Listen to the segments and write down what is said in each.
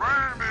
Spare me!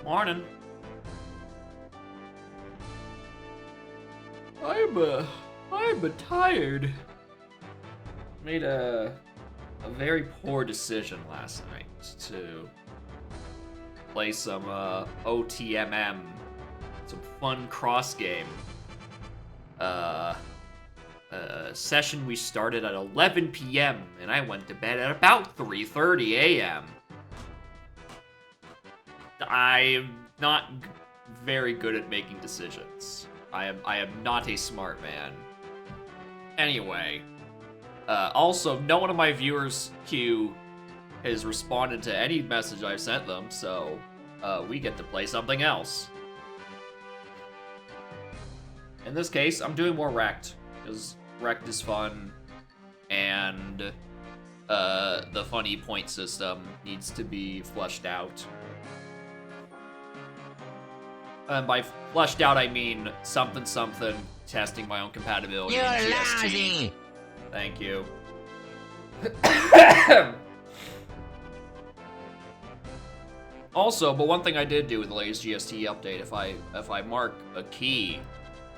Morning. I'm tired. Made a very poor decision last night to play some OTMM, some fun cross game. Session we started at 11 p.m. and I went to bed at about 3:30 a.m. I'm not very good at making decisions. I am not a smart man. Anyway, also, no one of my viewers' queue has responded to any message I've sent them, so we get to play something else. In this case, I'm doing more Wrecked, because Wrecked is fun, and the funny point system needs to be fleshed out. And by fleshed out, I mean something, testing my own compatibility. You're in GST. lousy! Thank you. Also, but one thing I did do with the latest GST update, if I mark a key,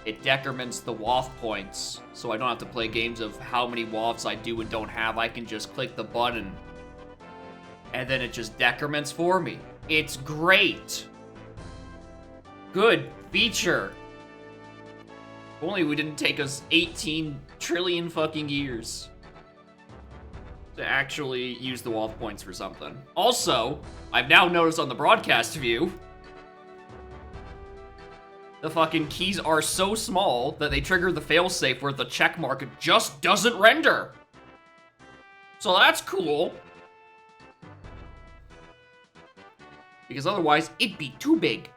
it decrements the WAF points, so I don't have to play games of how many WAFs I do and don't have. I can just click the button, and then it just decrements for me. It's great! Good feature. If only we didn't take us 18 trillion fucking years to actually use the WAF points for something. Also, I've now noticed on the broadcast view the fucking keys are so small that they trigger the failsafe where the check mark just doesn't render. So that's cool. Because otherwise, it'd be too big.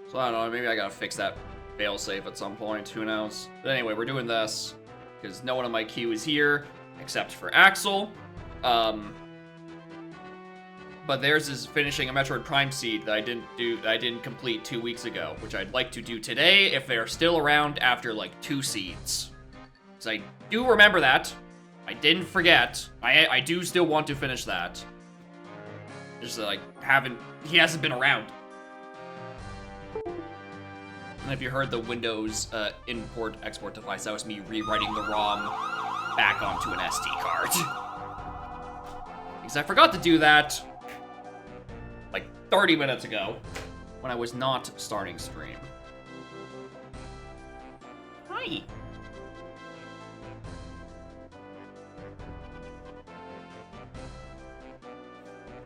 So I don't know, maybe I gotta fix that failsafe at some point, who knows. But anyway, we're doing this because no one in my queue is here except for Axel. But theirs is finishing a Metroid Prime seed that I didn't complete 2 weeks ago, which I'd like to do today if they're still around after like 2 seeds. Because I do remember that. I didn't forget. I do still want to finish that. Just that he hasn't been around. And if you heard the Windows import-export device, that was me rewriting the ROM back onto an SD card. Because I forgot to do that like 30 minutes ago when I was not starting stream. Hi.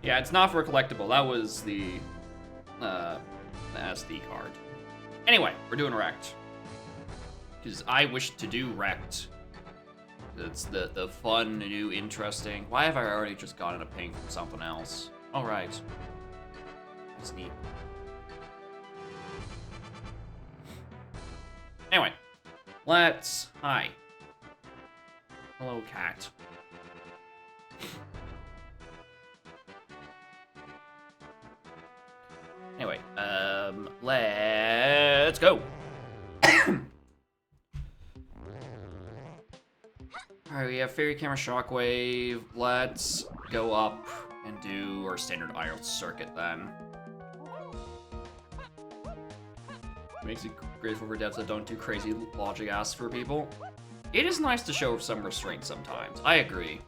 Yeah, it's not for a collectible. That was the SD card. Anyway, we're doing Wrecked. Because I wish to do Wrecked. It's the fun, new, interesting. Why have I already just gotten a ping from something else? Alright. That's neat. Anyway. Hi. Hello, cat. Anyway, let's go. Alright, we have Fairy Camera Shockwave. Let's go up and do our standard IELTS circuit then. Makes you grateful for devs that don't do crazy logic asks for people. It is nice to show some restraint sometimes. I agree.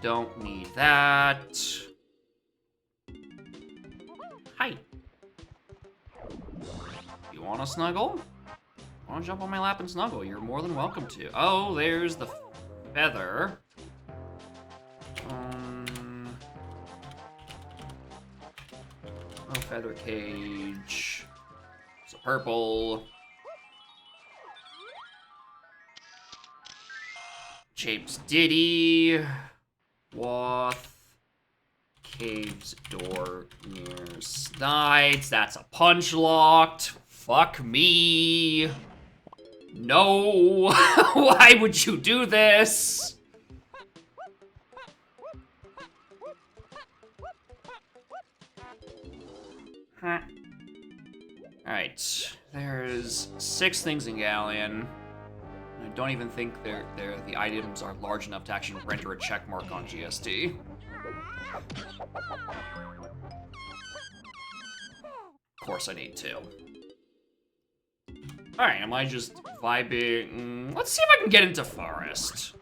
Don't need that. Hi. You want to snuggle? Want to jump on my lap and snuggle? You're more than welcome to. Oh, there's the feather. Oh, feather cage. It's a purple. Japes Diddy. Wath. Caves door near Snides. That's a punch locked. Fuck me. No. Why would you do this? Huh. Alright. There's 6 things in Galleon. I don't even think the items are large enough to actually render a check mark on GST. Of course I need to. Alright, am I just vibing? Let's see if I can get into Forest.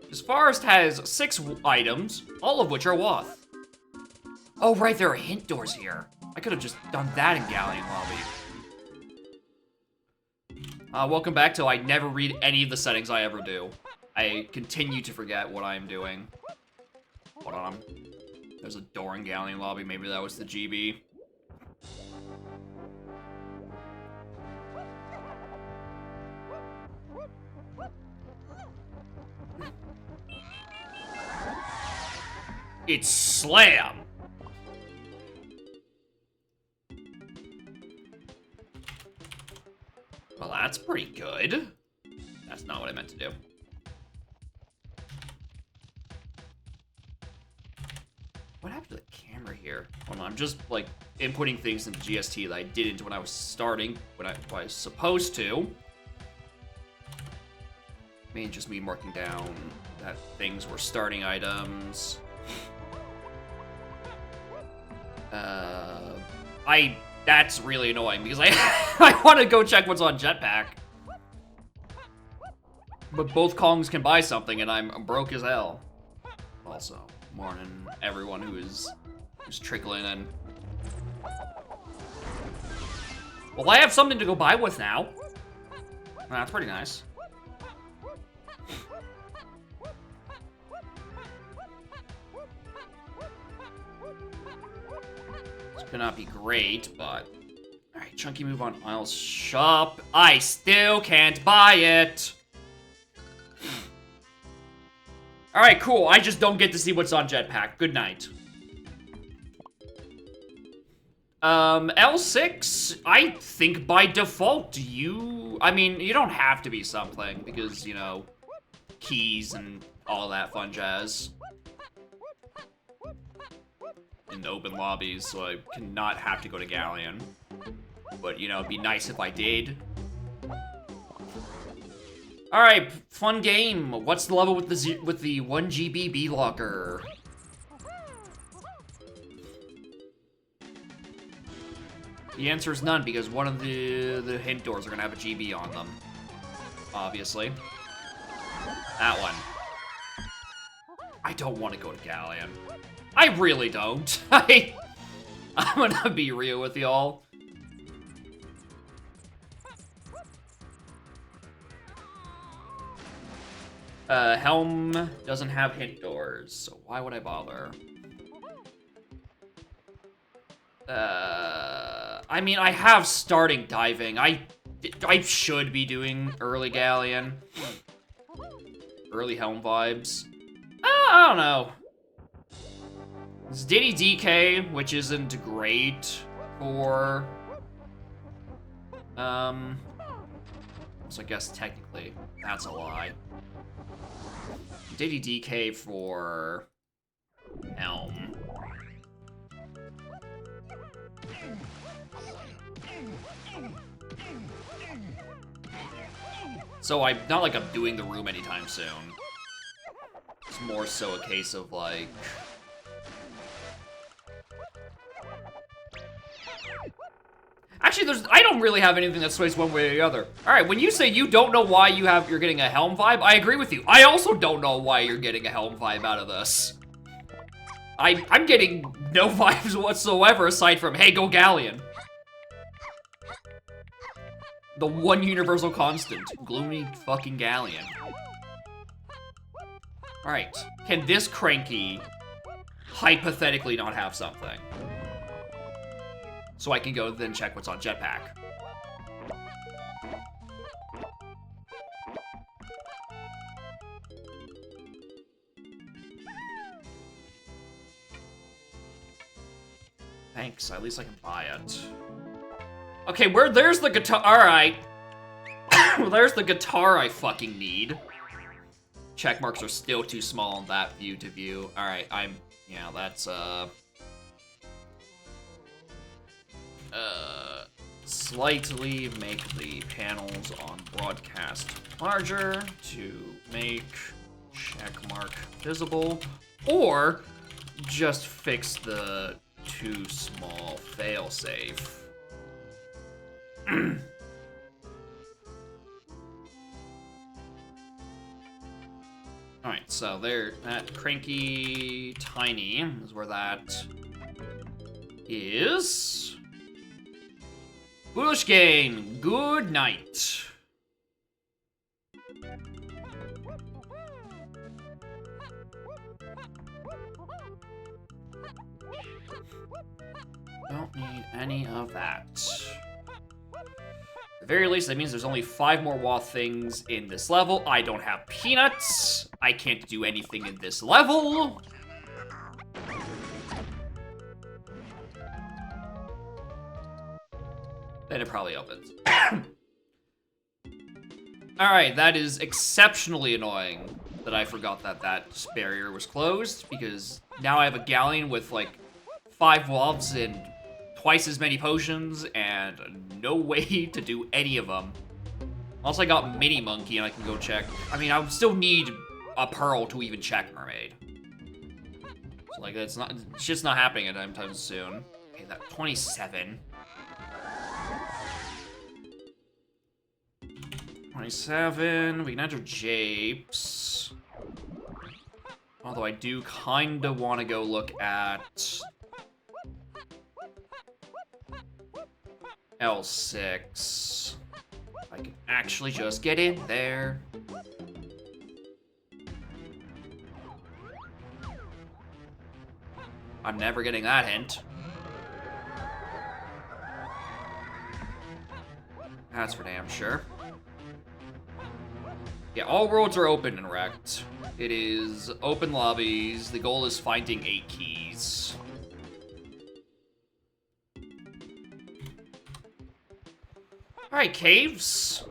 This Forest has 6 items, all of which are Wath. Oh right, there are hint doors here. I could have just done that in Galleon Lobby. Welcome back to I never read any of the settings I ever do. I continue to forget what I'm doing. Hold on. There's a door in Galleon Lobby. Maybe that was the GB. It's Slam! Well, that's pretty good. That's not what I meant to do. What happened to the camera here? Hold on, I'm just, like, inputting things into GST that I didn't when I was starting, when I was supposed to. Maybe just me marking down that things were starting items. That's really annoying because I want to go check what's on Jetpack. But both Kongs can buy something and I'm broke as hell. Also, morning everyone who's trickling in. Well, I have something to go buy with now. That's pretty nice. Could not be great, but... Alright, chunky move on Isle's shop. I still can't buy it! Alright, cool. I just don't get to see what's on Jetpack. Good night. L6, I think by default, I mean, you don't have to be something, because, you know, keys and all that fun jazz. In open lobbies, so I cannot have to go to Galleon. But, you know, it'd be nice if I did. Alright, fun game. What's the level with the 1 GB B locker? The answer is none, because one of the hint doors are gonna have a GB on them. Obviously. That one. I don't want to go to Galleon. I really don't. I'm gonna be real with y'all. Helm doesn't have hint doors, so why would I bother? I mean, I have starting diving. I should be doing early Galleon. Early Helm vibes. I don't know. It's Diddy DK, which isn't great for... So I guess technically, that's a lie. Diddy DK for... Helm. So not like I'm doing the room anytime soon. It's more so a case of like... Actually, I don't really have anything that sways one way or the other. Alright, when you say you don't know why you're getting a Helm vibe, I agree with you. I also don't know why you're getting a Helm vibe out of this. I'm getting no vibes whatsoever aside from, hey, go Galleon. The one universal constant. Gloomy fucking Galleon. Alright. Can this cranky hypothetically not have something? So I can go then check what's on Jetpack. Thanks, at least I can buy it. Okay, there's the guitar, alright. There's the guitar I fucking need. Check marks are still too small on that view to view. Alright, yeah, that's, slightly make the panels on broadcast larger to make checkmark visible, or just fix the too small failsafe. Alright, so that cranky tiny is where that is. Foolish game, good night. Don't need any of that. At the very least, that means there's only 5 more WoW things in this level. I don't have peanuts. I can't do anything in this level. Then it probably opens. Alright, that is exceptionally annoying that I forgot that barrier was closed, because now I have a Galleon with like 5 wolves and twice as many potions and no way to do any of them. Unless I got Mini Monkey and I can go check. I mean, I would still need a Pearl to even check Mermaid. So like, it's just not happening anytime soon. Okay, that 27. 27, we can enter Japes. Although I do kinda wanna go look at L6. If I can actually just get in there. I'm never getting that hint. That's for damn sure. Yeah, all roads are open in Wrecked. It is open lobbies. The goal is finding 8 keys. Alright, caves.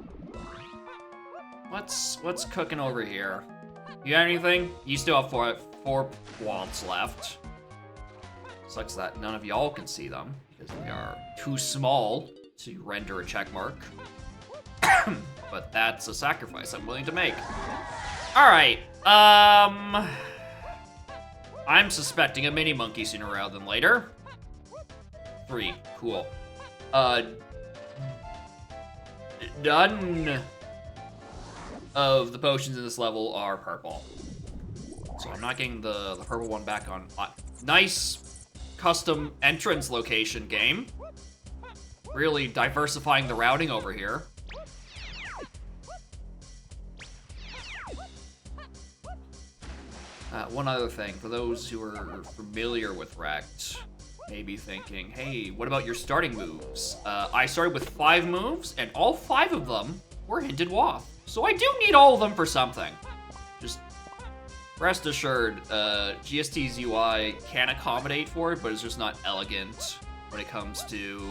What's cooking over here? You got anything? You still have four walls left. Sucks that none of y'all can see them because they are too small to render a check mark. But that's a sacrifice I'm willing to make. Alright, I'm suspecting a mini monkey sooner rather than later. 3, cool. None of the potions in this level are purple. So I'm not getting the purple one back on. Nice custom entrance location game. Really diversifying the routing over here. One other thing, for those who are familiar with Wrecked, may be thinking, hey, what about your starting moves? I started with 5 moves, and all 5 of them were hinted waft. So I do need all of them for something. Just rest assured, GST's UI can accommodate for it, but it's just not elegant when it comes to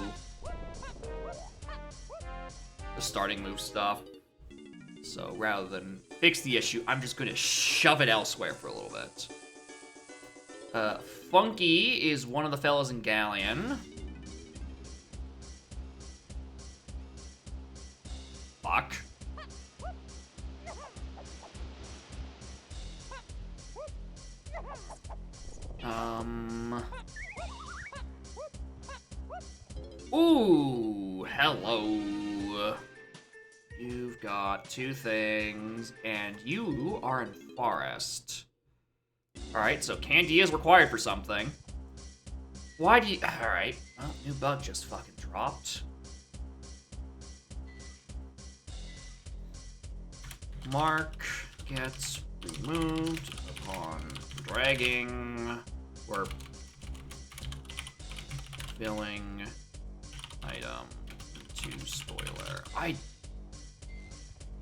the starting move stuff. So rather than fix the issue, I'm just gonna shove it elsewhere for a little bit. Funky is one of the fellas in Galleon. Fuck. Ooh, hello. You've got 2 things, and you are in Forest. Alright, so Candy is required for something. Why do you... Alright, well, new bug just fucking dropped. Mark gets removed upon dragging or filling item to spoiler.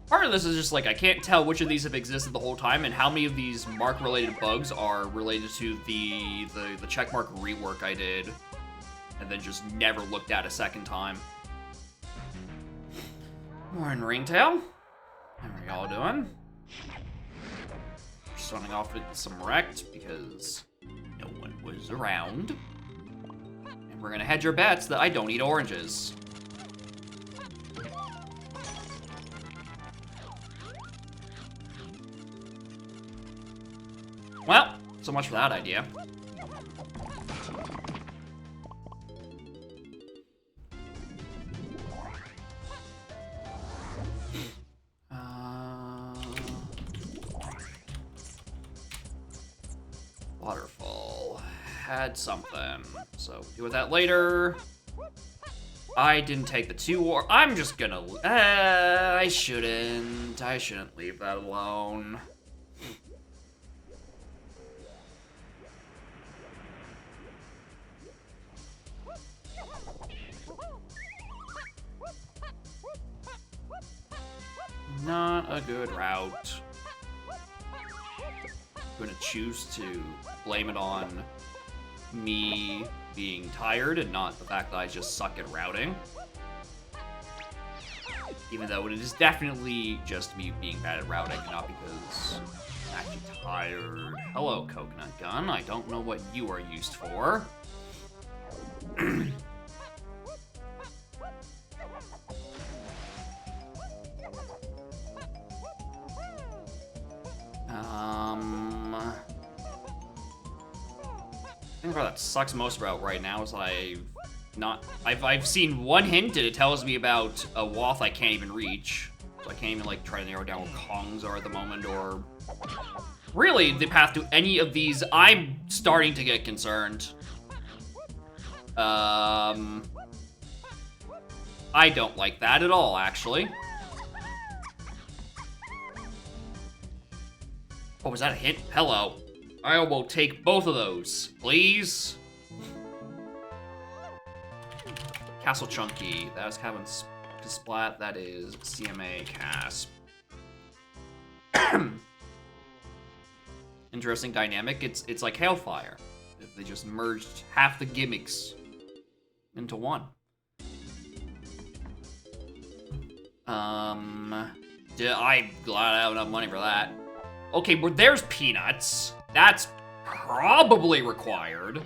Part of this is just like, I can't tell which of these have existed the whole time and how many of these Mark-related bugs are related to the checkmark rework I did and then just never looked at a second time. Morning, Ringtail. How are y'all doing? Starting off with some Wrecked because no one was around. And we're gonna hedge our bets that I don't eat oranges. Well, so much for that idea. Waterfall. Had something. So, deal with that later. I didn't take the 2 war. I'm just gonna... I shouldn't leave that alone. Not a good route. I'm gonna choose to blame it on me being tired and not the fact that I just suck at routing. Even though it is definitely just me being bad at routing, not because I'm actually tired. Hello, Coconut Gun. I don't know what you are used for. I think that sucks most about right now is I've seen 1 hint and it tells me about a wath I can't even reach. So I can't even like try to narrow down what Kongs are at the moment or really the path to any of these. I'm starting to get concerned. I don't like that at all, actually. Oh, was that a hint? Hello. I will take both of those, please. Castle Chunky. That was having To splat, that is CMA Casp. Interesting dynamic. It's like Hailfire. If they just merged half the gimmicks into one. I'm glad I have enough money for that. Okay, well, there's Peanuts. That's probably required.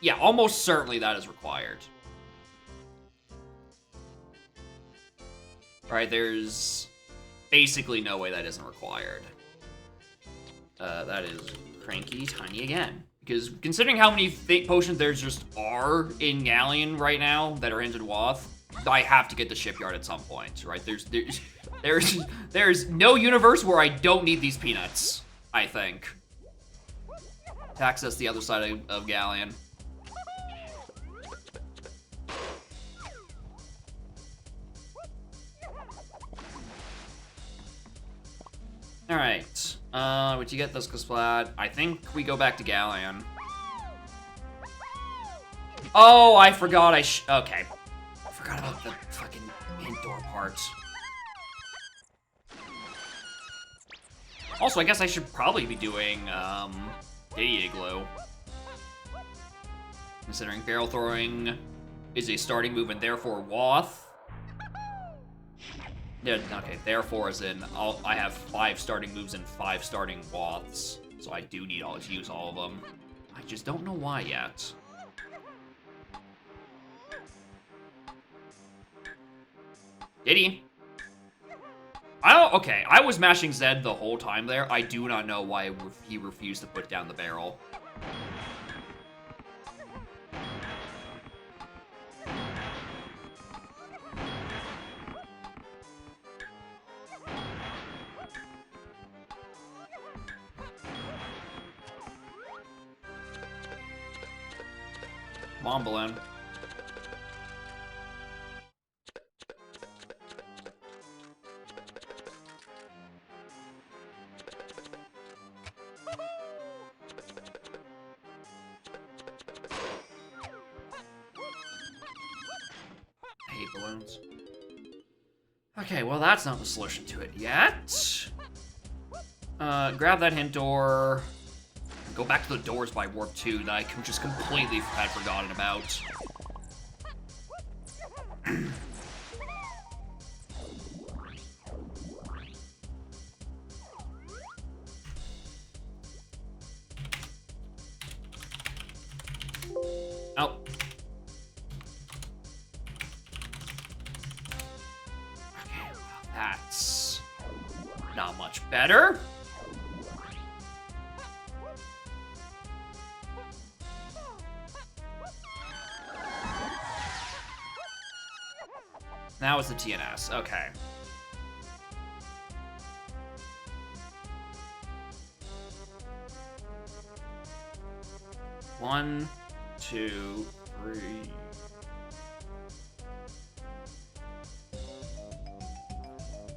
Yeah, almost certainly that is required. Alright, there's basically no way that isn't required. That is Cranky Tiny again. Because considering how many potions there just are in Galleon right now that are hinted Wath, I have to get the shipyard at some point, right? There's no universe where I don't need these peanuts, I think. To access the other side of Galleon. Alright. Would you get this Kasplat? I think we go back to Galleon. Oh, I forgot okay. I forgot about the fucking indoor part. Also, I guess I should probably be doing, Diddy Igloo. Considering barrel throwing is a starting move and therefore Wath. Yeah, okay, therefore as in, I have 5 starting moves and 5 starting Waths. So I do need to use all of them. I just don't know why yet. Diddy. Okay, I was mashing Z the whole time there. I do not know why he refused to put down the barrel. Come on, Balloon. I hate balloons. Okay, well that's not the solution to it yet. Grab that hint door. Go back to the doors by Warp 2 that I just completely had forgotten about. Oh. Okay, well, that's not much better. Now it's the TNS. Okay. One, two, three.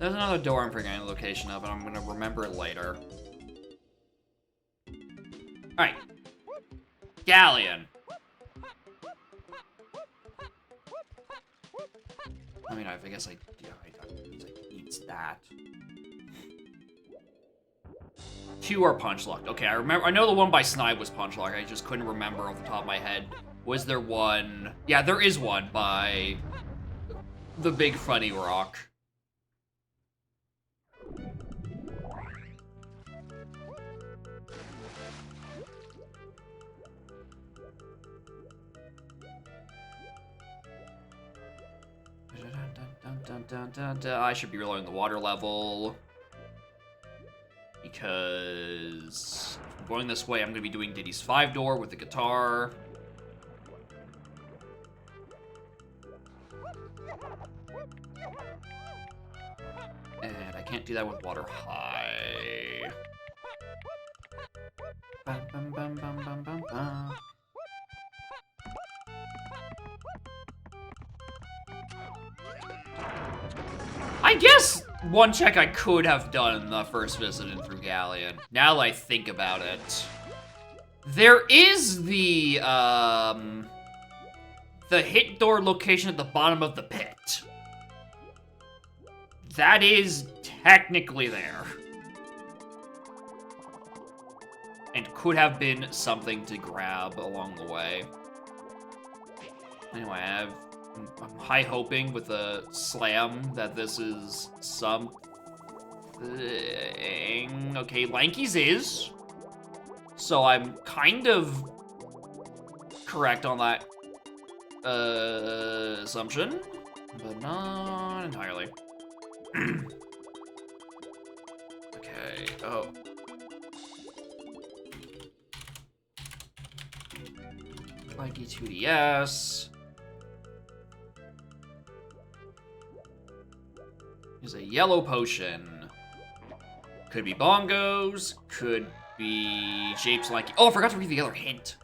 There's another door I'm forgetting the location of, and I'm gonna remember it later. Alright. Galleon. I mean, I guess I needs that. 2 are punch locked. Okay, I know the one by Snipe was punch locked. I just couldn't remember off the top of my head. Was there one? Yeah, there is one by the big funny rock. I should be reloading the water level. Because if I'm going this way, I'm going to be doing Diddy's 5-door with the guitar. And I can't do that with water high. Bum, bum, bum, bum, bum, bum, bum. I guess one check I could have done in the first visit in through Galleon. Now that I think about it. There is the the hit door location at the bottom of the pit. That is technically there. And could have been something to grab along the way. Anyway, I'm high hoping with a slam that this is something. Okay, Lanky's is. So I'm kind of correct on that assumption, but not entirely. Okay, oh. Lanky 2DS. Is a yellow potion. Could be bongos, could be shapes like. Oh, I forgot to read the other hint.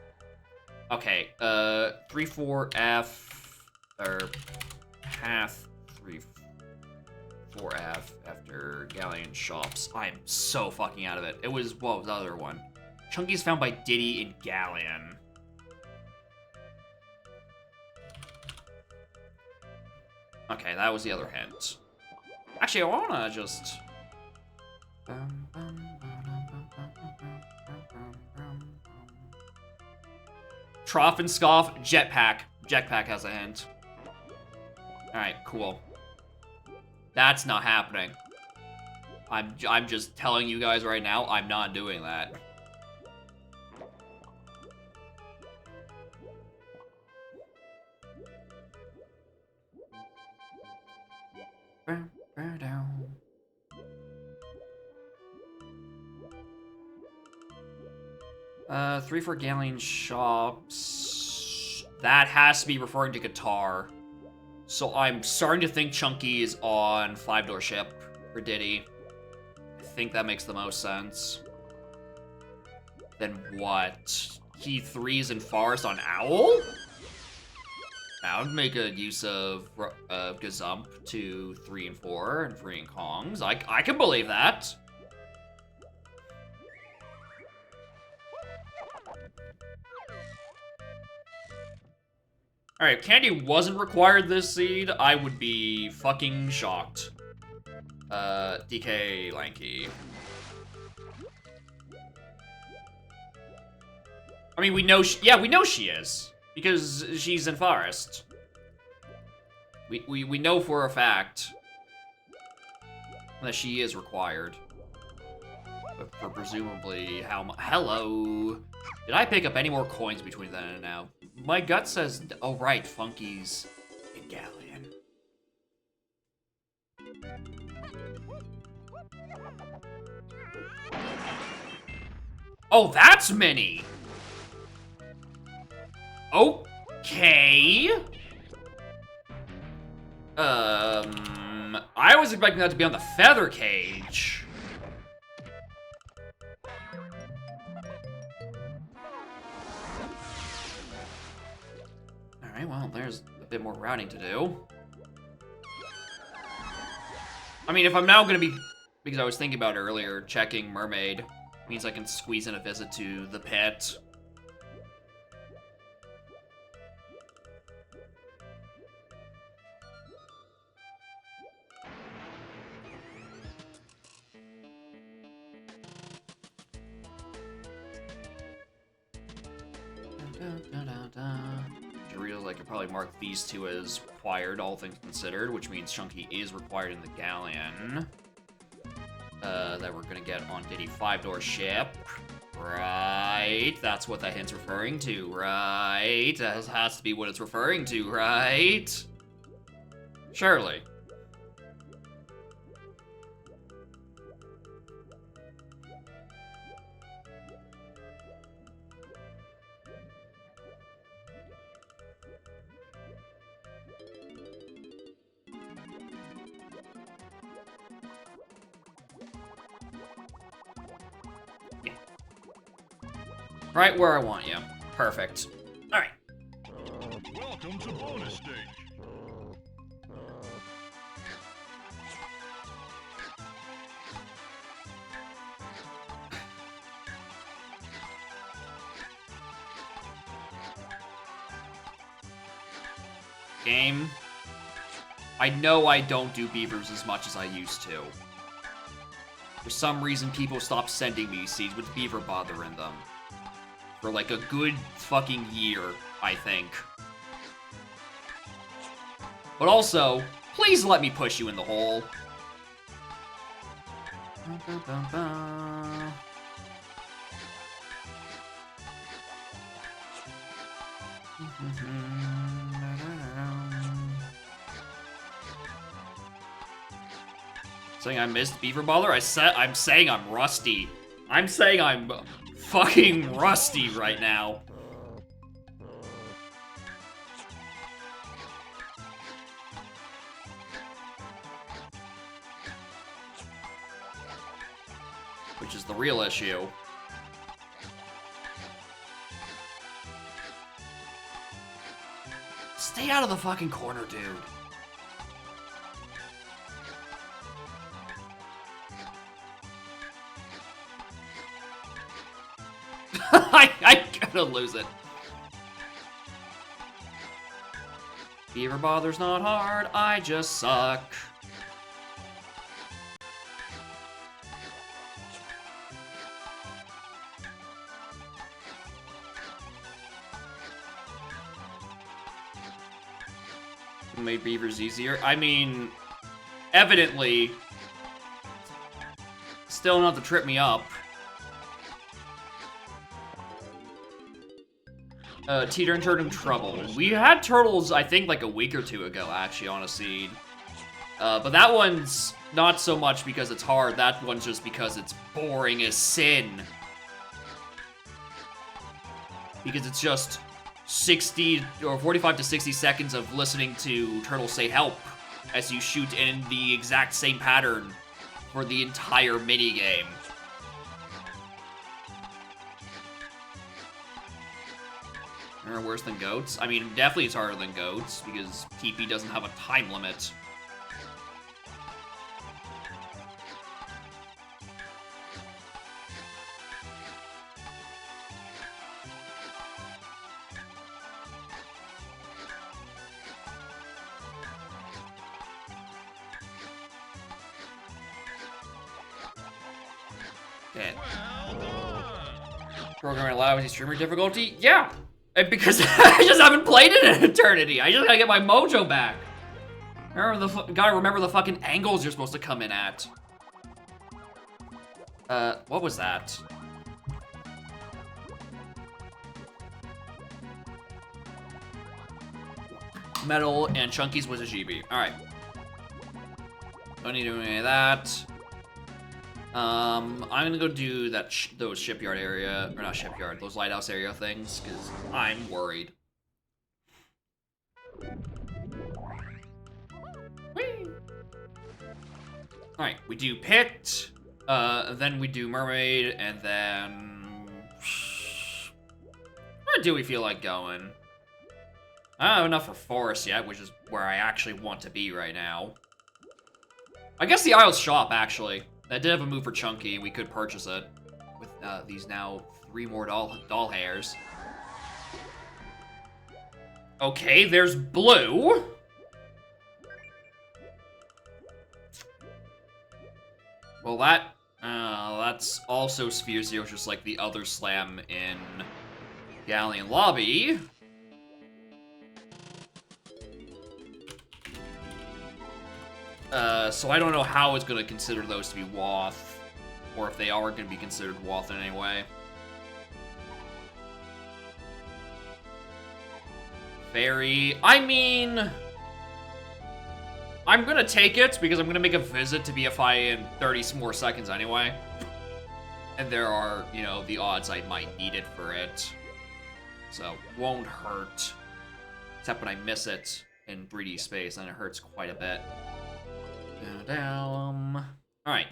Okay, 3-4-F, or path 3-4-F after Galleon shops. I am so fucking out of it. It was, what was the other one? Chunky's found by Diddy in Galleon. Okay, that was the other hint. Actually, I wanna just... Trough and Scoff, Jetpack. Jetpack has a hint. Alright, cool. That's not happening. I'm just telling you guys right now, I'm not doing that. Three for Galleon shops. That has to be referring to guitar. So I'm starting to think Chunky is on 5-door ship for Diddy. I think that makes the most sense. Then what? Key 3s and Forest on Owl? That would make a use of Gazump to 3 and 4 and freeing Kongs. I can believe that. Alright, if Candy wasn't required this seed, I would be fucking shocked. DK Lanky. I mean, we know we know she is. Because she's in Forest. We know for a fact that she is required. But for presumably hello. Did I pick up any more coins between then and now? My gut says, oh right, Funky's in Galleon. Oh, that's many! Okay. I was expecting that to be on the feather cage. Alright, well, there's a bit more routing to do. I mean, if I'm now gonna be, because I was thinking about earlier, checking Mermaid, means I can squeeze in a visit to the pit. Doritos, I could probably mark these two as required, all things considered, which means Chunky is required in the Galleon. That we're gonna get on Diddy 5-door ship. Right, that's what that hint's referring to, right? That has to be what it's referring to, right? Surely. Right where I want you. Perfect. All right. Welcome to bonus stage. Game. I know I don't do beavers as much as I used to. For some reason, people stopped sending me seeds with beaver bother in them. For like a good fucking year, I think. But also, please let me push you in the hole. Saying I missed Beaver Baller? I'm saying I'm rusty. I'm saying I'm fucking rusty right now. Which is the real issue. Stay out of the fucking corner, dude. I gotta lose it. Beaver Bother's not hard, I just suck. Made beavers easier. I mean, evidently, still enough to trip me up. Teeter and Turtle in trouble. We had turtles, I think, like a week or two ago, actually, on a seed. But that one's not so much because it's hard. That one's just because it's boring as sin. Because it's just 60 or 45 to 60 seconds of listening to turtles say help as you shoot in the exact same pattern for the entire minigame. Worse than goats? I mean, definitely it's harder than goats because TP doesn't have a time limit. Okay. Programming allows you streamer difficulty? Yeah! Because I just haven't played it in an eternity. I just gotta get my mojo back. Gotta remember the fucking angles you're supposed to come in at. What was that? Metal and Chunky's was a GB. Alright. Don't need to do any of that. I'm gonna go do that those shipyard area, or not shipyard, those lighthouse area things, because I'm worried. Alright, we do pit, then we do mermaid, and then... Where do we feel like going? I don't have enough for forest yet, which is where I actually want to be right now. I guess the Isles shop, actually. That did have a move for Chunky. We could purchase it with these now 3 more doll hairs. Okay, there's blue. Well, that's also Sphere Zero, just like the other slam in Galleon Lobby. So I don't know how it's going to consider those to be Woth, or if they are going to be considered Woth in any way. Fairy, I mean... I'm going to take it, because I'm going to make a visit to BFI in 30 more seconds anyway. And there are, you know, the odds I might need it for it. So, won't hurt. Except when I miss it in 3D space, and it hurts quite a bit. Alright.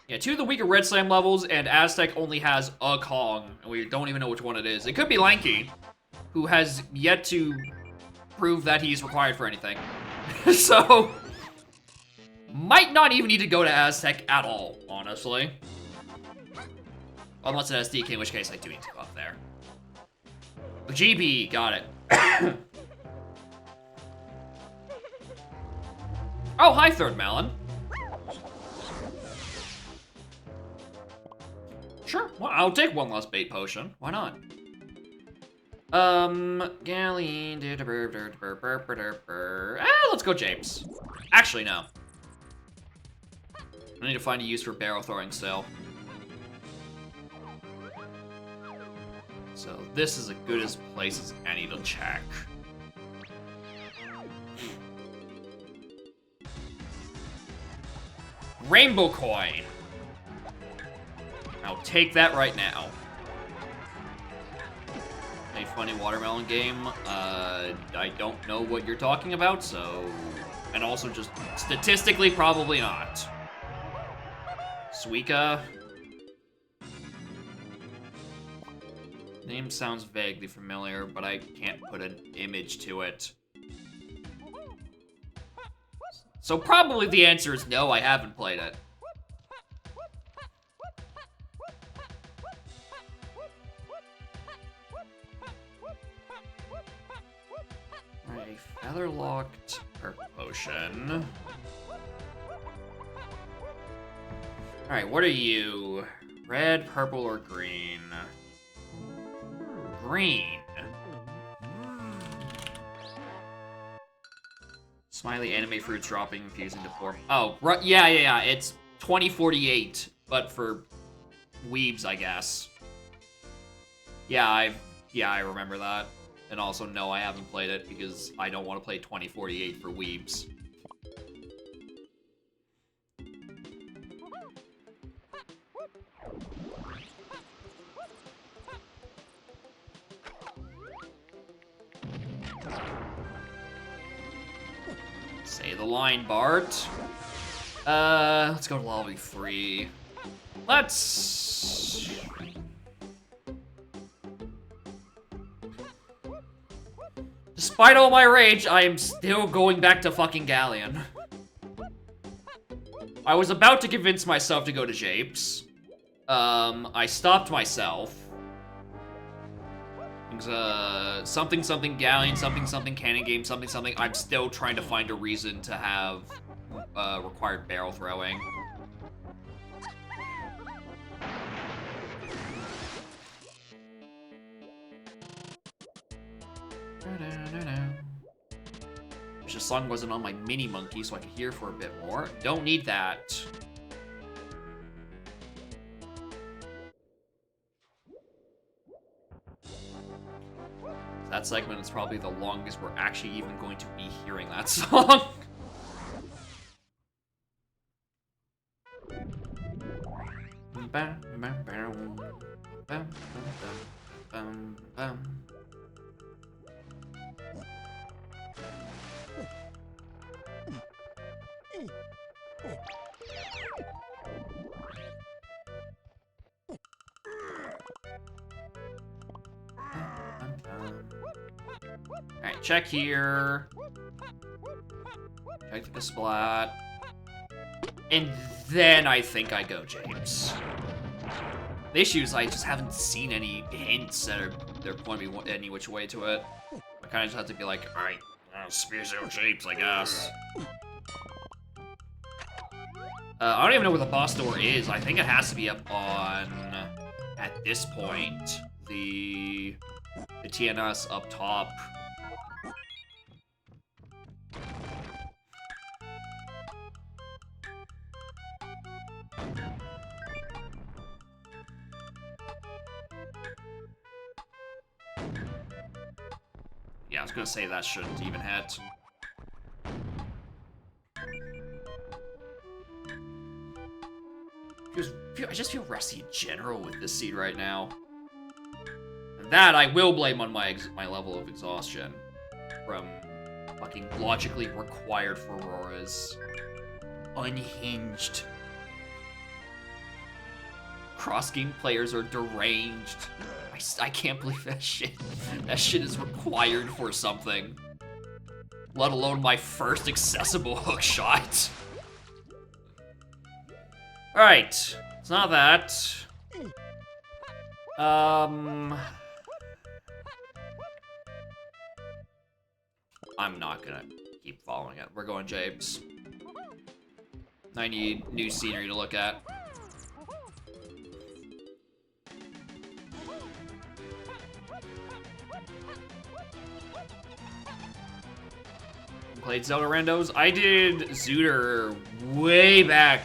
Yeah, 2 of the weaker Red Slam levels, and Aztec only has a Kong, and we don't even know which one it is. It could be Lanky, who has yet to prove that he's required for anything. So, might not even need to go to Aztec at all, honestly. Unless it has DK, in which case I do need to go up there. GB, got it. Oh, hi, Third Melon. Sure, well, I'll take one less bait potion. Why not? Galleon. Let's go James. Actually, no. I need to find a use for barrel throwing still. So this is as good as place as any to check. Rainbow coin. I'll take that right now. A funny watermelon game. I don't know what you're talking about, so... And also just statistically, probably not. Suika. Name sounds vaguely familiar, but I can't put an image to it. So probably the answer is no, I haven't played it. Alright, feather-locked purple potion. Alright, what are you? Red, purple, or green? Green. Smiley anime fruits dropping, fusing to form. Oh, right, yeah. It's 2048, but for weebs, I guess. Yeah, I remember that. And also, no, I haven't played it because I don't want to play 2048 for weebs. Say the line, Bart. Let's go to lobby 3. Let's... Despite all my rage, I am still going back to fucking Galleon. I was about to convince myself to go to Japes. I stopped myself. Something Galleon, something cannon game, something. I'm still trying to find a reason to have required barrel throwing. Wish the song wasn't on my mini monkey so I could hear for a bit more. Don't need that. That segment is probably the longest we're actually even going to be hearing that song. Alright, check here. Check the splat. And then I think I go James. The issue is I just haven't seen any hints that are pointing me any which way to it. I kind of just have to be like, alright, spears out Japes, I guess. I don't even know where the boss door is. I think it has to be up on, at this point, the TNS up top. Yeah, I was gonna say that shouldn't even hit. I just feel rusty in general with this seed right now. And that I will blame on my level of exhaustion from fucking logically required for Auroras. Unhinged. Cross-game players are deranged. I can't believe that shit. That shit is required for something. Let alone my first accessible hook shot. Alright. It's not that. I'm not gonna keep following it. We're going Japes. I need new scenery to look at. Played Zelda randos. I did Zooter way back,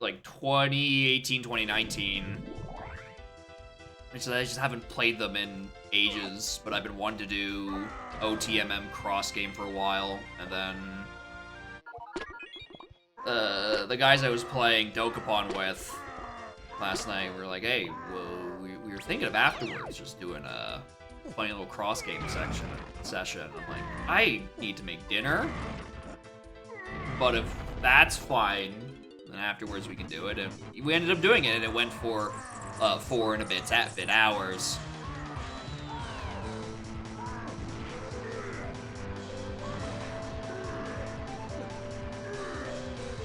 like 2018, 2019. So I just haven't played them in ages, but I've been wanting to do OTMM cross game for a while, and then the guys I was playing Dokapon with last night were like, hey, well, we were thinking of afterwards just doing a funny little cross game session. I'm like, I need to make dinner, but if that's fine, then afterwards we can do it. And we ended up doing it, and it went for 4 and a bit hours.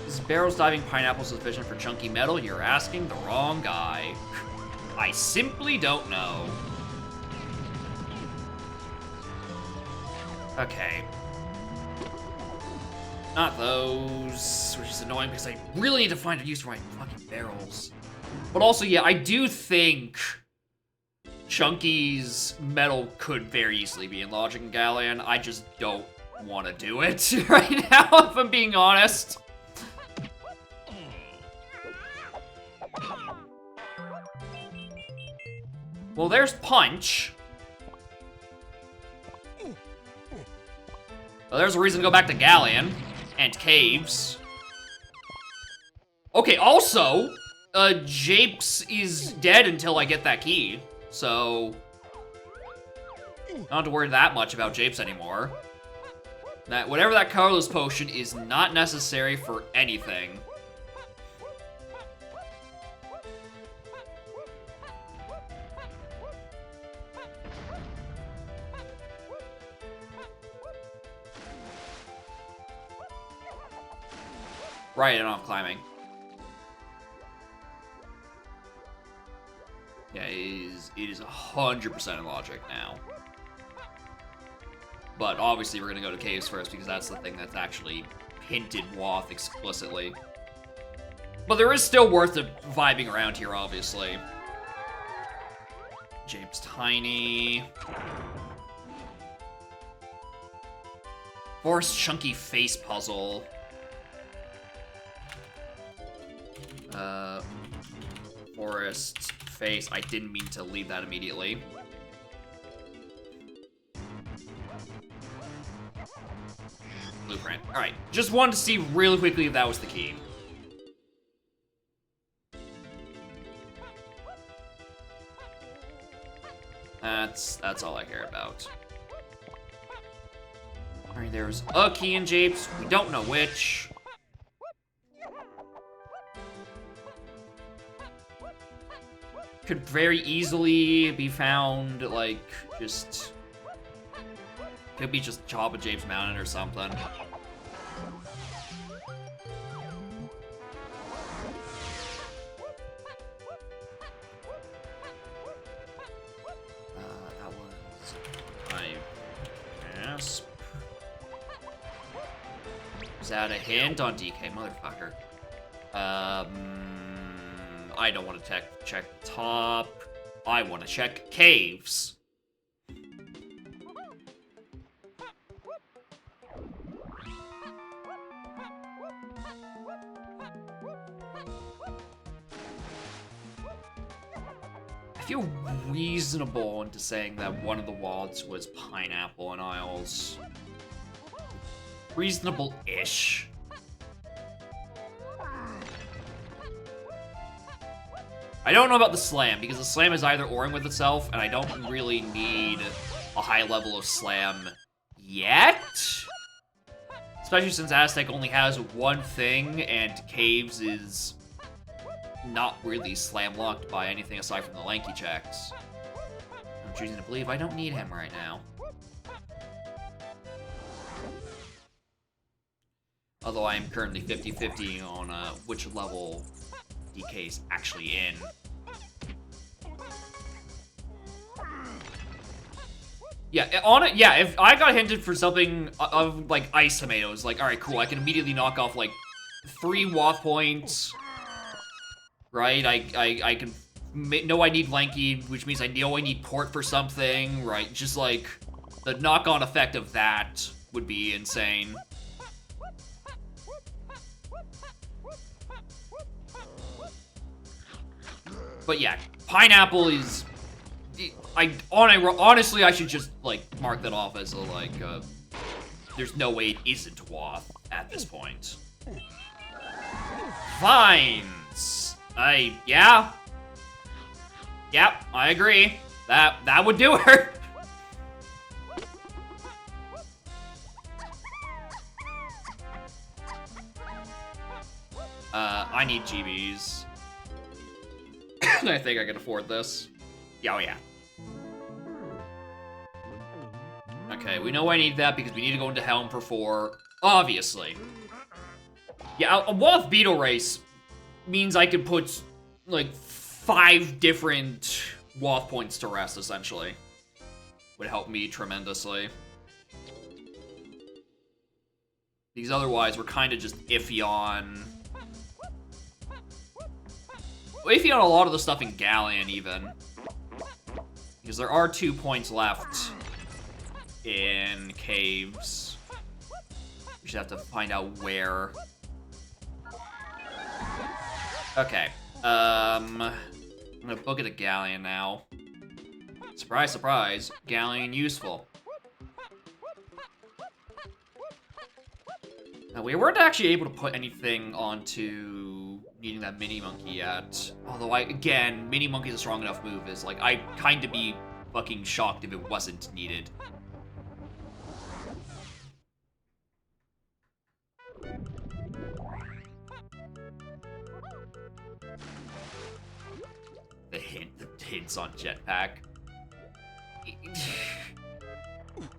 Is barrels diving pineapple sufficient for chunky metal? You're asking the wrong guy. I simply don't know. Okay. Not those, which is annoying because I really need to find a use for my fucking barrels. But also, yeah, I do think Chunky's metal could very easily be in Logic and Galleon. I just don't want to do it right now, if I'm being honest. Well, there's Punch. Well, there's a reason to go back to Galleon and Caves. Okay, also, Japes is dead until I get that key, so I don't have to worry that much about Japes anymore. That whatever that colorless potion is not necessary for anything. Right, and off climbing. Yeah, it is 100% in Logic now. But obviously we're gonna go to Caves first because that's the thing that's actually hinted Wath explicitly. But there is still worth of vibing around here, obviously. Japes Tiny. Forest Chunky Face Puzzle. Forest Face. I didn't mean to leave that immediately. Blueprint. Alright, just wanted to see really quickly if that was the key. That's all I care about. Alright, there's a key in Japes. We don't know which. Could very easily be found, like, just... Could be just Choppa Japes Mountain or something. That was... I gasp. Is that a hint on DK, motherfucker? I don't want to check top. I want to check Caves. I feel reasonable into saying that one of the Wads was Pineapple and Isles. Reasonable-ish. I don't know about the Slam, because the Slam is either oring with itself, and I don't really need a high level of Slam yet. Especially since Aztec only has one thing, and Caves is not really Slam-locked by anything aside from the Lanky checks. I'm choosing to believe I don't need him right now. Although I am currently 50-50 on which level DK's actually in. Yeah, on it. Yeah, if I got hinted for something of like ice tomatoes, like, all right, cool, I can immediately knock off like 3 Waff points, right? I can know I need Lanky, which means I know I need Port for something, right? Just like the knock-on effect of that would be insane. But yeah, Pineapple is... honestly, I should just, like, mark that off as a, like, there's no way it isn't Waff at this point. Vines! Yeah. Yep, I agree. That would do her. I need GBs. I think I can afford this. Yeah, oh yeah. Okay, we know I need that because we need to go into Helm for 4. Obviously. Yeah, a Waff Beetle Race means I can put, like, 5 different Waff points to rest, essentially. Would help me tremendously. Because otherwise, we're kind of just iffy on... iffy on a lot of the stuff in Galleon, even. Because there are 2 points left in caves. We should have to find out where. Okay. I'm gonna book it a Galleon now. Surprise, surprise. Galleon useful. Now, we weren't actually able to put anything onto needing that Mini Monkey yet. Although, again, Mini Monkey's a strong enough move. Is like, I'd kind of be fucking shocked if it wasn't needed. The hints on Jetpack.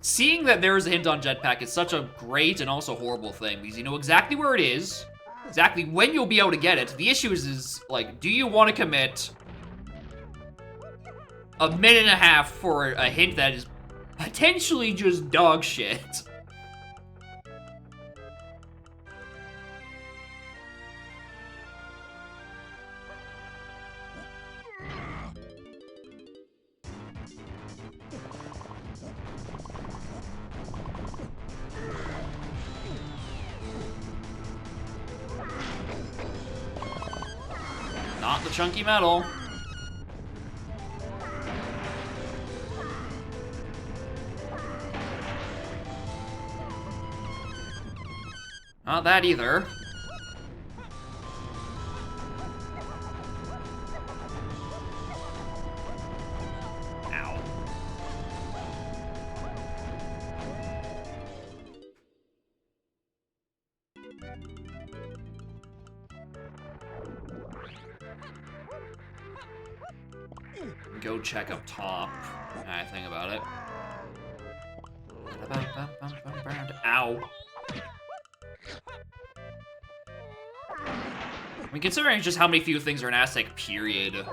Seeing that there's a hint on Jetpack is such a great and also horrible thing, because you know exactly where it is, exactly when you'll be able to get it. The issue is like, do you want to commit a minute and a half for a hint that is potentially just dog shit? Not the chunky metal. Not that either. Ow. Go check up top. I think about it. Ow. I mean, considering just how many few things are in Aztec, period.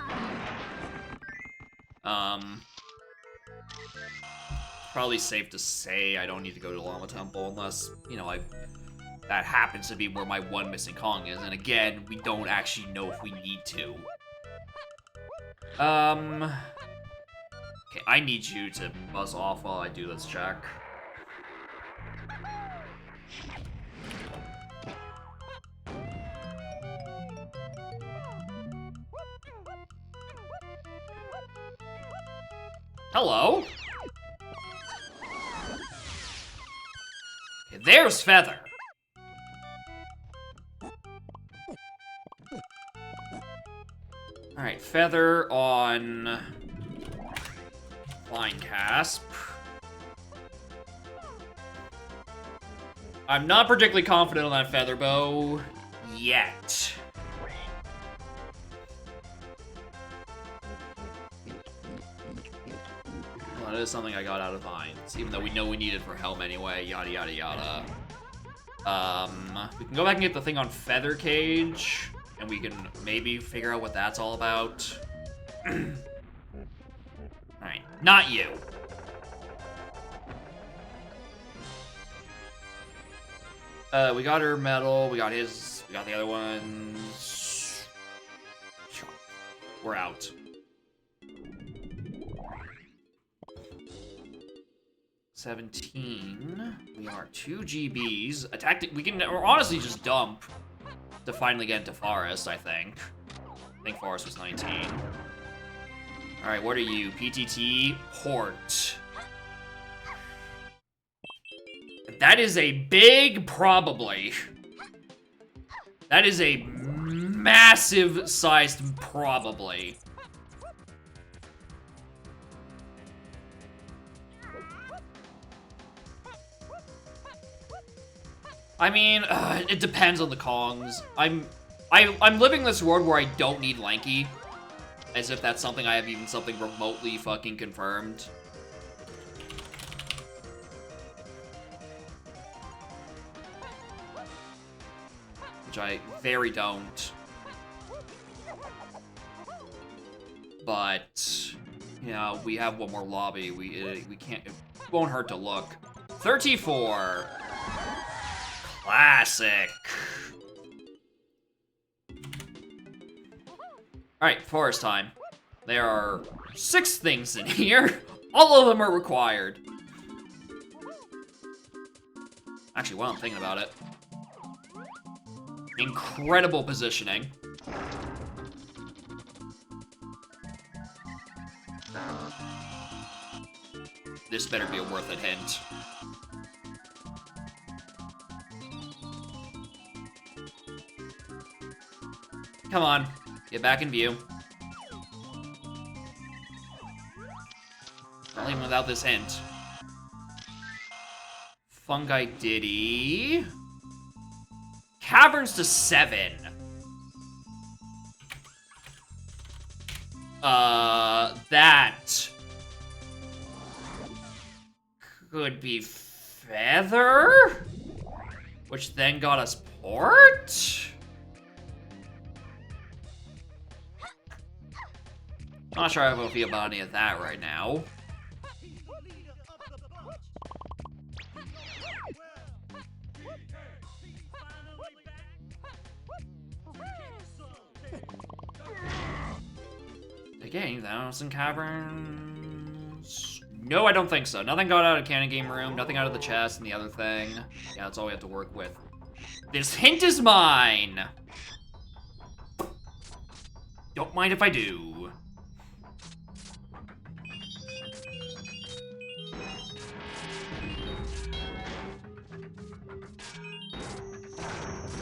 Probably safe to say I don't need to go to Llama Temple unless, you know, that happens to be where my one missing Kong is. And again, we don't actually know if we need to. Okay, I need you to buzz off while I do this check. Hello? Okay, there's Feather. Alright, Feather on Flying Casp. I'm not particularly confident on that Feather Bow yet. Well, that is something I got out of Vines, even though we know we need it for Helm anyway, yada yada yada. We can go back and get the thing on Feather Cage. And we can maybe figure out what that's all about. Alright, not you. We got her medal, we got his We got the other ones. We're out. $17. We are 2 GBs. We can honestly just dump to finally get into Forest, I think. I think Forest was 19. Alright, what are you? PTT Port. That is a big probably. That is a massive sized probably. I mean, it depends on the Kongs. I'm living this world where I don't need Lanky. As if that's something I have even something remotely fucking confirmed. Which I very don't. But, you know, we have one more lobby. We can't, it won't hurt to look. 34. Classic. Alright, forest time. There are 6 things in here. All of them are required. Actually, while I'm thinking about it. Incredible positioning. This better be a worth it hint. Come on, get back in view. Not even without this hint. Fungi Diddy. Caverns to 7. That could be Feather, which then got us Port. Not sure how I feel about any of that right now. Again, those in caverns. No, I don't think so. Nothing got out of Cannon Game Room, nothing out of the chest and the other thing. Yeah, that's all we have to work with. This hint is mine! Don't mind if I do.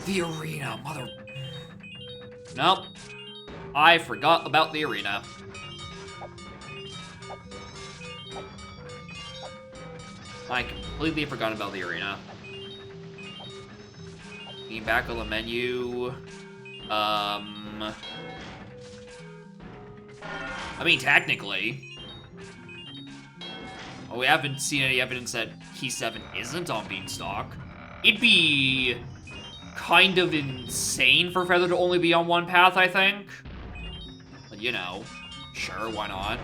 The arena, mother... Nope. I forgot about the arena. I completely forgot about the arena. Being back on the menu. I mean, technically. Well, we haven't seen any evidence that Key 7 isn't on Beanstalk. It'd be kind of insane for Feather to only be on one path, I think. But, you know, sure, why not?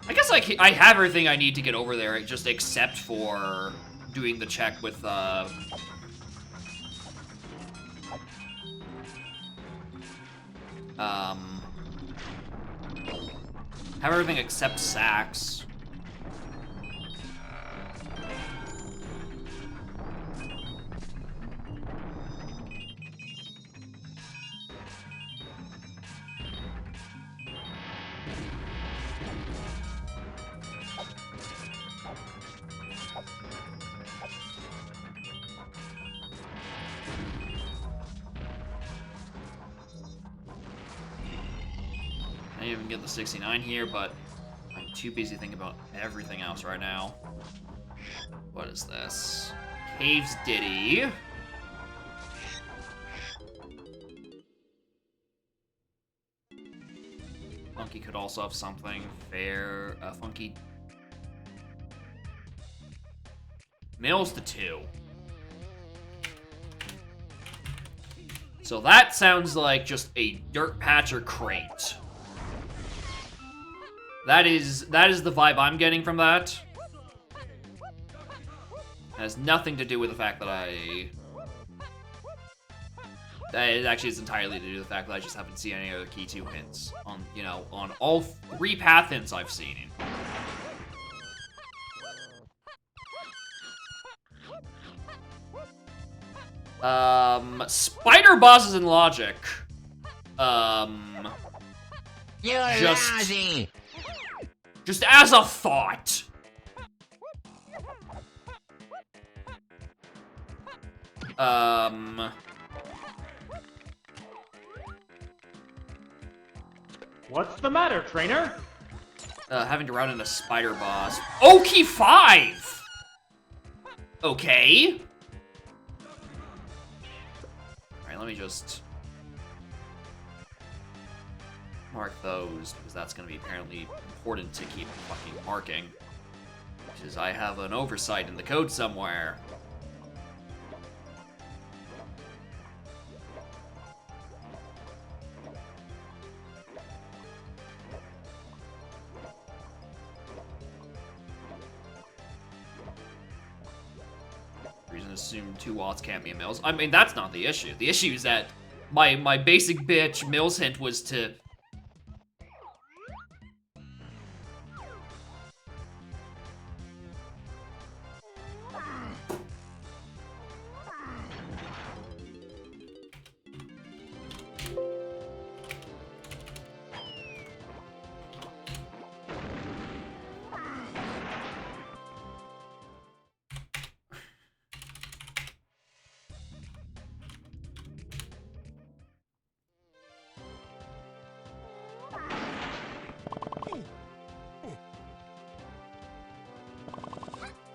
I guess I have everything I need to get over there, just except for doing the check with, have everything except Sax. I didn't even get the 69 here, but I'm too busy thinking about everything else right now. What is this? Caves Diddy. Funky could also have something. Fair. Funky. Mills to 2. So that sounds like just a dirt patch or crate. That is the vibe I'm getting from that. It has nothing to do with the fact that I it actually is entirely due to the fact that I just haven't seen any other key 2 hints on, you know, on all 3 path hints I've seen. Spider bosses in logic. You're lousy. Just as a thought. What's the matter, trainer? Having to run in a spider boss. Oh, key 5! Okay. Alright, let me just mark those, because that's going to be apparently important to keep fucking marking. Because I have an oversight in the code somewhere. Reason to assume 2 watts can't be a Mills. I mean, that's not the issue. The issue is that my basic bitch Mills hint was to...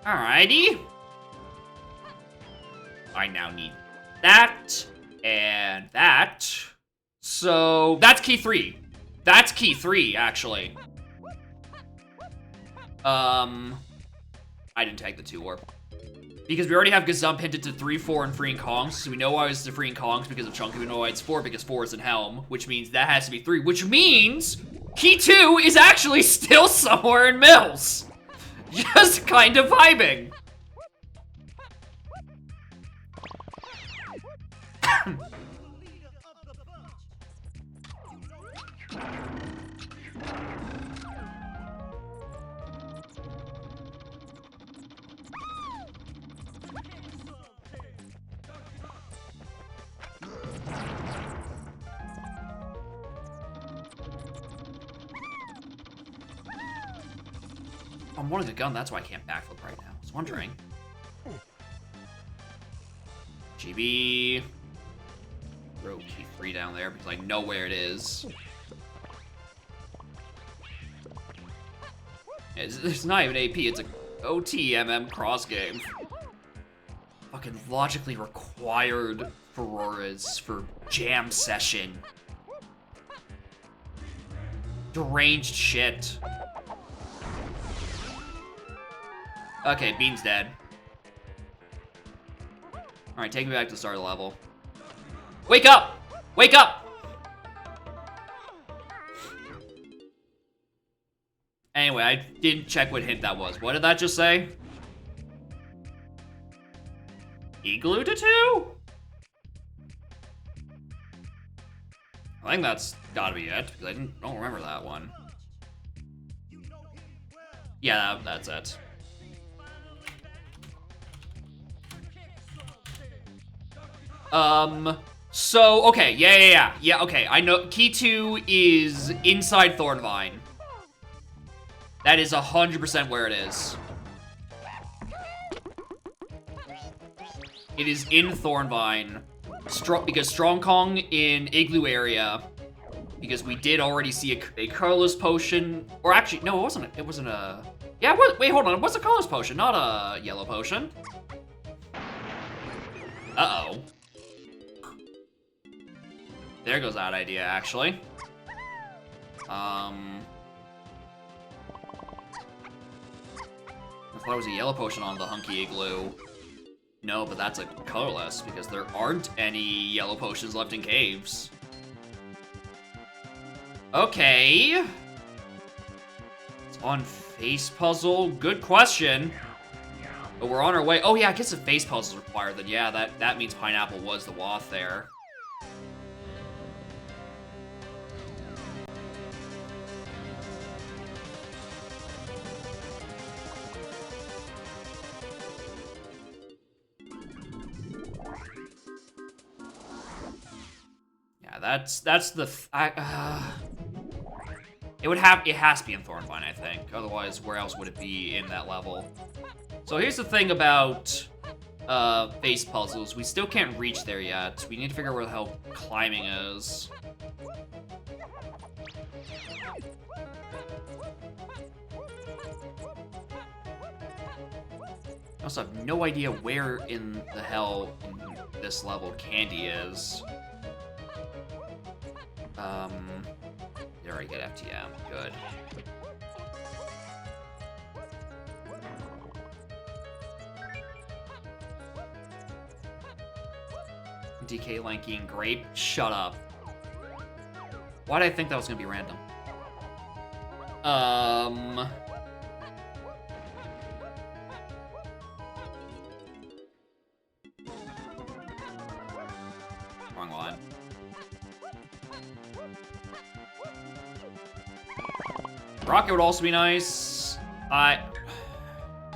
Alrighty. I now need that and that. So that's key 3. That's key 3, actually. I didn't take the 2 warp. Because we already have Gazump hinted to 3, 4, and Freeing Kongs, so we know why it's the Freeing Kongs because of Chunky, we know why it's 4 because 4 is in Helm, which means that has to be 3, which means key 2 is actually still somewhere in Mills. Just kind of vibing. I'm wanting a gun, that's why I can't backflip right now. I was wondering. GB. Throw key 3 down there because I know where it is. It's not even AP, it's a OTMM cross game. Fucking logically required Auroras for jam session. Deranged shit. Okay, Bean's dead. Alright, take me back to the start of the level. Wake up! Wake up! Anyway, I didn't check what hint that was. What did that just say? Igloo to 2? I think that's gotta be it, because I don't remember that one. Yeah, that's it. So, okay, yeah, okay, I know, key 2 is inside Thornvine. That is 100% where it is. It is in Thornvine, because Strong Kong in Igloo area, because we did already see a colorless potion, or actually, no, it wasn't a, yeah, wait, hold on, it was a colorless potion, not a yellow potion. Uh-oh. There goes that idea, actually. I thought it was a yellow potion on the Hunky Igloo. No, but that's a colorless, because there aren't any yellow potions left in caves. Okay. It's on face puzzle. Good question. But we're on our way. Oh yeah, I guess if face puzzle is required, then yeah, that means pineapple was the waft there. that's the... it has to be in Thornvine, I think. Otherwise, where else would it be in that level? So here's the thing about face puzzles. We still can't reach there yet. We need to figure out where the hell climbing is. I also have no idea where in the hell in this level Candy is. Did already get FTM. Good. DK Lanky and Grape? Shut up. Why did I think that was gonna be random? Wrong one. Rocket would also be nice. I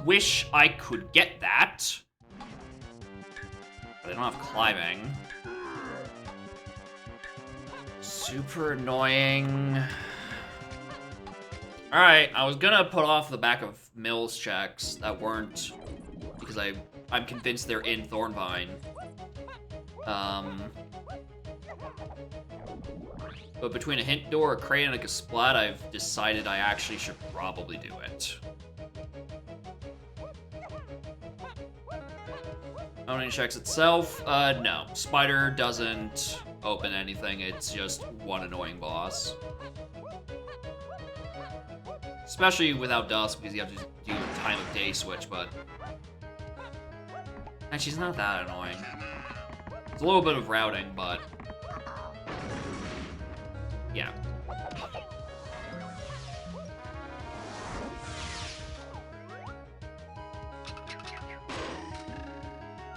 wish I could get that. But I don't have climbing. Super annoying. Alright, I was gonna put off the back of Mill's checks that weren't, because I'm convinced they're in Thornvine. But between a hint door, a crate, and a Splat, I've decided I actually should probably do it. Opening checks itself? No. Spider doesn't open anything, it's just one annoying boss. Especially without Dusk, because you have to do a time of day switch, but... And she's not that annoying. It's a little bit of routing, but... Yeah.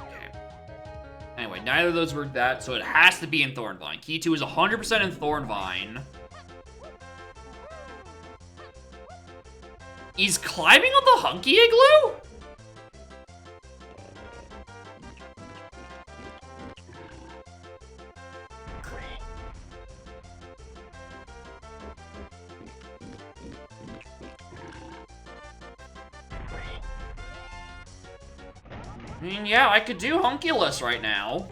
Okay. Anyway, neither of those were that, so it has to be in Thornvine. Key 2 is 100% in Thornvine. He's climbing on the Hunky Igloo? I mean, yeah, I could do Hunkulus right now.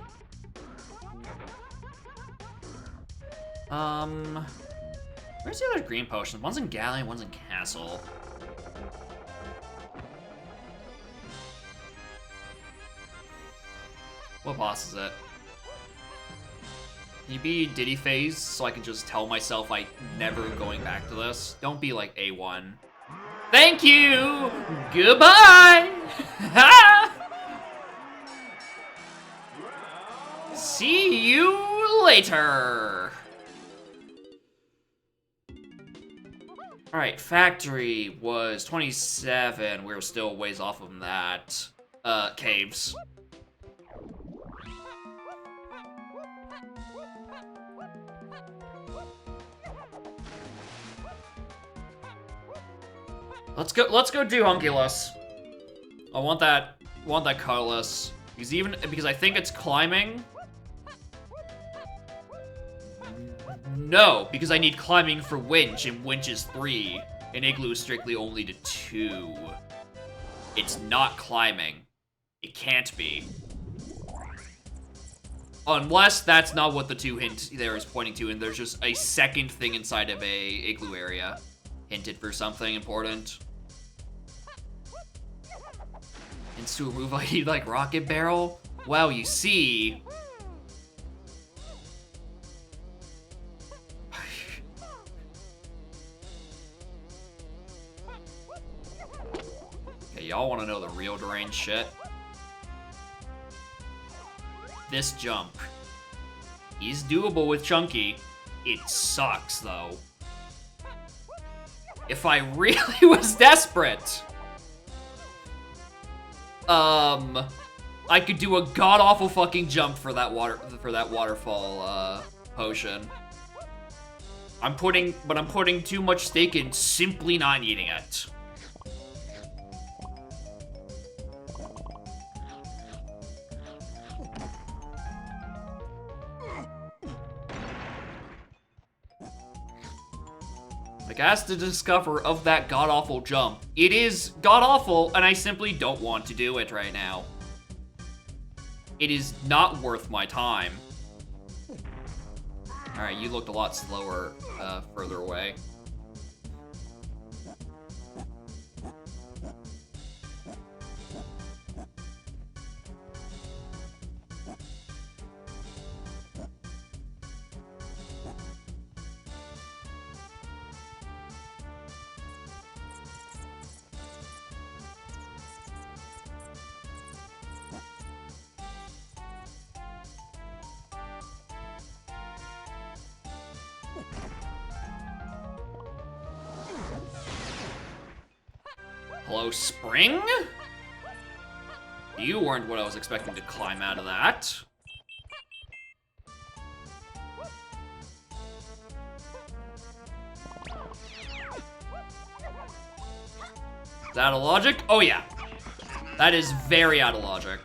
Where's the other green potion? One's in Galleon, one's in Castle. What boss is it? Can you be Diddy Phase so I can just tell myself I'm never going back to this? Don't be like A1. Thank you! Goodbye! See you later! Alright, Factory was 27. We were still ways off from that. Caves. Let's go do Hunkulus. I want that colorless. Because I think it's climbing. No, because I need climbing for Winch, and Winch is 3, and Igloo is strictly only to 2. It's not climbing. It can't be. Unless that's not what the 2 hint there is pointing to, and there's just a second thing inside of a Igloo area. Hinted for something important. Into a move ID like Rocket Barrel? Wow, you see... Okay, y'all want to know the real deranged shit? This jump is doable with Chunky. It sucks, though. If I really was desperate, I could do a god-awful fucking jump for that waterfall potion. I'm putting too much stake in simply not needing it. Like, as the discoverer of that god-awful jump, it is god-awful, and I simply don't want to do it right now. It is not worth my time. Alright, you looked a lot slower, further away. Hello, spring? You weren't what I was expecting to climb out of that. Is that out of logic? Oh yeah. That is very out of logic.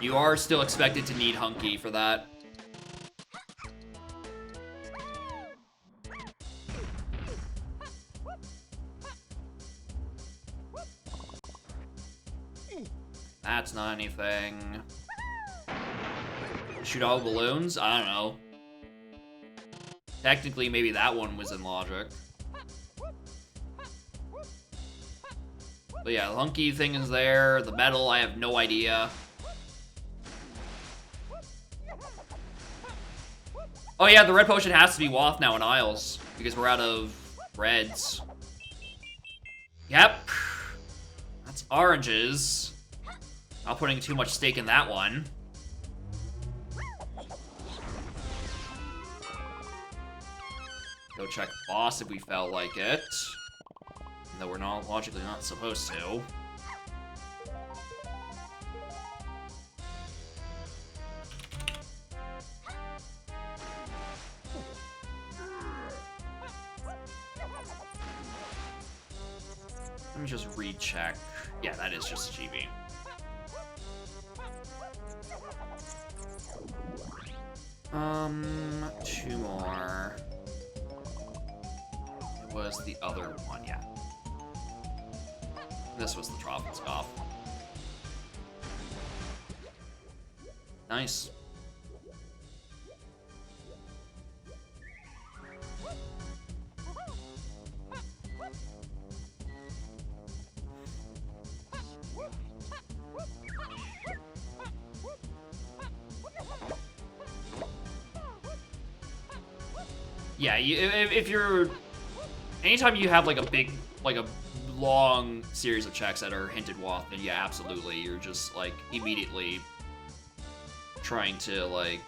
You are still expected to need Hunky for that. That's not anything. Shoot all balloons? I don't know. Technically, maybe that one was in logic. But yeah, the Hunky thing is there. The metal, I have no idea. Oh yeah, the red potion has to be Waft now in Isles, because we're out of reds. Yep. That's oranges. Not putting too much stake in that one. Go check boss if we felt like it. Though we're not logically not supposed to. Let me just recheck. Yeah, that is just a GB. Two more. It was the other one, yeah. This was the Tropical Scoff. Nice. Yeah, if you're... Anytime you have, like, a long series of checks that are hinted Waft, then yeah, absolutely. You're just, like, immediately trying to, like...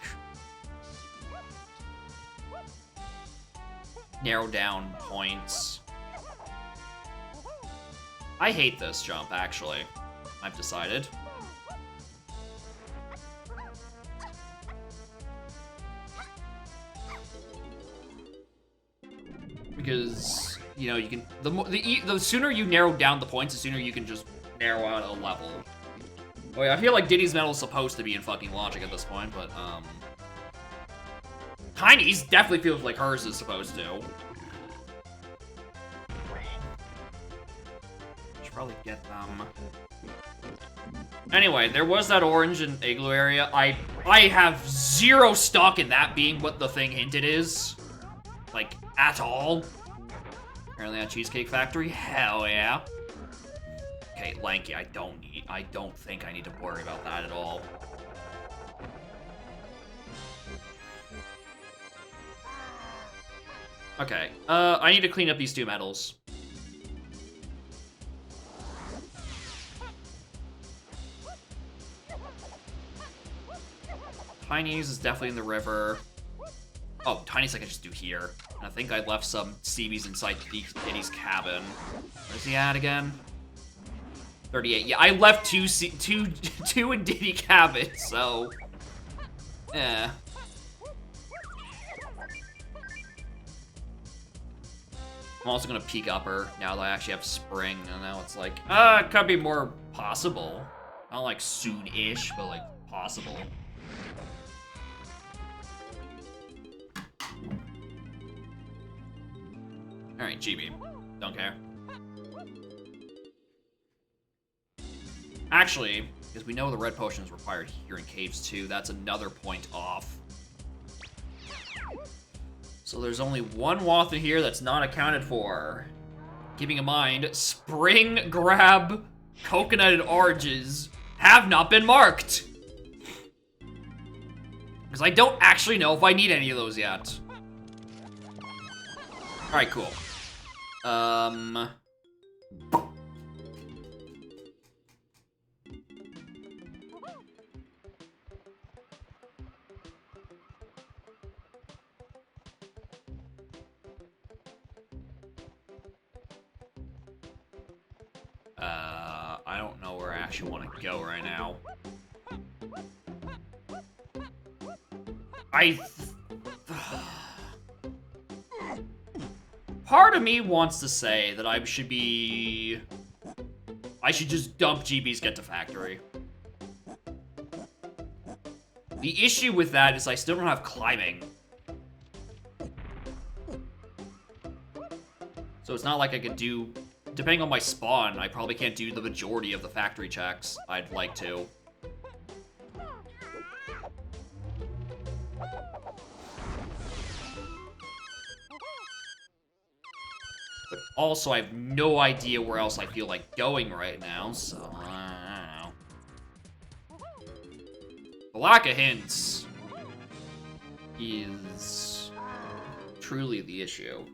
narrow down points. I hate this jump, actually. I've decided. Because, you know, you can... The sooner you narrow down the points, the sooner you can just narrow out a level. Oh yeah, I feel like Diddy's Metal is supposed to be in fucking logic at this point, but, Tiny's definitely feels like hers is supposed to. Should probably get them. Anyway, there was that orange and igloo area. I have zero stock in that being what the thing hinted is. Like, at all. Apparently at Cheesecake Factory? Hell yeah. Okay, Lanky, I don't think I need to worry about that at all. Okay, I need to clean up these two metals. Tiny's is definitely in the river. Oh, Tiny's I can just do here. And I think I left some Stevies inside Diddy's cabin. Where's he at again? 38. Yeah, I left two in Diddy cabin, so... Eh. I'm also gonna peek upper now that I actually have spring, and now it's like, it could be more possible. Not like soon-ish, but like possible. Alright, GB. Don't care. Actually, because we know the red potion is required here in caves too, that's another point off. So there's only one Wath in here that's not accounted for. Keeping in mind, Spring, Grab, Coconut, and Oranges have not been marked. Because I don't actually know if I need any of those yet. Alright, cool. I don't know where I actually want to go right now. Part of me wants to say that I should just dump GB's Get to Factory. The issue with that is I still don't have climbing. So it's not like I could do... Depending on my spawn, I probably can't do the majority of the factory checks I'd like to. But also, I have no idea where else I feel like going right now, so I don't know. The lack of hints is truly the issue.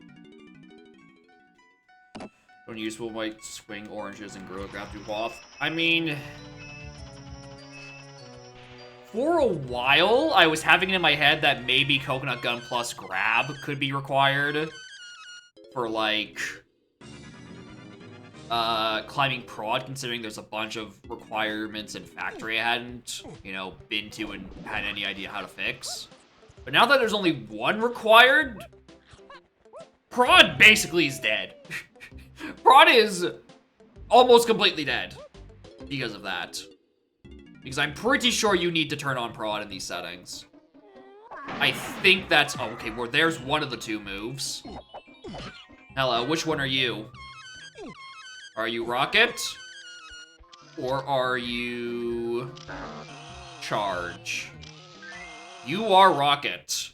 Unuseful white swing oranges and grow grab through Wath. I mean, for a while, I was having it in my head that maybe Coconut Gun plus Grab could be required for, like, climbing prod, considering there's a bunch of requirements in Factory I hadn't, you know, been to and had any idea how to fix. But now that there's only one required, prod basically is dead. Prod is almost completely dead because of that. Because I'm pretty sure you need to turn on prod in these settings. I think that's... Oh, okay, well, there's one of the two moves. Hello, which one are you? Are you Rocket? Or are you... Charge? You are Rocket.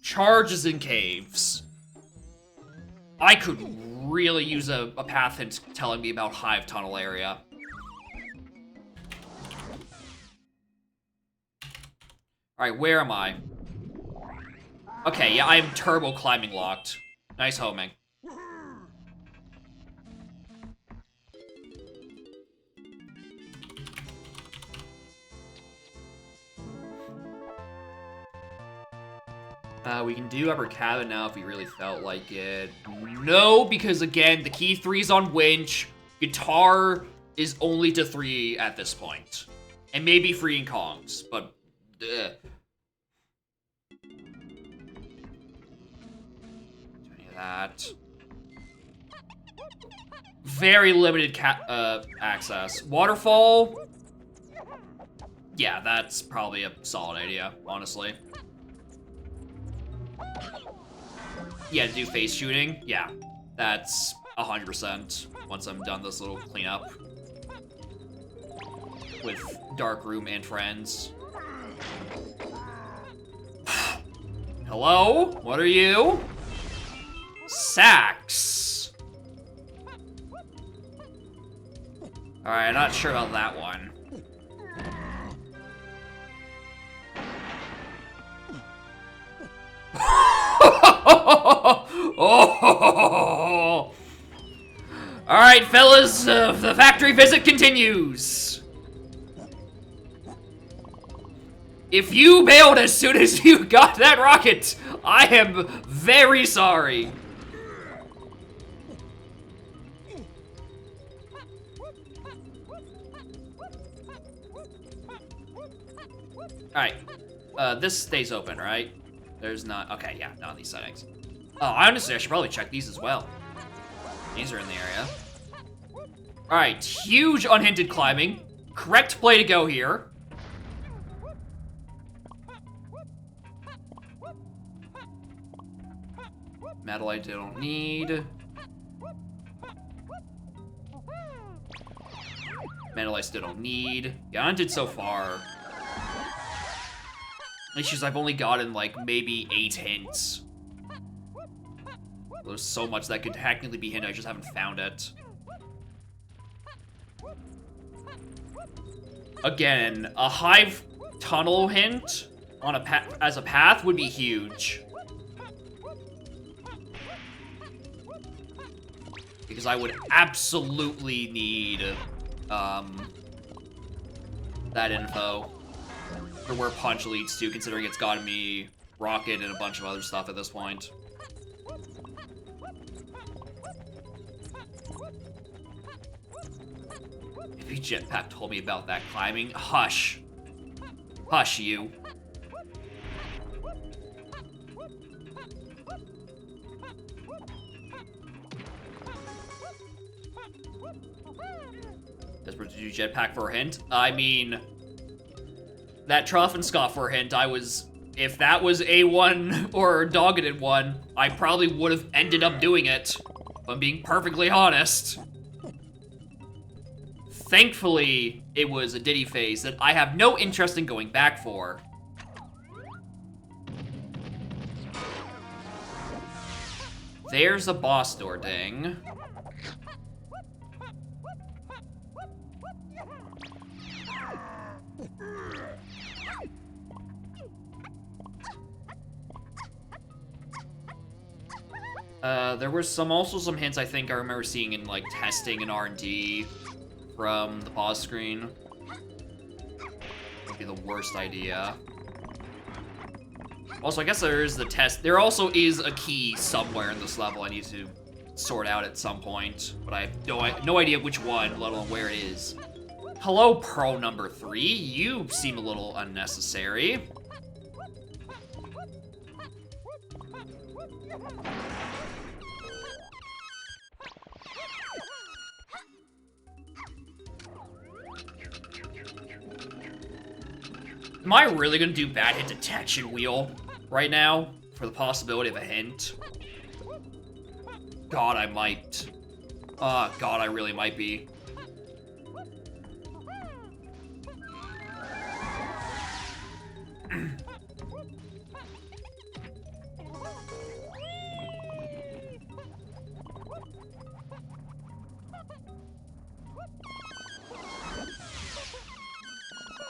Charge is in caves. I could really use a path hint telling me about Hive Tunnel area. Alright, where am I? Okay, yeah, I am turbo climbing locked. Nice homing. We can do Upper Cabin now if we really felt like it. No, because again, the key 3's on Winch. Guitar is only to 3 at this point. And maybe freeing Kongs, but... Do any of that. Very limited access. Waterfall? Yeah, that's probably a solid idea, honestly. Yeah, to do face shooting? Yeah, that's 100% once I'm done this little cleanup with Dark Room and friends. Hello? What are you? Sax. Alright, I'm not sure about that one. Oh! Alright, fellas, the factory visit continues. If you bailed as soon as you got that rocket, I am very sorry. Alright, this stays open, right? There's not, okay, yeah, not in these settings. Oh, honestly, I should probably check these as well. These are in the area. Alright, huge unhinted climbing. Correct play to go here. Metal I don't need. Metal I still don't need. Yeah, hunted so far. Issues I've only gotten, like, maybe 8 hints. There's so much that could technically be hint, I just haven't found it. Again, a hive tunnel hint on a as a path would be huge. Because I would absolutely need, that info. For where Punch leads to, considering it's gotten me Rocket and a bunch of other stuff at this point. If you Jetpack told me about that climbing, hush. Hush, you. Desperate to do Jetpack for a hint? I mean, that Trophenscott for a hint, if that was A1 or Dogged 1, I probably would have ended up doing it, if I'm being perfectly honest. Thankfully, it was a Diddy phase that I have no interest in going back for. There's a boss door ding. There were also some hints I think I remember seeing in, like, testing and R&D from the pause screen. Would be the worst idea. Also, I guess there is the test. There also is a key somewhere in this level I need to sort out at some point, but I have no idea which one, let alone where it is. Hello, Pearl number 3. You seem a little unnecessary. Am I really gonna do bad hit detection wheel right now for the possibility of a hint? God, I might. God, I really might be.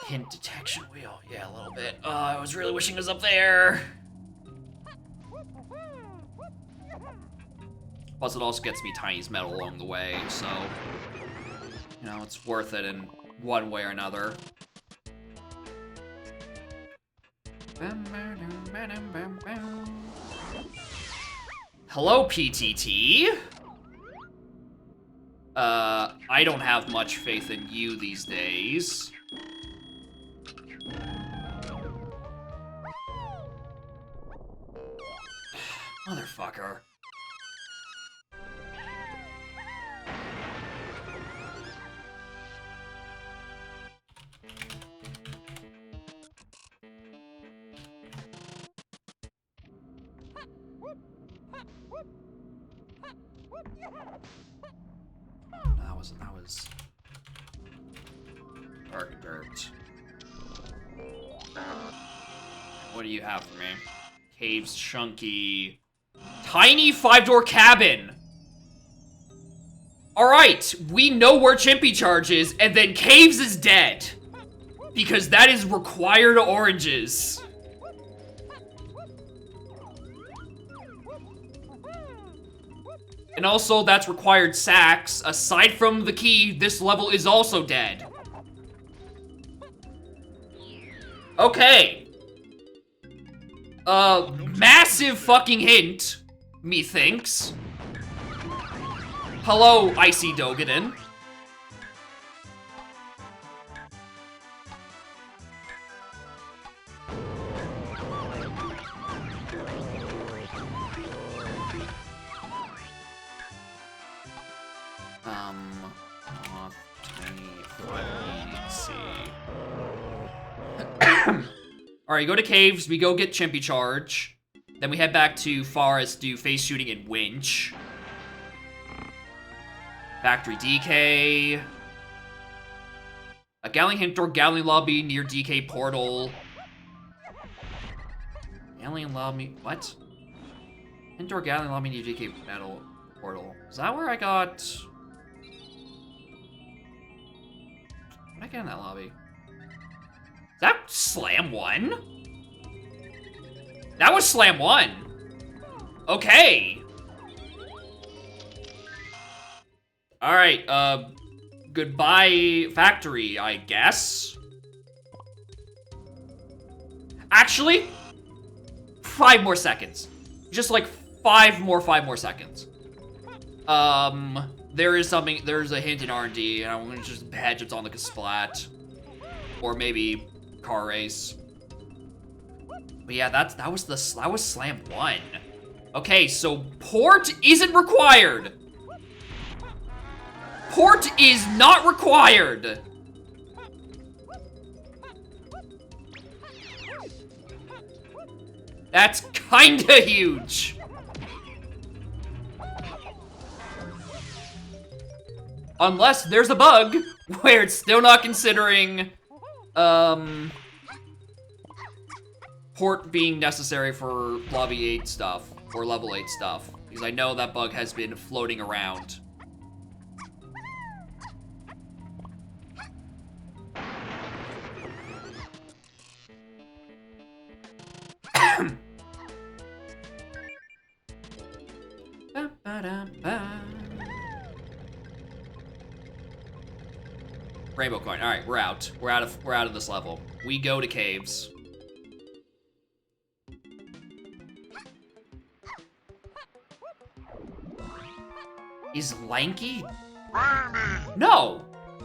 Hint detection wheel. Yeah, a little bit. I was really wishing it was up there. Plus, it also gets me Tiny's medal along the way, so... You know, it's worth it in one way or another. Hello, PTT. I don't have much faith in you these days. Motherfucker. That was dark dirt. What do you have for me? Caves, chunky, tiny 5-door cabin. All right, we know where Chimpy Charge is, and then Caves is dead because that is required oranges. And also, that's required sacks. Aside from the key, this level is also dead. Okay. Massive fucking hint, methinks. Hello, Icy Dogaden. Alright, go to Caves, we go get Chimpy Charge. Then we head back to Forest, do face shooting and winch. Factory DK. A Galley hint door, Galley lobby near DK portal. Galley lobby, what? Hint door, Galley lobby near DK metal portal. Is that where I got... What did I get in that lobby? Is that Slam 1? That was Slam 1. Okay. Alright, goodbye factory, I guess. Actually, 5 more seconds. Just like 5 more seconds. There's a hint in R&D, and I'm gonna just hedge it's on like a splat. Or maybe car race. But yeah, that was Slam 1. Okay, so port isn't required. Port is not required. That's kinda huge. Unless there's a bug where it's still not considering, port being necessary for lobby 8 stuff, or level 8 stuff. Because I know that bug has been floating around. Rainbow coin. All right, we're out. We're out of this level. We go to caves. Is Lanky? No.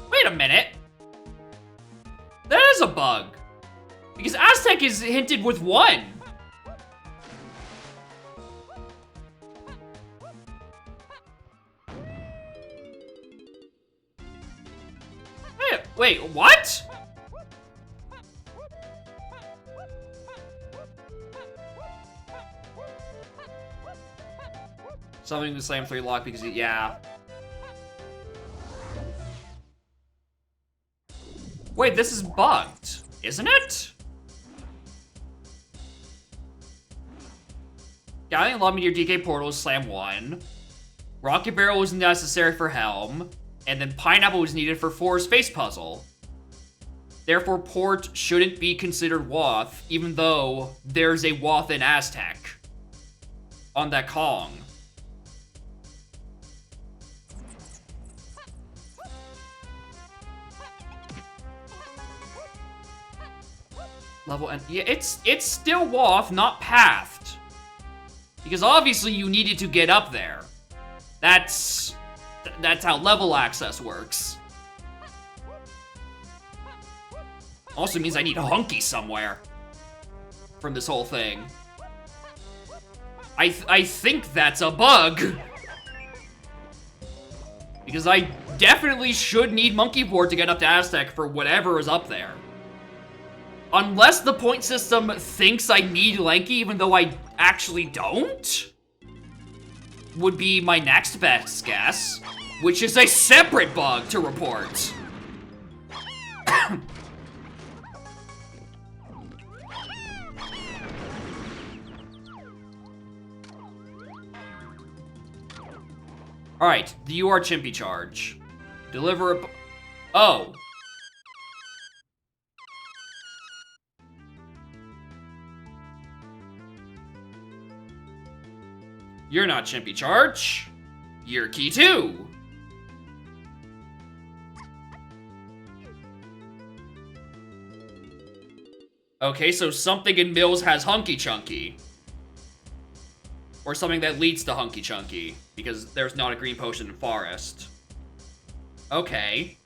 Wait a minute. That is a bug. Because Aztec is hinted with 1. Wait, what? Something to Slam 3 lock because, yeah. Wait, this is bugged, isn't it? Galleon lobby near DK portal is Slam 1. Rocket barrel was necessary for Helm. And then Pineapple was needed for 4's face puzzle. Therefore, port shouldn't be considered Woth, even though there's a Woth in Aztec on that Kong. Level and yeah, it's still Woth, not pathed. Because obviously you needed to get up there. That's how level access works. Also means I need Hunky somewhere from this whole thing. I think that's a bug. Because I definitely should need Monkey Board to get up to Aztec for whatever is up there. Unless the point system thinks I need Lanky even though I actually don't? Would be my next best guess, which is a separate bug to report. Alright, the UR Chimpy charge. Deliver a... Oh. You're not Chimpy charge. You're key 2. Okay, so something in Mills has Hunky Chunky. Or something that leads to Hunky Chunky, because there's not a green potion in Forest. Okay.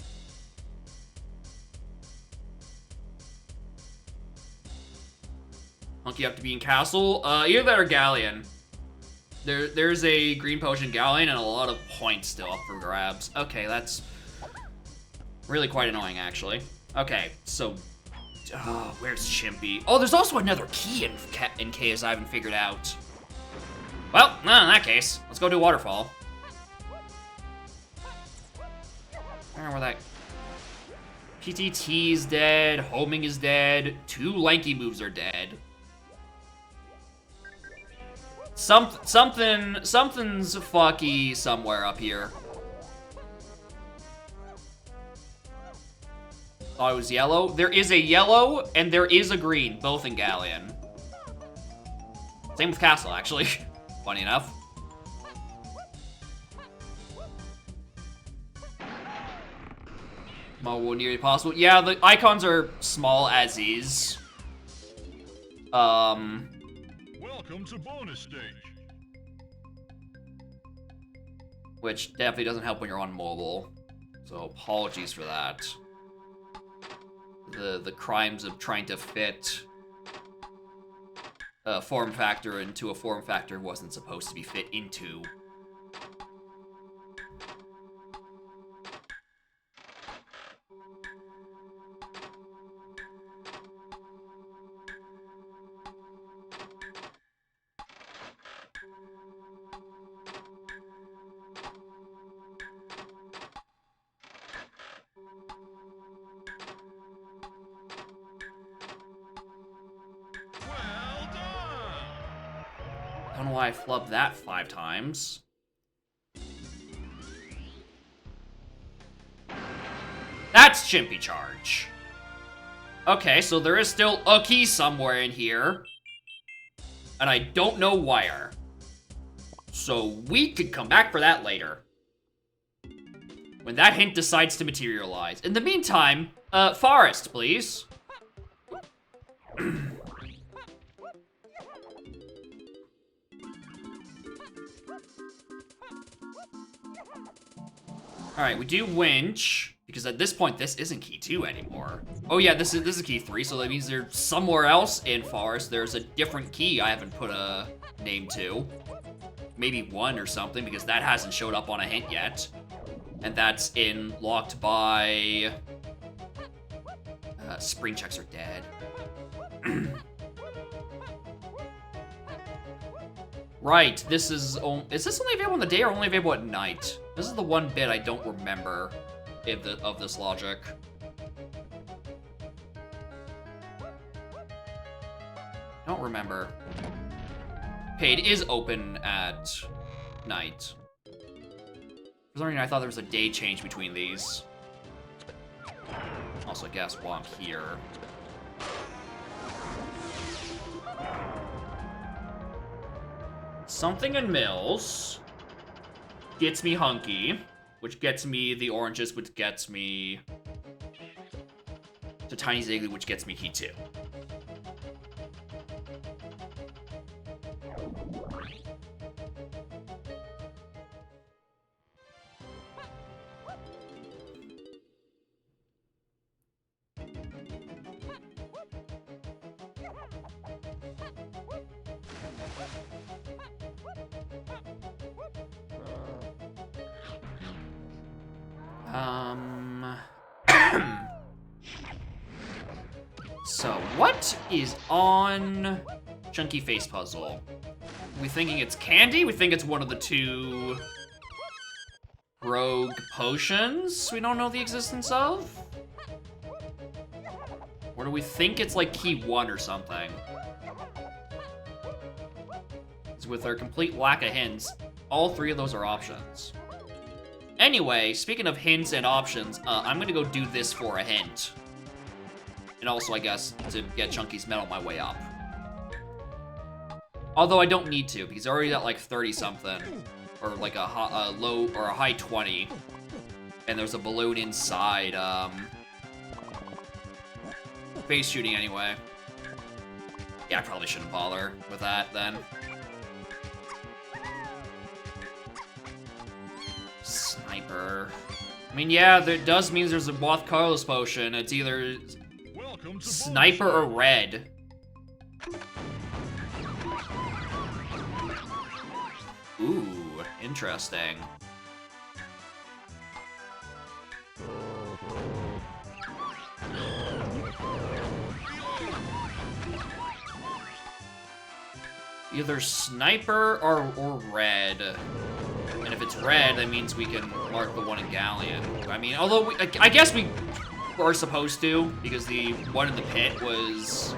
Hunky up to be in Castle. Either that or Galleon. There's a green potion Galleon and a lot of points still up for grabs. Okay, that's really quite annoying, actually. Okay, so... Oh, where's Chimpy? Oh, there's also another key in case I haven't figured out. Well, in that case, let's go do Waterfall. I don't know where that... PTT is dead. Homing is dead. 2 lanky moves are dead. Something's fucky somewhere up here. Thought it was yellow. There is a yellow and there is a green, both in Galleon. Same with Castle, actually. Funny enough. More nearly possible. Yeah, the icons are small as is. Welcome to bonus stage. Which definitely doesn't help when you're on mobile. So apologies for that. The crimes of trying to fit a form factor into a form factor it wasn't supposed to be fit into. I don't know why I flubbed that 5 times. That's Chimpy Charge. Okay, so there is still a key somewhere in here. And I don't know where. So we could come back for that later. When that hint decides to materialize. In the meantime, Forest, please. Alright, we do winch, because at this point, this isn't key 2 anymore. Oh yeah, this is key 3, so that means there's somewhere else in Forest, there's a different key I haven't put a name to. Maybe 1 or something, because that hasn't showed up on a hint yet. And that's in Locked by... spring checks are dead. Right, this is this only available in the day or only available at night? This is the one bit I don't remember of this logic. Don't remember. Okay, it is open at night. For some reason, I thought there was a day change between these. Also, I guess while I'm here. Something in Mills gets me Hunky, which gets me the oranges, which gets me to Tiny Ziggly, which gets me Key 2. So, what is on Chunky Face Puzzle? We thinking it's candy? We think it's one of the 2 rogue potions we don't know the existence of? Or do we think it's like key 1 or something? With our complete lack of hints, all 3 of those are options. Anyway, speaking of hints and options, I'm gonna go do this for a hint. And also, I guess, to get Chunky's medal my way up. Although I don't need to, because I already got like 30-something. Or like a low, or a high 20. And there's a balloon inside, face shooting anyway. Yeah, I probably shouldn't bother with that, then. Sniper. I mean, yeah, that does mean there's a Wath Carlos potion. It's either Sniper or Red. Ooh, interesting. Either Sniper or Red. And if it's Red, that means we can mark the one in Galleon. I mean, although I guess we Or supposed to, because the one in the pit was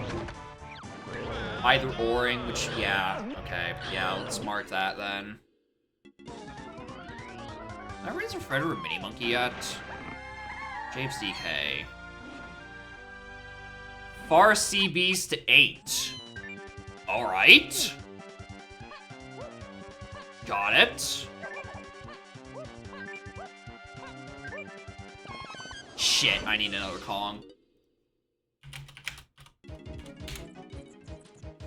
either oring, which, yeah, okay. Yeah, let's mark that then. Did I raise a Fred or a Mini Monkey yet? Japes DK. Far Sea Beast to 8. Alright. Got it. Shit, I need another Kong.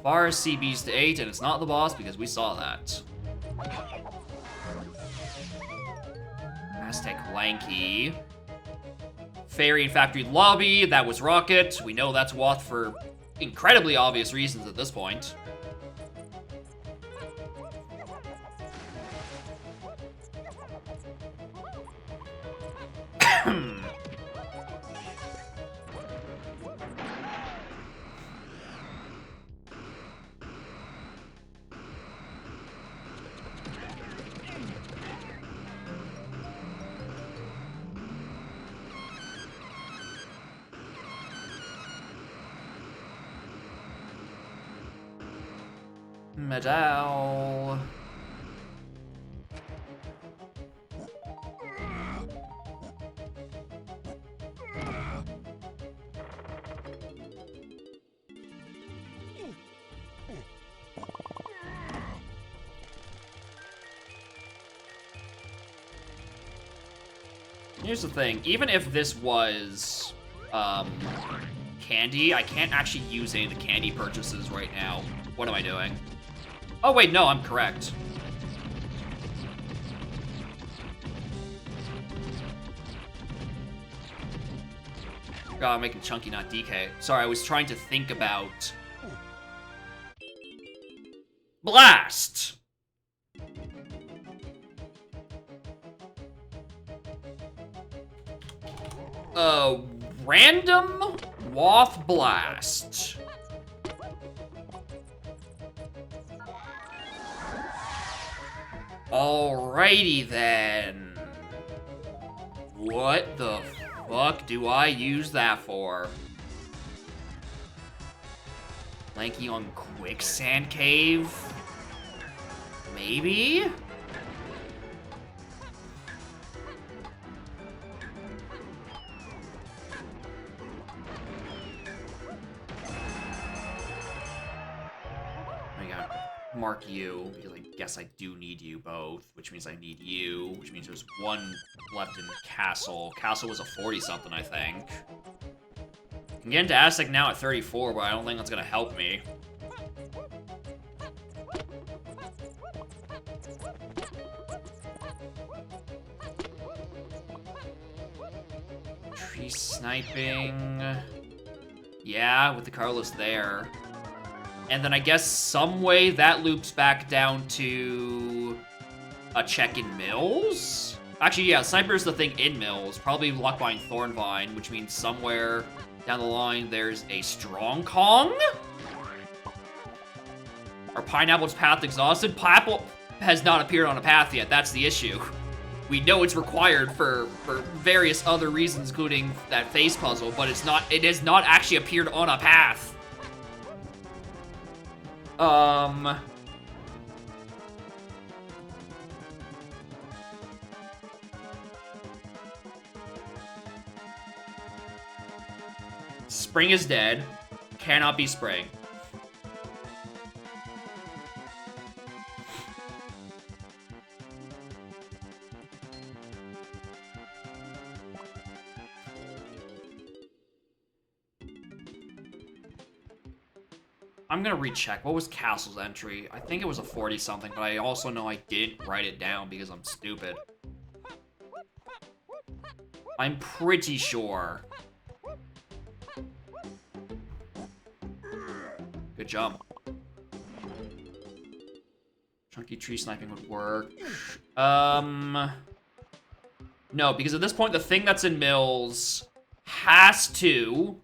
Far Sea Beast to 8, and it's not the boss because we saw that. Aztec Lanky. Fairy and Factory Lobby, that was Rocket. We know that's Wath for incredibly obvious reasons at this point. Medal. Here's the thing, even if this was, candy, I can't actually use any of the candy purchases right now. What am I doing? Oh wait, no, I'm correct. God, I'm making Chunky, not DK. Sorry, I was trying to think about... Blast! Random Wath Blast. Alrighty then. What the fuck do I use that for? Lanky on Quicksand Cave? Maybe? Mark you, because I guess I do need you both, which means I need you, which means there's one left in Castle. Castle was a 40-something, I think. I can get into Aztec now at 34, but I don't think that's gonna help me. Tree sniping... Yeah, with the Carlos there. And then I guess some way that loops back down to a check in Mills? Actually, yeah, Sniper's the thing in Mills. Probably Lockvine Thornvine, which means somewhere down the line there's a Strong Kong? Are Pineapple's path exhausted? Pineapple has not appeared on a path yet, that's the issue. We know it's required for various other reasons, including that face puzzle, but it has not actually appeared on a path. Spring is dead. Cannot be Spring. I'm gonna recheck. What was Castle's entry? I think it was a 40-something, but I also know I didn't write it down because I'm stupid. I'm pretty sure. Good jump. Chunky tree sniping would work. No, because at this point, the thing that's in Mills has to...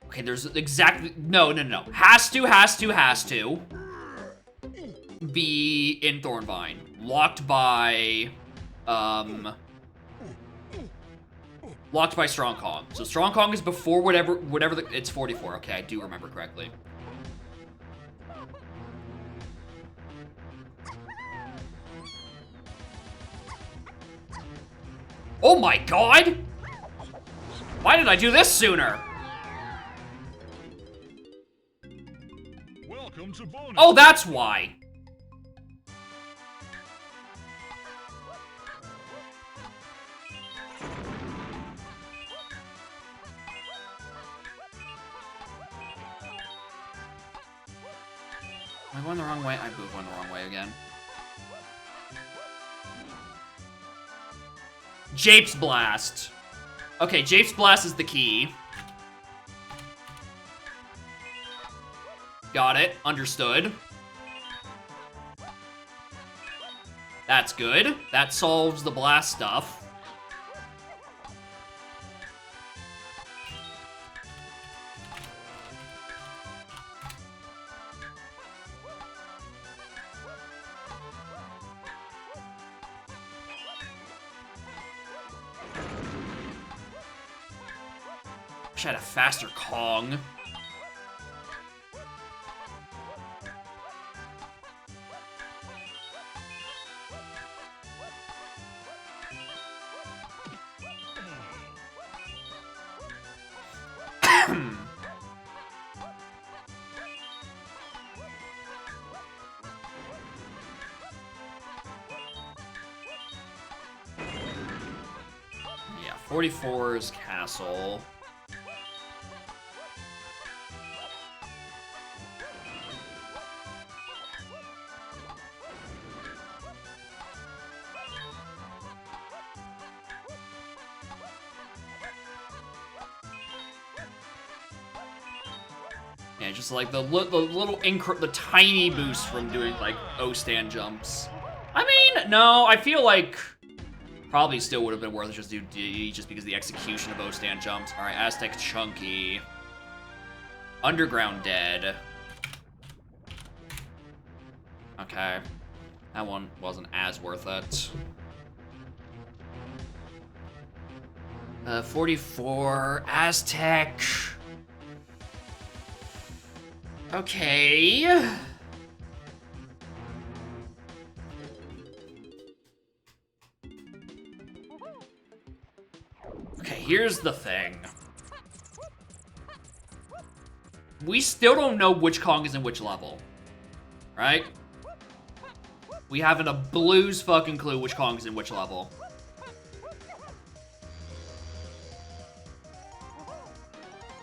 Okay, there's exactly... No. Has to be in Thornvine. locked by Strong Kong. So Strong Kong is before whatever it's 44. Okay, I do remember correctly. Oh my god! Why did I do this sooner? Welcome to bonus. Oh, that's why. Am I going the wrong way? I'm going the wrong way again. Japes Blast. Okay, Japes Blast is the key. Got it. Understood. That's good. That solves the blast stuff. Wish I had a faster Kong. Yeah, 44's castle. Yeah, just like the tiny boost from doing like O-stand jumps. I mean, no, I feel like probably still would have been worth it just do D just because of the execution of O-stand jumps. All right, Aztec Chunky, Underground Dead. Okay, that one wasn't as worth it. 44 Aztec. Okay. Okay, here's the thing. We still don't know which Kong is in which level. Right? We haven't a blues fucking clue which Kong is in which level.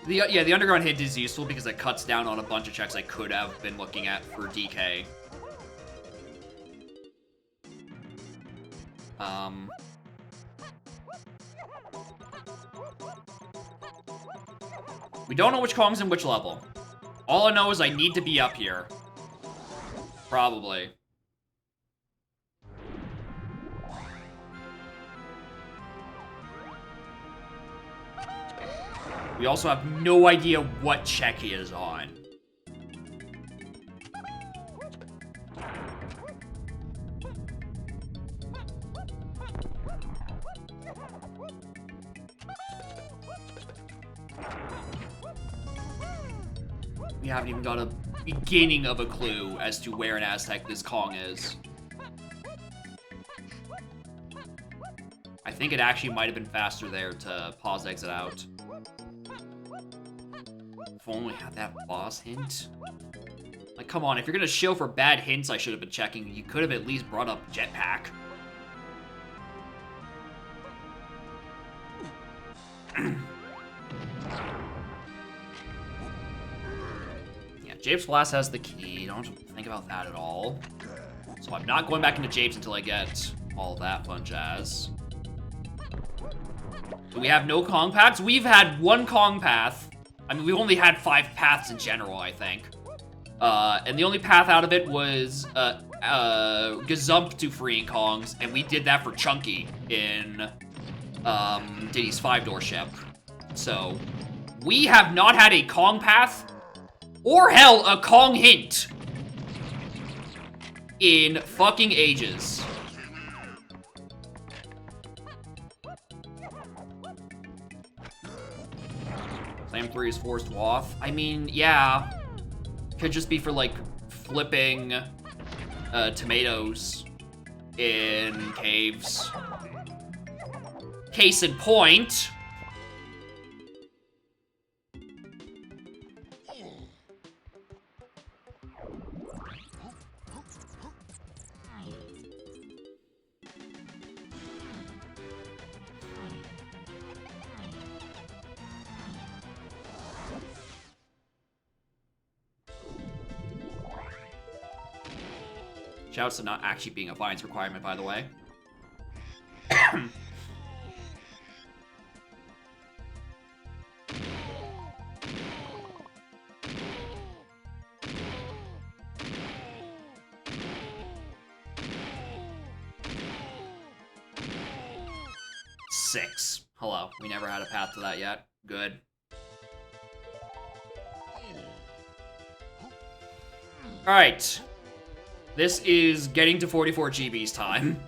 The underground hint is useful because it cuts down on a bunch of checks I could have been looking at for DK. We don't know which Kong's in which level. All I know is I need to be up here. Probably. We also have no idea what check he is on. We haven't even got a beginning of a clue as to where in Aztec this Kong is. I think it actually might have been faster there to pause exit out. If only we had that boss hint. Like, come on, if you're gonna show for bad hints I should have been checking, you could have at least brought up Jetpack. Yeah, Japes Blast has the key. Don't think about that at all. So I'm not going back into Japes until I get all that fun jazz. So we have no Kong paths. We've had one Kong path. I mean, we've only had 5 paths in general, I think. And the only path out of it was Gazump to freeing Kongs, and we did that for Chunky in Diddy's 5-door ship. So, we have not had a Kong path, or hell, a Kong hint, in fucking ages. temporary is forced waff. I mean, yeah. Could just be for, like, flipping tomatoes in caves. Case in point. Shouts to not actually being a fines requirement, by the way. 6. Hello. We never had a path to that yet. Good. Alright. This is getting to 44 GB's time.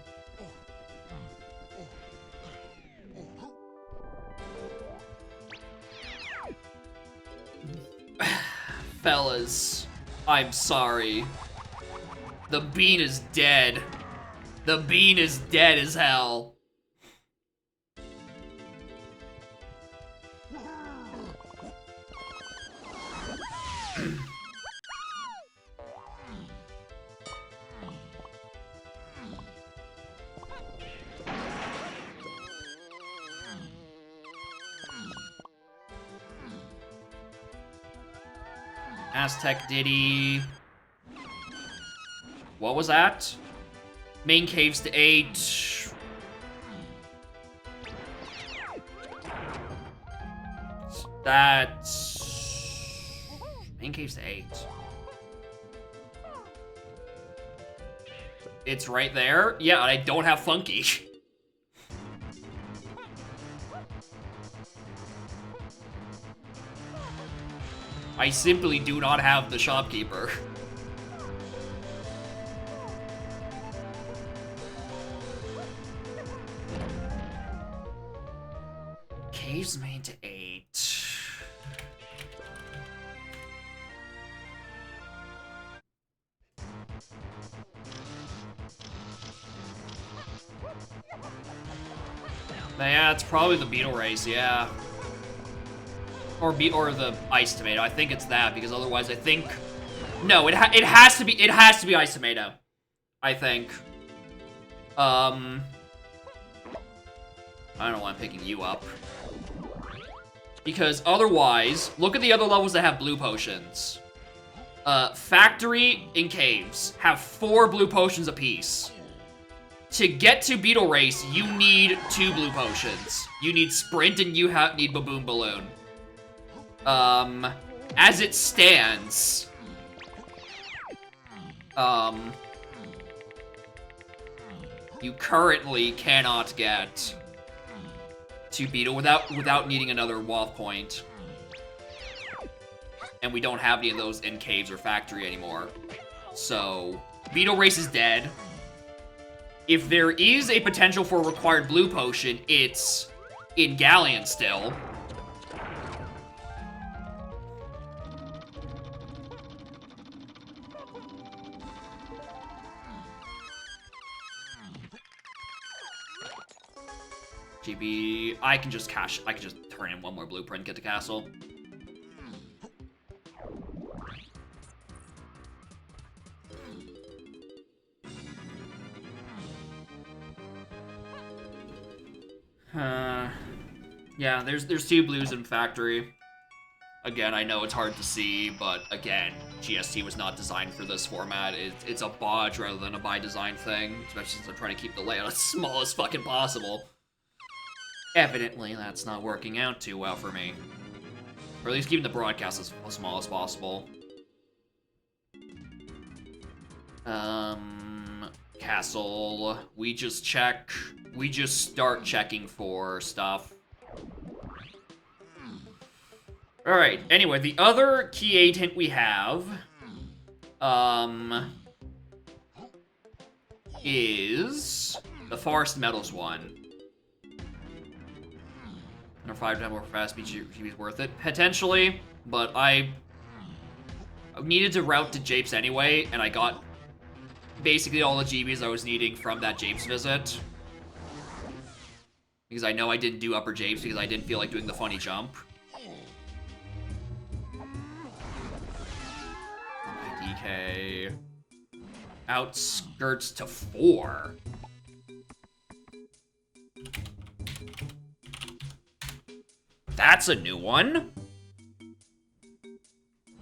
Fellas, I'm sorry. The bean is dead. The bean is dead as hell. Aztec Diddy. What was that? Main caves to 8. That's... Main caves to 8. It's right there? Yeah, I don't have Funky. I simply do not have the shopkeeper. Caves main to 8. Yeah, it's probably the beetle race, yeah. Or the ice tomato. I think it's that because otherwise I think no, it has to be ice tomato. I think. I don't know why I'm picking you up. Because otherwise, look at the other levels that have blue potions. Factory and caves have 4 blue potions apiece. To get to Beetle Race, you need 2 blue potions. You need Sprint and you need Baboon Balloon. As it stands, you currently cannot get to Beetle without needing another Waff point. And we don't have any of those in caves or factory anymore. So, Beetle Race is dead. If there is a potential for a required blue potion, it's in Galleon still. GB, I can just turn in one more blueprint, get to castle. Yeah, there's 2 blues in factory. Again, I know it's hard to see, but again, GST was not designed for this format. It's a bodge rather than a by design thing, especially since I'm trying to keep the layout as small as fucking possible. Evidently, that's not working out too well for me. Or at least keeping the broadcast as small as possible. Castle. We just start checking for stuff. Alright, anyway, the other key aid hint we have, is the Forest Metals one. or 5 times more fast GB's worth it. Potentially, but I needed to route to Japes anyway, and I got basically all the GBs I was needing from that Japes visit. Because I know I didn't do Upper Japes because I didn't feel like doing the funny jump. DK. Outskirts to 4. That's a new one.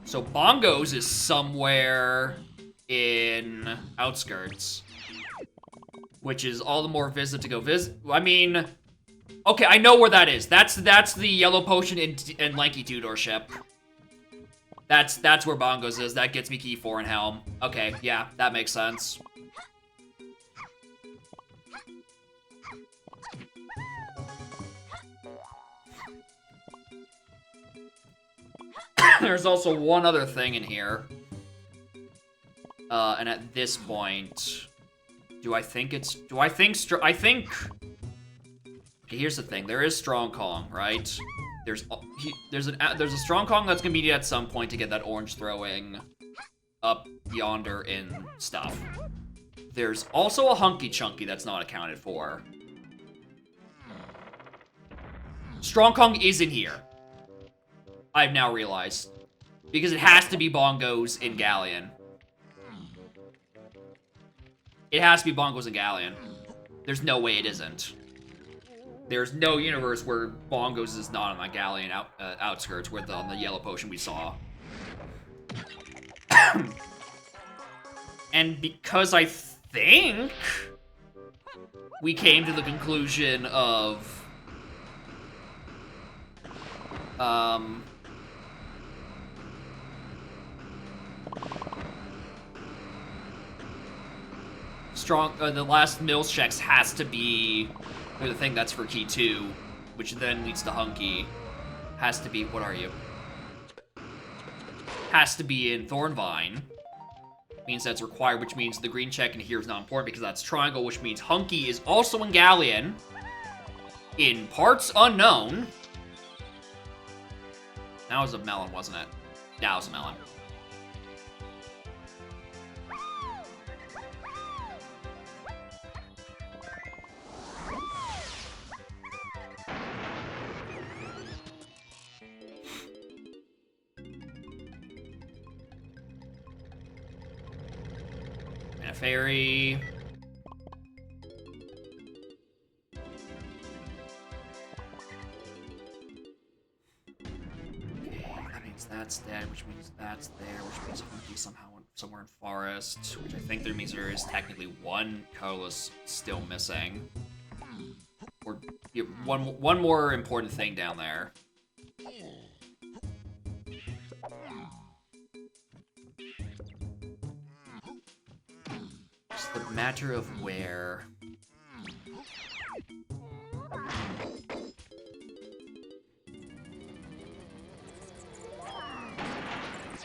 So Bongos is somewhere in Outskirts. Which is all the more visit to go visit. I mean, okay, I know where that is. That's the Yellow Potion and Lanky Tudor ship. That's where Bongos is. That gets me key 4 in Helm. Okay, yeah, that makes sense. There's also one other thing in here. And at this point, I think... Okay, here's the thing. There is Strong Kong, right? There's a Strong Kong that's gonna be needed at some point to get that orange throwing up yonder in stuff. There's also a Hunky Chunky that's not accounted for. Strong Kong is in here. I've now realized. Because it has to be Bongos in Galleon. It has to be Bongos in Galleon. There's no way it isn't. There's no universe where Bongos is not on that Galleon outskirts with on the Yellow Potion we saw. And because I think we came to the conclusion of the last Mills checks has to be the thing that's for key 2, which then leads to Hunky. Has to be, what are you? Has to be in Thornvine. Means that's required, which means the green check in here is not important because that's Triangle, which means Hunky is also in Galleon. In parts unknown. That was a melon, wasn't it? That was a melon. And a fairy. That's dead, which means that's there, which means Hunky somehow somewhere in Forest, which I think there means there is technically one Colas still missing. Or yeah, one more important thing down there. It's the matter of where.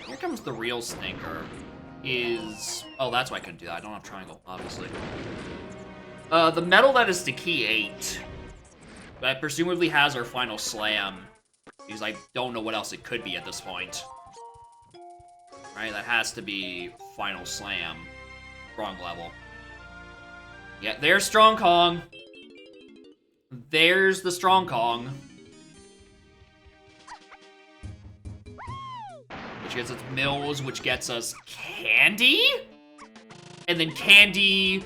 Here comes the real stinker. Oh, that's why I couldn't do that. I don't have Triangle, obviously. The medal that is the key 8. That presumably has our final slam. Because I don't know what else it could be at this point. Right, that has to be final slam. Wrong level. Yeah, there's Strong Kong. There's the Strong Kong. Which gets us Mills, which gets us Candy? And then Candy,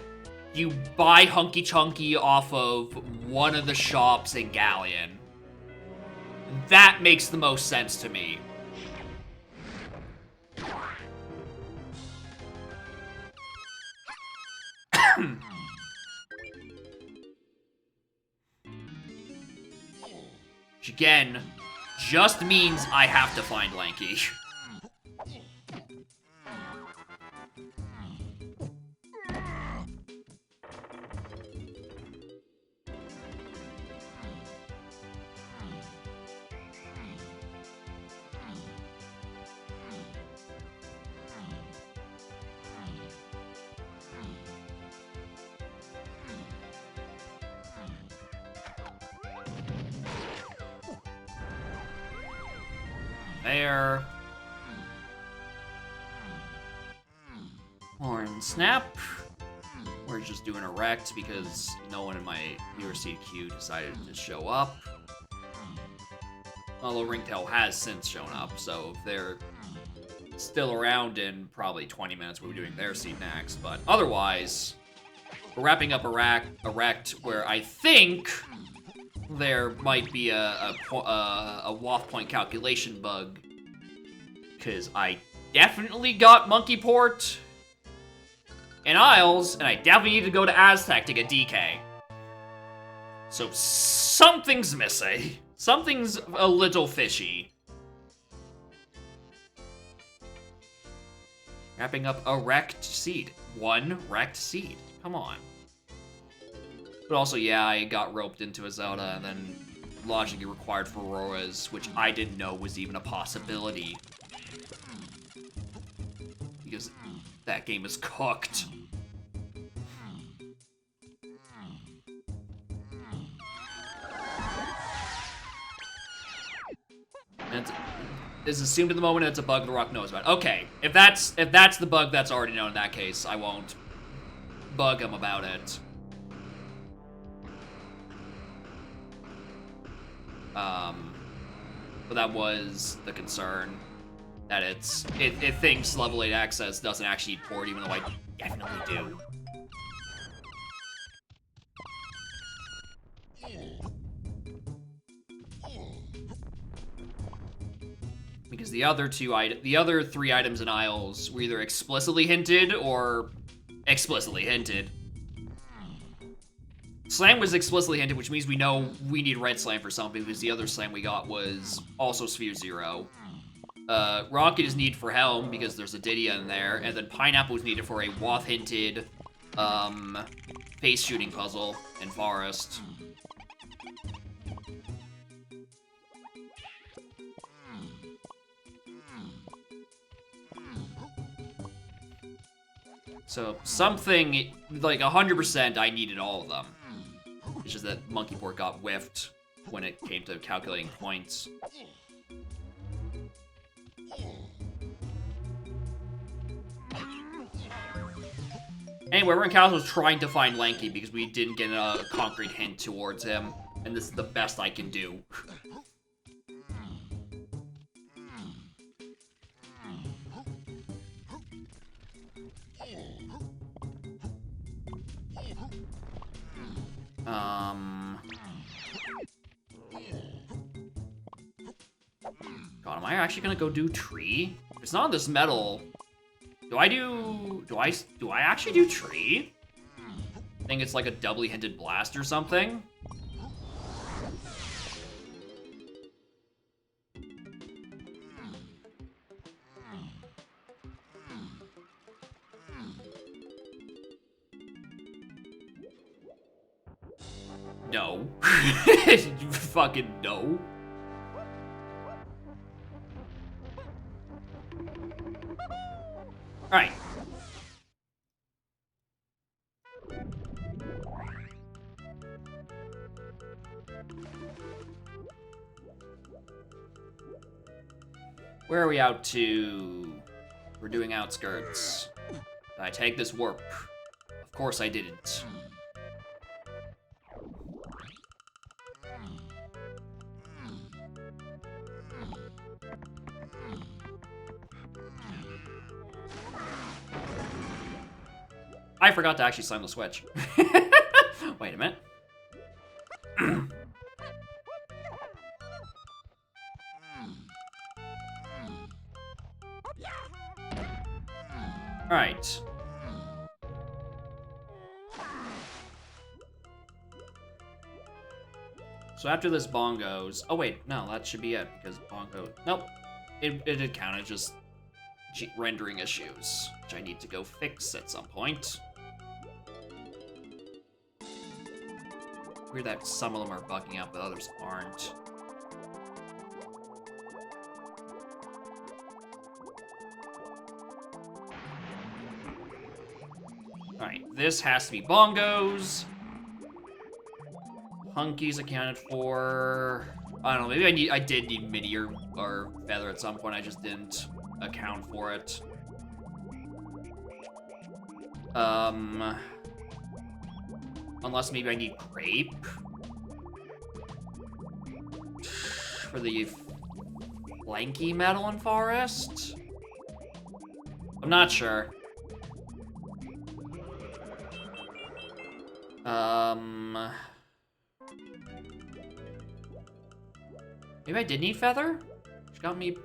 you buy Hunky Chunky off of one of the shops in Galleon. That makes the most sense to me. Which again, just means I have to find Lanky. there. Horn Snap. We're just doing erect because no one in my viewer seed queue decided to show up. Although Ringtail has since shown up, so if they're still around in probably 20 minutes, we'll be doing their seed next. But otherwise, we're wrapping up erect, where I think there might be a waft point calculation bug, because I definitely got Monkey Port and Isles, and I definitely need to go to Aztec to get DK. So something's missing. Something's a little fishy. Wrapping up a wrecked seed. One wrecked seed. Come on. But also, yeah, I got roped into a Zelda and then logically required for Auroras, which I didn't know was even a possibility. Because that game is cooked. And it's assumed at the moment it's a bug the Rock knows about. Okay, if that's the bug that's already known in that case, I won't bug him about it. But that was the concern, that it thinks level 8 access doesn't actually need port, even though I definitely do. Because the other three items in Isles were either explicitly hinted or explicitly hinted. Slam was explicitly hinted, which means we know we need Red Slam for something, because the other Slam we got was also Sphere Zero. Rocket is needed for Helm, because there's a Didia in there, and then Pineapple is needed for a Waff-hinted, face shooting puzzle in Forest. So, something, like 100% I needed all of them. It's just that Monkey Port got whiffed when it came to calculating points. Anyway, we're in Calico trying to find Lanky because we didn't get a concrete hint towards him, and this is the best I can do. God, am I actually gonna go do tree? If it's not on this metal, do I actually do tree? I think it's like a doubly hinted blast or something. No. You fucking no. Alright. Where are we out to? We're doing outskirts. Did I take this warp? Of course I didn't. I forgot to actually slam the switch. Wait a minute. Alright. So after this bongos... Oh wait, no, that should be it, because bongo... Nope. It did count, it's just rendering issues, which I need to go fix at some point. Weird that some of them are bugging out, but others aren't. Alright, this has to be bongos. Hunky's accounted for. I don't know, maybe I did need mini or feather at some point, I just didn't account for it. Unless maybe I need grape for the flanky metal and forest? I'm not sure. Maybe I did need feather? She got me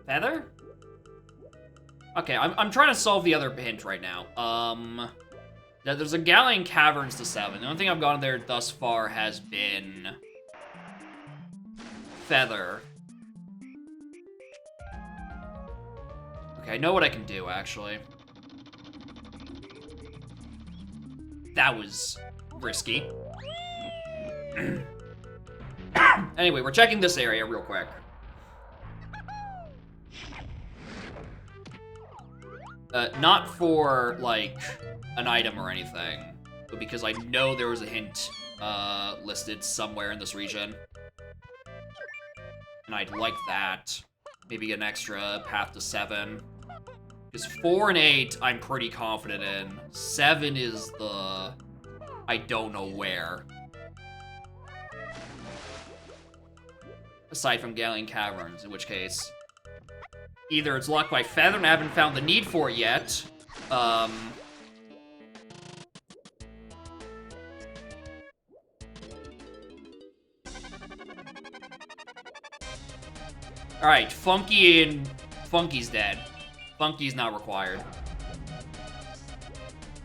feather? Okay, I'm trying to solve the other hint right now. There's a Galleon Caverns to 7. The only thing I've gotten there thus far has been feather. Okay, I know what I can do, actually. That was risky. Anyway, we're checking this area real quick. Not for, like, an item or anything, but because I know there was a hint listed somewhere in this region. And I'd like that. Maybe an extra path to 7. Because 4 and 8, I'm pretty confident in. 7 is the... I don't know where. Aside from Galleon Caverns, in which case... either it's locked by feather and I haven't found the need for it yet. Alright, Funky's dead. Funky's not required.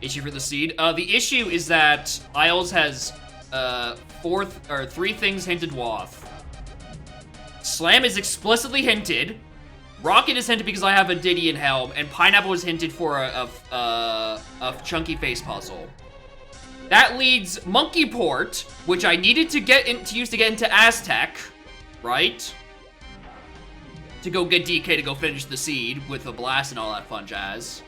Issue for the seed? The issue is that Isles has 3 things hinted Wath. Slam is explicitly hinted. Rocket is hinted because I have a Diddy and Helm, and Pineapple is hinted for a chunky face puzzle. That leads Monkey Port, which I needed to use to get into Aztec, right? To go get DK to go finish the seed with the blast and all that fun jazz.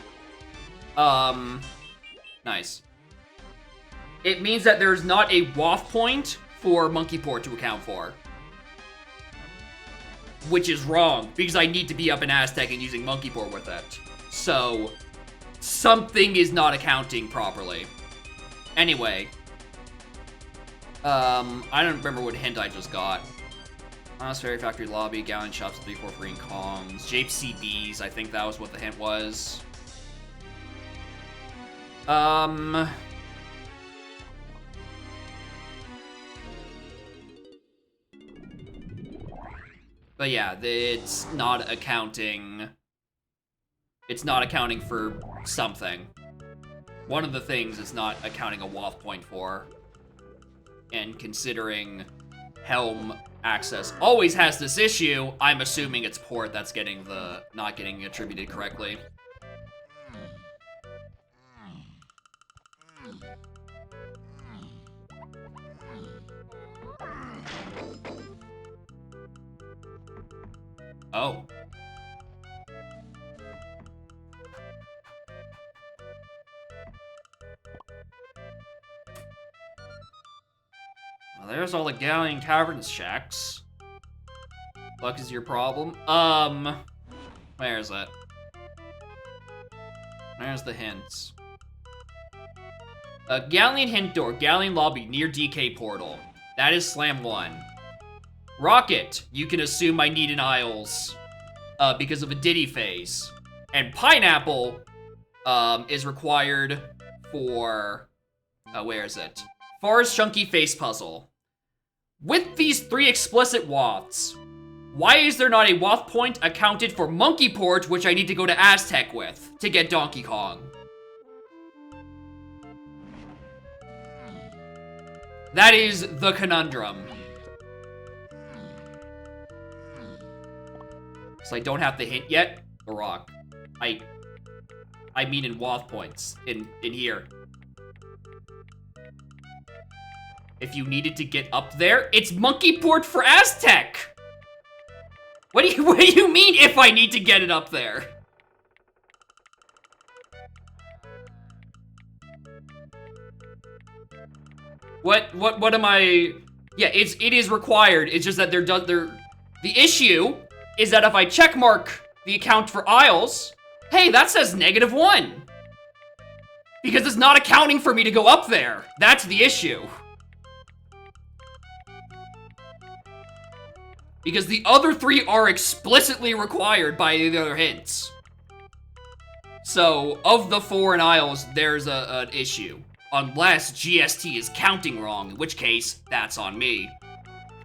Nice. It means that there's not a Waff point for Monkey Port to account for. Which is wrong, because I need to be up in Aztec and using Monkey Port with it. So, something is not accounting properly. Anyway. I don't remember what hint I just got. Honest Fairy Factory Lobby, Galleon Shops, 3-4 Green Kongs, Jape CBs, I think that was what the hint was. But yeah, it's not accounting... It's not accounting for something. One of the things it's not accounting a Waff point for. And considering Helm access always has this issue, I'm assuming it's Port that's getting not getting attributed correctly. Oh. Well, there's all the Galleon Caverns checks. Luck is your problem. Where is it? Where's the hints? Galleon Hint Door, Galleon Lobby, near DK Portal. That is Slam 1. Rocket, you can assume I need an Isles, because of a Diddy phase. And Pineapple, is required for, where is it? Forest Chunky Face Puzzle. With these 3 explicit Wafts, why is there not a Waft point accounted for Monkey Port, which I need to go to Aztec with to get Donkey Kong? That is the conundrum. So I don't have the hint yet? The rock. I mean in Waft points. In here. If you needed to get up there, it's Monkey Port for Aztec! What do you mean if I need to get it up there? What am I... Yeah, it is required. It's just that the issue is that if I checkmark the account for Isles, hey, that says -1. Because it's not accounting for me to go up there. That's the issue. Because the other 3 are explicitly required by the other hints. So, of the 4 in Isles, there's an issue. Unless GST is counting wrong, in which case, that's on me.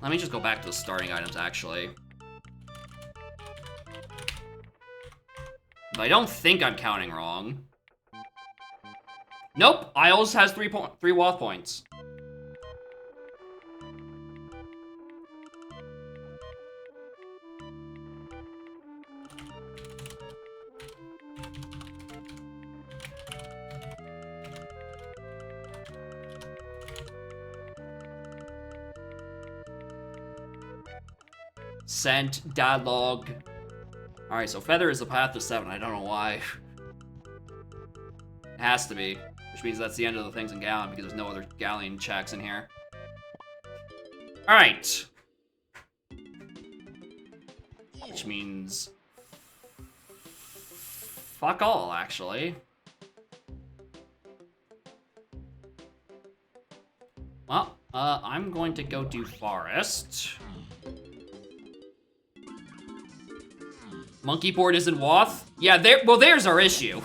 Let me just go back to the starting items, actually. I don't think I'm counting wrong. Nope, Isles has 3 Wath points. Sent, dialogue. Alright, so Feather is the path to 7. I don't know why. It has to be. Which means that's the end of the things in Galleon, because there's no other Galleon checks in here. Alright. Which means... fuck all, actually. Well, I'm going to go do Forest. Monkey board isn't Wath? Yeah, there's our issue.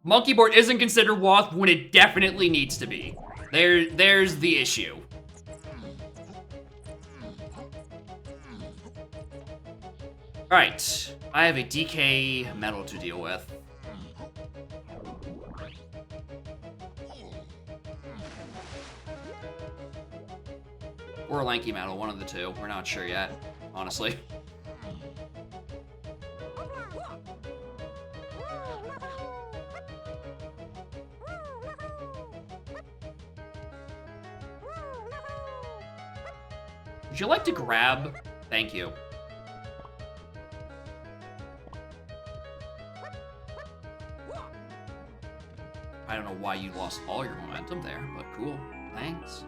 Monkey board isn't considered Wath when it definitely needs to be. There's the issue. Alright, I have a DK metal to deal with. Or a lanky metal, one of the two. We're not sure yet, honestly. Would you like to grab? Thank you. I don't know why you lost all your momentum there, but cool. Thanks.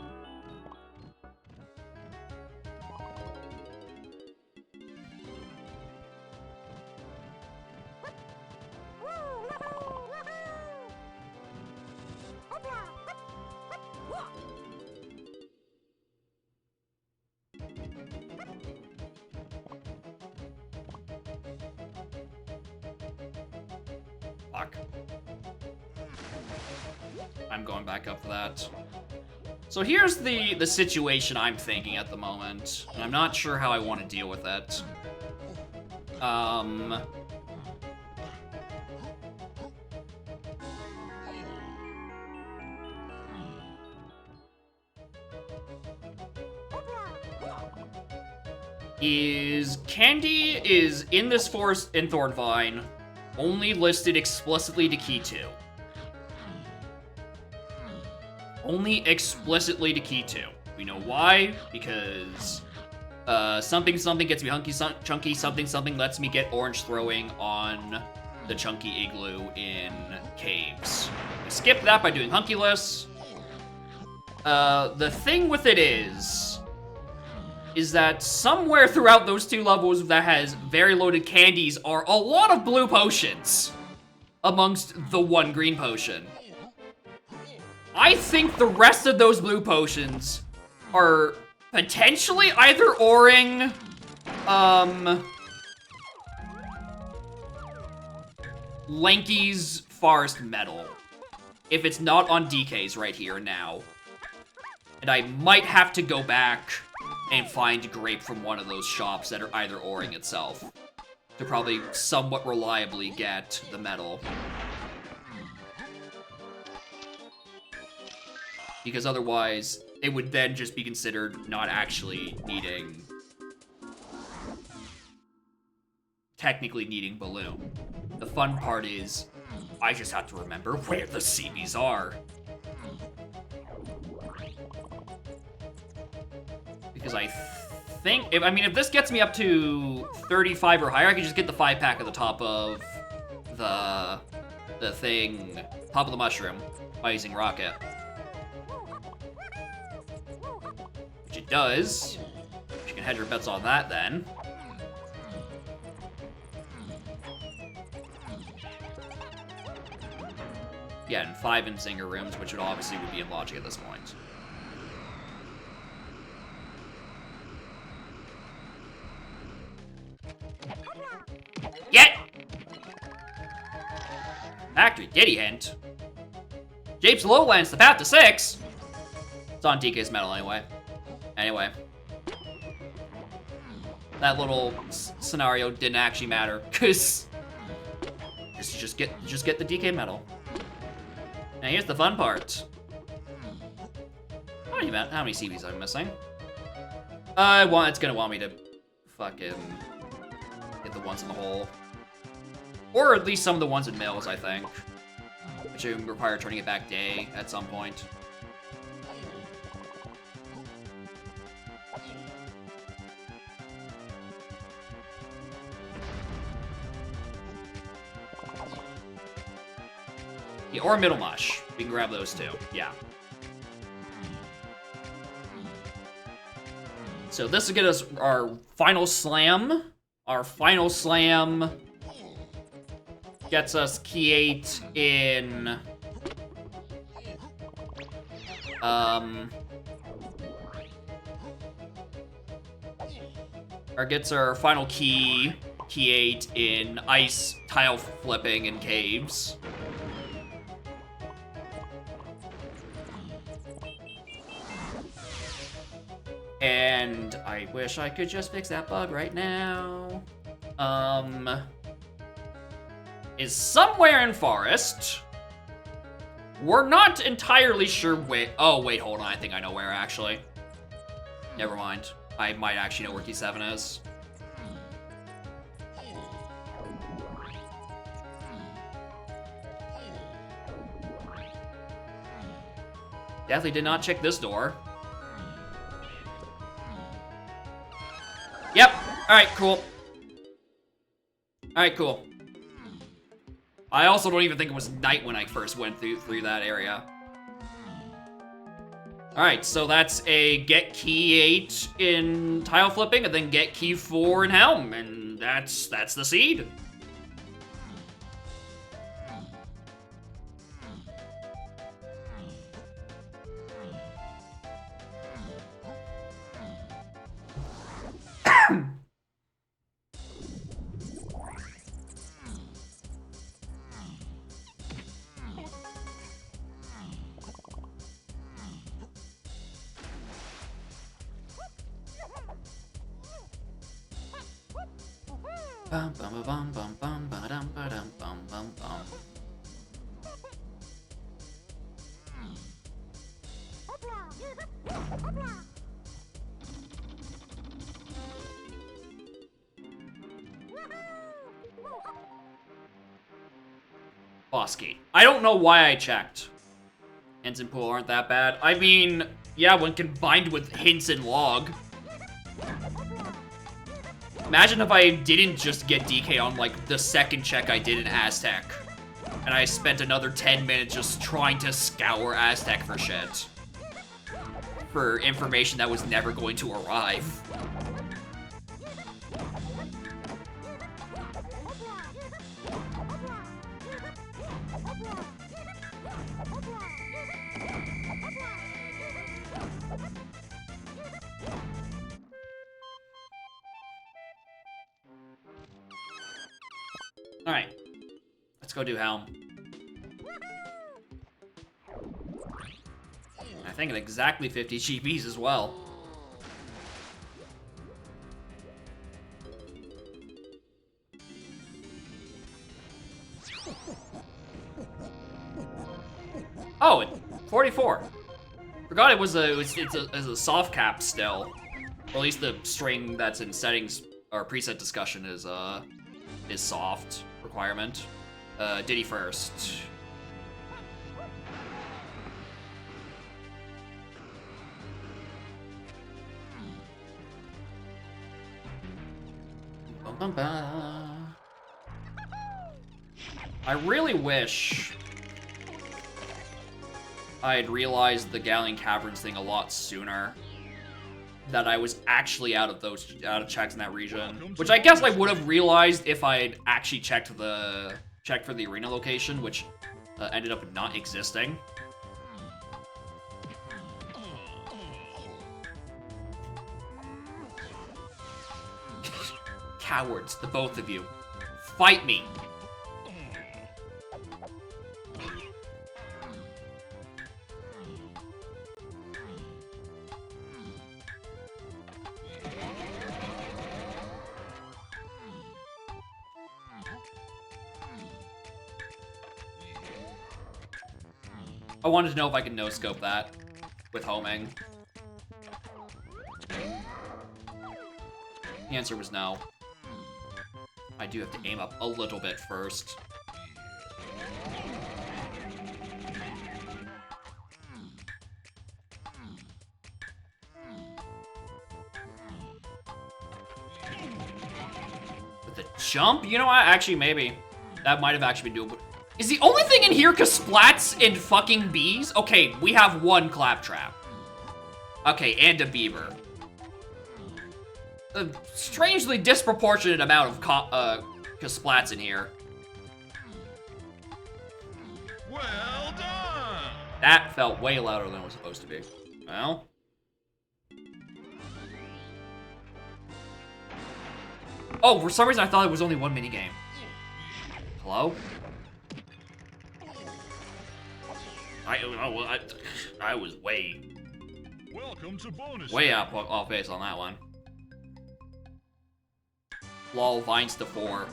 Fuck. I'm going back up for that. So here's the situation I'm thinking at the moment, and I'm not sure how I want to deal with it. Candy is in this forest in Thornvine, only listed explicitly to Key 2. Only explicitly to Key 2. We know why, because something something gets me chunky, something something lets me get orange throwing on the chunky igloo in caves. We skip that by doing hunkyless. The thing with it is that somewhere throughout those 2 levels that has very loaded candies are a lot of blue potions amongst the 1 green potion. I think the rest of those blue potions are potentially either O-ring, Lanky's Forest Metal, if it's not on DK's right here and now. And I might have to go back and find grape from one of those shops that are either O-ring itself to probably somewhat reliably get the metal. Because otherwise, it would then just be considered not actually needing... technically needing Balloon. The fun part is, I just have to remember where the CBs are. Because I think, if this gets me up to 35 or higher, I can just get the 5-pack at the top of the thing, top of the mushroom, by using Rocket. Which it It does. You can hedge your bets on that then. Yeah, and 5 in Zinger rooms, which would obviously be in logic at this point. Get! Factory Diddy hint. Japes Lowlands, the path to 6. It's on DK's medal anyway. Anyway. That little scenario didn't actually matter, because just get the DK medal. Now here's the fun part. How many CVs am I missing? It's gonna want me to fucking get the ones in the hole. Or at least some of the ones in mills, I think. Which would require turning it back day at some point. Yeah, or middle mush. We can grab those too. Yeah. So this will get us our final slam. Our final slam gets us key 8 in or gets our final key 8 in ice tile flipping in caves. And I wish I could just fix that bug right now. Is somewhere in forest. We're not entirely sure where. Oh, wait, hold on. I think I know where, actually. Never mind. I might actually know where key 7 is. Definitely did not check this door. Yep. Alright, cool. Alright, cool. I also don't even think it was night when I first went through that area. Alright, so that's a get key 8 in tile flipping, and then get key 4 in helm, and that's the seed. Bum bum bum bum bum ba-dum ba-dum bum bum bum. Boss key. I don't know why I checked. Hints and pool aren't that bad. I mean, yeah, when combined with hints and log. Imagine if I didn't just get DK on, like, the second check I did in Aztec. And I spent another 10 minutes just trying to scour Aztec for shit. For information that was never going to arrive. Alright. Let's go do Helm. I think at exactly 50 GBs as well. Oh, 44. Forgot it was it's a soft cap still. Or at least the string that's in settings or preset discussion is soft requirement. Diddy first. I really wish I had realized the Galleon Caverns thing a lot sooner. that I was actually out of checks in that region, which I guess I would have realized if I had actually checked for the arena location, which ended up not existing. Cowards, the both of you. Fight me. I wanted to know if I could no-scope that with homing. The answer was no. I do have to aim up a little bit first. With the jump? You know what? Actually, maybe. That might have actually been doable. Is the only thing in here Kasplats and fucking bees? Okay, we have one claptrap. Okay, and a beaver. A strangely disproportionate amount of Kasplats in here. Well done! That felt way louder than it was supposed to be. Well. Oh, for some reason I thought it was only one minigame. Hello? I was way Welcome to bonus. way off base on that one. Lol, Vines to 4.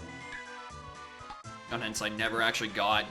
Contents I never actually got.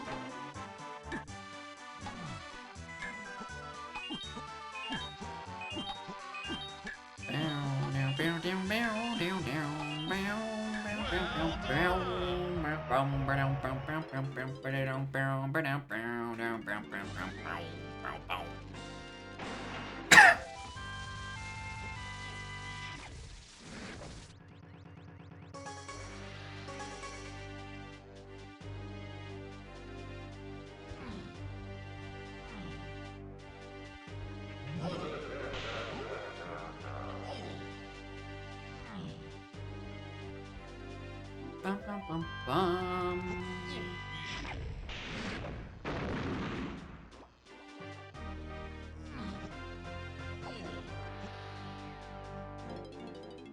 Bum, bum, bum, bum.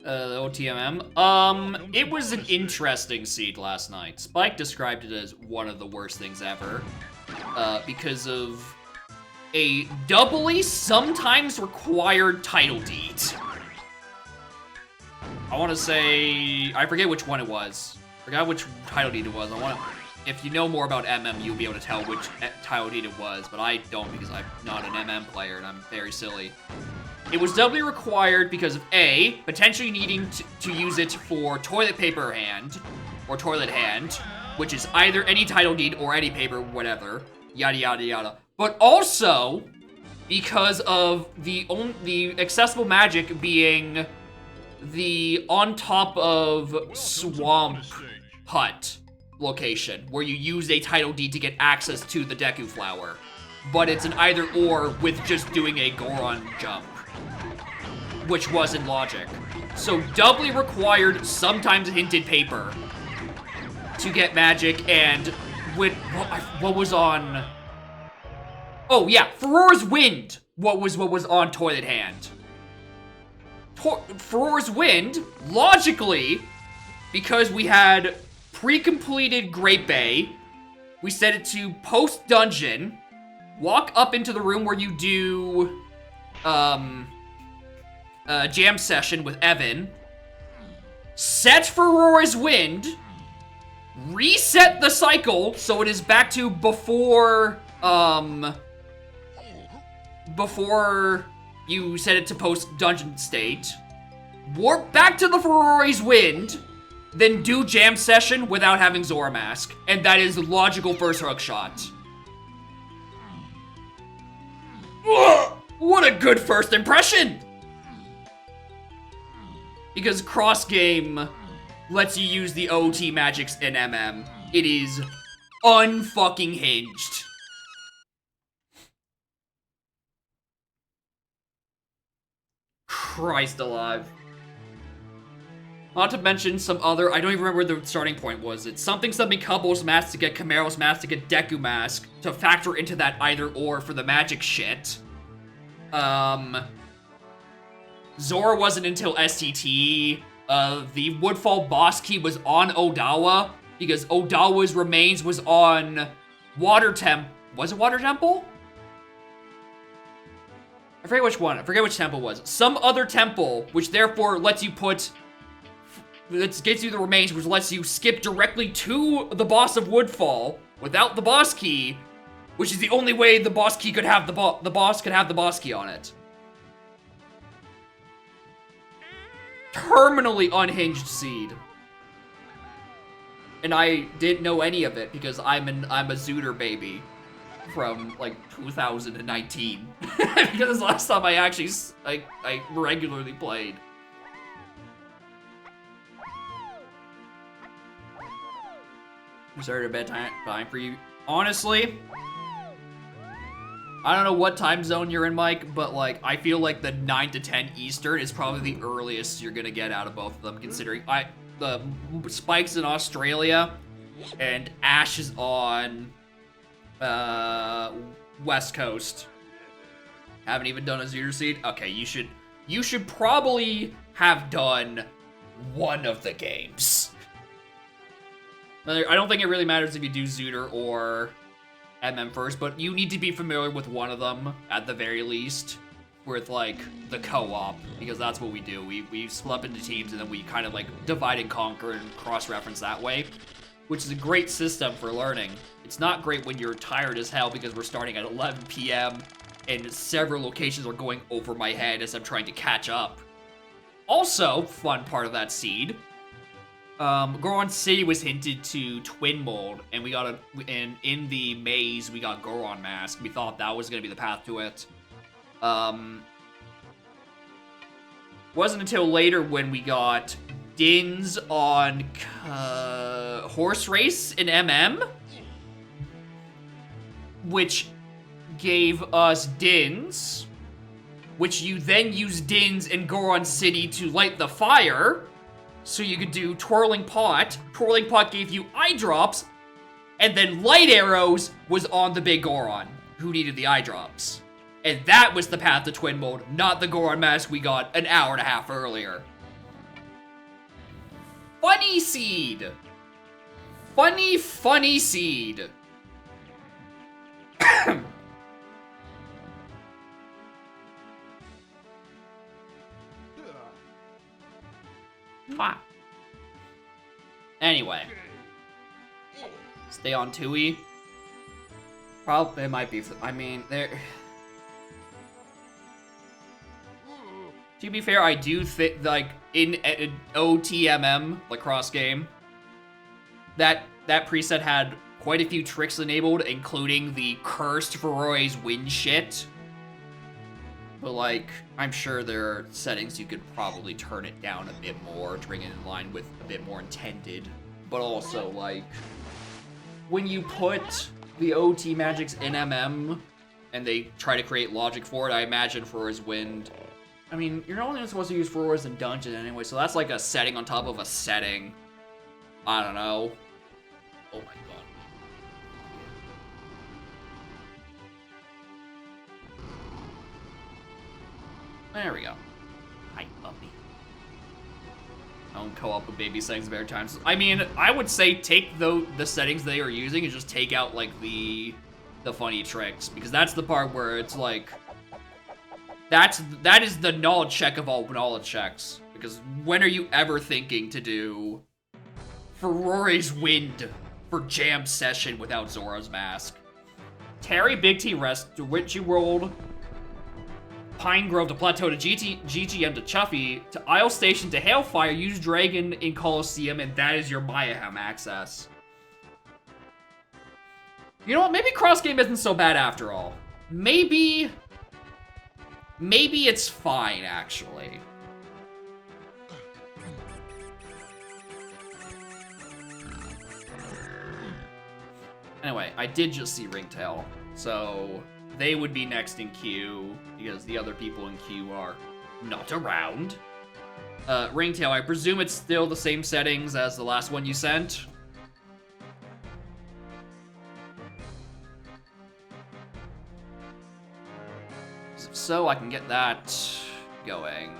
OTMM. It was an interesting seed last night. Spike described it as one of the worst things ever. Because of a doubly sometimes required title deed. I want to say, I forget which one it was. Forgot which title deed it was. If you know more about MM, you'll be able to tell which title deed it was, but I don't because I'm not an MM player and I'm very silly. It was doubly required because of A, potentially needing to use it for toilet paper hand, or toilet hand, which is either any title deed or any paper, whatever, yada yada yada. But also, because of the accessible magic being the on top of swamp hut location, where you use a title deed to get access to the Deku flower. But it's an either or with just doing a Goron jump, which wasn't logic. So doubly required, sometimes hinted paper to get magic, and what was on? Oh yeah, Furore's Wind. What was on Toilet Hand? Furore's Wind, logically, because we had pre-completed Great Bay, we set it to post-dungeon, walk up into the room where you do, jam session with Evan, set Furore's Wind, reset the cycle so it is back to before you set it to post-dungeon state, warp back to the Furore's Wind, then do jam session without having Zora Mask. And that is the logical first hook shot. Ugh, what a good first impression! Because cross-game lets you use the OT magics in MM. It is unfucking hinged. Christ alive. Not to mention some other, I don't even remember where the starting point was. It's something Couples mask to get Camaro's mask to get Deku mask to factor into that either or for the magic shit. Zora wasn't until STT. The Woodfall boss key was on Odawa because Odawa's remains was on Water Temple. Was it Water Temple? I forget which one. I forget which temple was. Some other temple, which therefore lets you put... That gets you the remains, which lets you skip directly to the boss of Woodfall without the boss key, which is the only way the boss key could have the boss could have the boss key on it. Terminally unhinged seed. And I didn't know any of it because I'm a Zooter baby from like 2019 because the last time I actually I regularly played. Is there a bedtime time for you? Honestly, I don't know what time zone you're in, Mike, but like I feel like the 9 to 10 Eastern is probably the earliest you're gonna get out of both of them, considering the Spike's in Australia and Ash is on West Coast. Haven't even done a Zooter Seed? Okay, you should probably have done one of the games. I don't think it really matters if you do Zooter or MM first, but you need to be familiar with one of them at the very least, with like the co-op, because that's what we do. We split up into teams and then we kind of like divide and conquer and cross-reference that way, which is a great system for learning. It's not great when you're tired as hell because we're starting at 11 p.m. and several locations are going over my head as I'm trying to catch up. Also, fun part of that seed, Goron City was hinted to twin mold, and we got in the maze we got Goron mask. We thought that was gonna be the path to it. Wasn't until later when we got Dins on Horse Race in MM, which gave us Dins, which you then use Dins in Goron City to light the fire. So you could do Twirling Pot. Twirling Pot gave you eye drops, and then Light Arrows was on the big Goron, who needed the eye drops. And that was the path to twin mode, not the Goron mask we got an hour and a half earlier. Funny seed. Funny seed. Anyway, stay on Tui. Probably it might be. I mean, there. To be fair, I do think like in an OTMM lacrosse game, that preset had quite a few tricks enabled, including the cursed Ferroy's wind shit. But like, I'm sure there are settings you could probably turn it down a bit more to bring it in line with a bit more intended. But also, like, when you put the OT magics in MM and they try to create logic for it, I imagine Ferroy's wind. I mean, you're only supposed to use Ferroy's in dungeon anyway, so that's like a setting on top of a setting. I don't know. Oh my god. There we go. Hi, puppy. Don't co-op with baby settings of times. I mean, I would say take the settings they are using and just take out like the funny tricks, because that's the part where it's like that is the knowledge check of all knowledge checks. Because when are you ever thinking to do Ferroy's wind for jam session without Zora's mask? Terry, Big T Rest, to Witchy World, Pine Grove to Plateau to GGM to Chuffy to Isle Station to Hailfire, use Dragon in Coliseum, and that is your Mayhem access. You know what? Maybe cross game isn't so bad after all. Maybe it's fine actually. Anyway, I did just see Ringtail, so they would be next in queue because the other people in queue are not around. Ringtail, I presume it's still the same settings as the last one you sent. So I can get that going.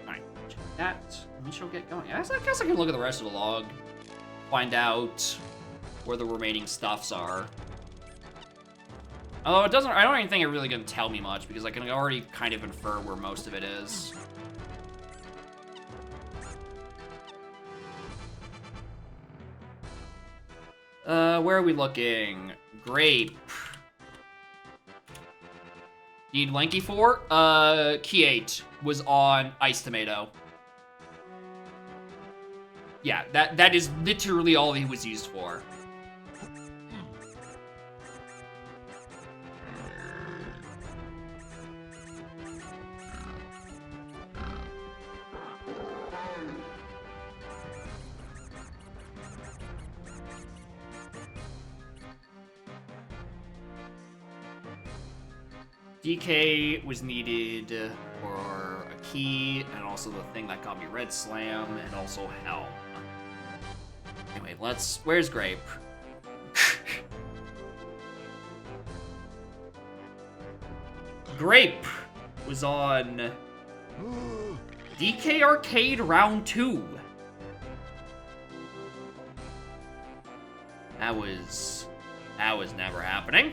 Alright, check that. We shall get going. I guess I can look at the rest of the log. Find out where the remaining stuffs are. Although it doesn't, I don't even think it's really gonna tell me much because I can already kind of infer where most of it is. Where are we looking? Grape. Need Lanky for? Key 8 was on Ice Tomato. Yeah, that is literally all he was used for. DK was needed for a key, and also the thing that got me Red Slam, and also Helm. Anyway, where's Grape? Grape was on DK Arcade Round 2. That was never happening.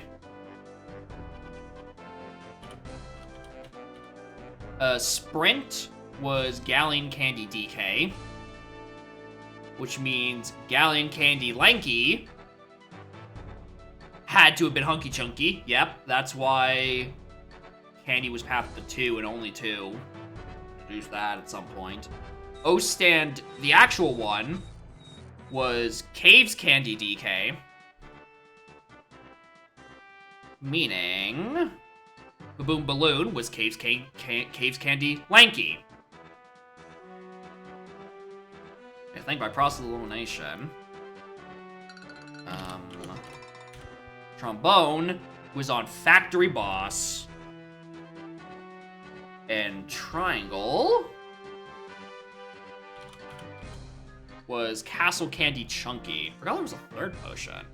Sprint was Galleon Candy DK, which means Galleon Candy Lanky had to have been Hunky Chunky. Yep, that's why Candy was path to 2 and only 2. Introduce that at some point. O-Stand, the actual one, was Caves Candy DK, meaning Baboon Balloon was Caves Candy Lanky. I think by process of elimination. Trombone was on Factory Boss. And Triangle was Castle Candy Chunky. I forgot there was a third potion.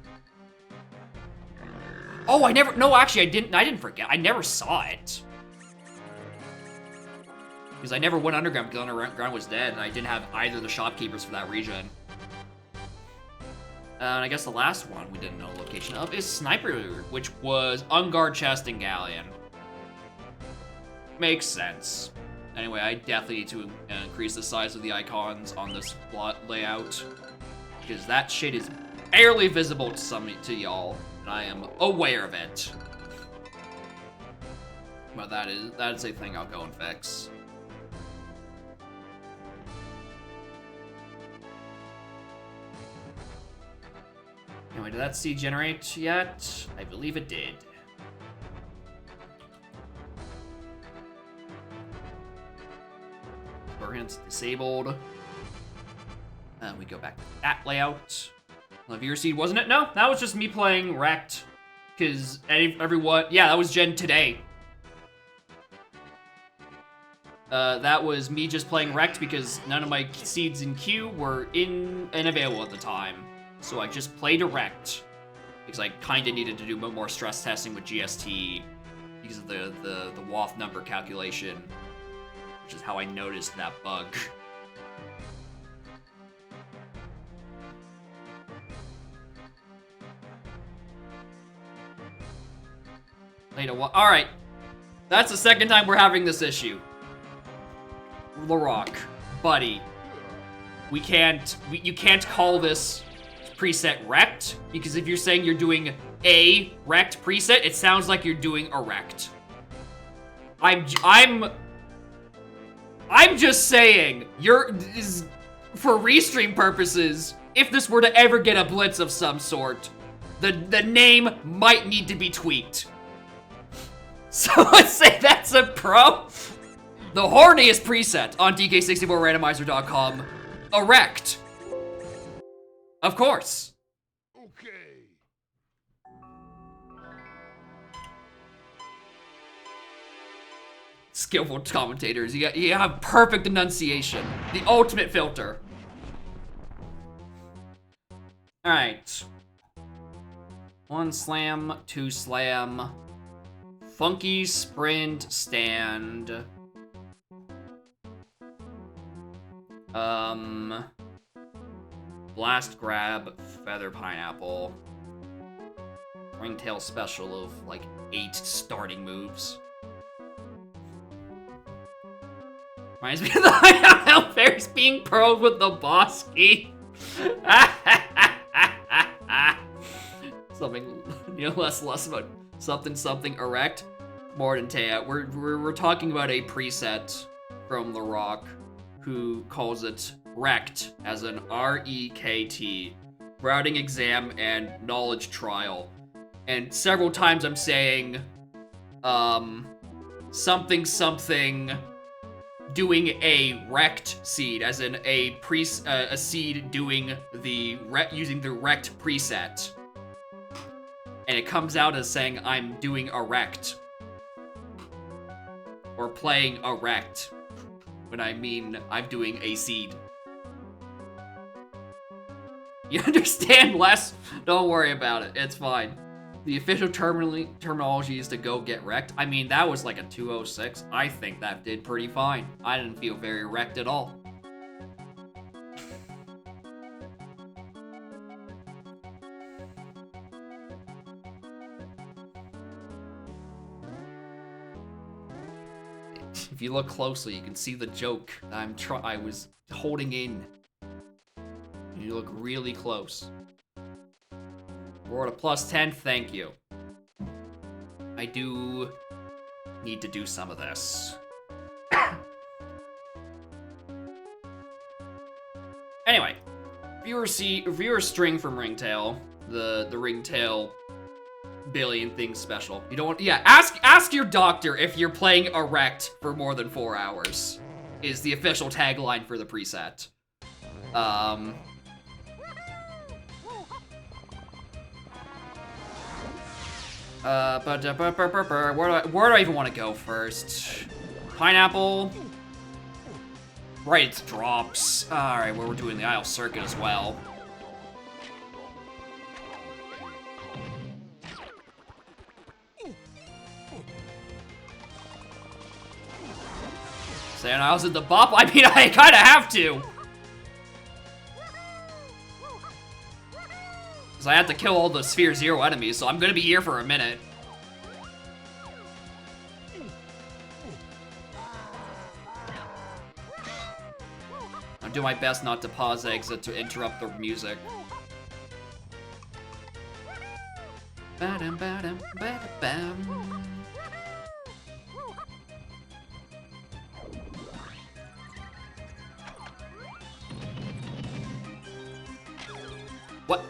Oh, actually, I didn't forget. I never saw it. Because I never went underground because underground was dead, and I didn't have either of the shopkeepers for that region. And I guess the last one we didn't know the location of is Sniper, which was Unguard Chest and Galleon. Makes sense. Anyway, I definitely need to increase the size of the icons on this layout, because that shit is barely visible to y'all. I am aware of it. But that is a thing I'll go and fix. Anyway, did that seed generate yet? I believe it did. Burhan's disabled. And we go back to that layout. Levier Seed, wasn't it? No, that was just me playing Wrecked. Because everyone... Yeah, that was Gen today. That was me just playing Wrecked because none of my seeds in queue were available at the time. So I just played Wrecked. Because I kind of needed to do more stress testing with GST. Because of the WAF number calculation. Which is how I noticed that bug. Alright. That's the second time we're having this issue. Larok, buddy. You can't call this preset Wrecked, because if you're saying you're doing a Wrecked preset, it sounds like you're doing a Wrecked. I'm just saying, for restream purposes, if this were to ever get a blitz of some sort, the name might need to be tweaked. So let's say that's a pro. The horniest preset on DK64randomizer.com. Erect. Of course. Okay. Skillful commentators. You have perfect enunciation. The ultimate filter. Alright. 1 slam, 2 slam. Funky sprint stand. Blast grab, feather pineapple. Ringtail special of like 8 starting moves. Reminds me of the Hideout Bears being pearled with the boss key. Something, less about something erect. More than Taya. We're talking about a preset from The Rock who calls it Rekt as an R-E-K-T. Routing exam and knowledge trial. And several times I'm saying, something doing a rect seed, as in a seed doing using the rect preset. And it comes out as saying I'm doing a rect. Or playing a rect. When I mean I'm doing a seed. You understand, Les? Don't worry about it. It's fine. The official terminology is to go get wrecked. I mean, that was like a 206. I think that did pretty fine. I didn't feel very wrecked at all. If you look closely, you can see the joke I was holding in. You look really close. We're at a +10, thank you. I do need to do some of this. Anyway, viewer string from Ringtail, the Ringtail billion things special. You don't want, yeah, ask your doctor if you're playing erect for more than 4 hours, is the official tagline for the preset. Where do I even want to go first? Pineapple. Right, it's drops. Alright, we're doing the Isle Circuit as well. Saying I was at the bop? I mean, I kinda have to! Because I have to kill all the Sphere Zero enemies, so I'm gonna be here for a minute. I'll do my best not to pause exit to interrupt the music. Ba-dum, ba-dum, ba-da-bam. What?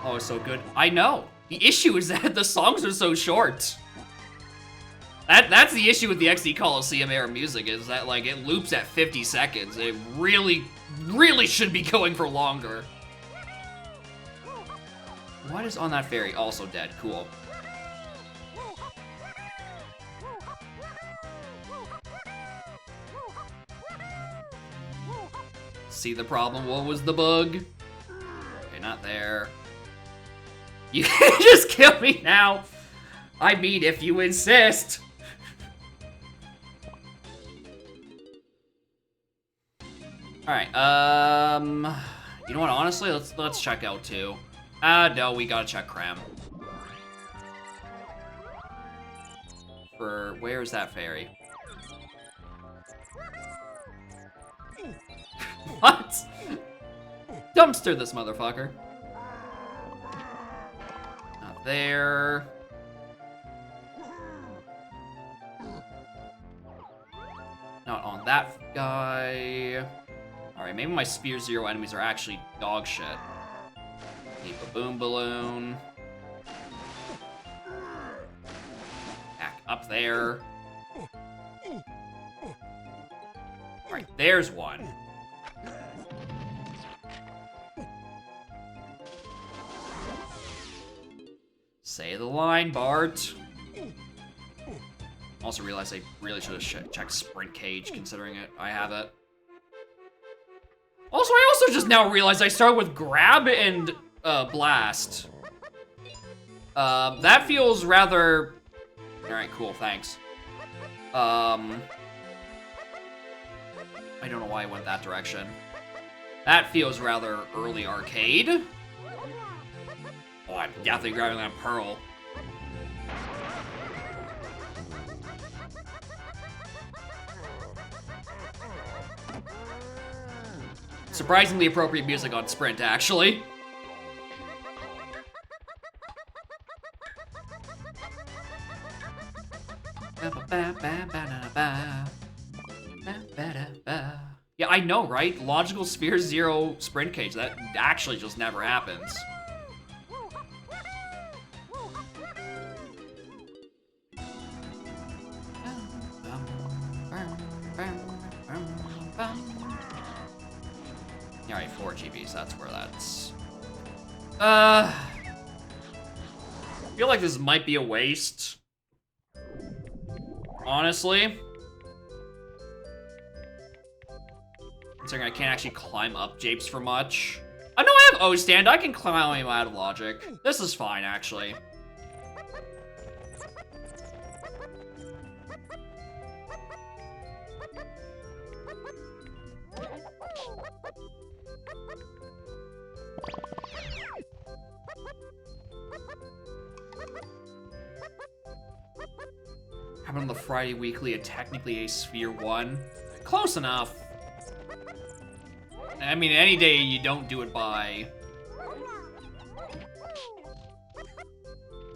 Oh, it's so good. I know. The issue is that the songs are so short. That's the issue with the XD Coliseum era music, is that, like, it loops at 50 seconds. It really, really should be going for longer. What is on that ferry? Also dead. Cool. See the problem? What was the bug? Okay, not there. You can just kill me now. I mean, if you insist. Alright, you know what, honestly, let's check out 2. No, we gotta check Cram. For, where is that ferry? What? Dumpster this motherfucker. there. Not on that guy. Alright, maybe my Spear Zero enemies are actually dog shit. Keep a Boom Balloon. Back up there. Alright, there's one. Say the line, Bart. Also realized I really should have checked Sprint Cage, considering I have it. Also, I also just now realized I started with Grab and Blast. That feels rather... Alright, cool, thanks. I don't know why I went that direction. That feels rather early arcade. Oh, I'm definitely grabbing that pearl. Surprisingly appropriate music on Sprint, actually. Yeah, I know, right? Logical Sphere Zero Sprint Cage. That actually just never happens. Alright, 4 GBs, that's where that's... I feel like this might be a waste. Honestly. Considering I can't actually climb up japes for much. I know I have O-stand, I can climb him out of logic. This is fine, actually. How about on the Friday Weekly, technically a Sphere 1? Close enough. I mean, any day you don't do it by...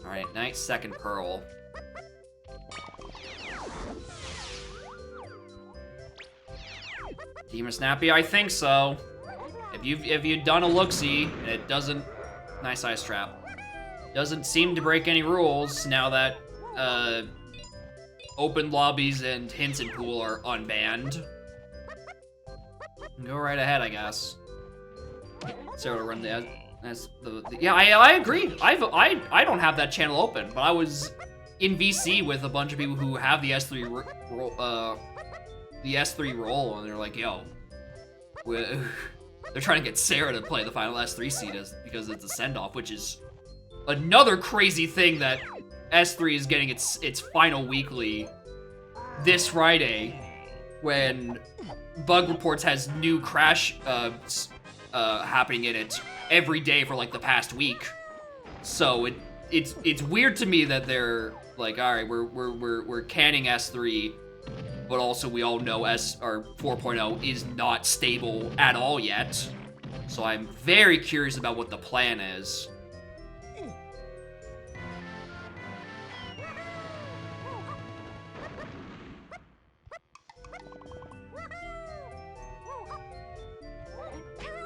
Alright, nice second pearl. Demon Snappy, I think so. If you've done a look-see, and it doesn't... Nice ice trap. Doesn't seem to break any rules now that, open lobbies and hints and pool are unbanned. Go right ahead, I guess. Sarah run the yeah, I agree. I don't have that channel open, but I was in VC with a bunch of people who have the S3 role, and they're like, yo, they're trying to get Sarah to play the final S3 seed because it's a send-off, which is another crazy thing that S3 is getting its final weekly this Friday when Bug Reports has new crash happening in it every day for like the past week. So it's weird to me that they're like, all right, we're canning S3, but also we all know 4.0 is not stable at all yet. So I'm very curious about what the plan is.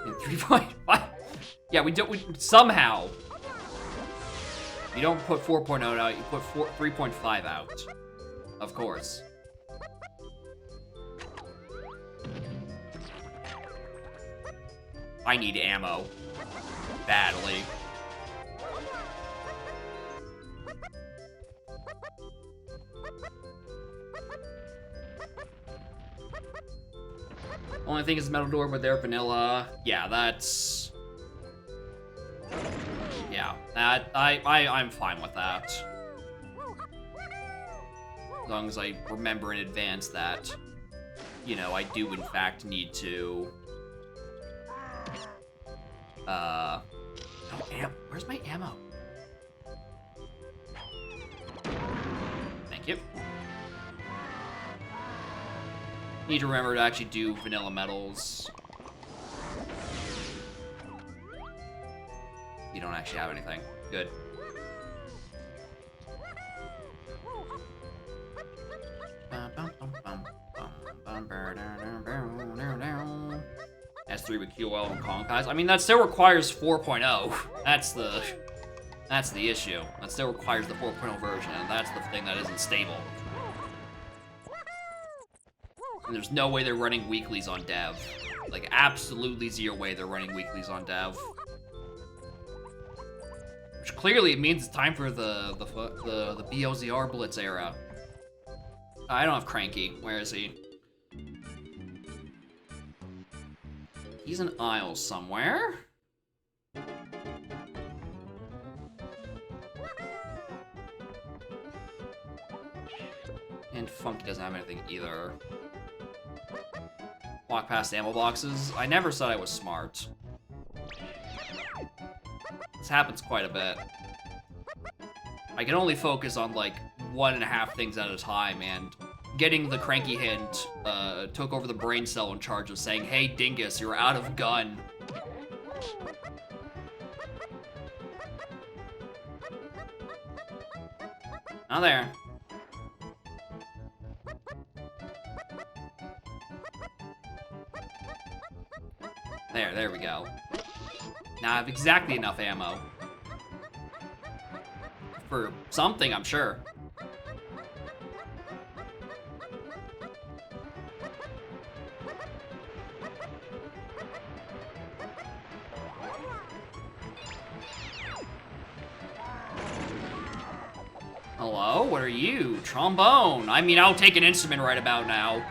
In 3.5. Yeah, we somehow. You don't put 4.0 out, you put 3.5 out. Of course. I need ammo. Badly. Only thing is Metal Door, but they're vanilla. Yeah, that's... Yeah, that... I'm fine with that. As long as I remember in advance that, you know, I do in fact need to... Oh, where's my ammo? Thank you. Need to remember to actually do vanilla metals. You don't actually have anything. Good. PS3 with QoL and Kong Pass. I mean, that still requires 4.0. That's the issue. That still requires the 4.0 version, and that's the thing that isn't stable. And there's no way they're running weeklies on dev. Like, absolutely zero way they're running weeklies on dev. Which clearly it means it's time for the BOZR Blitz era. I don't have Cranky. Where is he? He's in aisle somewhere. And Funky doesn't have anything either. Walk past ammo boxes. I never said I was smart. This happens quite a bit. I can only focus on like 1.5 things at a time, and getting the Cranky hint took over the brain cell in charge of saying, "Hey, Dingus, you're out of gun." Not there. There we go. Now I have exactly enough ammo. For something, I'm sure. Hello? What are you? Trombone. I mean, I'll take an instrument right about now.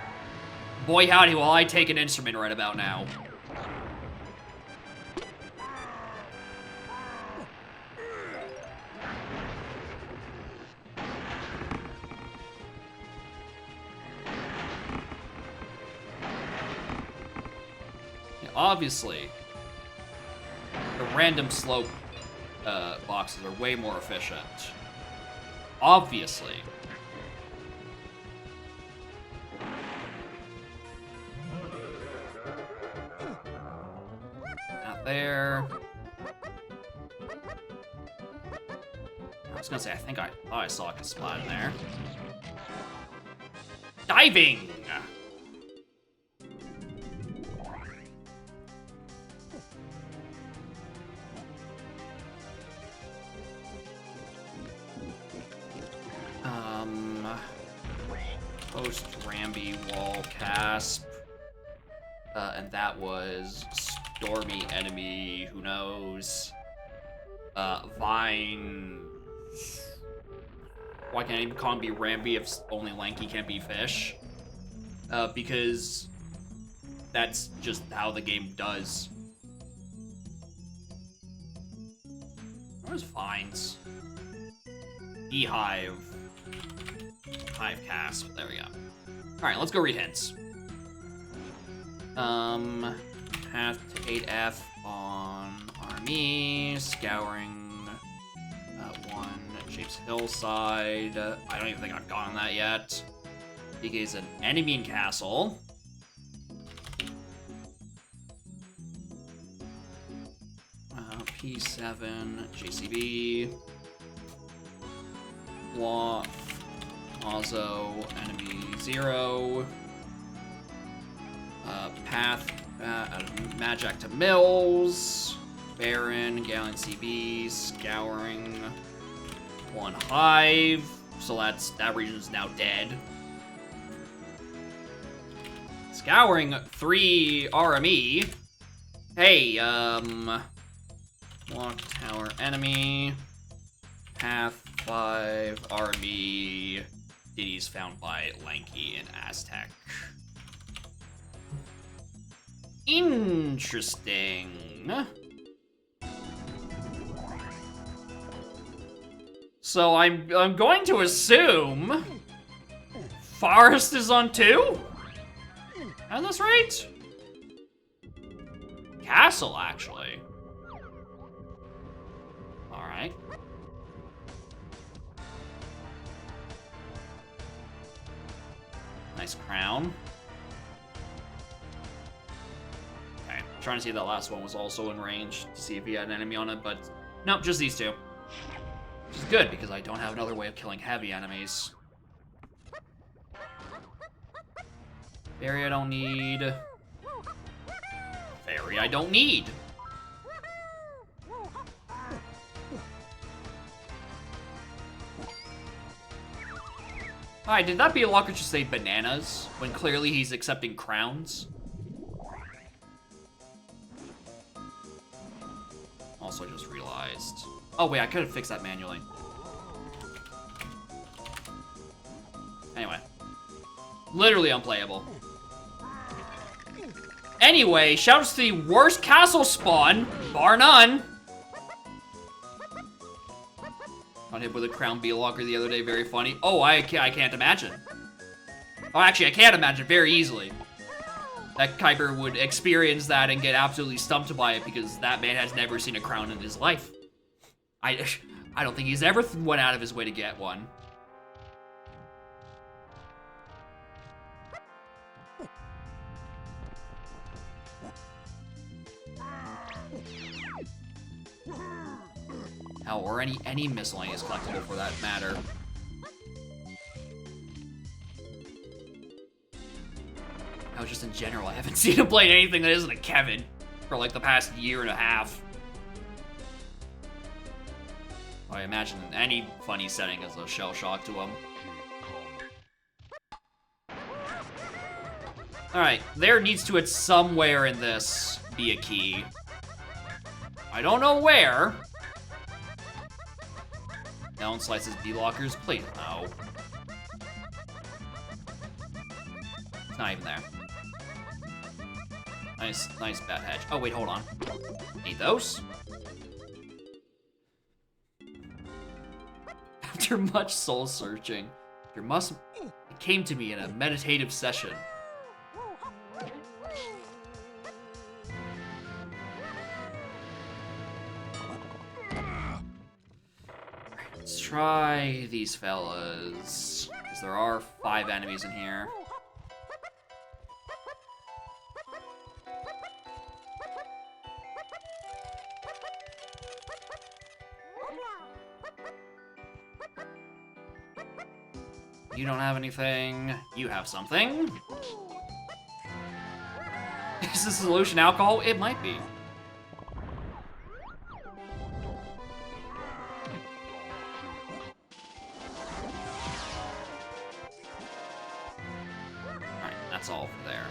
Boy howdy, will I take an instrument right about now. Obviously, the random slope boxes are way more efficient. Obviously. Not there. I was gonna say, I thought I saw a splat in there. Diving! Post Ramby Wall Casp. And that was Stormy Enemy, who knows? Vine. Why can't I even call him be Ramby if only Lanky can't be Fish? Because that's just how the game does. Where's Vines? Beehive. Hive Casp. There we go. Alright, let's go read hints. Path to 8F on Army. Scouring 1 Shapes Hillside. I don't even think I've gotten that yet. DK is an enemy in castle. P7 JCB. Law. Mazo, enemy 0. Path, Magic to Mills. Baron, Galleon CB, Scouring. 1 Hive. So that region's now dead. Scouring 3 RME. Hey, Lock Tower enemy. Path 5 RME. Ditties found by Lanky and Aztec. Interesting. So I'm going to assume Forest is on 2? Is this right? Castle, actually. All right. Nice crown. Okay, trying to see if that last one was also in range to see if he had an enemy on it, but nope, just these two. Which is good because I don't have another way of killing heavy enemies. Fairy I don't need. area I don't need. Alright, did that be a locker just say bananas when clearly he's accepting crowns? Also, I just realized. Oh, wait, I could have fixed that manually. Anyway. Literally unplayable. Anyway, shouts to the worst castle spawn, bar none. Got hit with a crown B-locker the other day, very funny. Oh, I can't imagine. Oh, actually, I can't imagine very easily. That Kuiper would experience that and get absolutely stumped by it because that man has never seen a crown in his life. I don't think he's ever went out of his way to get one. Hell, or any miscellaneous collectible for that matter. No, just in general, I haven't seen him play anything that isn't a Kevin for like the past year and a half. I imagine any funny setting is a shell shock to him. Alright, there needs to, at somewhere in this, be a key. I don't know where. Down slices B-lockers, please, no. It's not even there. Nice bat hedge. Oh, wait, hold on. Need those? After much soul searching, it came to me in a meditative session. Let's try these fellas, because there are 5 enemies in here. You don't have anything. You have something. Is the solution alcohol? It might be. Alright, that's all for there.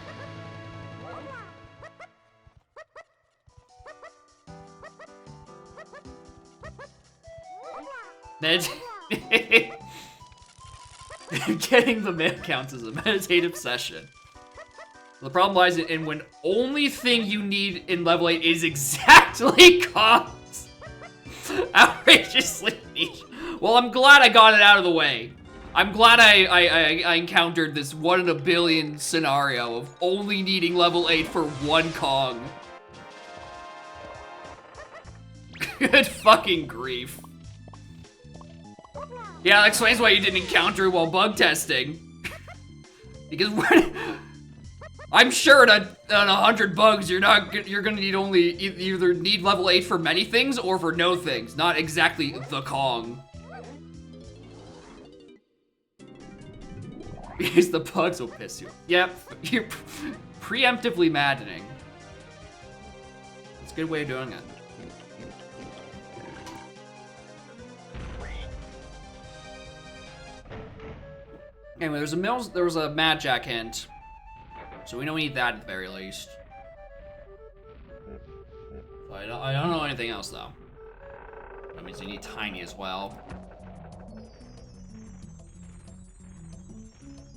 Getting the mail counts as a meditative session. The problem lies in when only thing you need in level 8 is exactly cost. Outrageously niche. Well, I'm glad I got it out of the way. I'm glad I encountered this 1 in a billion scenario of only needing level 8 for 1 Kong. Good fucking grief. Yeah, that explains why you didn't encounter it while bug testing. Because I'm sure that on 100 bugs, you're gonna need either need level 8 for many things or for no things, not exactly the Kong. Because the bugs will piss you. Yep, you're preemptively maddening. It's a good way of doing it. Anyway, there was a Mad Jack hint, so we don't need that at the very least. So I don't know anything else though. That means you need Tiny as well.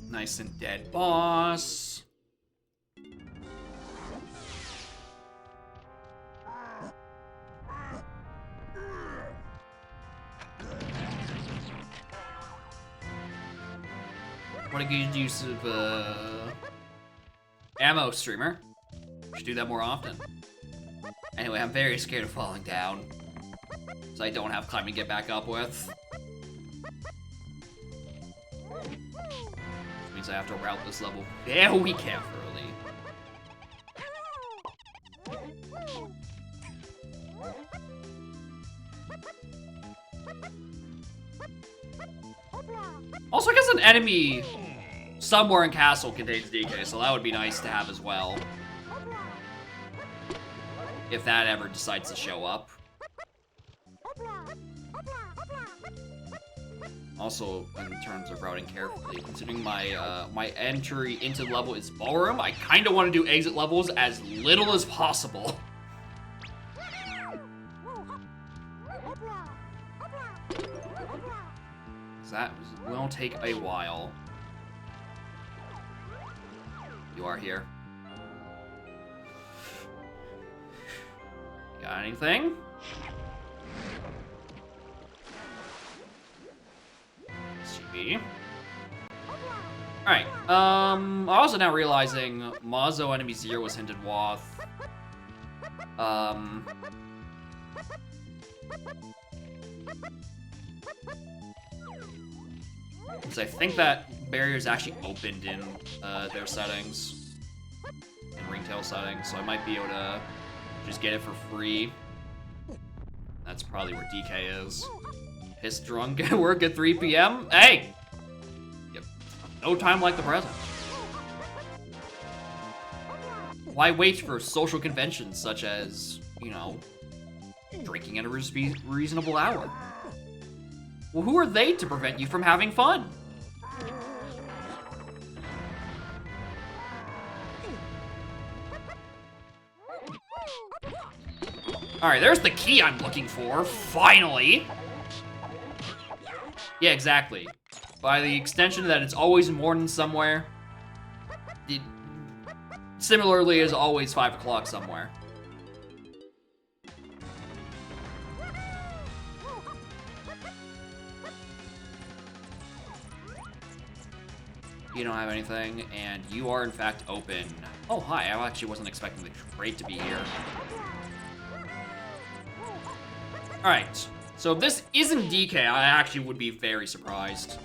Nice and dead boss. What a good use of ammo, streamer. Should do that more often. Anyway, I'm very scared of falling down, so I don't have time to get back up with. Which means I have to route this level very carefully. Also, I guess an enemy somewhere in Castle contains DK, so that would be nice to have as well. if that ever decides to show up. Also, in terms of routing carefully, considering my my entry into the level is ballroom, I kind of want to do exit levels as little as possible. That will take a while. You are here. Got anything? CB. Alright, I'm also now realizing Mazo enemy 0 was hinted Wath. Because I think that barrier is actually opened in their settings, in Ringtail settings, so I might be able to just get it for free. That's probably where DK is. Piss drunk at work at 3 p.m. Hey! Yep. No time like the present. Why wait for social conventions such as, you know, drinking at a reasonable hour? Well, who are they to prevent you from having fun? Alright, there's the key I'm looking for, finally! Yeah, exactly. By the extension that it's always morning somewhere, it similarly is always 5 o'clock somewhere. You don't have anything, and you are in fact open. Oh, hi, I actually wasn't expecting the crate to be here. Alright, so if this isn't DK, I actually would be very surprised.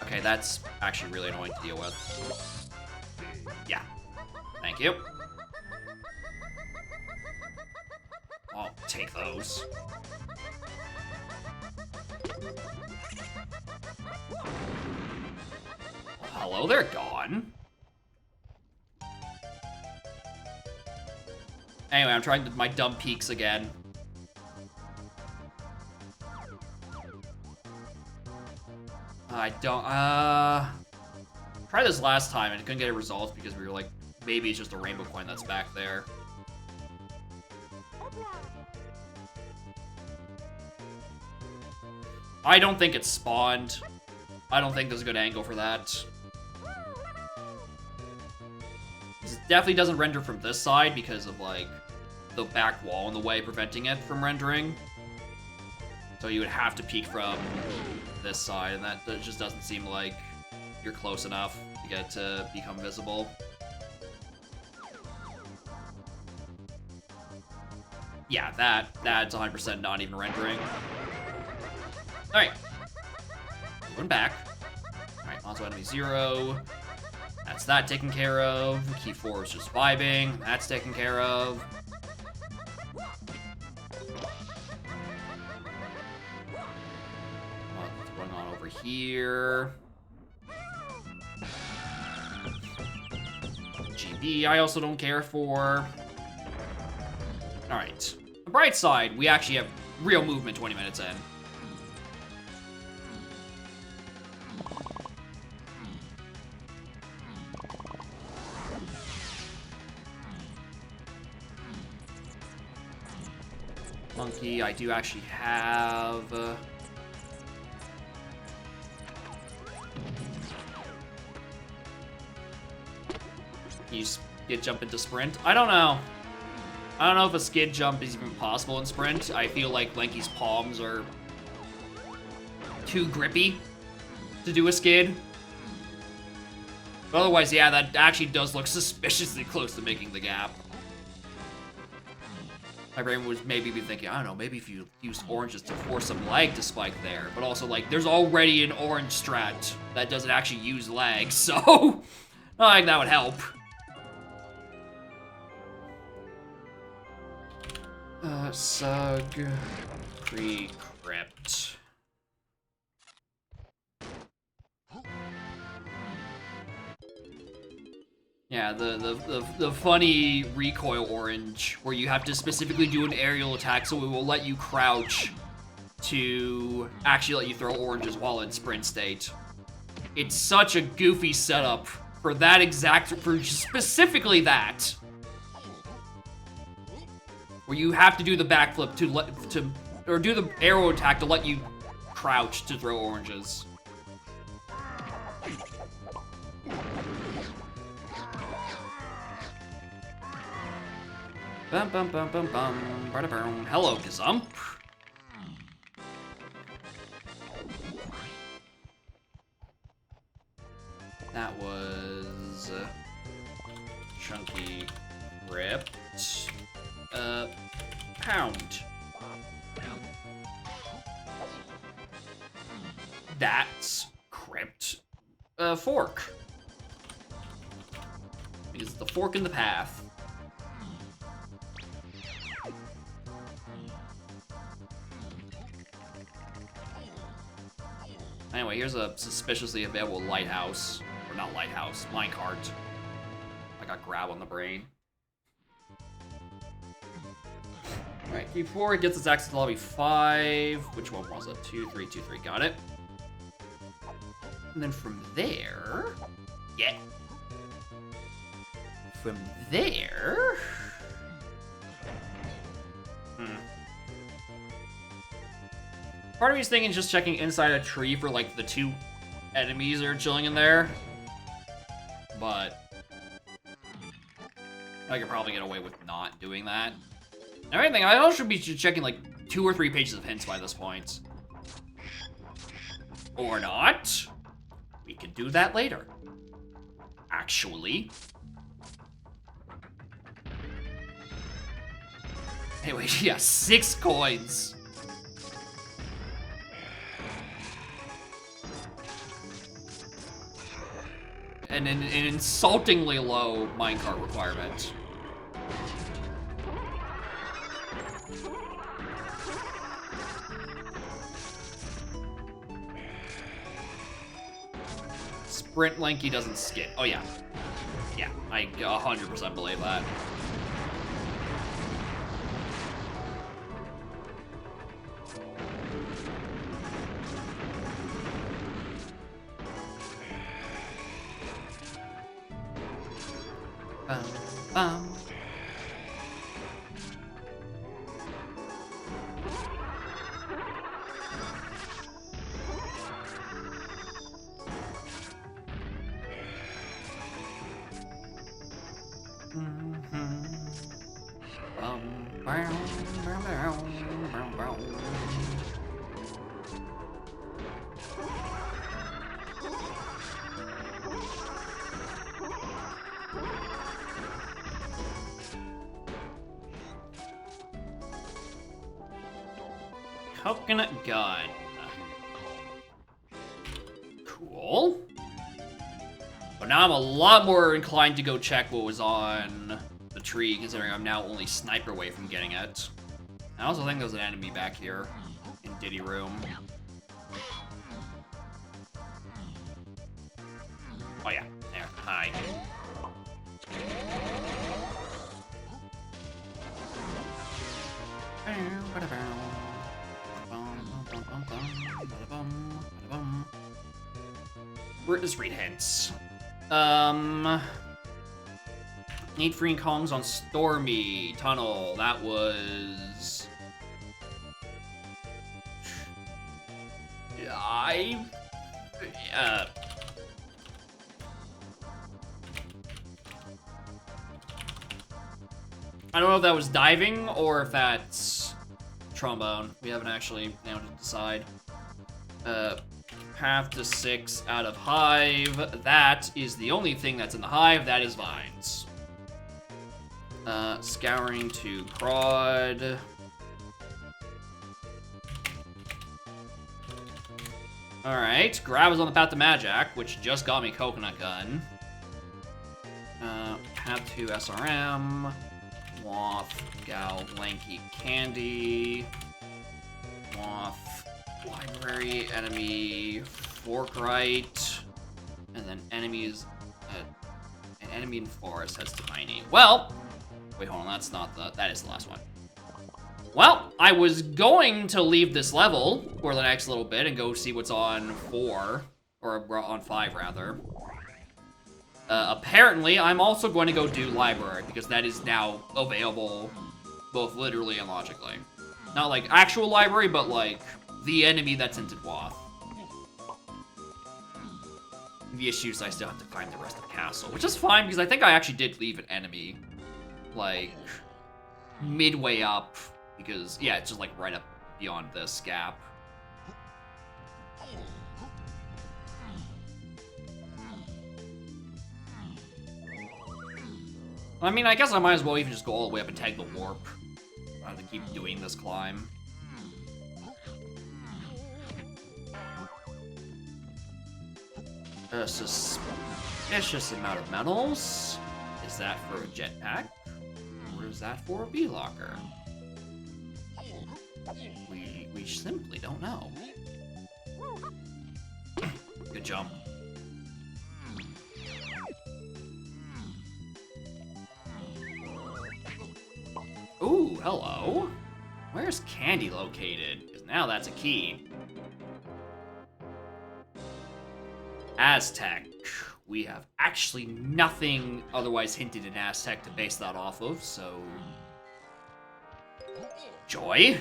Okay, that's actually really annoying to deal with. Yeah, thank you. I'll take those. Hello, they're gone. Anyway, I'm trying my dumb peaks again. I don't, tried this last time and couldn't get it resolved because we were like, maybe it's just a rainbow coin that's back there. I don't think it's spawned. I don't think there's a good angle for that. It definitely doesn't render from this side because of, like, the back wall in the way preventing it from rendering. So you would have to peek from this side, and that just doesn't seem like you're close enough to get it to become visible. Yeah, that's 100% not even rendering. Alright. Going back. Alright, also enemy 0. That's that taken care of. Key 4 is just vibing. That's taken care of. What's going on over here? GB, I also don't care for. Alright. On the bright side, we actually have real movement 20 minutes in. Monkey, I do actually have... Can you skid jump into sprint? I don't know. I don't know if a skid jump is even possible in sprint. I feel like Lanky's palms are too grippy to do a skid. But otherwise, yeah, that actually does look suspiciously close to making the gap. My brain would maybe be thinking, I don't know, maybe if you used oranges to force some lag to spike there. But also, like, there's already an orange strat that doesn't actually use lag, so I think that would help. Sug pre-crypt. Yeah, the funny recoil orange, where you have to specifically do an aerial attack so it will let you crouch to actually let you throw oranges while in sprint state. It's such a goofy setup for that for specifically that. Where you have to do the backflip or do the arrow attack to let you crouch to throw oranges. Bum bum bum bum bum. Ba-da-bum. Hello, Gazump. That was Chunky Ripped. Pound. That's Crypt. Fork. Because it's the fork in the path. Anyway, here's a suspiciously available lighthouse. Or not lighthouse, minecart. I got grab on the brain. Alright, before it gets its access to lobby 5. Which one was it? 2, 3, 2, 3. Got it. And then from there... Yeah. From there... Part of me is thinking just checking inside a tree for, like, the 2 enemies that are chilling in there. But... I could probably get away with not doing that. If anything, I also should be checking, like, 2 or 3 pages of hints by this point. Or not. We could do that later. Actually. Anyway, yeah, 6 coins. And an insultingly low minecart requirement. Sprint Lanky doesn't skid. Oh, yeah. Yeah, I 100% believe that. Coconut gun. Cool. But now I'm a lot more inclined to go check what was on the tree, considering I'm now only sniper away from getting it. I also think there's an enemy back here in Diddy Room. Oh yeah, there. Hi. Where is read hints? Need free Kongs on Stormy Tunnel. That was... I don't know if that was diving or if that's trombone. We haven't actually been able to decide. Path to 6 out of Hive. That is the only thing that's in the Hive. That is vines. Scouring to Prod. Alright, Grab is on the path to Magic, which just got me Coconut Gun. Path to SRM. Waff, Gal, Lanky, Candy. Waff, Library, Enemy, Fork Right. And then enemies, enemy in forest has tiny. Well, wait, hold on, that's not that is the last one. Well, I was going to leave this level for the next little bit and go see what's on 4, or on 5 rather. Apparently, I'm also going to go do library because that is now available both literally and logically. Not like actual library, but like the enemy that's in Tidwath. The issue is I still have to find the rest of the castle, which is fine because I think I actually did leave an enemy like midway up because, yeah, it's just like right up beyond this gap. I mean, I guess I might as well even just go all the way up and tag the warp. I have to keep doing this climb. A suspicious amount of metals. Is that for a jetpack? Or is that for a B-locker? We simply don't know. Good jump. Ooh, hello. Where's Candy located? Because now that's a key. Aztec. We have actually nothing otherwise hinted in Aztec to base that off of, so... Joy?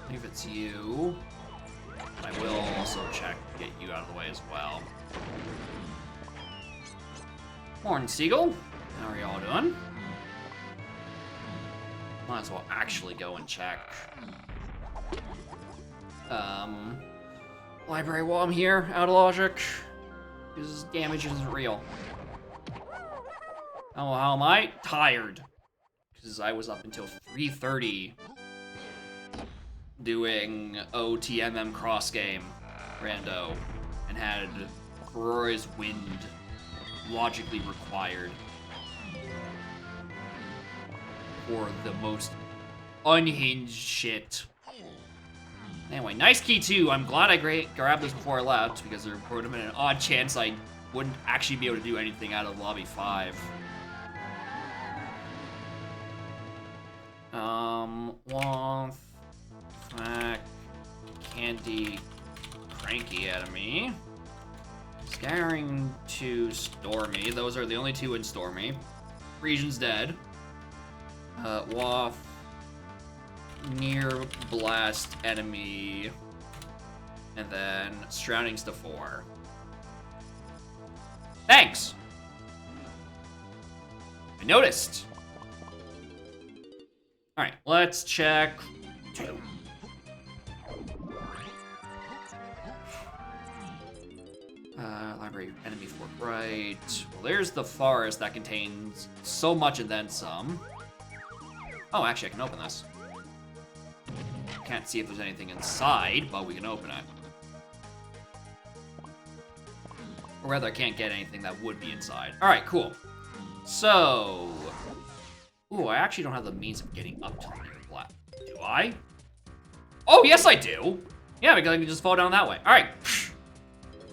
If it's you, I will also check to get you out of the way as well. Morning, Seagull. How are y'all doing? Might as well actually go and check. Library while I'm here, out of logic. Because damage isn't real. Oh, how am I? Tired. Because I was up until 3:30 doing OTMM cross game rando and had Aurora's Wind logically required for the most unhinged shit. Anyway, nice key too. I'm glad I grabbed this before I left because there would have been an odd chance I wouldn't actually be able to do anything out of lobby 5. Waff, Flack, Candy, Cranky enemy. Scattering to Stormy. Those are the only 2 in Stormy. Region's dead. Waff, Near Blast enemy. And then Surroundings to 4. Thanks! I noticed. Alright, let's check 2. Library enemy fort right. Well, there's the forest that contains so much and then some. Oh, actually, I can open this. Can't see if there's anything inside, but we can open it. Or rather, I can't get anything that would be inside. Alright, cool. So... Ooh, I actually don't have the means of getting up to the near black. Do I? Oh, yes, I do! Yeah, because I can just fall down that way. Alright.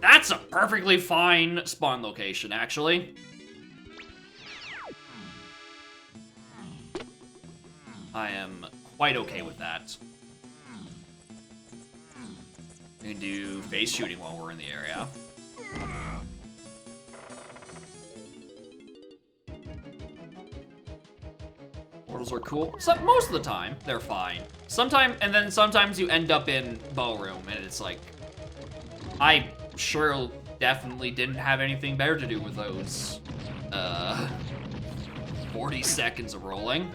That's a perfectly fine spawn location, actually. I am quite okay with that. We can do face shooting while we're in the area. Portals are cool. So, most of the time, they're fine. Sometimes you end up in Ballroom, and it's like... I sure definitely didn't have anything better to do with those, 40 seconds of rolling.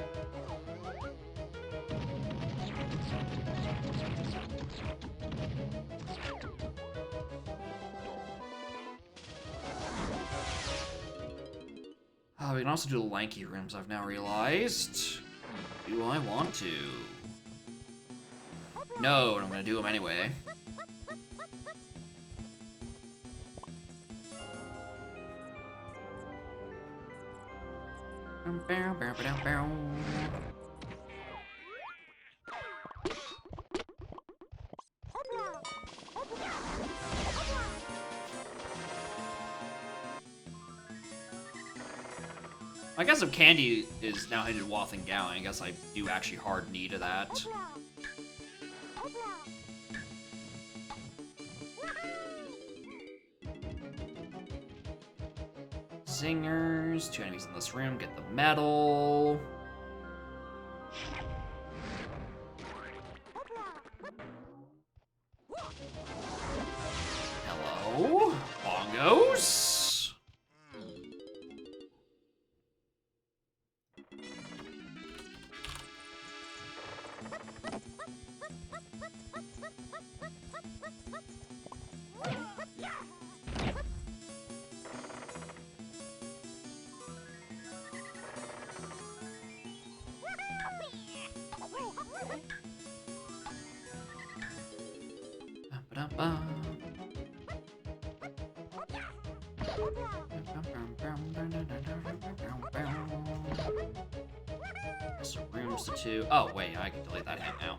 Oh, we can also do the lanky rooms, I've now realized. Do I want to? No, and I'm gonna do them anyway. I guess if Candy is now headed Wath and Gown, I guess I do actually hard need of that. Zingers, 2 enemies in this room, get the medal. Hello, bongos. So rooms to 2. Oh, wait, I can delete that hint now.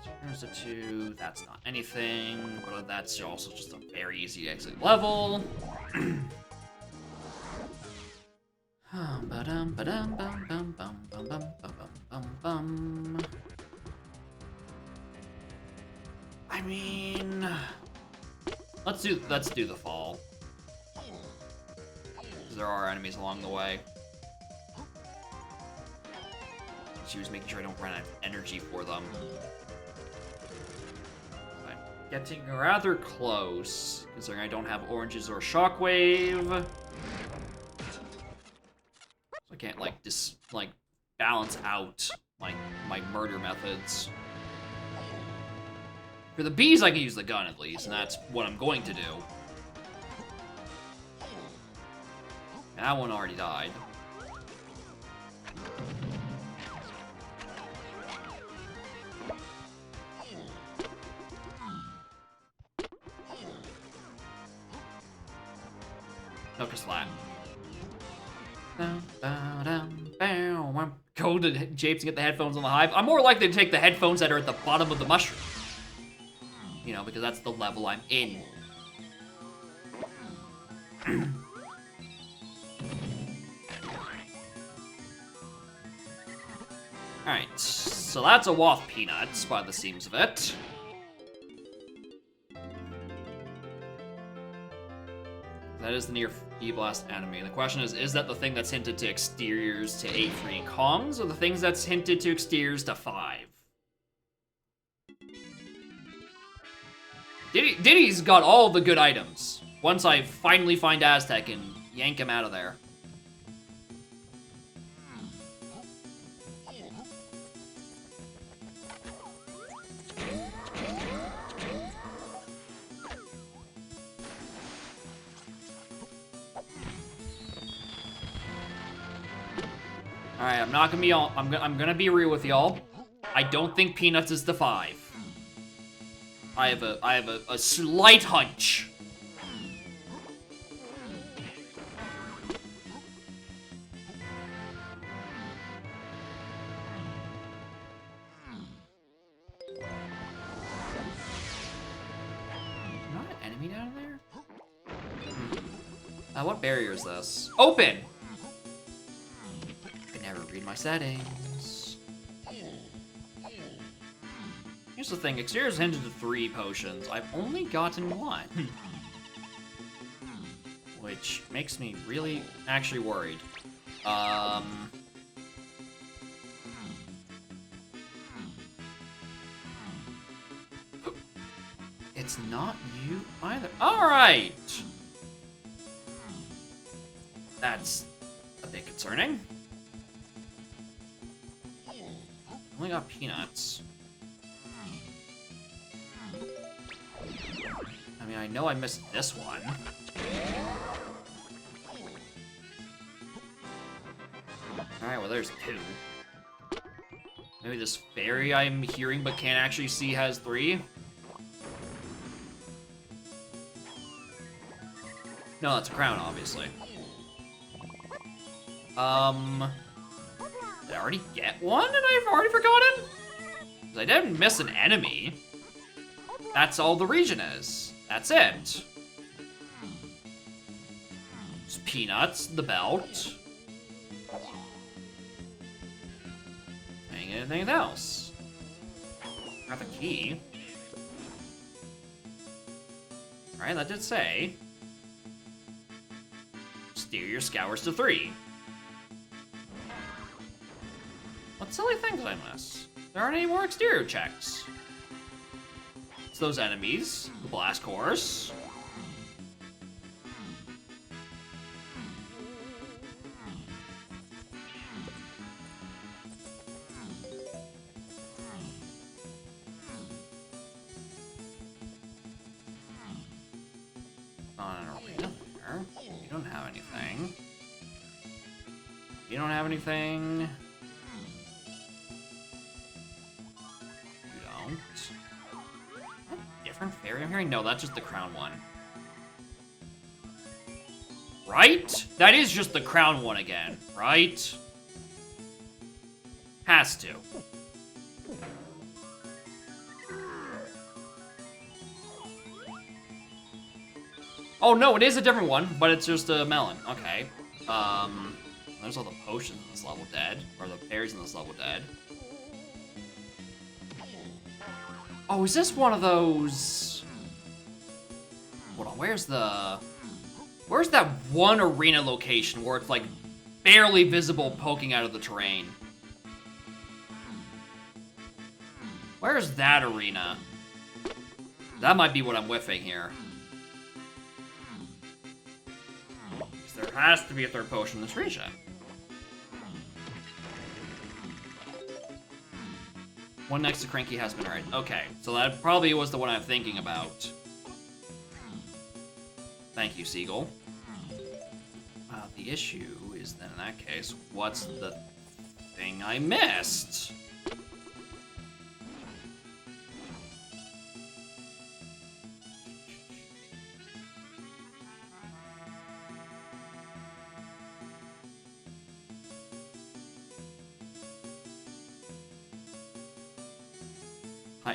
So rooms to 2, that's not anything, but that's also just a very easy exit level. I mean, let's do the fall. Because there are enemies along the way. She was making sure I don't run out of energy for them. I'm getting rather close, considering I don't have oranges or shockwave. So I can't like balance out my murder methods. For the bees, I can use the gun at least, and that's what I'm going to do. And that one already died. Focus flat. Go to Japes and get the headphones on the hive. I'm more likely to take the headphones that are at the bottom of the mushroom. You know, because that's the level I'm in. Alright, so that's a Wath Peanuts by the seams of it. That is the near E-Blast enemy. The question is that the thing that's hinted to exteriors to 8-3 and Kongs, or the things that's hinted to exteriors to 5? Diddy's got all the good items. Once I finally find Aztec and yank him out of there. Alright, I'm not gonna be all. I'm gonna be real with y'all. I don't think Peanuts is the 5. I have a slight hunch. Not an enemy down there? What barrier is this? Open! I never read my settings. Here's the thing, exterior is hinted to 3 potions. I've only gotten 1. Which makes me really actually worried. It's not you either. Alright! That's a bit concerning. Only got Peanuts. I mean, I know I missed this one. Alright, well there's 2. Maybe this fairy I'm hearing but can't actually see has 3? No, that's a crown, obviously. Did I already get one and I've already forgotten? 'Cause I didn't miss an enemy. That's all the region is. That's it. It's peanuts, the belt. Anything else? Got the key. Alright, that did say. Steer your scours to 3. What silly thing did I miss? There aren't any more exterior checks. It's those enemies, the blast course. On an arena there. You don't have anything. You don't have anything. You don't. Different fairy I'm hearing? No, that's just the crown one. Right? That is just the crown one again, right? Has to. Oh no, it is a different one, but it's just a melon. Okay. There's all the potions in this level dead. Or the fairies in this level dead. Oh, is this one of those... Hold on, where's that one arena location where it's like barely visible poking out of the terrain? Where's that arena? That might be what I'm whiffing here. There has to be a third potion in this region. One next to Cranky has been right. Okay, so that probably was the one I'm thinking about. Thank you, Seagull. The issue is then in that case, what's the thing I missed?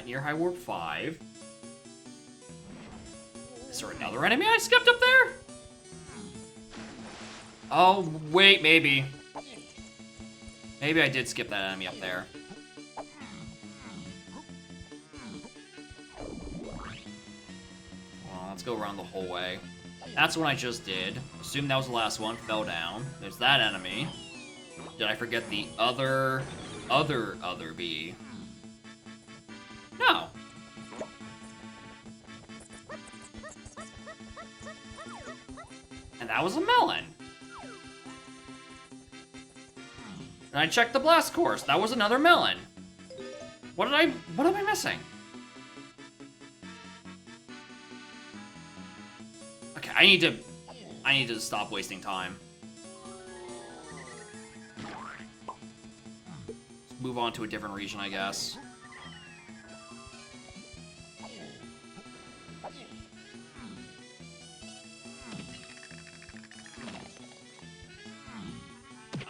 Near High Warp 5. Is there another enemy I skipped up there? Oh, wait, maybe. Maybe I did skip that enemy up there. Well, let's go around the whole way. That's the one I just did. Assume that was the last one. Fell down. There's that enemy. Did I forget the other bee? No. And that was a melon. And I checked the blast course. That was another melon. What am I missing? Okay, I need to stop wasting time. Let's move on to a different region, I guess.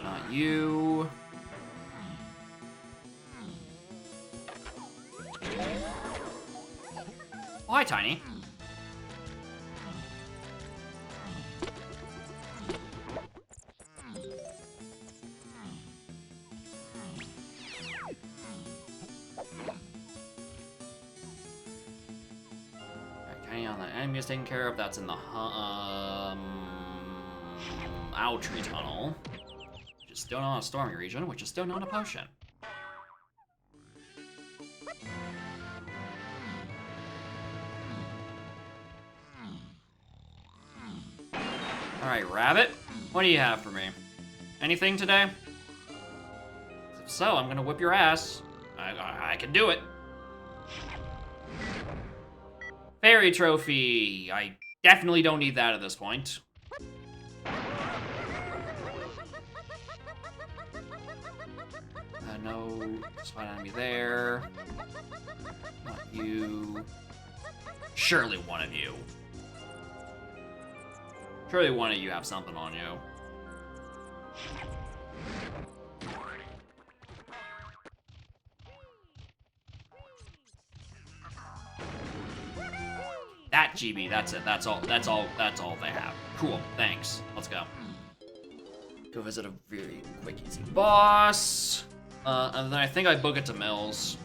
Not you. Oh, hi, Tiny. Okay, on the enemy is taken care of. That's in the Owl Tree Tunnel. Which is still not a Stormy region, which is still not a potion. Alright, Rabbit, what do you have for me? Anything today? If so, I'm gonna whip your ass. I can do it. Fairy Trophy. I definitely don't need that at this point. no spot enemy there. Not you. Surely one of you. Surely one of you have something on you. That GB, that's it. That's all they have. Cool, thanks. Let's go. Go visit a very quick, easy boss. And then I think I book it to Mills.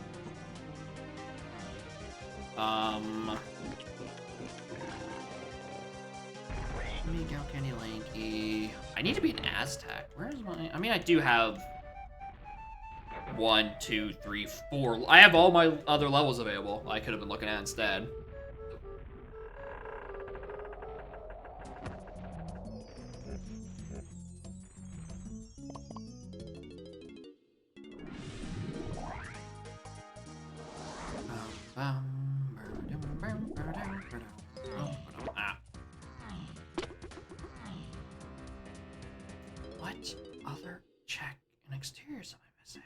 Go Candy Lanky. I need to be an Aztec. Where's my... I mean, I do have 1, 2, 3, 4. I have all my other levels available. I could have been looking at instead. What other check and exteriors am I missing?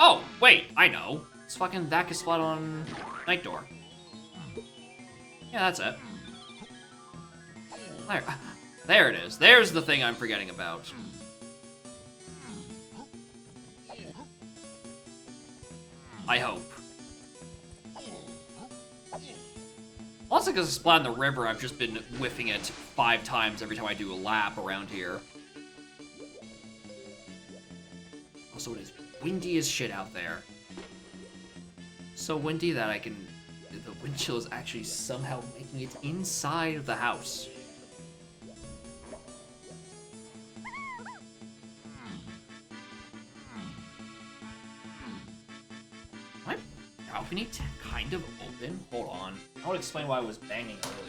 Oh, wait, I know. It's fucking that spot on Night Door. Yeah, that's it. There it is. There's the thing I'm forgetting about. I hope. Also, because it's splat in the river, I've just been whiffing it 5 times every time I do a lap around here. Also, it is windy as shit out there. So windy that the wind chill is actually somehow making it inside of the house. My balcony kind of open? Hold on. I would explain why I was banging earlier.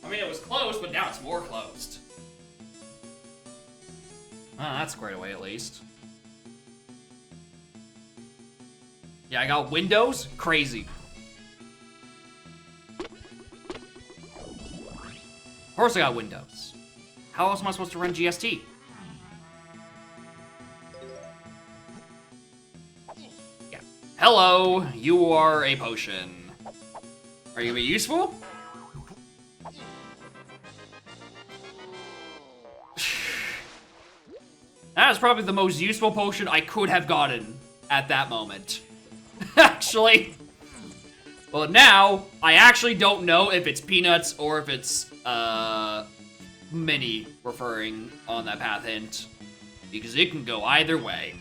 I mean, it was closed, but now it's more closed. Ah, that's squared away at least. Yeah, I got windows? Crazy. Of course I got Windows. How else am I supposed to run GST? Yeah. Hello, you are a potion. Are you gonna be useful? That is probably the most useful potion I could have gotten at that moment. Actually. Well, now, I actually don't know if it's Peanuts or if it's, Mini referring on that path hint. Because it can go either way.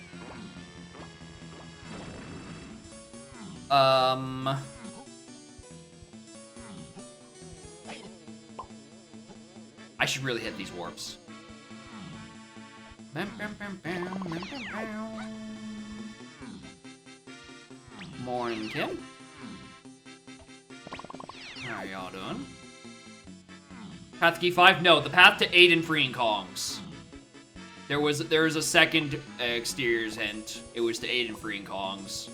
I should really hit these warps. Morning, kid. How are y'all doing? Path to key 5? No, the path to Aiden freeing Kongs. There was a second exteriors hint. It was to Aiden freeing Kongs.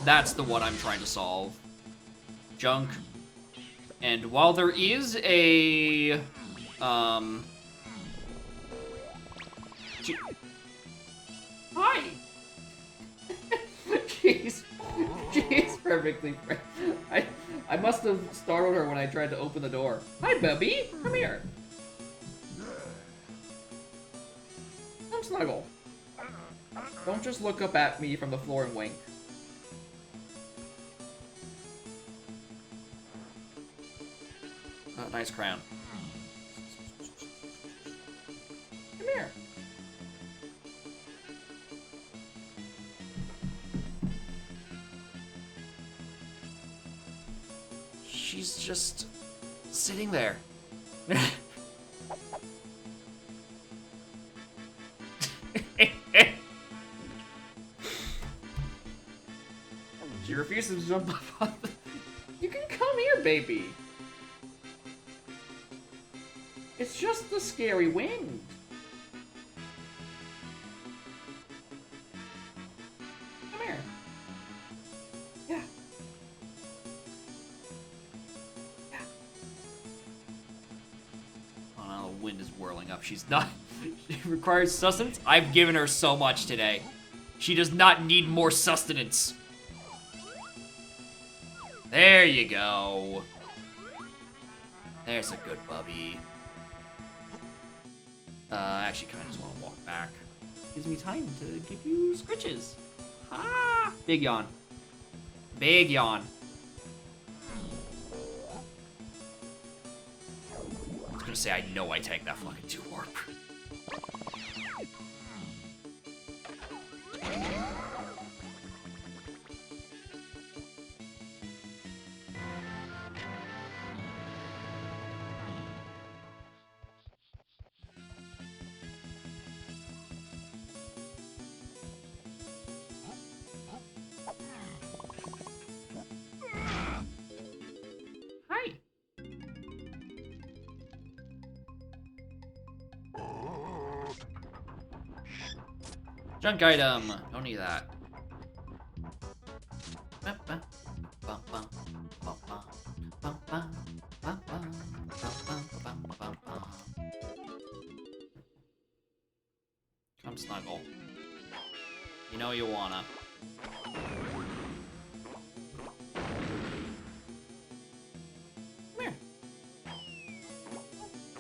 That's the one I'm trying to solve. Junk. And while there is a Hi! She's perfectly fine. I must have startled her when I tried to open the door. Hi, Bubby. Come here. Come snuggle. Don't just look up at me from the floor and wink. Oh, nice crown. Come here. She's just sitting there. She refuses to jump up on the... You can come here, baby. It's just the scary wind. Come here. engine is whirling up. She's not... She requires sustenance? I've given her so much today. She does not need more sustenance. There you go. There's a good puppy. I actually kind of just want to walk back. Gives me time to give you scritches. Ah! Big yawn. Big yawn. I was gonna say, I know I tanked that fucking 2 warp. Hi. Junk item. Don't need that. Come snuggle. You know you wanna. Come here.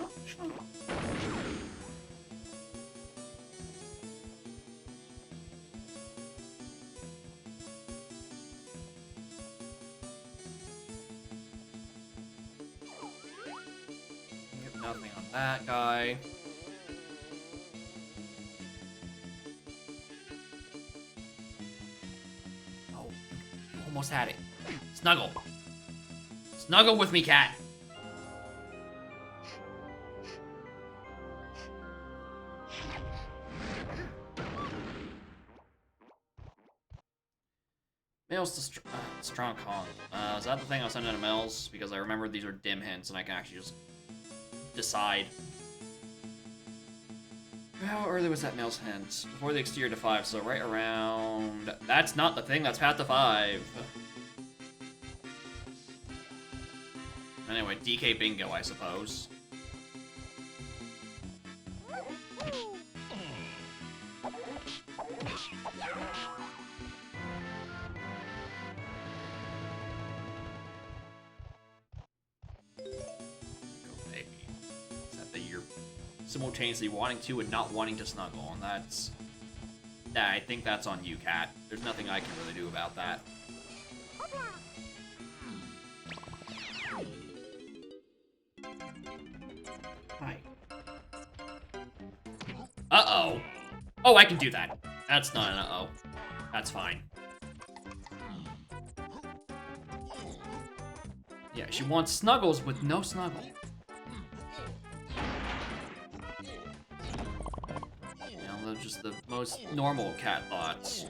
Oh, snuggle. Nothing on that guy. Oh, you almost had it. Snuggle. Snuggle with me, cat. Mails to Strong Kong. Is that the thing I'll send out to Mills? Because I remember these are dim hints and I can actually just decide. How early was that Mills hint? Before the exterior to 5, so right around... That's not the thing, that's path to 5. Anyway, DK bingo, I suppose. Simultaneously wanting to and not wanting to snuggle, and that's... Yeah, I think that's on you, cat. There's nothing I can really do about that. Hi. Uh-oh. Oh, I can do that. That's not an uh-oh. That's fine. Yeah, she wants snuggles with no snuggle. Just the most normal cat thoughts.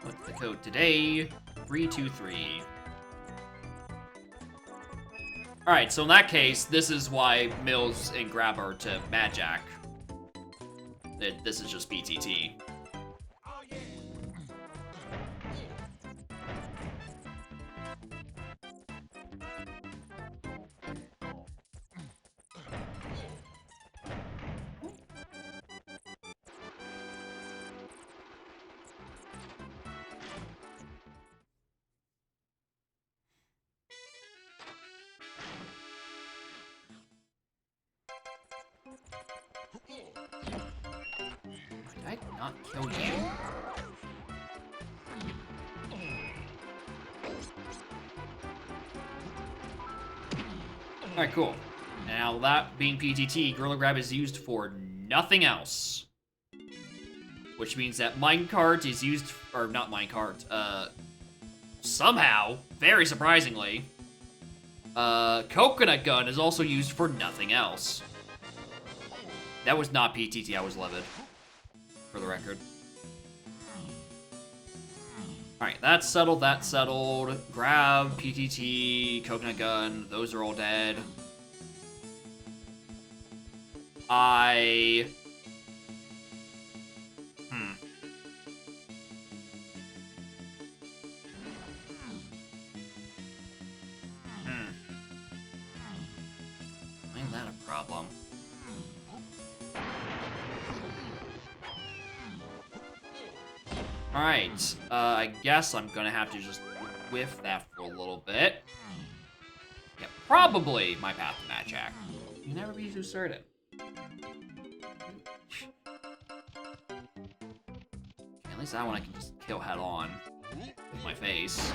What's the code today? 323. Alright, so in that case, this is why Mills and Grab are to Mad Jack. This is just PTT. Did I not kill you? Alright, cool. Now, that being PTT, Gorilla Grab is used for nothing else. Which means that Minecart is used... Or, not Minecart. Somehow, very surprisingly, Coconut Gun is also used for nothing else. That was not PTT, I was livid. For the record. Alright, that's settled, that's settled. Grab, PTT, Coconut Gun, those are all dead. Alright, I guess I'm gonna have to just whiff that for a little bit. Yeah, probably my path to Mad Jack. You never be too certain. At least that one I can just kill head on with my face.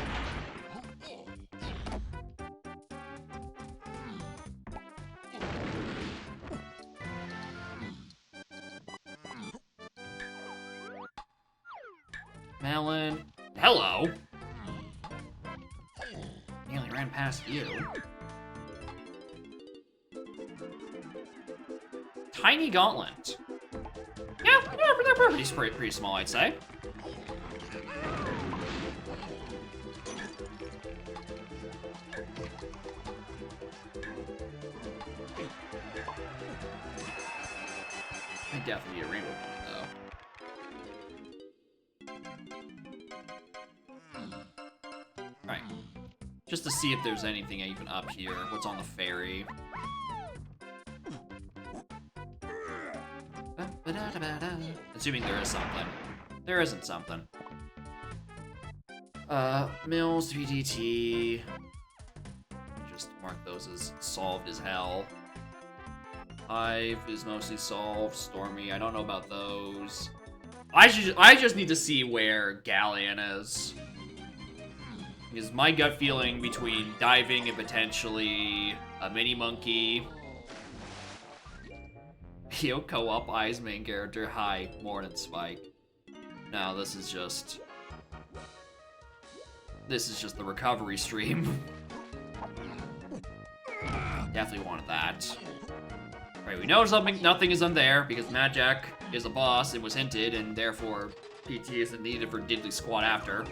Melon. Hello. Nearly ran past you. Tiny gauntlet. Yeah, they're pretty small, I'd say. I definitely need a rainbow point, though. Alright. Just to see if there's anything even up here. What's on the ferry? Assuming there is something. There isn't something. Mills, PDT. Just mark those as solved as hell. Hive is mostly solved. Stormy, I don't know about those. I just need to see where Galleon is. Because my gut feeling between diving and potentially a mini monkey. Yo, co-op Eyes main character. Hi, Morning Spike. No, this is just the recovery stream. Definitely wanted that. Right, we know nothing is on there because Mad Jack is a boss and was hinted, and therefore PT isn't needed for Diddly Squad after.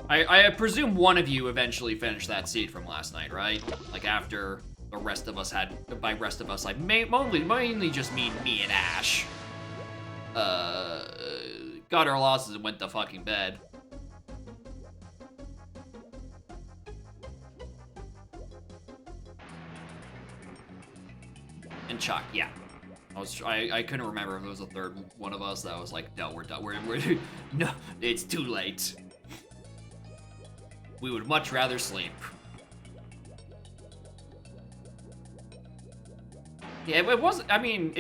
I presume one of you eventually finished that seed from last night, right? Like after the rest of us had, by rest of us, I mainly just mean me and Ash. Got our losses and went to fucking bed. And Chuck, yeah. I couldn't remember if there was a third one of us that was like, no, we're done. We're no, it's too late. We would much rather sleep. Yeah, it wasn't, I mean,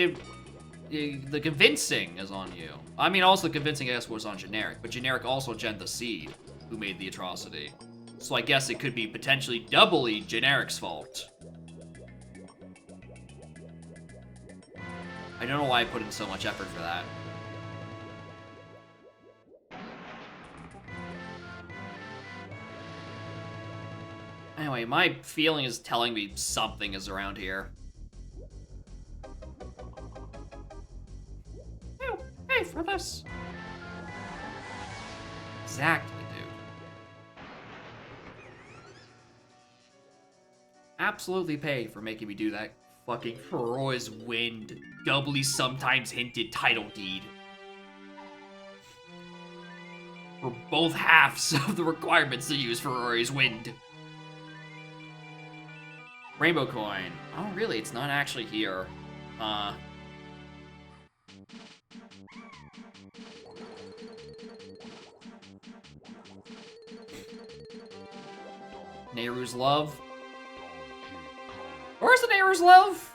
the convincing is on you. I mean, also the convincing, I guess, was on Generic, but Generic also gen the Seed, who made the atrocity. So I guess it could be potentially doubly Generic's fault. I don't know why I put in so much effort for that. Anyway, my feeling is telling me something is around here. Oh, hey, for this. Exactly, dude. Absolutely paid for making me do that fucking Heroi's Wind, doubly sometimes hinted title deed. For both halves of the requirements to use Heroi's Wind. Rainbow coin. Oh, really? It's not actually here. Nehru's Love. Where's the Nehru's Love?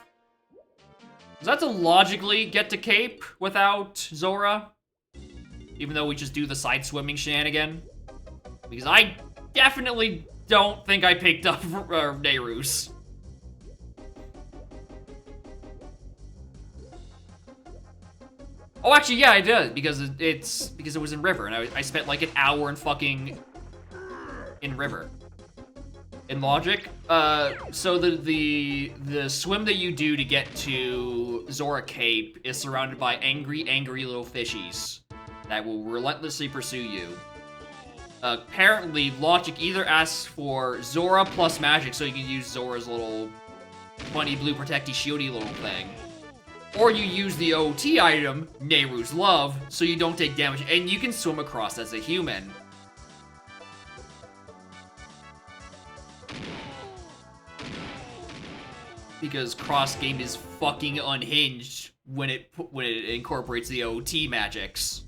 Does that to logically get to Cape without Zora? Even though we just do the side swimming shenanigan? Because I definitely don't think I picked up Nehru's. Oh, actually, yeah, I did, because it was in River, and I spent like an hour in fucking in River. In logic, so the swim that you do to get to Zora Cape is surrounded by angry little fishies that will relentlessly pursue you. Apparently, logic either asks for Zora plus magic, so you can use Zora's little funny blue protecty shieldy little thing. Or you use the OT item, Nehru's Love, so you don't take damage, and you can swim across as a human. because cross game is fucking unhinged when it incorporates the OT magics.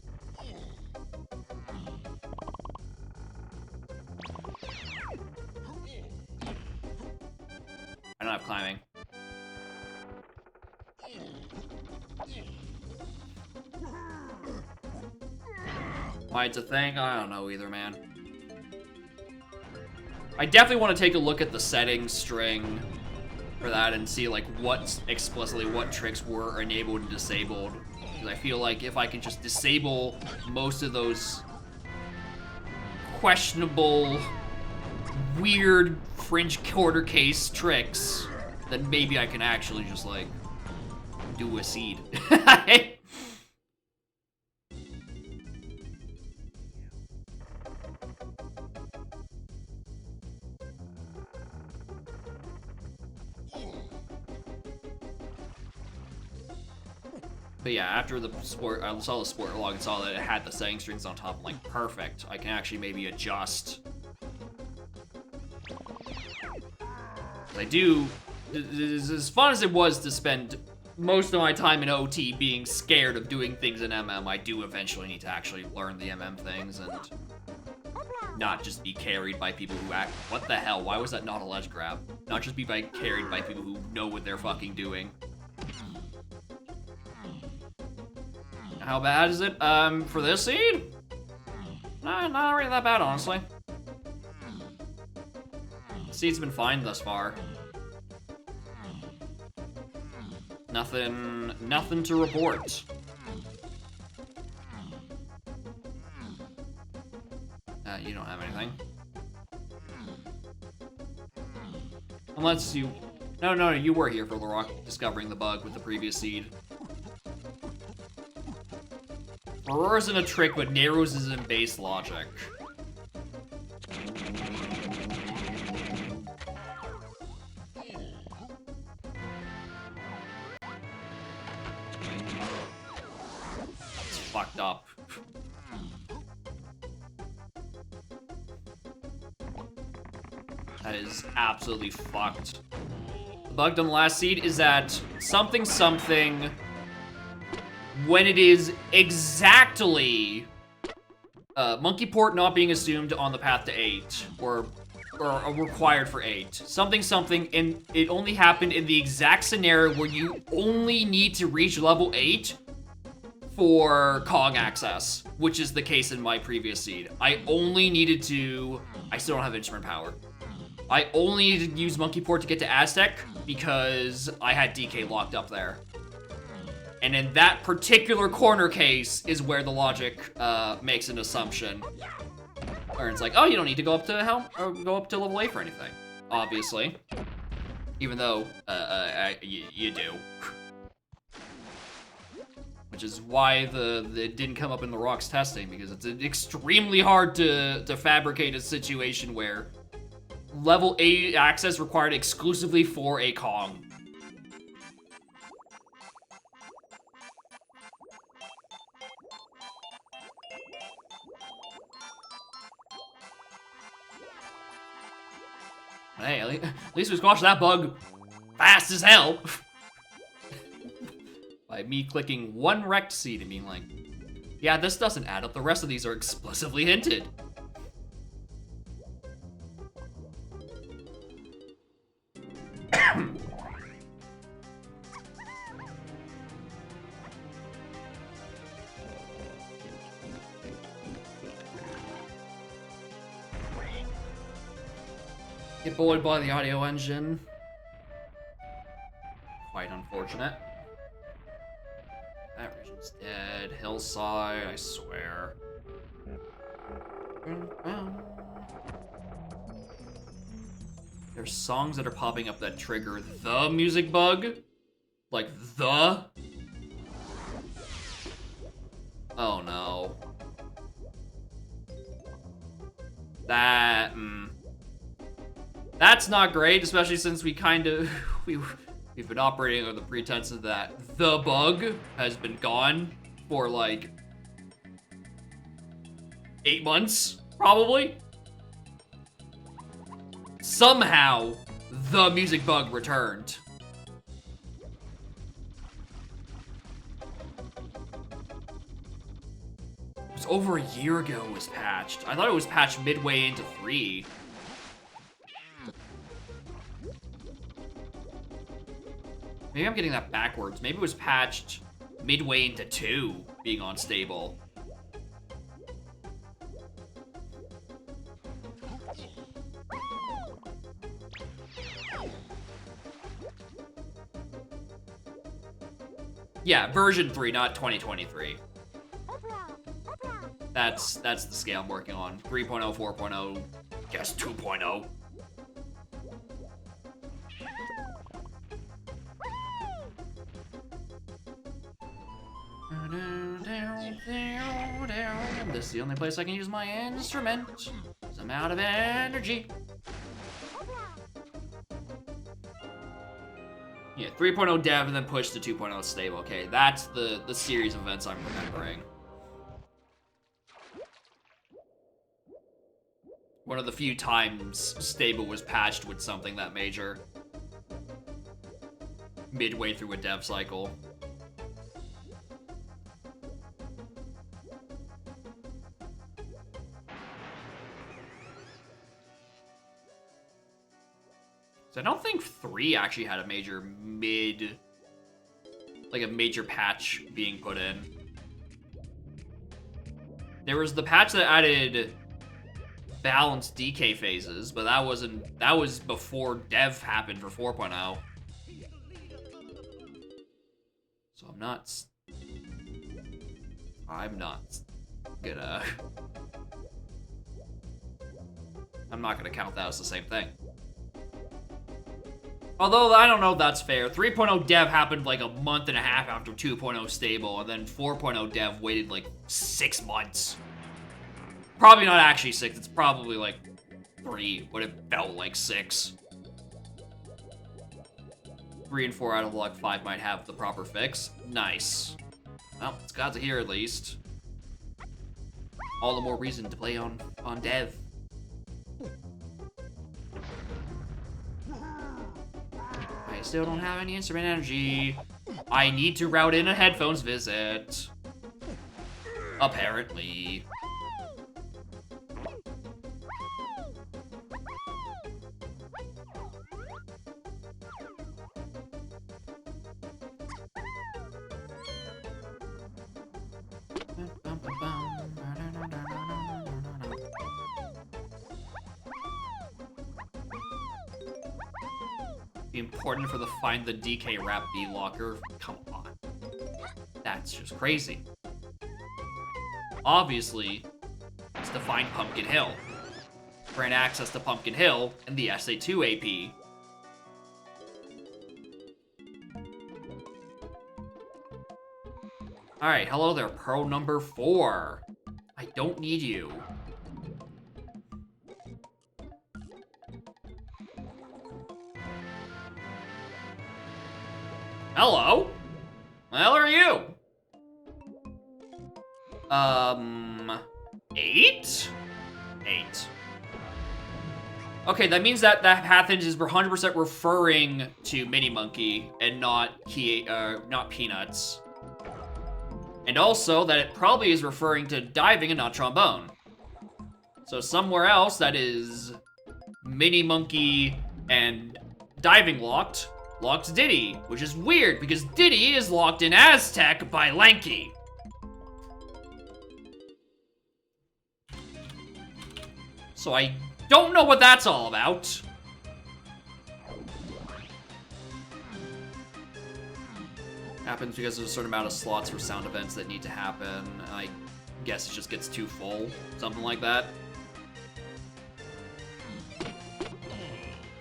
I don't have climbing. Why it's a thing? I don't know either, man. I definitely want to take a look at the settings string for that and see like what tricks were enabled and disabled. Because I feel like if I can just disable most of those questionable, weird fringe quarter case tricks, then maybe I can actually just like do a seed. But yeah, after the sport, I saw the sport log and saw that it had the setting strings on top. I'm like, perfect. I can actually maybe adjust. I do, as fun as it was to spend most of my time in OT being scared of doing things in MM, I do eventually need to actually learn the MM things and not just be carried by people who act. What the hell? Why was that not a ledge grab? Not just be carried by people who know what they're fucking doing. How bad is it, for this seed? Not really that bad, honestly. Seed's been fine thus far. Nothing to report. You don't have anything. Unless you... No, you were here for the rock discovering the bug with the previous seed. Aurora isn't a trick, but Narrows is in base logic. It's fucked up. That is absolutely fucked. The bug on the last seed is that something when it is exactly monkey port not being assumed on the path to 8 or required for 8 something and it only happened in the exact scenario where you only need to reach level 8 for Kong access, which is the case in my previous seed. I still don't have instrument power. I only needed to use monkey port to get to Aztec because I had DK locked up there. And in that particular corner case is where the logic makes an assumption. Or it's like, oh, you don't need to go up to hell or go up to level 8 for anything. Obviously. Even though you do. Which is why it didn't come up in the rocks testing, because it's extremely hard to fabricate a situation where level 8 access required exclusively for a Kong. Hey, at least we squashed that bug fast as hell. By me clicking one wrecked seed and being like, yeah, this doesn't add up. The rest of these are explicitly hinted. Get bullied by the audio engine. Quite unfortunate. That region's dead. Hillside, I swear. There's songs that are popping up that trigger the music bug. Like, the. Oh no. That's not great, especially since we kind of, we've been operating on the pretense of that the bug has been gone for like 8 months, probably. Somehow, the music bug returned. was over a year ago it was patched. I thought it was patched midway into 3. Maybe I'm getting that backwards. Maybe it was patched midway into 2 being unstable. Yeah, version 3, not 2023. That's the scale I'm working on. 3.0, 4.0, guess 2.0. This is the only place I can use my instrument. 'Cause I'm out of energy. Yeah, 3.0 dev and then push to 2.0 stable. Okay, that's the series of events I'm remembering. One of the few times stable was patched with something that major. Midway through a dev cycle. So I don't think 3 actually had a major like a major patch being put in. There was the patch that added balanced DK phases, but that was before dev happened for 4.0. So I'm not gonna count that as the same thing. Although, I don't know if that's fair. 3.0 dev happened like a month and a half after 2.0 stable, and then 4.0 dev waited like 6 months. Probably not actually 6, it's probably like 3, but it felt like 6. 3 and 4 out of luck, 5 might have the proper fix. Nice. Well, it's glad to hear at least. All the more reason to play on dev. I still don't have any instrument energy. I need to route in a headphones visit. Apparently. Be important for the find the DK rap B locker. Come on. That's just crazy. Obviously, it's to find Pumpkin Hill. Grant access to Pumpkin Hill and the SA2 AP. Alright, hello there, Pearl number 4. I don't need you. Hello? The hell are you? 8? 8. Okay, that means that Pathenge is 100% referring to Mini Monkey and not Peanuts. And also that it probably is referring to diving and not trombone. So somewhere else that is Mini Monkey and diving locked Diddy, which is weird because Diddy is locked in Aztec by Lanky. So I don't know what that's all about. Happens because there's a certain amount of slots for sound events that need to happen. I guess it just gets too full, something like that.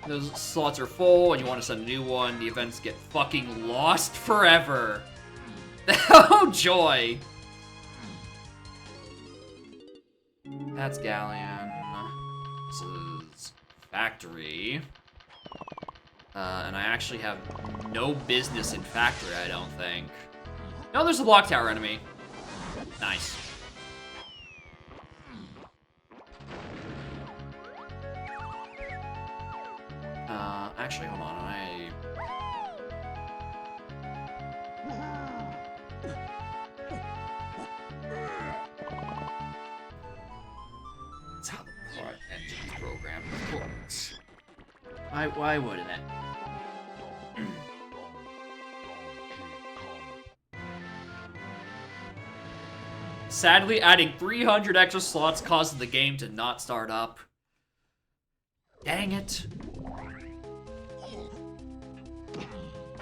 Those slots are full and you want to send a new one, the events get fucking lost forever. Oh, joy. That's Galleon. This is Factory. And I actually have no business in Factory, I don't think. No, there's a block tower enemy. Nice. Actually, hold on, program, of course. Why wouldn't it? Sadly, adding 300 extra slots causes the game to not start up. Dang it.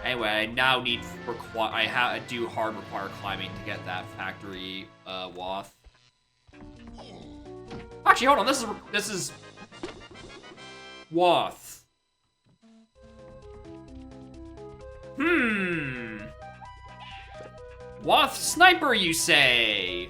Anyway, I now need I do hard require climbing to get that factory waff. Actually, hold on. This is waff. Waff sniper, you say?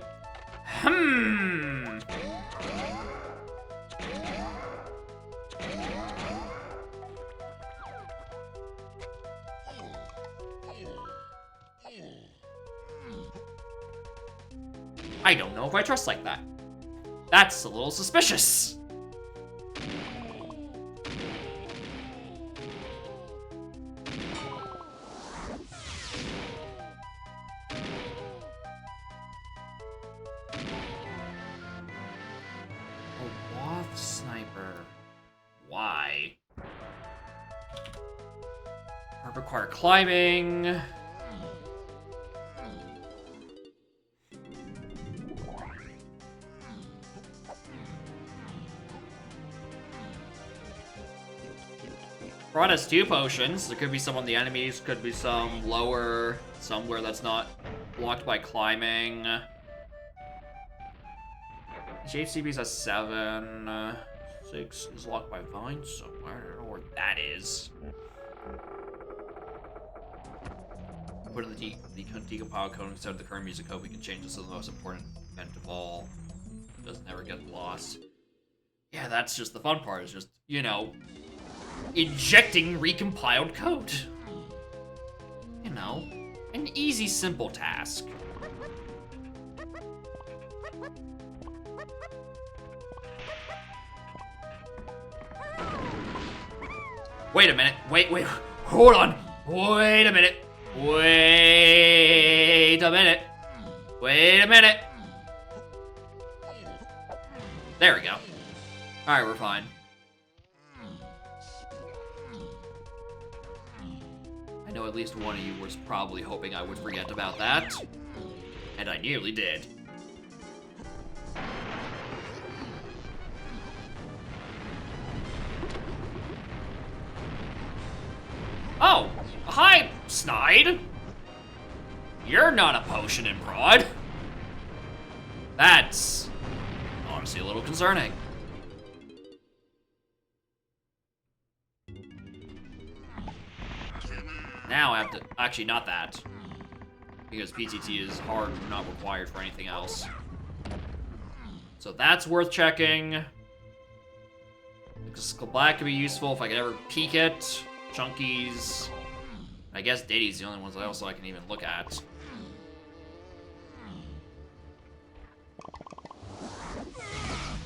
I don't know if I trust like that. That's a little suspicious. A waff sniper. Why? Require climbing. Rod has 2 potions. There could be some on the enemies, could be some lower, somewhere that's not blocked by climbing. HCB's has 7. 6 is locked by vines somewhere. I don't know where that is. Put in the decompile code instead of the current music code. We can change this to the most important event of all. It doesn't ever get lost. Yeah, that's just the fun part. Is just, you know, injecting recompiled code. You know, an easy, simple task. Wait a minute. Wait. Hold on. Wait a minute. Wait a minute. Wait a minute. There we go. Alright, we're fine. I know at least one of you was probably hoping I would forget about that. And I nearly did. Oh! Hi, Snide! You're not a potion in prod. That's honestly a little concerning. Now I have to... Actually, not that. Because PTT is hard and not required for anything else. So that's worth checking. Skull Black could be useful if I could ever peek it. Chunkies. I guess Diddy's the only ones I can even look at.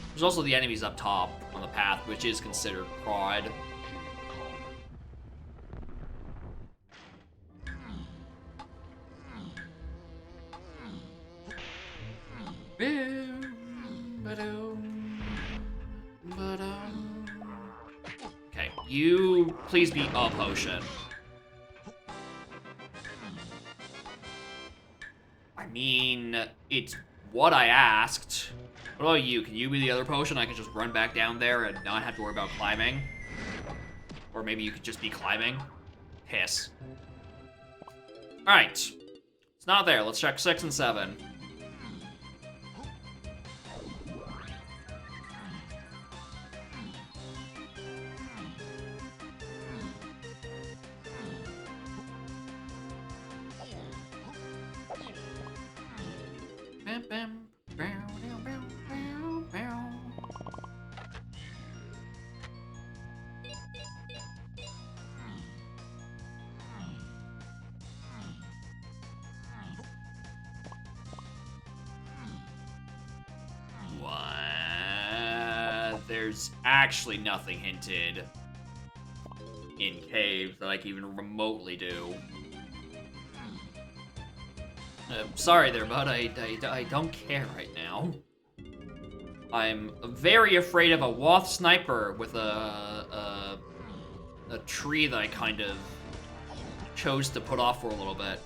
There's also the enemies up top on the path, which is considered prod. Okay, you please be a potion. I mean, it's what I asked. What about you? Can you be the other potion? I can just run back down there and not have to worry about climbing. Or maybe you could just be climbing. Hiss. Alright. It's not there. Let's check 6 and 7. There's actually nothing hinted in caves that I can even remotely do. Sorry there, bud. I don't care right now. I'm very afraid of a Wath sniper with a tree that I kind of chose to put off for a little bit.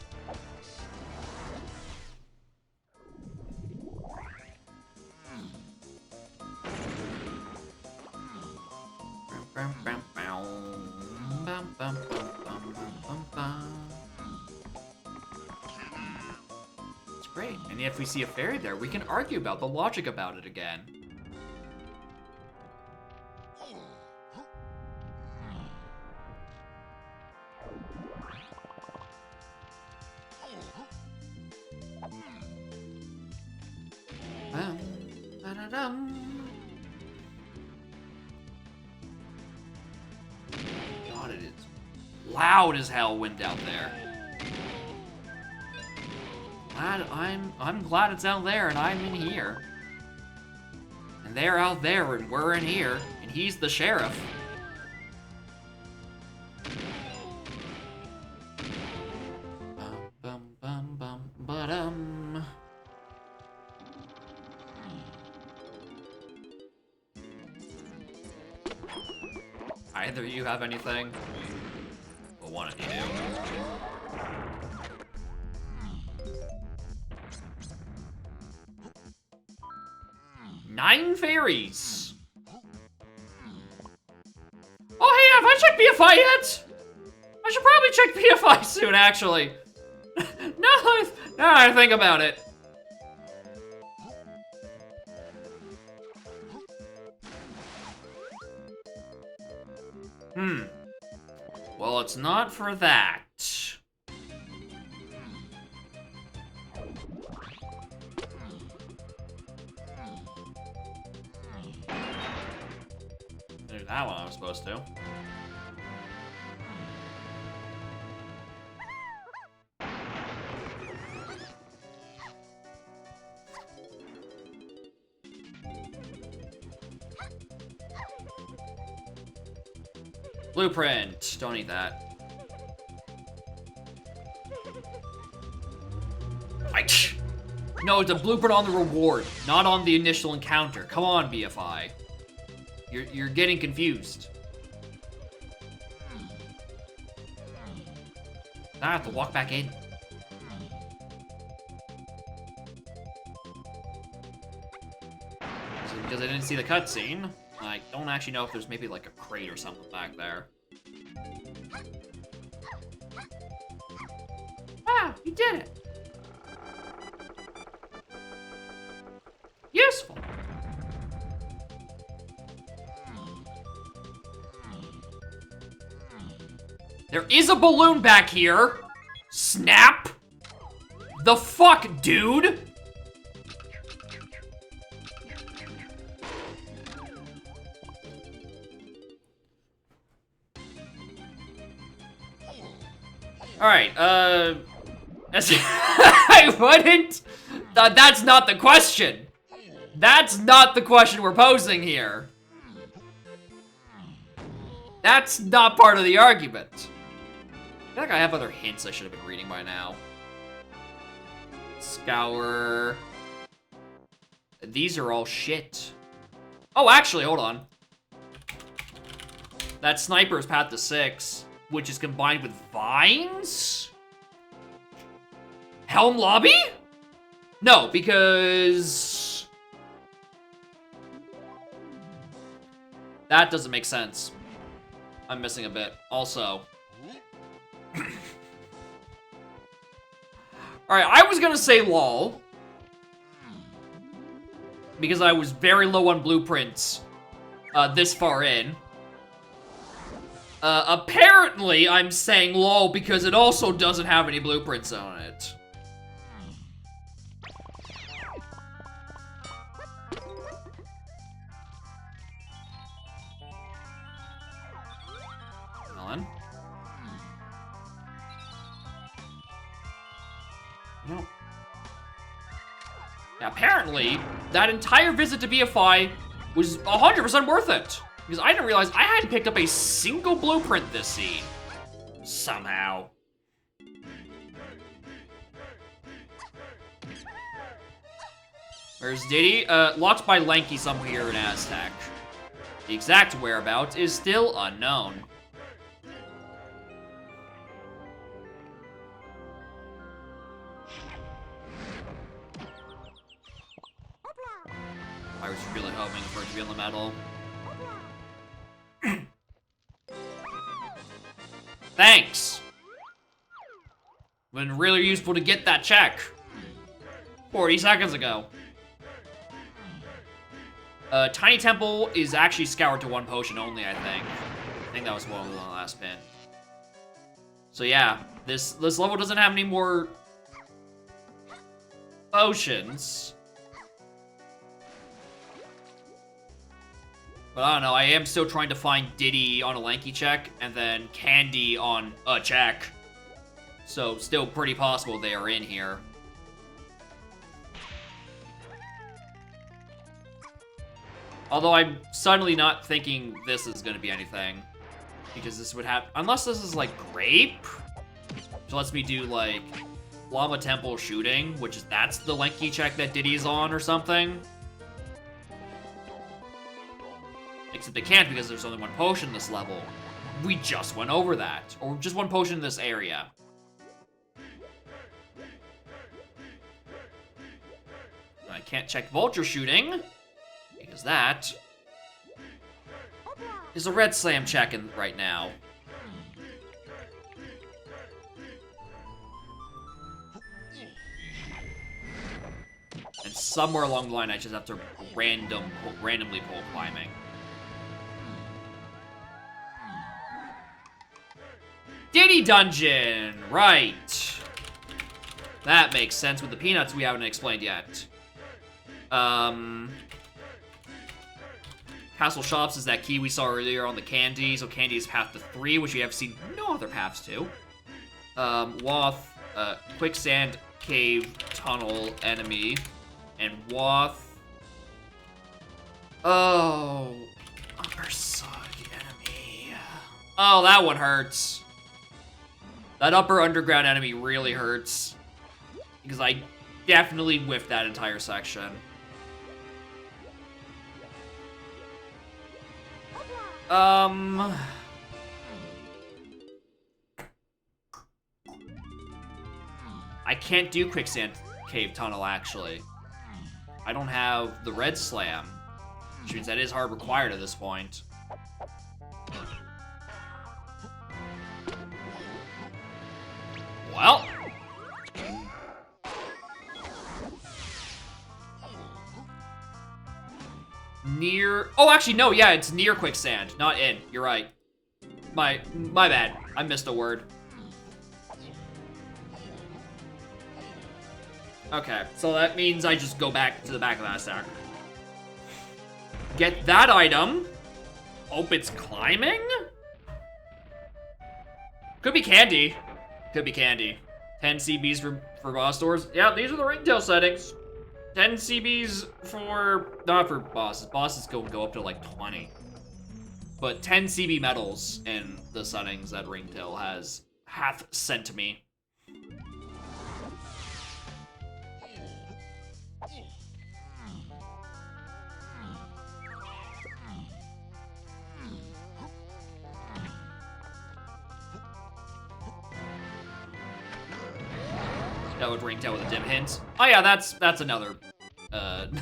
It's great. And if we see a fairy there, we can argue about the logic about it again. God, it is loud as hell wind out there. I'm glad it's out there and I'm in here. And they're out there and we're in here. And he's the sheriff. Either you have anything? Well, one of you do. Nine fairies! Oh, hey, have I checked BFI yet? I should probably check BFI soon, actually. Now I think about it. Well, it's not for that. Do that one I was supposed to. Blueprint. Don't need that. No, it's a blueprint on the reward, not on the initial encounter. Come on, BFI. You're getting confused. Now I have to walk back in. Because I didn't see the cutscene. I don't actually know if there's maybe like a crate or something back there. Ah, you did it! Useful! There is a balloon back here! Snap! The fuck, dude? Alright, I wouldn't... that's not the question. That's not the question we're posing here. That's not part of the argument. I feel like I have other hints I should have been reading by now. Scour. These are all shit. Oh, actually, hold on. That sniper is path to 6. Which is combined with vines? Helm Lobby? No, because... that doesn't make sense. I'm missing a bit. Also... Alright, I was gonna say lol. Because I was very low on blueprints this far in. Apparently, I'm saying lol because it also doesn't have any blueprints on it. Ellen? No. Yeah, apparently, that entire visit to BFI was 100% worth it. Because I didn't realize I hadn't picked up a single blueprint this scene. Somehow. Where's Diddy? Locked by Lanky somewhere here in Aztec. The exact whereabouts is still unknown. I was really hoping for it to be on the medal. Thanks! Been really useful to get that check. 40 seconds ago. Tiny Temple is actually scoured to 1 potion only, I think. I think that was one on the last pin. So yeah, this level doesn't have any more potions. But I don't know, I am still trying to find Diddy on a Lanky check, and then Candy on a check. So, still pretty possible they are in here. Although I'm suddenly not thinking this is gonna be anything. Because this would have, unless this is like Grape, which lets me do like Llama Temple shooting, which is, that's the Lanky check that Diddy's on or something. Except they can't because there's only 1 potion in this level. We just went over that. Or just 1 potion in this area. I can't check Vulture shooting. Because that is a Red Slam check right now. And somewhere along the line I just have to randomly pole climbing. Diddy Dungeon! Right. That makes sense with the peanuts we haven't explained yet. Castle Shops is that key we saw earlier on the Candy, so Candy is path to 3, which we have seen no other paths to. Wath, Quicksand Cave Tunnel enemy, and Wath. Oh, Upper Sug enemy. Oh, that one hurts. That upper underground enemy really hurts. Because I definitely whiffed that entire section. I can't do Quicksand Cave Tunnel, actually. I don't have the Red Slam, which means that is hard required at this point. Well. Near... Oh, actually, no, yeah, it's near Quicksand, not in. You're right. My bad. I missed a word. Okay, so that means I just go back to the back of that stack. Get that item. Hope it's climbing? Could be Candy. Could be Candy. 10 CBs for boss doors. Yeah, these are the ringtail settings. 10 CBs for... Not for bosses. Bosses go up to like 20. But 10 CB medals in the settings that Ringtail hath sent to me. That would Ringtail with a dim hint. Oh yeah, that's another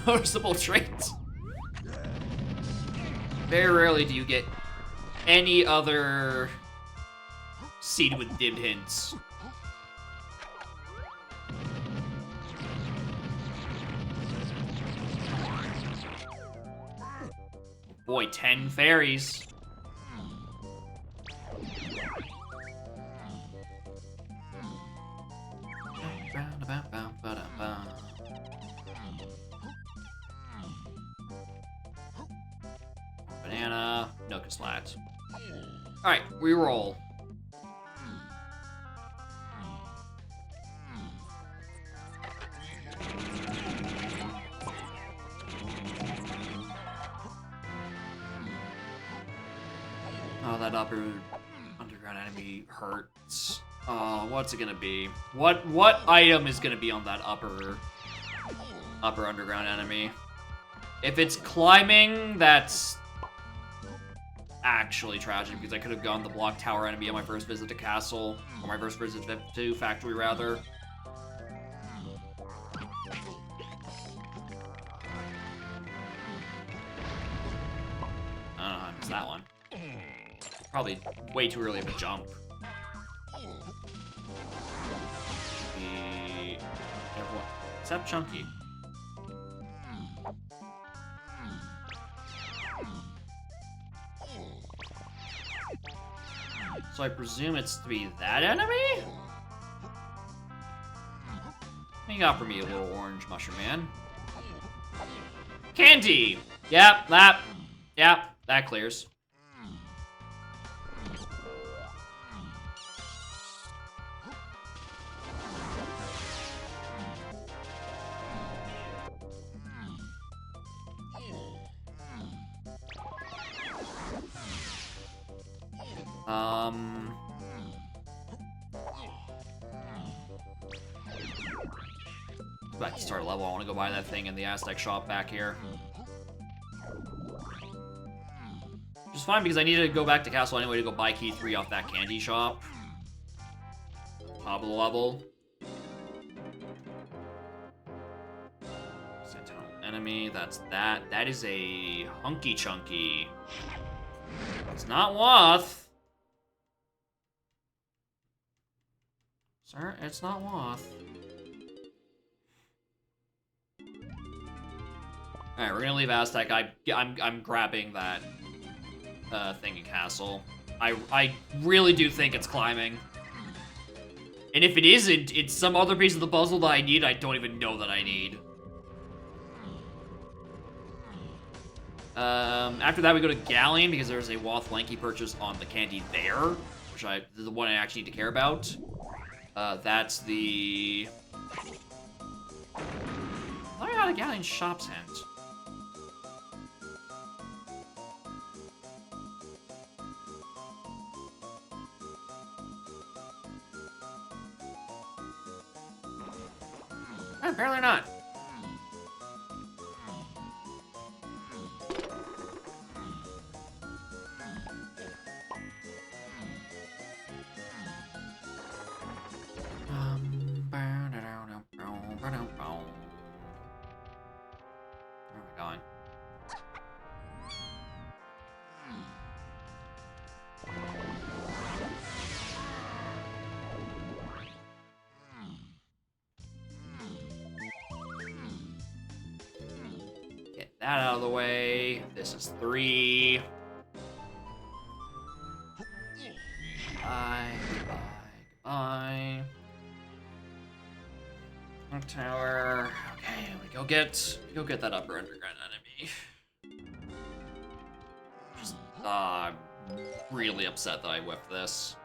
noticeable trait. Very rarely do you get any other seed with dimmed hints. Boy, 10 fairies. Banana, Noka Slat. Alright, we roll. Oh, that upper underground enemy hurts. Oh, what's it gonna be? What item is gonna be on that upper upper underground enemy. If it's climbing, that's actually tragic because I could have gone the block tower enemy on my first visit to castle, or my first visit to factory rather. I don't know how I missed that one. Probably way too early of a jump. Everyone, except Chunky. So I presume it's to be that enemy? What you got for me, a little orange mushroom man? Candy! Yep, that clears. Back to start level. I want to go buy that thing in the Aztec shop back here. Which is fine because I need to go back to castle anyway to go buy key 3 off that candy shop. Top of the level. Sentinel enemy. That's that. That is a hunky chunky. It's not Woth. Sir, it's not Woth. Alright, we're gonna leave Aztec. I'm grabbing that thing in castle. I really do think it's climbing. And if it isn't, it's some other piece of the puzzle that I need. I don't even know that I need. After that, we go to Galleon because there's a Woth Lanky purchase on the candy there, which is the one I actually need to care about. That's the... I thought I had a Galleon shop's hint. Apparently not. Where am I going? Get that out of the way. This is 3. Goodbye, goodbye, goodbye. Tower. Okay, we go get that upper underground enemy. Just I'm really upset that I whipped this.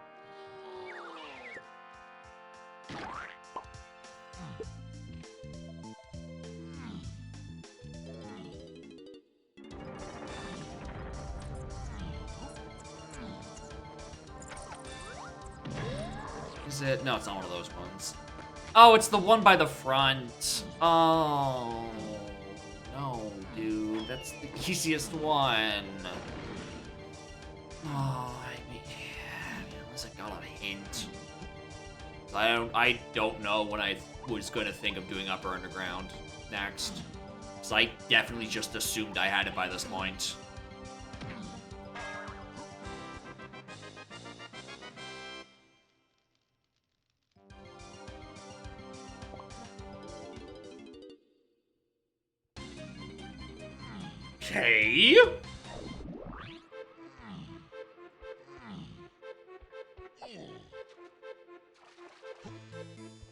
Is it? No, it's not one of those ones. Oh, it's the one by the front. Oh, no, dude. That's the easiest one. Oh, I mean, unless I got a hint. I don't know when I was going to think of doing Upper Underground next. So I definitely just assumed I had it by this point. Okay.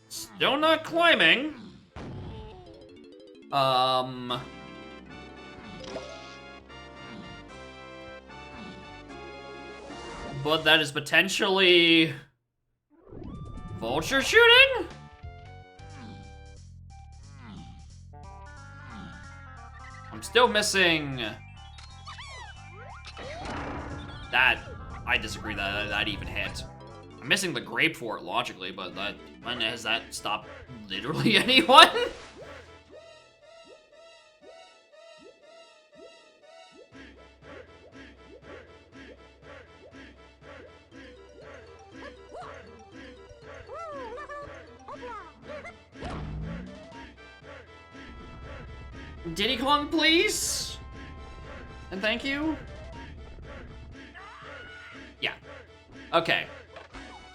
Still not climbing. But that is potentially vulture shooting? I'm still missing that. I disagree that even hit. I'm missing the grape fort logically, but that when has that stopped literally anyone? Diddy Kong, please? And thank you? Yeah. Okay.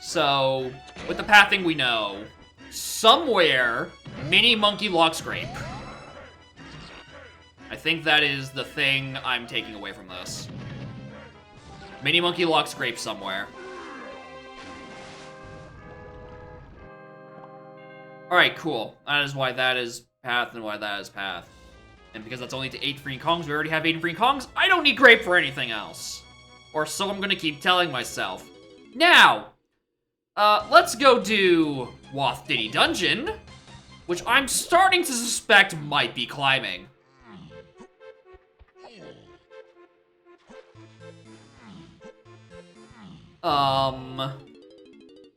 So, with the pathing we know, somewhere, Mini Monkey Lock Scrape. I think that is the thing I'm taking away from this. Mini Monkey Lock Scrape somewhere. Alright, cool. That is why that is path and why that is path. And because that's only to 8 free Kongs, we already have 8 free Kongs, I don't need Grape for anything else. Or so I'm gonna keep telling myself. Now, let's go do Wath Diddy Dungeon, which I'm starting to suspect might be climbing.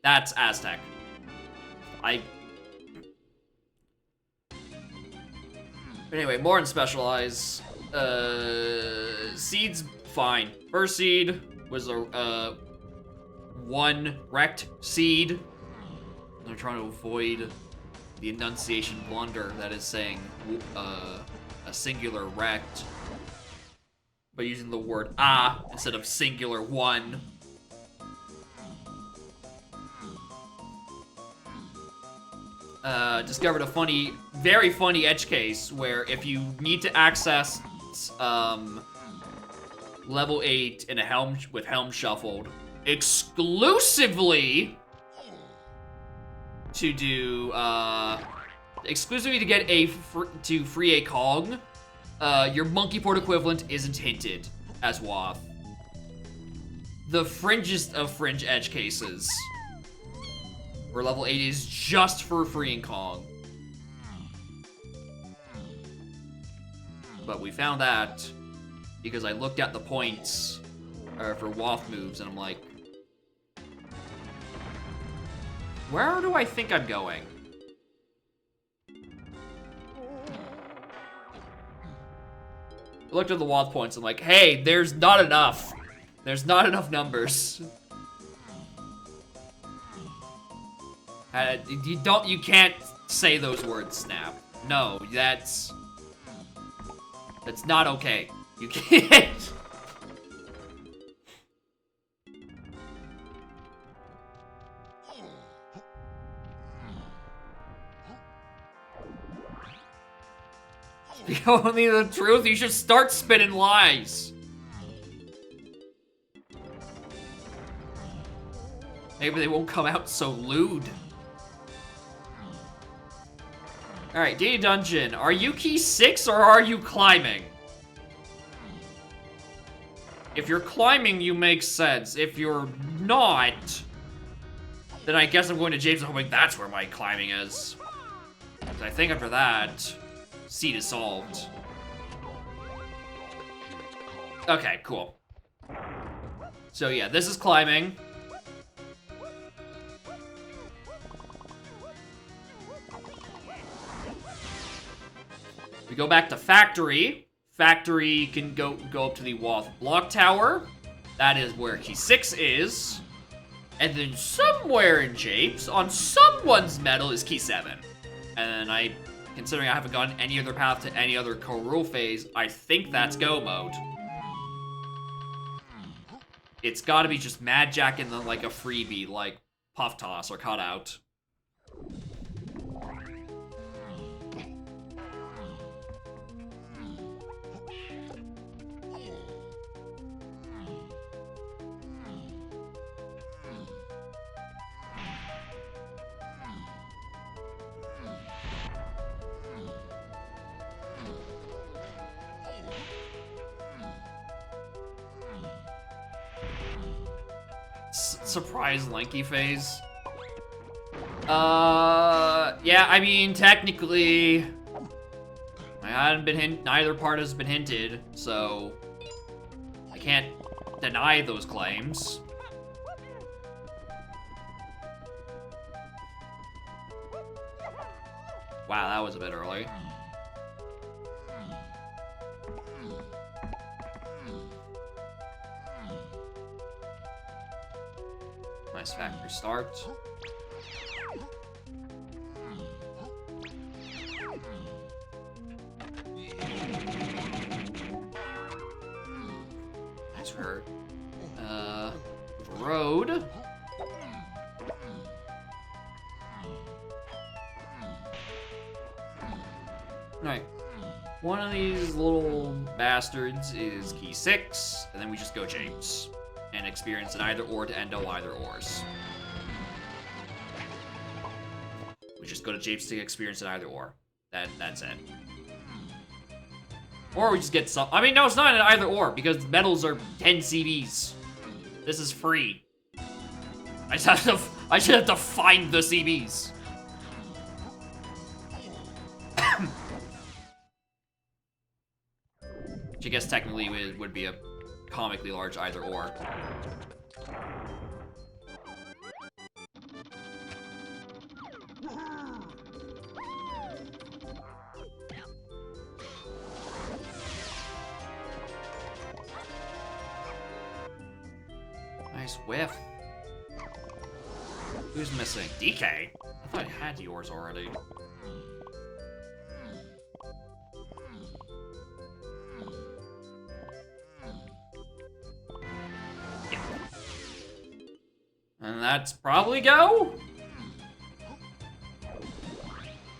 That's Aztec. But anyway, more in Specialize. Seeds, fine. First seed was a 1 wrecked seed. I'm trying to avoid the enunciation blunder that is saying a singular wrecked, by using the word instead of singular 1. Discovered a funny, very funny edge case where if you need to access level 8 in a helm with helm shuffled exclusively to do exclusively to get to free a Kong, your monkey port equivalent isn't hinted as Wath. The fringest of fringe edge cases, where level 8 is just for freeing Kong. But we found that because I looked at the points for Wath moves, and I'm like, where do I think I'm going? I looked at the Wath points, I'm like, hey, there's not enough. There's not enough numbers. You can't say those words, Snap. No, that's not okay. You can't. Only the truth, you should start spitting lies. Maybe they won't come out so lewd. Alright, Diddy Dungeon. Are you key 6 or are you climbing? If you're climbing, you make sense. If you're not, then I guess I'm going to James and hoping that's where my climbing is. I think after that, seed is solved. Okay, cool. So yeah, this is climbing. We go back to Factory. Factory can go up to the Wath Block Tower. That is where key 6 is. And then somewhere in Japes, on someone's medal, is key 7. And considering I haven't gotten any other path to any other co-rule phase, I think that's go mode. It's gotta be just Mad Jack and then like a freebie, like Puff Toss or Cutout. Surprise Lanky phase. Yeah, I mean, technically, neither part has been hinted, so I can't deny those claims. Wow, that was a bit early. Nice factory start. points for her. Road. Alright. One of these little bastards is key 6, and then we just go Japes. And experience an either or to endo either ors. We just go to Japes to experience an either or. That's it. Or we just get some. I mean, no, it's not an either or because medals are 10 CBs. This is free. I just have to find the CBs. Which I guess technically would be a comically large either or. Nice whiff. Who's missing? DK? I thought I had yours already. Yeah. And that's probably go?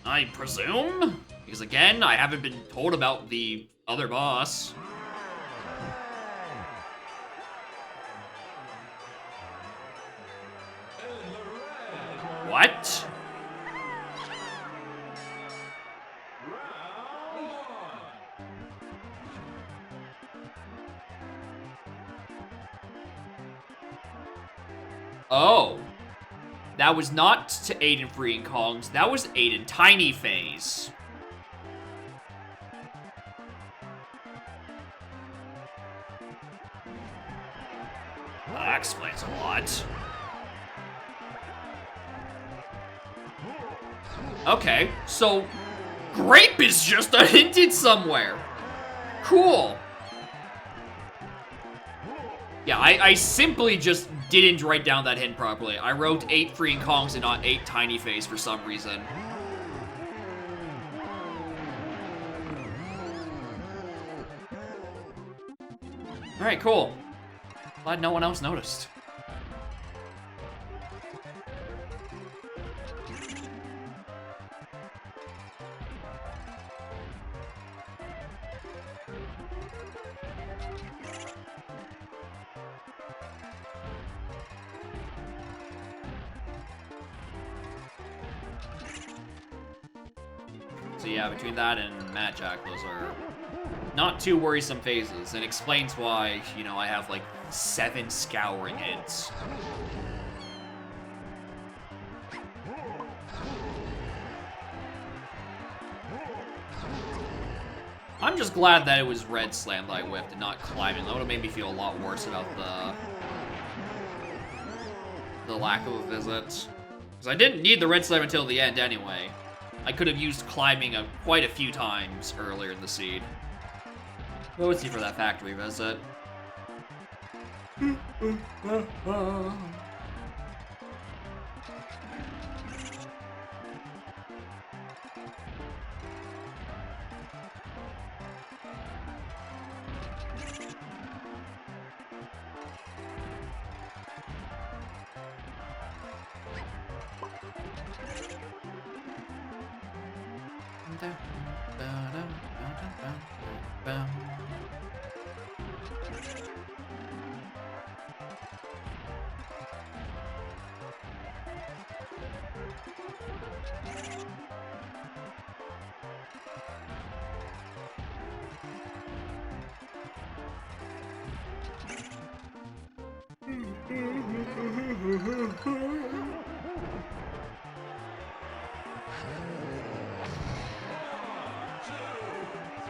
I presume? Because again, I haven't been told about the other boss. What? Oh. That was not to aid in freeing Kongs, that was aid in Tiny Phase. Well, that explains a lot. Okay, so grape is just hinted somewhere. Cool. Yeah, I simply just didn't write down that hint properly. I wrote 8 freeing Kongs and not 8 Tiny Phase for some reason. Alright, cool. Glad no one else noticed. So yeah, between that and Mad Jack, those are not too worrisome phases, and explains why, you know, I have like 7 scouring hints. I'm just glad that it was Red Slam that I whipped and not climbing. That would have made me feel a lot worse about the lack of a visit. Because I didn't need the Red Slam until the end anyway. I could have used climbing quite a few times earlier in the seed. What was he for that factory visit?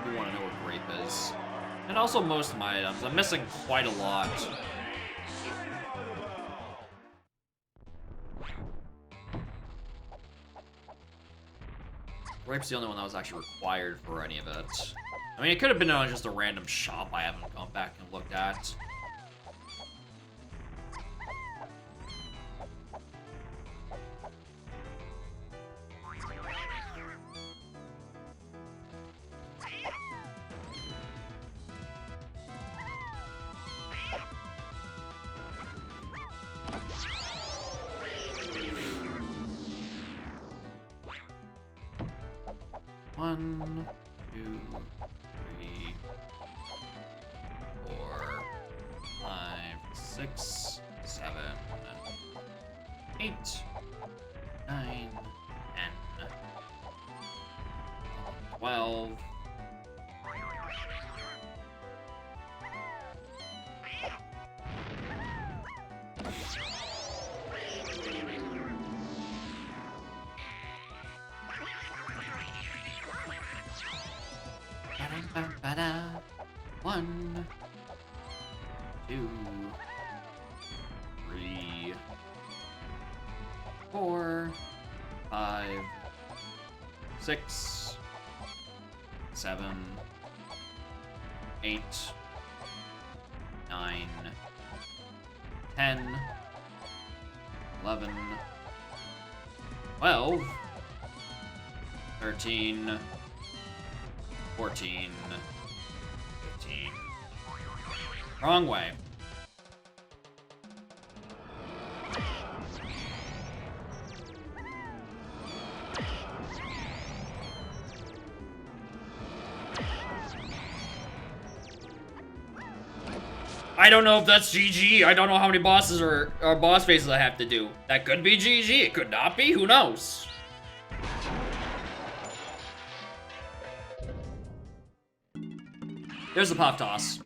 We want to know what grape is. And also most of my items. I'm missing quite a lot. Grape's the only one that was actually required for any of it. I mean, it could have been on just a random shop I haven't gone back and looked at. 1, 2, 3, 4, 5, 6, 7, 8, 9, 10, 12. Ba-da. 1, 2, 3, 4, 5, 6, 7, 8, 9, 10, 11, 12, 13, 14, 15. Wrong way. I don't know if that's GG. I don't know how many bosses or boss phases I have to do. That could be GG. It could not be. Who knows? There's the pop toss.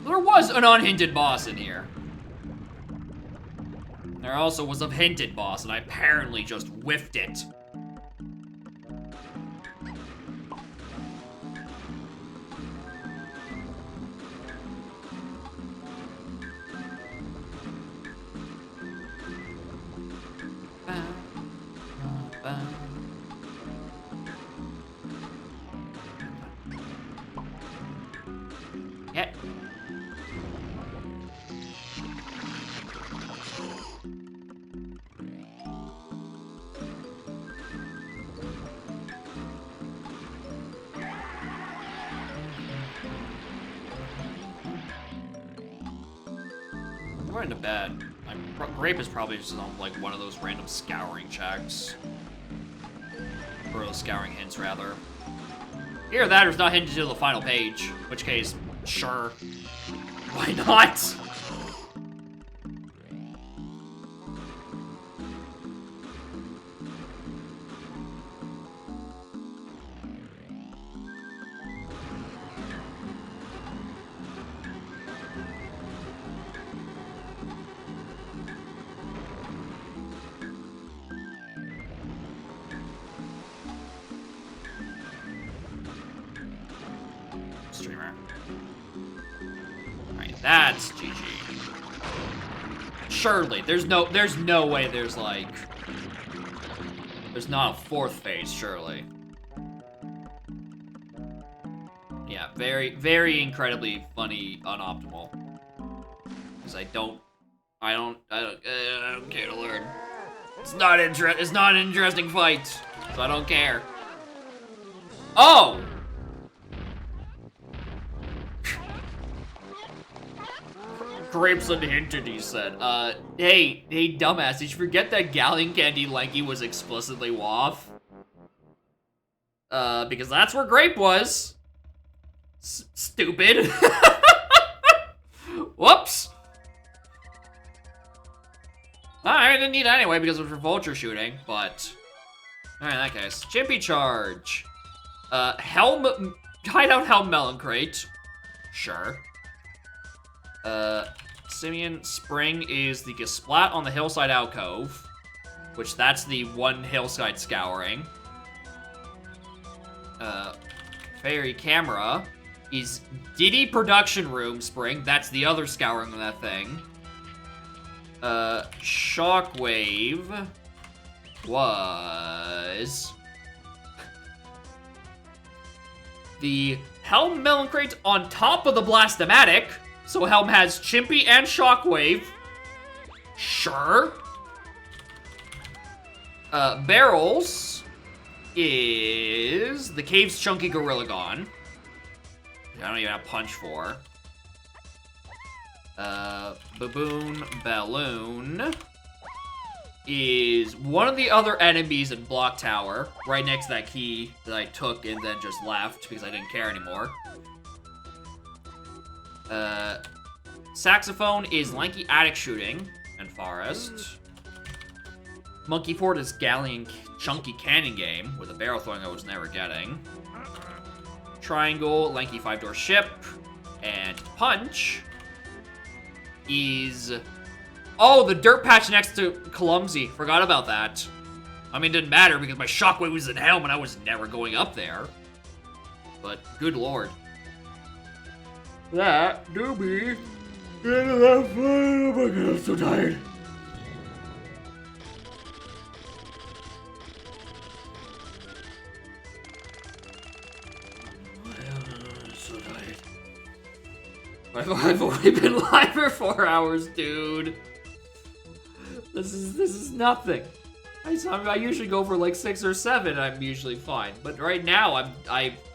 There was an unhinted boss in here. There also was a hinted boss, and I apparently just whiffed it. Yeah. I'm going to bed. Grape is probably just on like one of those random scouring checks. Or those scouring hints, rather. Either that or it's not hinted to the final page. In which case, sure. Why not? Streamer. Alright, that's GG. Surely, there's no way there's like... There's not a fourth phase, surely. Yeah, very incredibly funny, unoptimal. Because I don't care to learn. It's not an interesting fight, so I don't care. Oh! Grapes unhinted, he said. Hey, dumbass, did you forget that Galleon Candy Lanky was explicitly WAF? Because that's where Grape was. Stupid. Whoops. I didn't need it anyway because it was for vulture shooting, but... Alright, in that case. Chimpy Charge. Hideout Helm Melon Crate. Sure. Simeon Spring is the Gesplat on the Hillside Alcove, which that's the one hillside scouring. Fairy Camera is Diddy Production Room Spring, that's the other scouring of that thing. Shockwave was the Helm Melon Crate on top of the Blastomatic. So Helm has Chimpy and Shockwave. Sure. Barrels is the Cave's Chunky Gorilla Gone. I don't even have Punch for. Baboon Balloon is one of the other enemies in Block Tower, right next to that key that I took and then just left because I didn't care anymore. Saxophone is Lanky Attic Shooting and Forest. Monkey Fort is Galleon Chunky Cannon Game with a barrel throwing I was never getting. Triangle, Lanky 5-door Ship. And Punch is... Oh, the dirt patch next to Clumsy. Forgot about that. I mean, it didn't matter because my Shockwave was in Helm and I was never going up there. But, good lord. That do me into that fight. Oh my god, I'm so tired. I'm so tired. I've only been live for 4 hours, dude. This is nothing. I usually go for like 6 or 7. I'm usually fine, but right now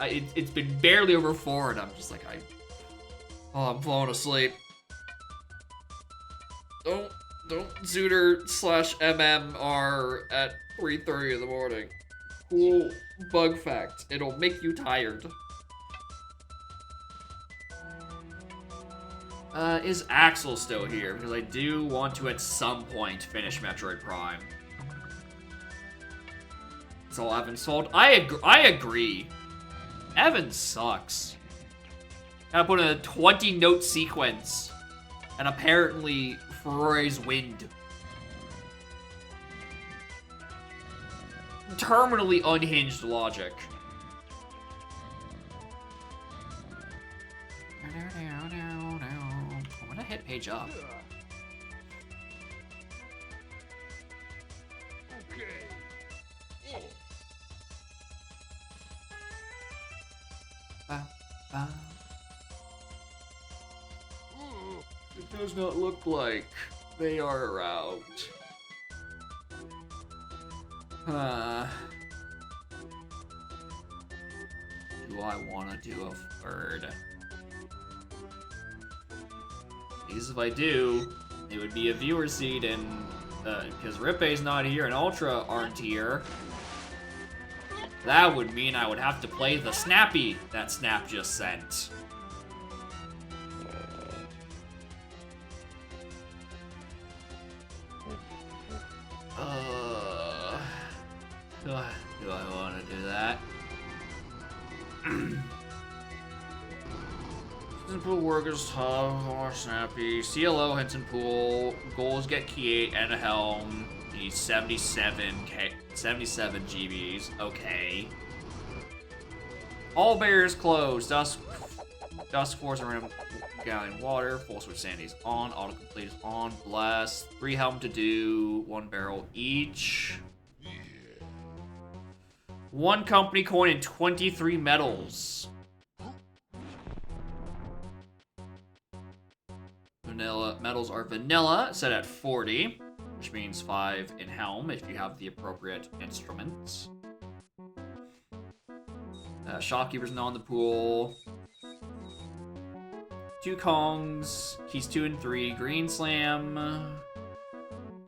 it's been barely over 4, and I'm just like I'm falling asleep. Don't Zooter/MM are at 3:30 in the morning. Cool bug fact. It'll make you tired. Is Axel still here? Because I do want to at some point finish Metroid Prime. That's all Evan sold. I agree. Evan sucks. Gotta put in a 20-note sequence. And apparently, Ferrari's Wind. Terminally unhinged logic. I'm gonna hit page up. It does not look like they are around. Do I want to do a third? Because if I do, it would be a viewer seat, and because Rippei's not here and Ultra aren't here, that would mean I would have to play the Snappy that Snap just sent. Do I want to do that? Hinton Pool Workers Hub, more Snappy. CLO Hinton Pool. Goals get Key 8 and a Helm. Need 77 GBs. Okay. All barriers closed. Dusk Force and Random Galleon Water. Full Switch Sandy's on. Autocomplete is on. Blast. 3 Helm to do. 1 barrel each. 1 company coin and 23 medals. Vanilla medals are vanilla, set at 40, which means 5 in Helm if you have the appropriate instruments. Shopkeeper's now in the pool. 2 Kongs, keys 2 and 3, Green Slam,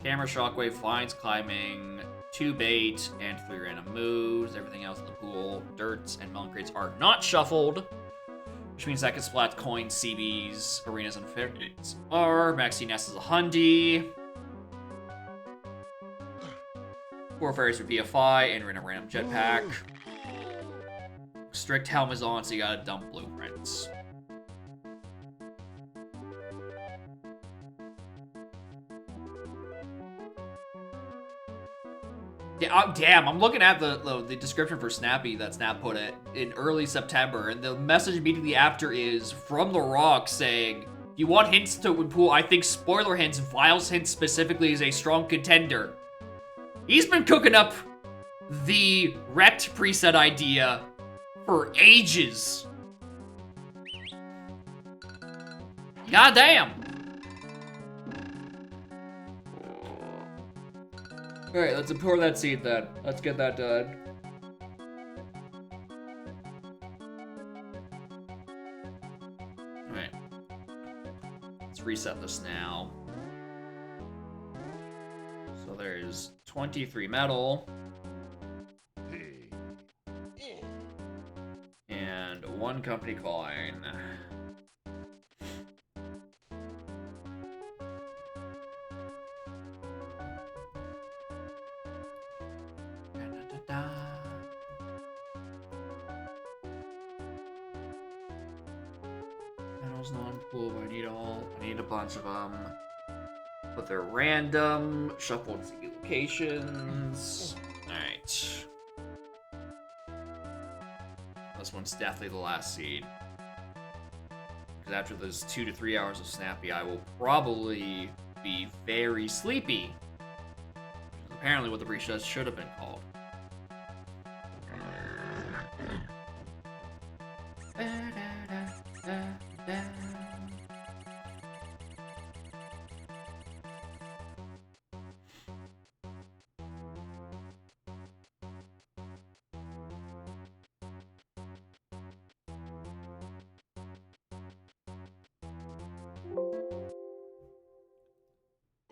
Camera Shockwave, Flying's Climbing, 2 bait, and 3 random moves. Everything else in the pool, dirts, and melon crates are not shuffled, which means I can splat coins, CBs, arenas, and fairies are. Maxi Nest is a Hundy. 4 fairies would be a Fi, and we're in a random jetpack. Strict Helm is on, so you gotta dump blueprints. Yeah, damn, I'm looking at the description for Snappy that Snap put it in early September, and the message immediately after is from The Rock saying, you want hints to Pool? I think spoiler hints, Vile's hint specifically is a strong contender. He's been cooking up the Ret preset idea for ages. Goddamn. Alright, let's pour that seed then. Let's get that done. Alright. Let's reset this now. So there's 23 metal. And 1 company coin. Metal's non-cool, but I need a bunch of them. But they're random. Shuffled seed locations. Alright. This one's definitely the last seed. Because after those 2 to 3 hours of Snappy, I will probably be very sleepy. Which is apparently what the breach should have been called.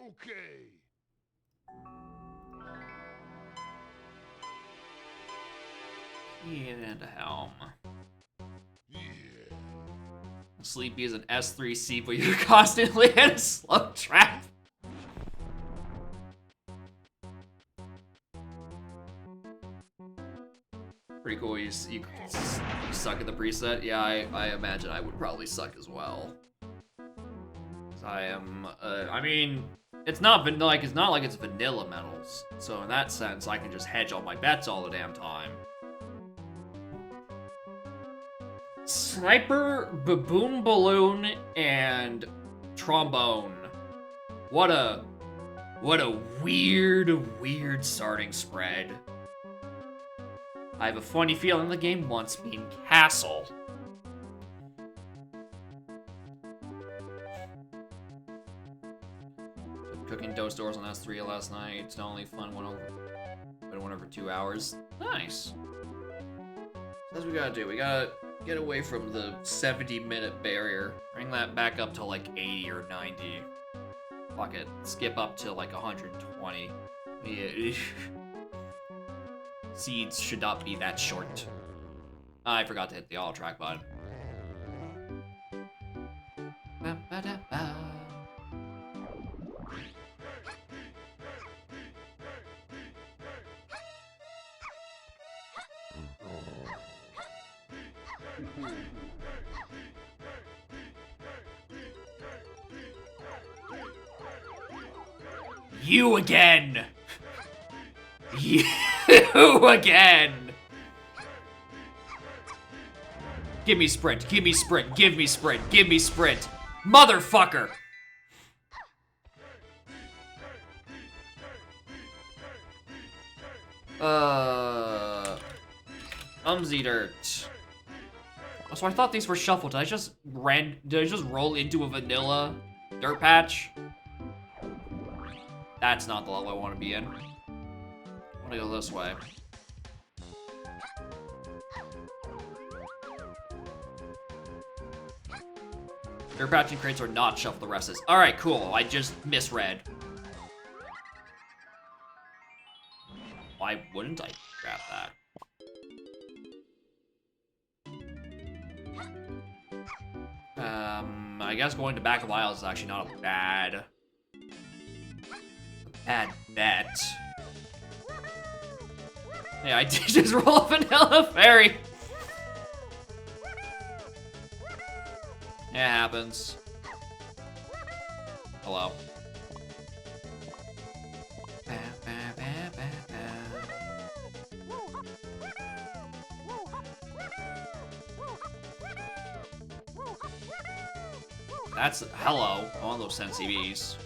Okay. Key into helm. Yeah. Sleepy is an S3C, but you're constantly in a slow trap. Pretty cool. You suck at the preset. Yeah, I imagine I would probably suck as well. 'Cause I am. I mean, it's not like it's vanilla metals. So in that sense, I can just hedge all my bets all the damn time. Sniper, baboon balloon, and trombone. What a weird starting spread. I have a funny feeling the game wants me in Castle. Cooking toast doors on S3 last night. It's not only fun, went over 2 hours. Nice. That's what we gotta do. We gotta get away from the 70-minute barrier. Bring that back up to like 80 or 90. Fuck it. Skip up to like 120. Yeah. Seeds should not be that short. I forgot to hit the auto track button. Ba-ba-da-ba. You again! You again! Give me sprint, give me sprint, give me sprint, give me sprint. Motherfucker! Dirt. So I thought these were shuffled. Did I just roll into a vanilla dirt patch? That's not the level I want to be in. I want to go this way. Dirt patching crates are not shuffled, the rest is. Alright, cool. I just misread. Why wouldn't I grab that? I guess going to back of aisles is actually not a bad bet. Yeah, I did just roll a vanilla fairy. It happens. Hello. That's hello. I want those Sensi Bees.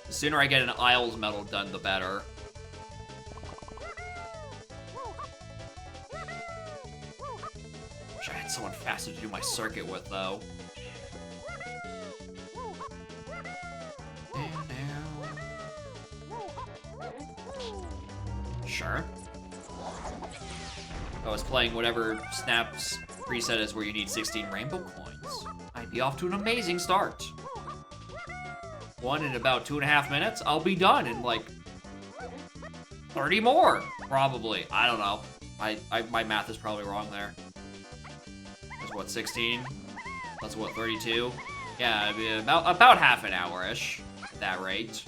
The sooner I get an Isles medal done, the better. Wish I had someone faster to do my circuit with, though. Sure. I was playing whatever Snap's preset is where you need 16 rainbow coins. I'd be off to an amazing start. One in about 2.5 minutes, I'll be done in like 30 more, probably. I don't know. My math is probably wrong there. That's what, 16? That's what, 32? Yeah, it'd be about half an hour-ish at that rate.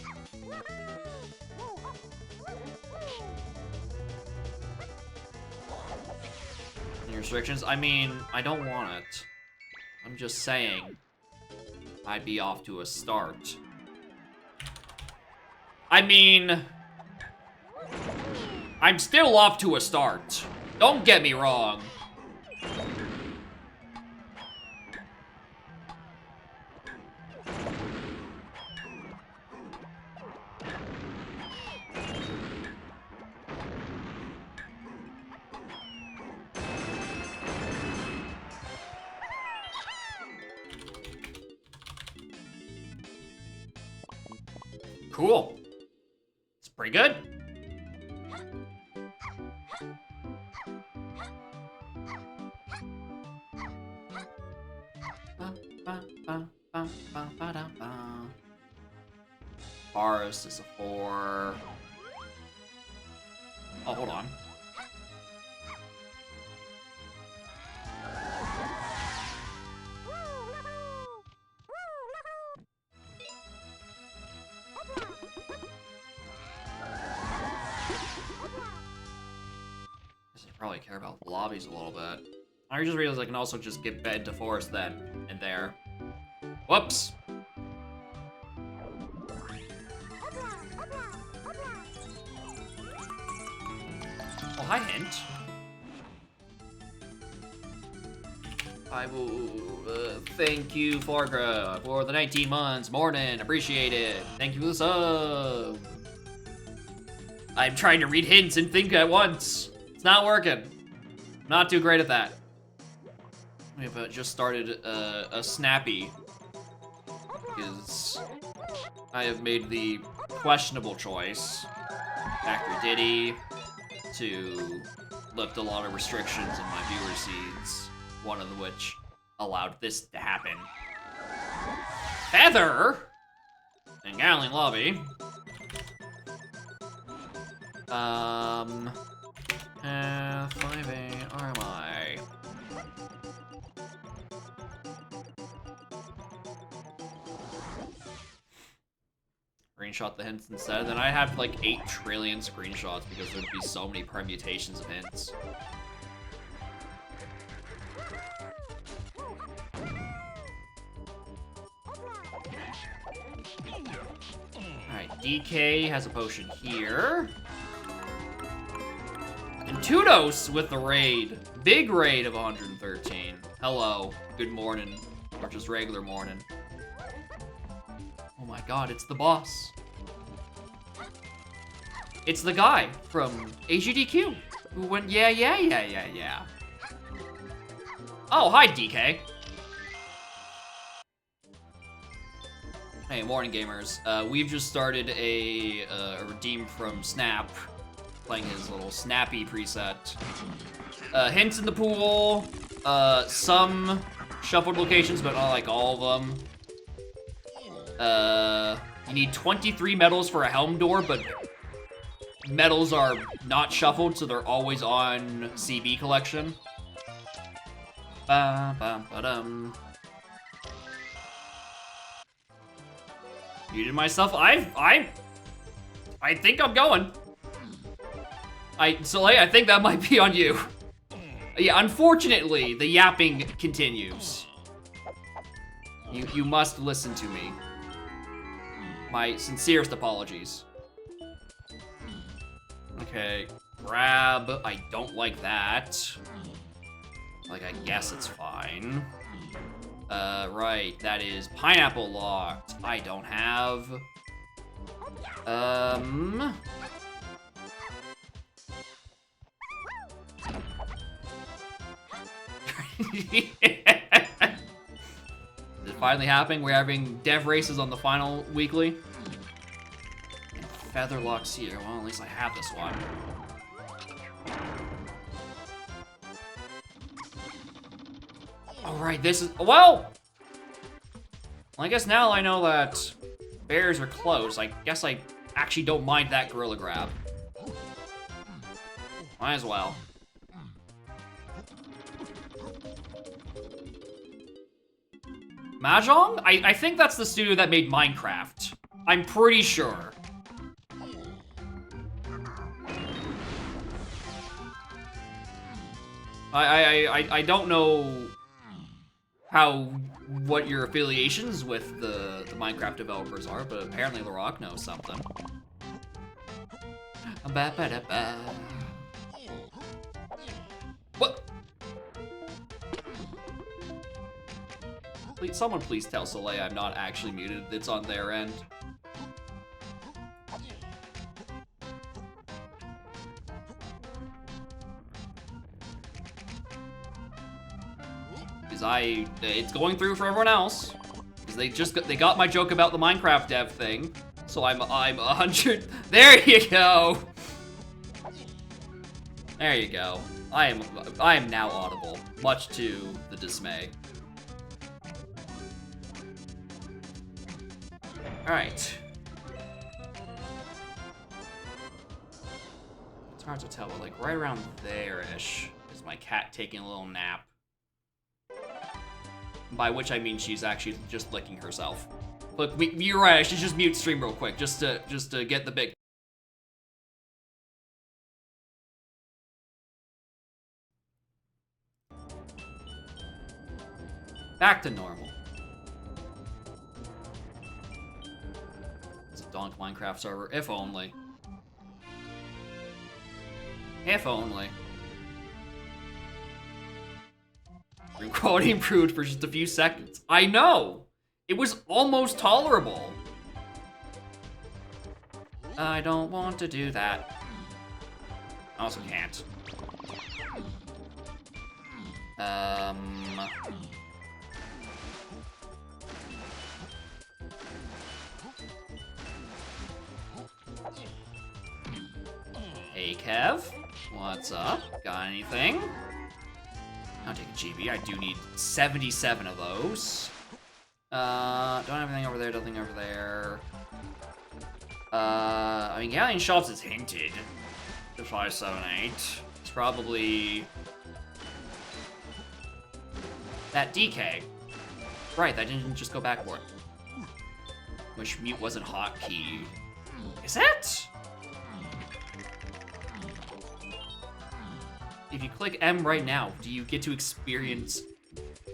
Any restrictions? I mean, I don't want it. I'm just saying I'd be off to a start. I mean, I'm still off to a start. Don't get me wrong. Cool. It's pretty good. Forest is a 4. Oh, hold on. Probably care about lobbies a little bit. I just realized I can also just get bed to forest then and there. Whoops. Oh, hi, Hint. I will thank you, Fargra, for the 19 months. Morning, appreciate it. Thank you for the sub. I'm trying to read hints and think at once. It's not working. Not too great at that. We've just started a snappy because I have made the questionable choice, Factory Diddy, to lift a lot of restrictions in my viewer seeds, one of which allowed this to happen. Feather and Galley Lobby. 5A RMI. Screenshot the hints instead. Then I have like 8 trillion screenshots because there'd be so many permutations of hints. Alright, DK has a potion here. And Tudos with the raid. Big raid of 113. Hello. Good morning. Or just regular morning. Oh my god, it's the boss. It's the guy from AGDQ who went, yeah. Oh, hi, DK. Hey, morning, gamers. We've just started a redeem from Snap, playing his little Snappy preset. Hints in the pool, some shuffled locations, but not like all of them. You need 23 medals for a helm door, but medals are not shuffled, so they're always on CB collection. Ba-dum. Muted myself. I think I'm going. Soleil, I think that might be on you. Yeah, unfortunately, the yapping continues. You must listen to me. My sincerest apologies. Okay, grab. I don't like that. Like, I guess it's fine. Right, that is pineapple locked. I don't have. Is it finally happening? We're having dev races on the final weekly. And Featherlock's here. Well, at least I have this one. Alright, this is... Well, I guess now I know that bears are close. I guess I actually don't mind that Gorilla Grab. Might as well. Mahjong? I think that's the studio that made Minecraft. I'm pretty sure. I don't know what your affiliations with the Minecraft developers are, but apparently LaRock knows something. What? Someone please tell Soleil I'm not actually muted. It's on their end. Because it's going through for everyone else. Because they got my joke about the Minecraft dev thing. So I'm 100. There you go. There you go. I am now audible, much to the dismay. Alright. It's hard to tell, but like right around there-ish is my cat taking a little nap. By which I mean she's actually just licking herself. Look, you're right, I should just mute stream real quick, just to get the big... Back to normal. It's a Donk Minecraft server, if only. If only. Stream quality improved for just a few seconds. I know! It was almost tolerable. I don't want to do that. I also can't. Hey, Kev. What's up? Got anything? I'll take a GB. I do need 77 of those. Don't have anything over there, nothing over there. I mean, Galleon Shops is hinted to 578. It's probably that DK. Right, that didn't just go back for it. Wish mute wasn't hotkey. Is it? If you click M right now, do you get to experience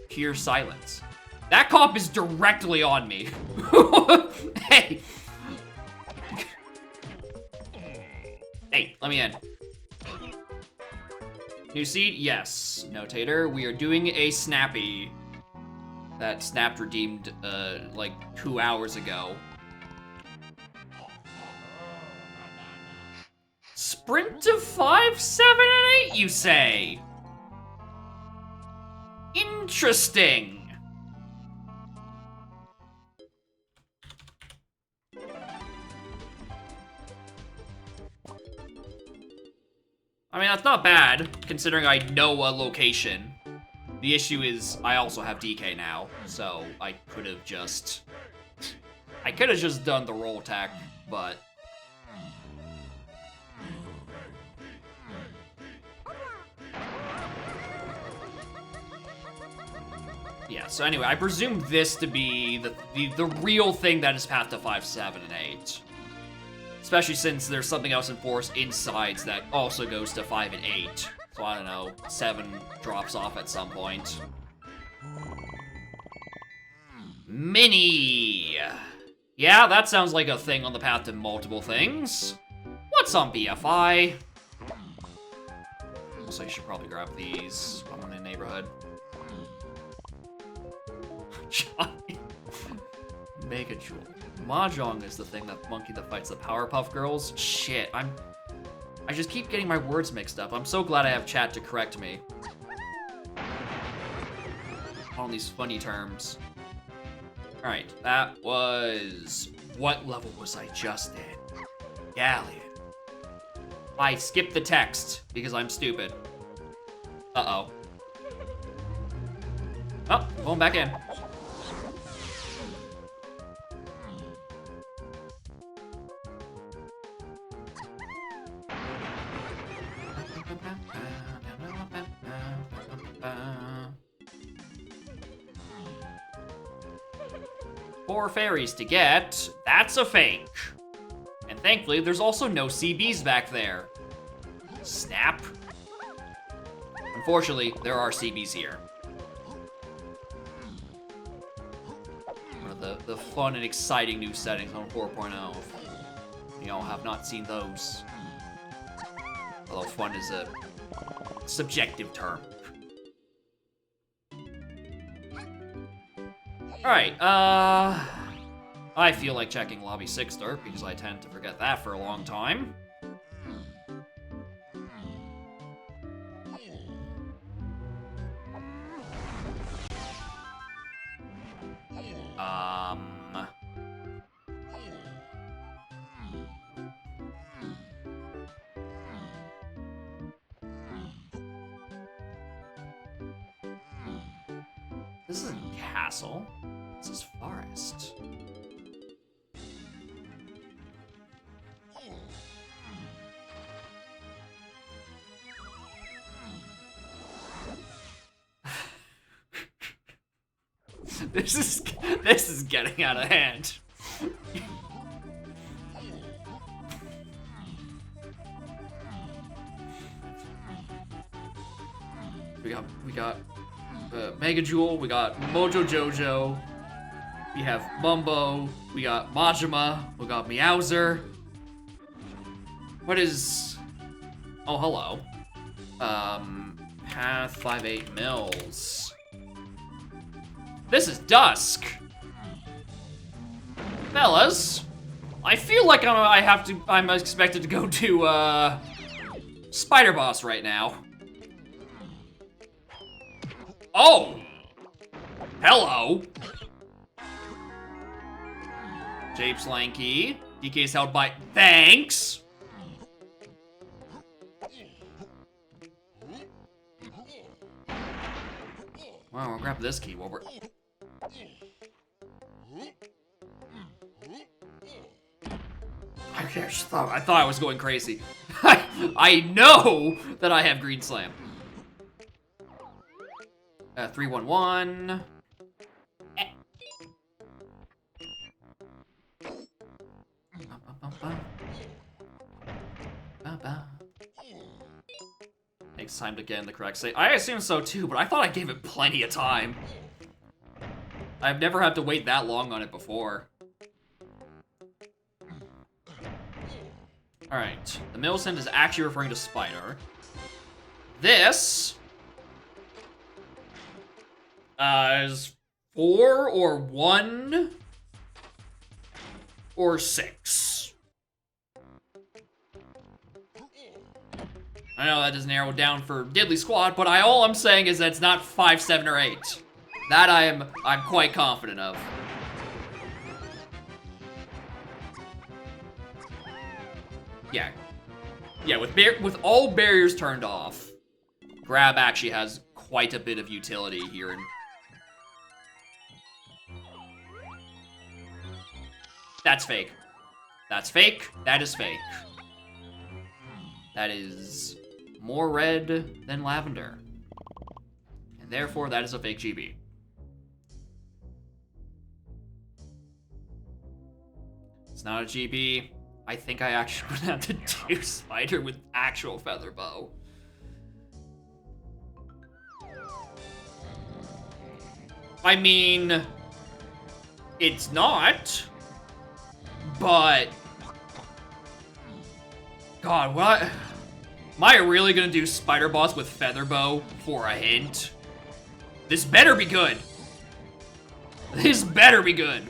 pure silence? That comp is directly on me. Hey. Hey, let me in. New seed? Yes. Notator, we are doing a snappy that Snapped redeemed, like 2 hours ago. Sprint to 5, 7, and 8, you say? Interesting. I mean, that's not bad, considering I know a location. The issue is, I also have DK now, so I could have just done the roll attack, but... Yeah, so anyway, I presume this to be the real thing that is path to 5, 7, and 8. Especially since there's something else in Force Insides that also goes to 5 and 8. So I don't know, 7 drops off at some point. Mini! Yeah, that sounds like a thing on the path to multiple things. What's on BFI? So you should probably grab these. I'm in the neighborhood. Mega Jewel. Mahjong is the thing, that monkey that fights the Powerpuff Girls. Shit, I just keep getting my words mixed up. I'm so glad I have chat to correct me on these funny terms. Alright, that was... What level was I just in? Galleon. I skipped the text because I'm stupid. Uh-oh. Oh, going back in. 4 fairies to get. That's a fake. And thankfully, there's also no CBs back there. Snap. Unfortunately, there are CBs here. One of the fun and exciting new settings on 4.0. You know, have not seen those. Although fun is a subjective term. Alright, I feel like checking Lobby 6 Dirt because I tend to forget that for a long time. This isn't castle. This is forest. This is getting out of hand. We got Mega Jewel, we got Mojo Jojo, we have Mumbo, we got Majima, we got Meowser. What is... Oh, hello. Path 58 Mills. This is Dusk. Fellas, I feel like I'm expected to go to, Spider Boss right now. Oh! Hello! Japes Lanky. DK is held by... Thanks! Wow, we'll grab this key while we're... I thought I was going crazy. I know that I have Green Slam. 311. Takes time to get in the correct state. I assume so too, but I thought I gave it plenty of time. I've never had to wait that long on it before. Alright, the Millicent is actually referring to Spider. This is 4 or 1 or 6. I know that doesn't narrow it down for Diddley Squad, but all I'm saying is that it's not 5, 7, or 8. That I'm quite confident of. Yeah. Yeah, with all barriers turned off, Grab actually has quite a bit of utility here. That's fake. That's fake. That is fake. That is more red than lavender. And therefore, that is a fake GB. It's not a GB. I think I actually would have to do Spider with actual Feather Bow. I mean, it's not, but God, what? Am I really gonna do Spider Boss with Feather Bow for a hint? This better be good. This better be good.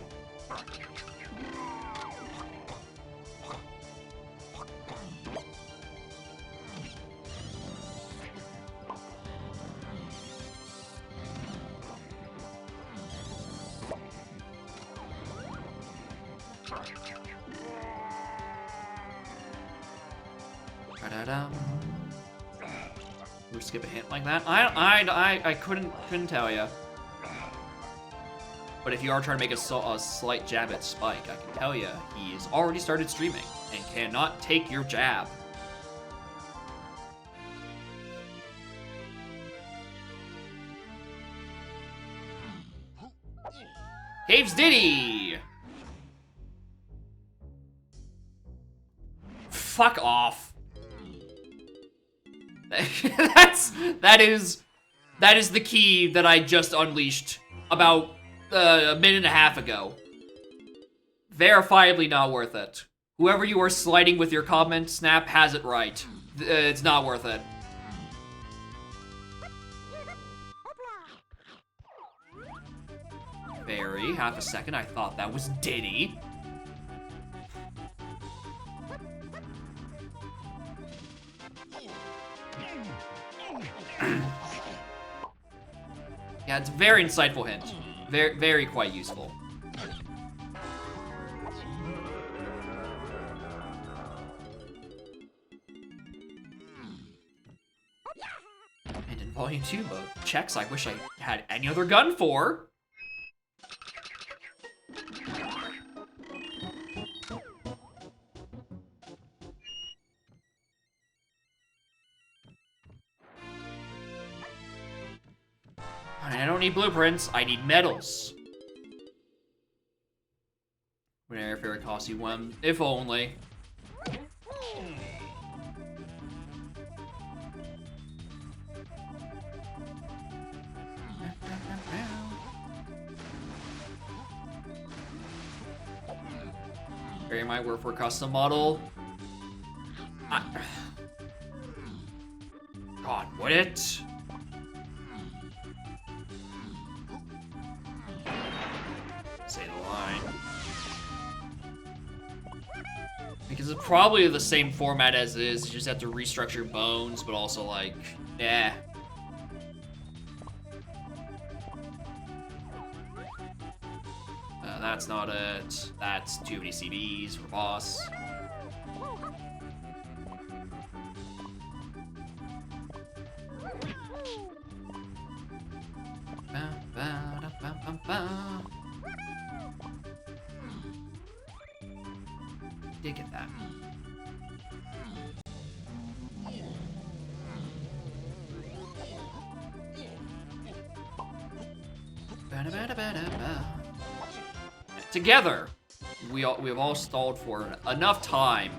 We skip a hint like that? I couldn't tell you. But if you are trying to make a slight jab at Spike, I can tell you he's already started streaming and cannot take your jab. Caves Diddy! fuck off. That is the key that I just unleashed about a minute and a half ago. Verifiably not worth it. Whoever you are sliding with your comment, Snap has it right. It's not worth it. Fairy, half a second, I thought that was Diddy. Yeah, it's a very insightful hint. Very quite useful. And in Volume 2 mode, checks I wish I had any other gun for. I don't need blueprints, I need medals. When airfare costs you one, if only. Very might work for a custom model. God, would it? Say the line. Because it's probably the same format as it is. You just have to restructure bones, but also like, eh. That's not it. That's too many CDs for boss. Did get that. Together, we have all stalled for enough time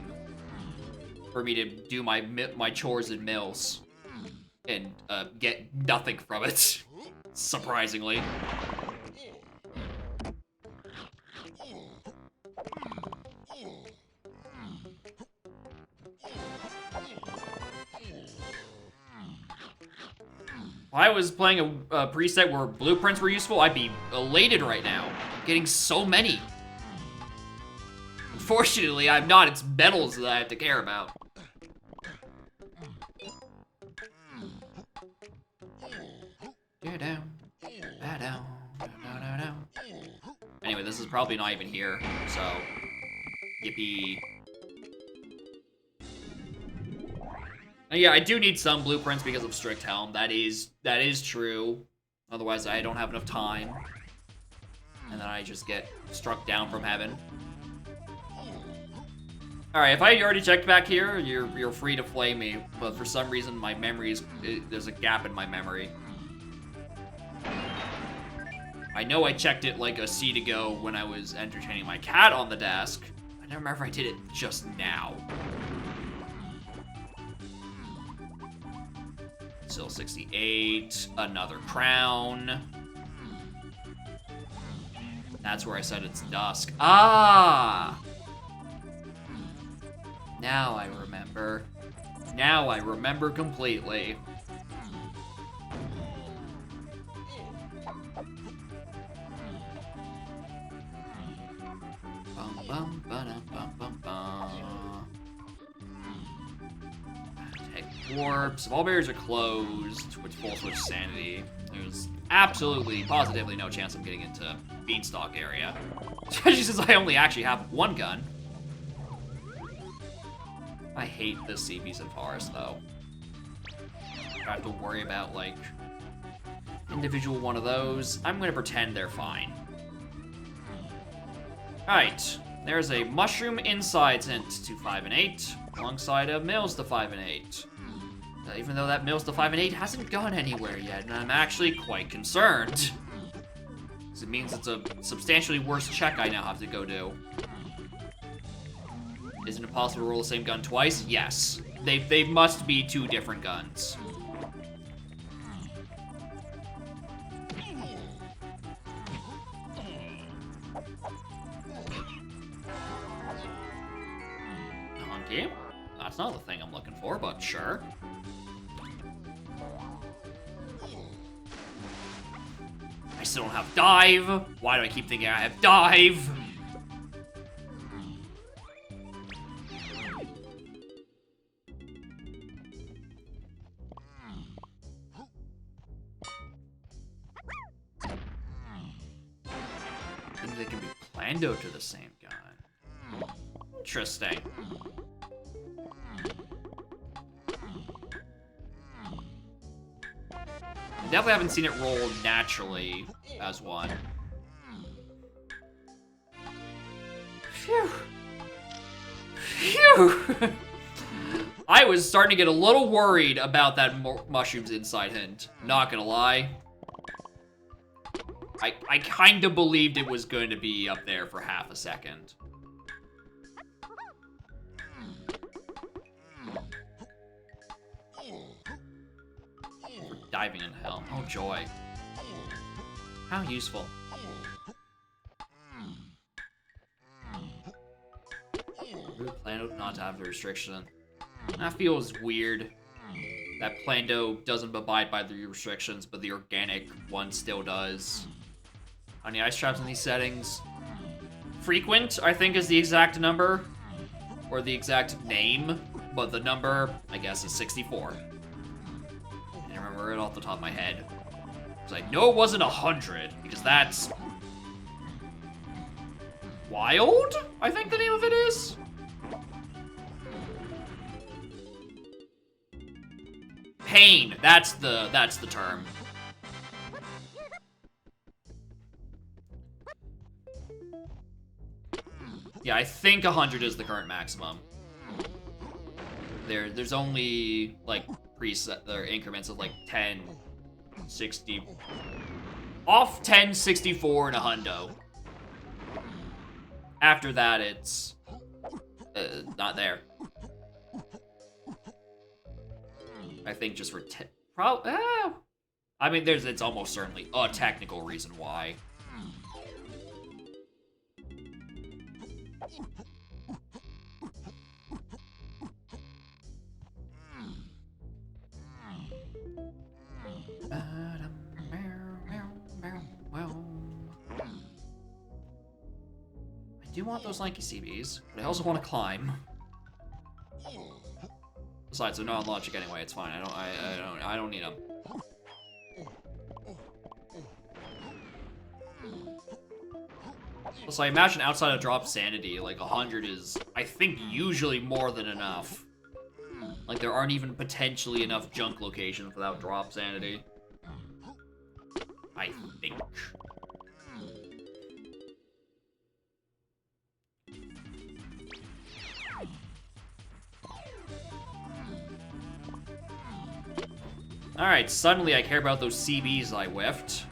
for me to do my chores and mills and get nothing from it, surprisingly. If I was playing a preset where blueprints were useful, I'd be elated right now. I'm getting so many. Unfortunately, I'm not. It's medals that I have to care about. Anyway, this is probably not even here, so yippee. Yeah, I do need some blueprints because of Strict Helm. That is true. Otherwise, I don't have enough time. And then I just get struck down from heaven. Alright, if I already checked back here, you're free to flame me. But for some reason, my memory there's a gap in my memory. I know I checked it like a seat ago when I was entertaining my cat on the desk. I don't remember if I did it just now. Still 68, another crown. That's where I said it's dusk. Ah! Now I remember. Now I remember completely. Bum, bum, ba-dum, bum, bum, bum. Warps. If all barriers are closed, which full switch sanity, there's absolutely, positively no chance I'm getting into Beanstalk area. Especially since I only actually have one gun. I hate the sea beast and forest though. I have to worry about like individual one of those. I'm gonna pretend they're fine. Alright, there's a mushroom inside hint to 5 and 8, alongside a mills to 5 and 8. Even though that mills to 5 and 8 hasn't gone anywhere yet, and I'm actually quite concerned. Because it means it's a substantially worse check I now have to go do. Isn't it possible to roll the same gun twice? Yes. They must be two different guns. Honky. That's not the thing I'm looking for, but sure. I still don't have dive. Why do I keep thinking I have dive? I think they can be Plando to the same gun. Interesting. I definitely haven't seen it roll naturally as one. Phew. Phew. I was starting to get a little worried about that mushrooms inside hint. Not gonna lie. I kind of believed it was going to be up there for half a second. Diving in hell. Oh, joy. How useful. Plando not to have the restriction. That feels weird. That Plando doesn't abide by the restrictions, but the organic one still does. On the ice traps in these settings. Frequent, I think, is the exact number. Or the exact name. But the number, I guess, is 64. I remember it off the top of my head. Because I know it wasn't 100, because that's... Wild? I think the name of it is? Pain, that's the term. Yeah, I think 100 is the current maximum. There's only, like, preset, there are increments of, like, 10, 60... Off 10, 64, and a hundo. After that, it's... not there. I think just for... I mean, it's almost certainly a technical reason why. I do want those lanky CBs, but I also want to climb. Besides, they're not on logic anyway. It's fine. I don't need them. So I imagine outside of drop sanity, like 100 is, I think, usually more than enough. Like there aren't even potentially enough junk locations without drop sanity. I think. Alright, suddenly I care about those CBs I whiffed.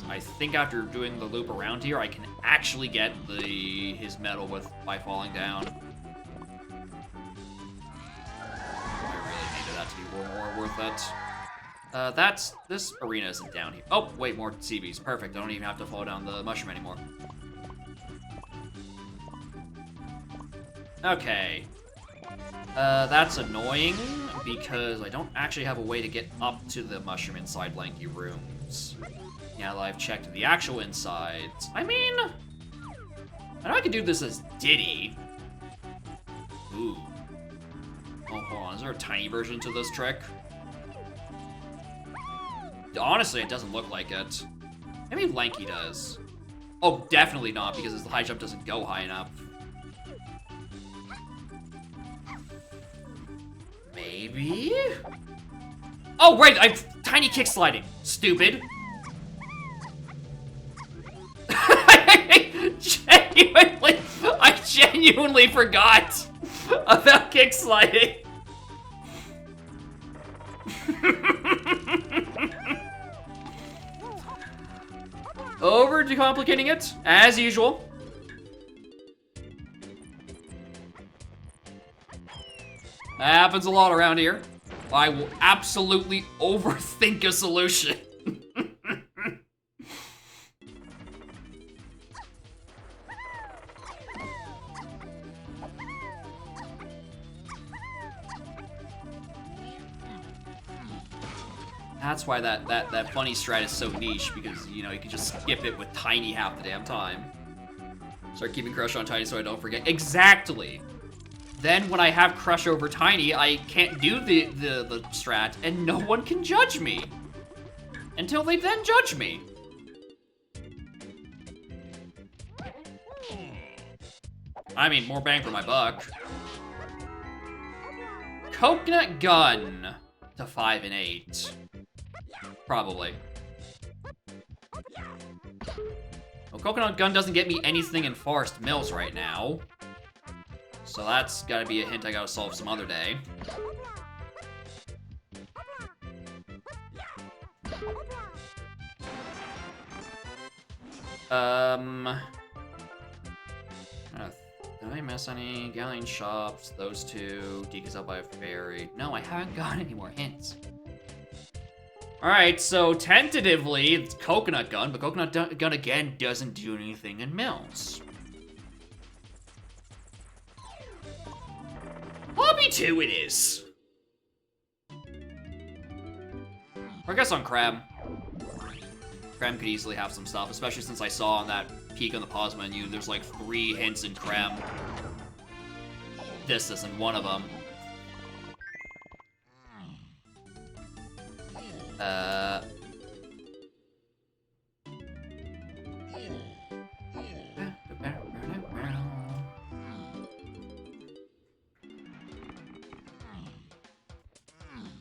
I think after doing the loop around here, I can actually get his medal by falling down. I really needed that to be more worth it. This arena isn't down here. Oh, wait, more CBs. Perfect. I don't even have to fall down the mushroom anymore. Okay. That's annoying, because I don't actually have a way to get up to the mushroom inside lanky rooms. Now that I've checked the actual insides. I mean, I know I can do this as Diddy. Ooh. Oh, hold on. Is there a tiny version to this trick? Honestly, it doesn't look like it. Maybe Lanky does. Oh, definitely not, because his high jump doesn't go high enough. Maybe? Oh, right, I'm tiny kick sliding. Stupid. I genuinely forgot about kick sliding. Over complicating it, as usual. That happens a lot around here. I will absolutely overthink a solution. That's why that funny strat is so niche, because, you know, you can just skip it with Tiny half the damn time. Start keeping Crush on Tiny so I don't forget. Exactly! Then when I have Crush over Tiny, I can't do the strat, and no one can judge me. Until they then judge me. I mean, more bang for my buck. Coconut Gun to 5 and 8. Probably. Well, Coconut Gun doesn't get me anything in Forest Mills right now. So that's gotta be a hint I gotta solve some other day. Did I miss any? Galleon Shops, those two. Deacons Out by a Ferry. No, I haven't got any more hints. Alright, so tentatively, it's Coconut Gun, but Coconut Gun again doesn't do anything in Mills. Hobby 2 it is. Or I guess on Crab. Crab could easily have some stuff, especially since I saw on that peek on the pause menu, there's like 3 hints in Crab. This isn't one of them.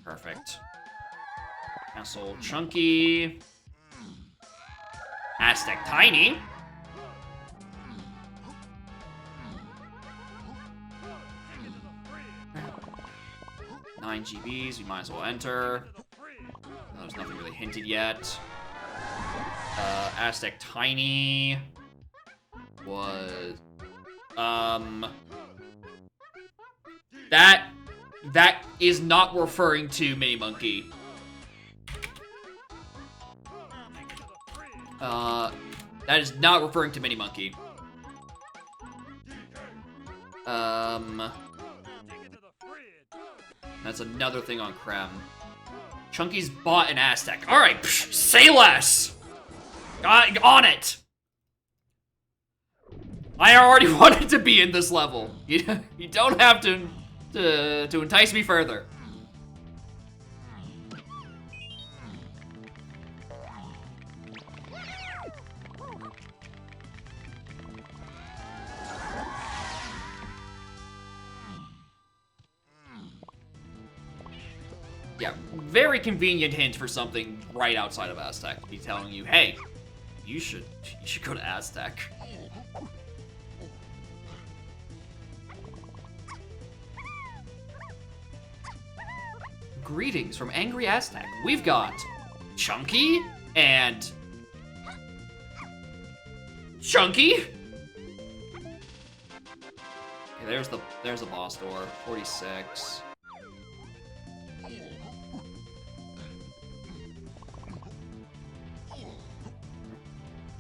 Perfect. Castle Chunky. Aztec Tiny. Nine GBs, we might as well enter. There's nothing really hinted yet. Aztec Tiny was that is not referring to Mini Monkey. That is not referring to Mini Monkey. That's another thing on Crem. Chunky's bought an Aztec. Alright, say less! On it! I already wanted to be in this level. You don't have to entice me further. Yeah, very convenient hint for something right outside of Aztec. Be telling you, hey, you should go to Aztec. Greetings from Angry Aztec. We've got Chunky and Chunky. Okay, there's the boss door. 46.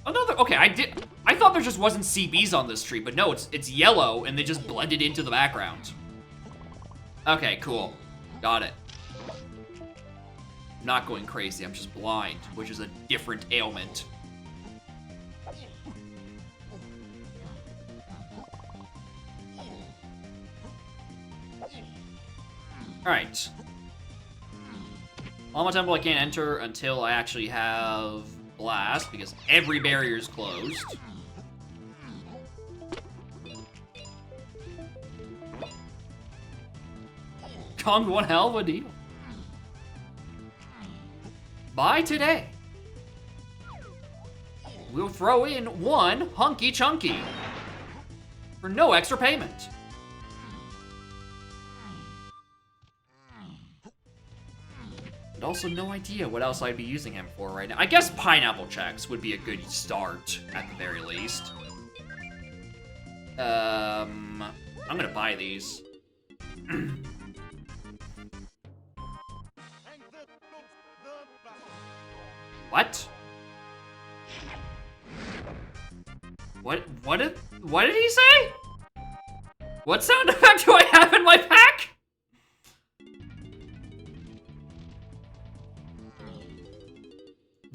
Another, okay, I thought there just wasn't CBs on this tree, but no, it's yellow and they just blended into the background. Okay, cool. Got it. I'm not going crazy, I'm just blind, which is a different ailment. Alright. Llama Temple I can't enter until I actually have Blast, because every barrier is closed. Kong, one hell of a deal. By today, we'll throw in one Hunky Chunky for no extra payment. And also no idea what else I'd be using him for right now. I guess pineapple checks would be a good start at the very least. I'm gonna buy these. What? What did he say? What sound effect do I have in my pack?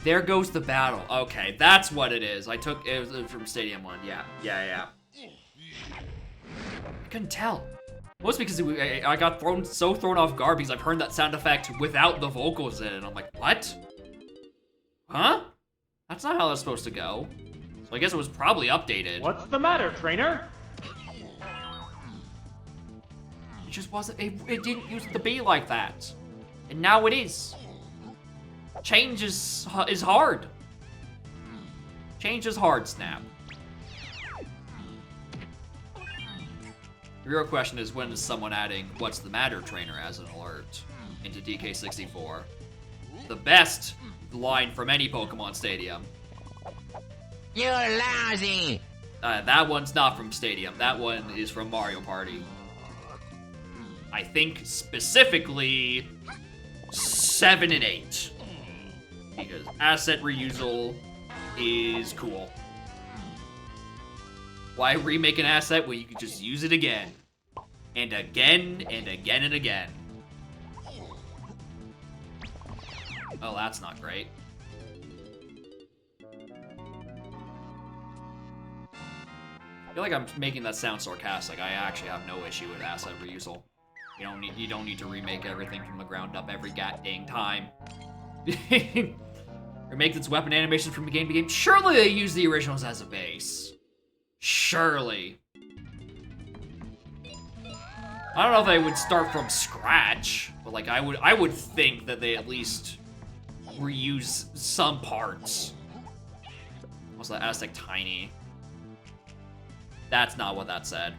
There goes the battle. Okay, that's what it is. It was from Stadium 1. Yeah. I couldn't tell. Mostly because I got thrown off guard because I've heard that sound effect without the vocals in it. I'm like, what? Huh? That's not how that's supposed to go. So I guess it was probably updated. What's the matter, trainer? It just wasn't, it didn't used to be like that. And now it is. Change is hard. Change is hard, Snap. The real question is, when is someone adding What's the Matter Trainer as an alert into DK64? The best line from any Pokemon Stadium. You're lousy! That one's not from Stadium. That one is from Mario Party. I think specifically 7 and 8. Because asset reusal is cool. Why remake an asset when you can just use it again? And again, and again, and again. Oh, that's not great. I feel like I'm making that sound sarcastic. I actually have no issue with asset reusal. You don't need to remake everything from the ground up every dang time. Remake its weapon animations from game to game. Surely they use the originals as a base. Surely. I don't know if they would start from scratch, but like I would think that they at least reuse some parts. What's that? Aztec Tiny. That's not what that said.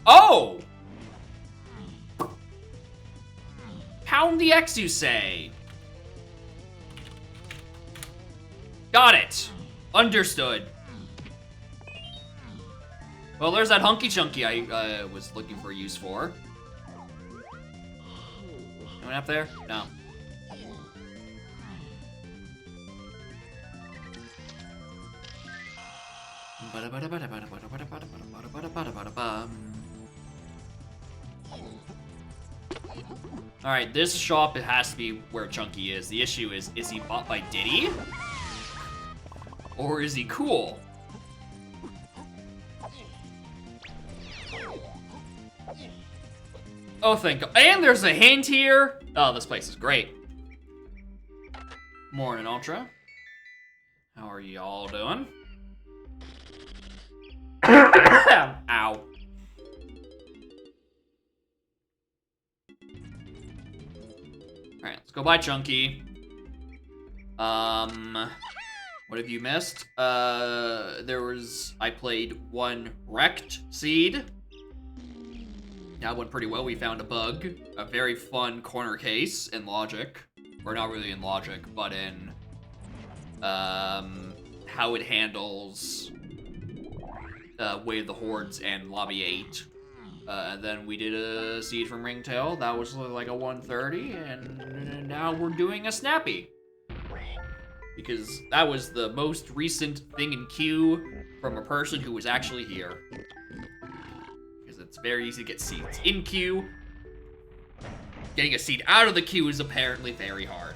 Oh! Pound the X, you say? Got it. Understood. Well, there's that Hunky Chunky I was looking for use for. Anyone up there? No. Alright, this shop, it has to be where Chunky is. The issue is he bought by Diddy? Or is he cool? Oh, thank God. And there's a hint here. Oh, this place is great. Morning, Ultra. How are y'all doing? Ow. Alright, let's go buy Chunky. What have you missed? I played one Wrecked Seed. That went pretty well. We found a bug. A very fun corner case in Logic. Or not really in Logic, but in how it handles Way of the Hordes and Lobby 8. And then we did a seed from Ringtail. That was like a 130, and now we're doing a Snappy. Because that was the most recent thing in queue from a person who was actually here. Because it's very easy to get seeds in queue. Getting a seed out of the queue is apparently very hard.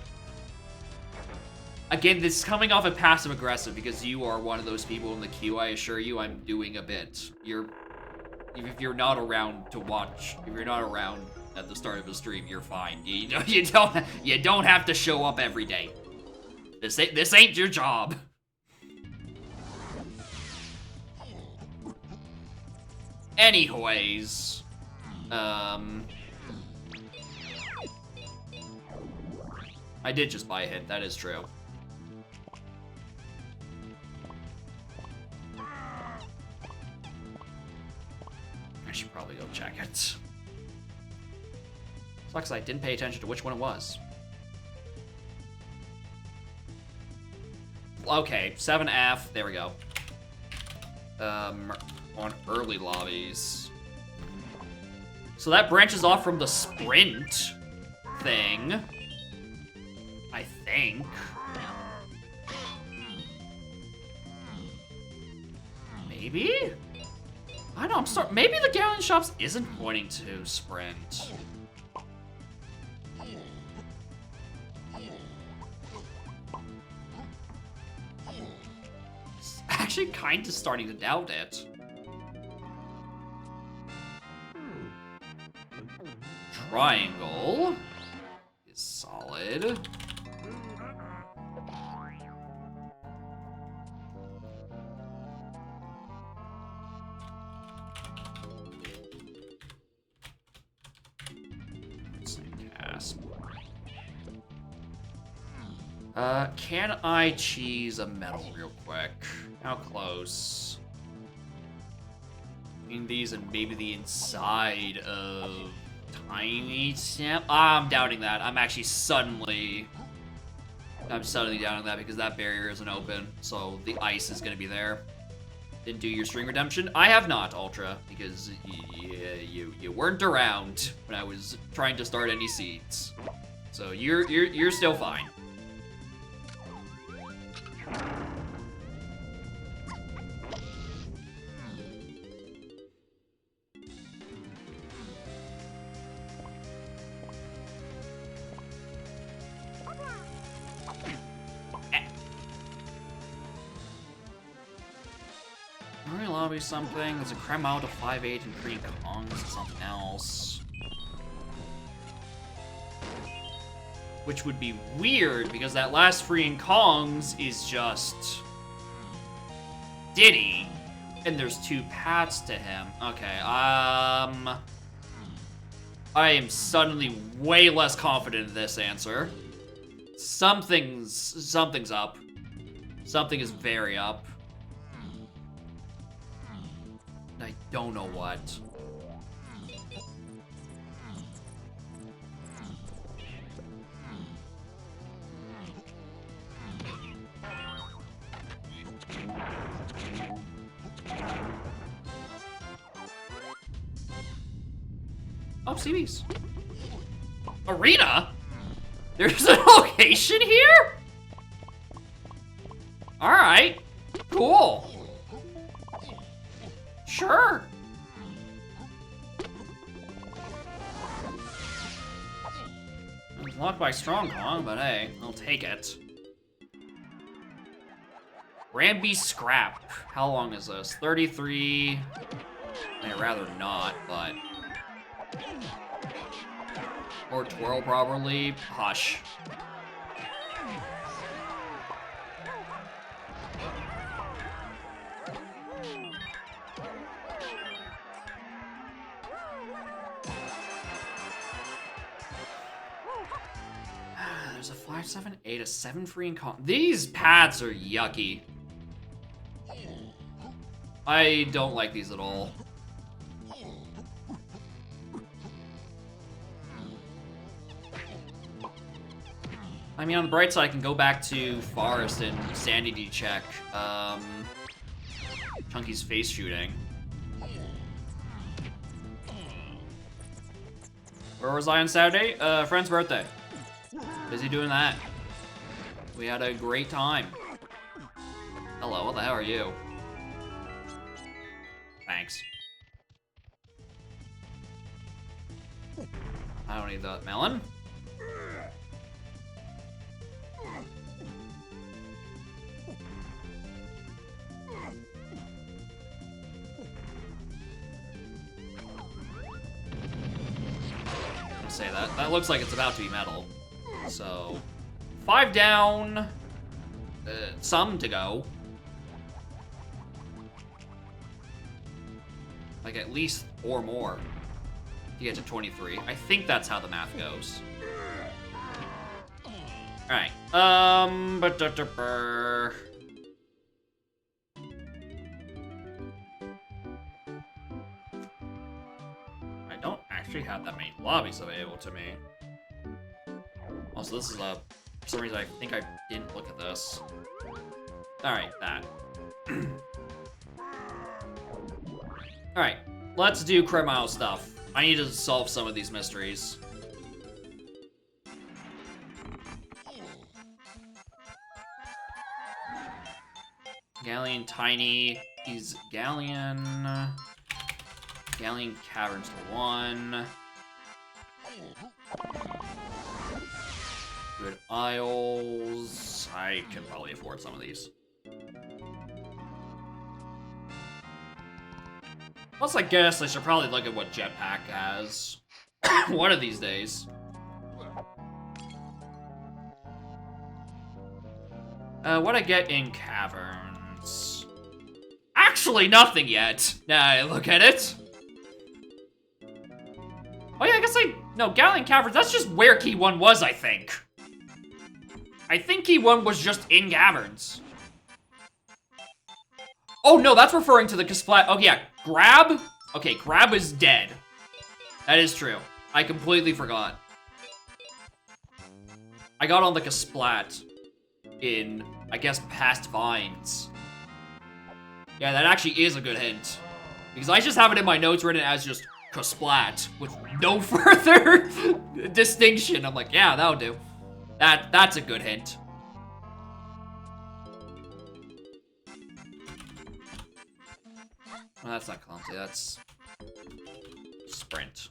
Again, this is coming off of passive aggressive because you are one of those people in the queue. I assure you, I'm doing a bit. If you're not around to watch, if you're not around at the start of the stream, you're fine. You don't have to show up every day. This ain't your job. Anyways, I did just buy a hit. That is true. I should probably go check it. Sucks I didn't pay attention to which one it was. Okay, 7F, there we go. On early lobbies. So that branches off from the sprint thing. I think. Maybe? I don't know, I'm sorry. Maybe the Galleon Shops isn't pointing to sprint. Actually kind of starting to doubt it. Triangle is solid. Can I cheese a metal real quick? How close? Between these and maybe the inside of Tiny Sam? I'm doubting that. I'm suddenly doubting that because that barrier isn't open, so the ice is gonna be there. Didn't do your string redemption? I have not, Ultra, because you weren't around when I was trying to start any seeds. So you're still fine. Lobby something. There's a creme out of 5-8 and 3 Kongs and something else. Which would be weird because that last free in Kongs is just Diddy. And there's 2 paths to him. Okay, I am suddenly way less confident in this answer. Something's up. Something is very up. I don't know what. Oh, CBs. Arena? There's a location here? Alright. Cool. Sure. It's locked by Strong Kong, but hey, I'll take it. Ramby Scrap. How long is this? 33. I'd rather not, but. Or twirl properly. Hush. There's a 5, 7, 8, a 7 free and con. These pads are yucky. I don't like these at all. I mean, on the bright side, I can go back to Forest and sanity check Chunky's face shooting. Where was I on Saturday? Friend's birthday. Busy doing that. We had a great time. Hello, what the hell are you? Thanks. I don't need that melon. Say that. That looks like it's about to be metal. So, 5 down, some to go. Like at least 4 more to get to 23. I think that's how the math goes. All right. I don't actually have that many lobbies available to me. Also, this is for some reason I think I didn't look at this. Alright, that. Alright, let's do Cremile stuff. I need to solve some of these mysteries. Galleon Tiny. He's Galleon. Galleon Caverns to 1. Good Isles. I can probably afford some of these. Plus, I guess I should probably look at what Jetpack has. One of these days. What I get in Caverns? Actually, nothing yet. Now I look at it. Oh yeah, I guess no, Galleon Caverns, that's just where Key 1 was, I think. I think Key 1 was just in Caverns. Oh no, that's referring to the Kasplat. Oh yeah, Grab? Okay, Grab is dead. That is true. I completely forgot. I got on the Kasplat in, I guess, past Vines. Yeah, that actually is a good hint. Because I just have it in my notes written as just Kasplat with no further distinction. I'm like, yeah, that'll do. That's a good hint. Well, that's not clumsy, that's sprint.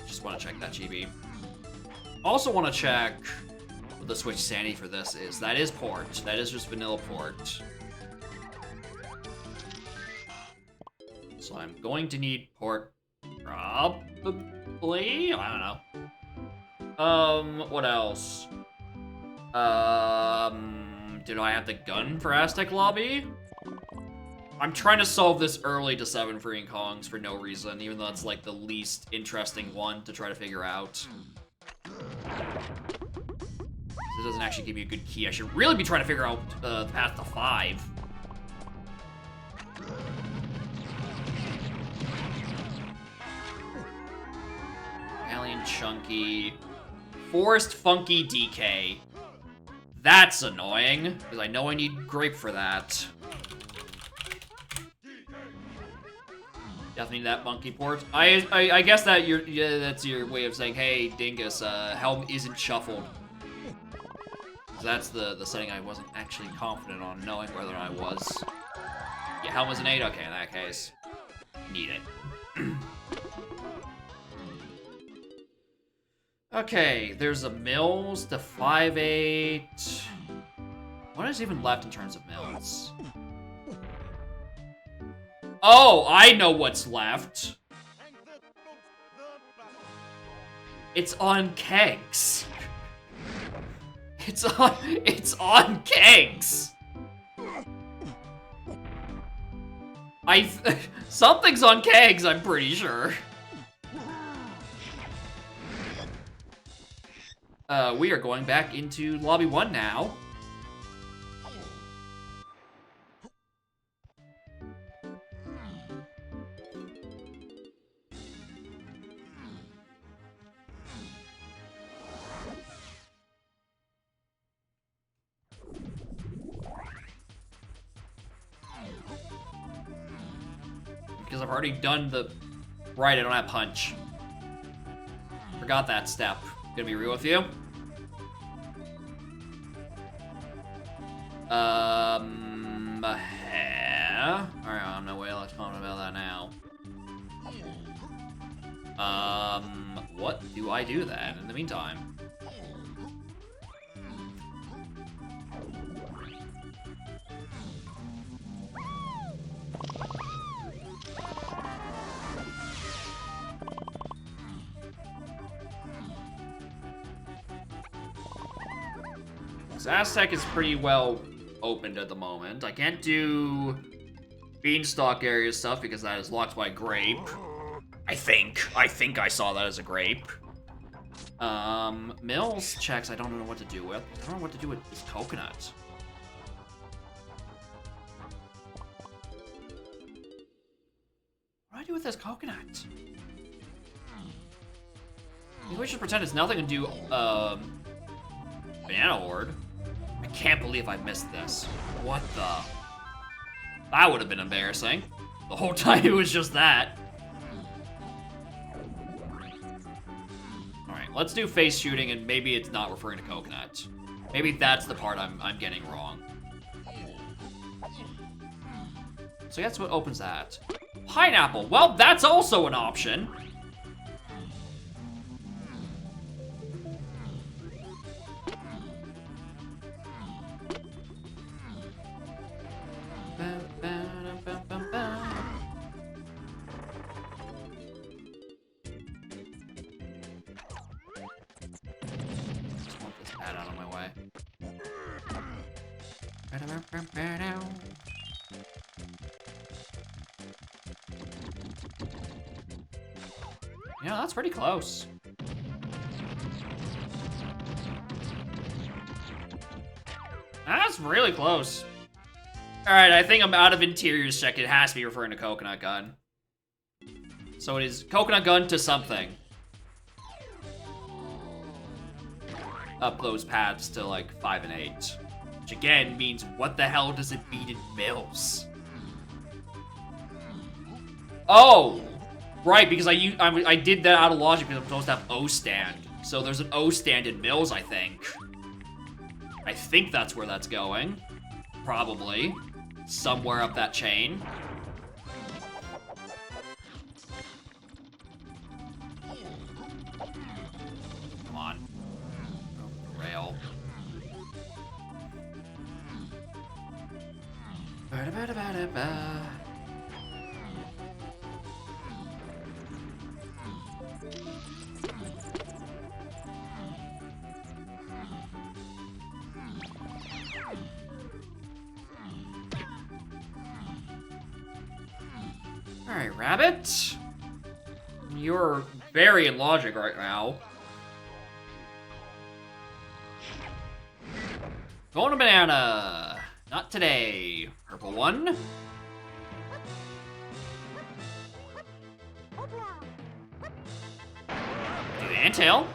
Just want to check that GB. Also want to check what the Switch sanity for this is. That is port. That is just vanilla port. So I'm going to need port probably? I don't know. What else? Did I have the gun for Aztec Lobby? I'm trying to solve this early to 7 freeing Kongs for no reason, even though it's like the least interesting one to try to figure out. It doesn't actually give me a good key. I should really be trying to figure out the path to 5. Alien Chunky. Forest Funky DK. That's annoying, because I know I need Grape for that. Definitely need that monkey port. I guess that that's your way of saying, hey, Dingus, Helm isn't shuffled. So that's the setting I wasn't actually confident on knowing whether or not I was. Yeah, Helm is an 8? Okay, in that case. Need it. Okay, there's a Mills to 5-8. What is even left in terms of Mills? Oh, I know what's left. It's on kegs. It's on kegs. Something's on kegs, I'm pretty sure. We are going back into Lobby 1 now. Because I've already done the... Right, I don't have punch. Forgot that step. Gonna be real with you. Alright, no way, let's comment about that now. What do I do then in the meantime? Aztec is pretty well opened at the moment. I can't do Beanstalk area stuff because that is locked by Grape. I think I saw that as a Grape. Mills checks I don't know what to do with. I don't know what to do with this Coconut. What do I do with this Coconut? Maybe we should pretend it's nothing and do, Banana Horde? I can't believe I missed this. What the? That would have been embarrassing. The whole time it was just that. Alright, let's do face shooting, and maybe it's not referring to coconut. Maybe that's the part I'm getting wrong. So that's what opens that. Pineapple. Well, that's also an option. Just want this pad out of my way. Yeah, that's pretty close. That's really close. Alright, I think I'm out of interiors check. It has to be referring to coconut gun. So it is coconut gun to something. Up those paths to like 5 and 8. Which again means what the hell does it beat in Mills? Oh! Right, because I did that out of logic because I'm supposed to have O stand. So there's an O stand in Mills, I think. I think that's where that's going. Probably. Somewhere up that chain. Come on. Oh, rail. Ba-da-ba-da-ba-da-ba. Alright, Rabbit. You're very in logic right now. Going to banana. Not today. Purple one. Do the antail.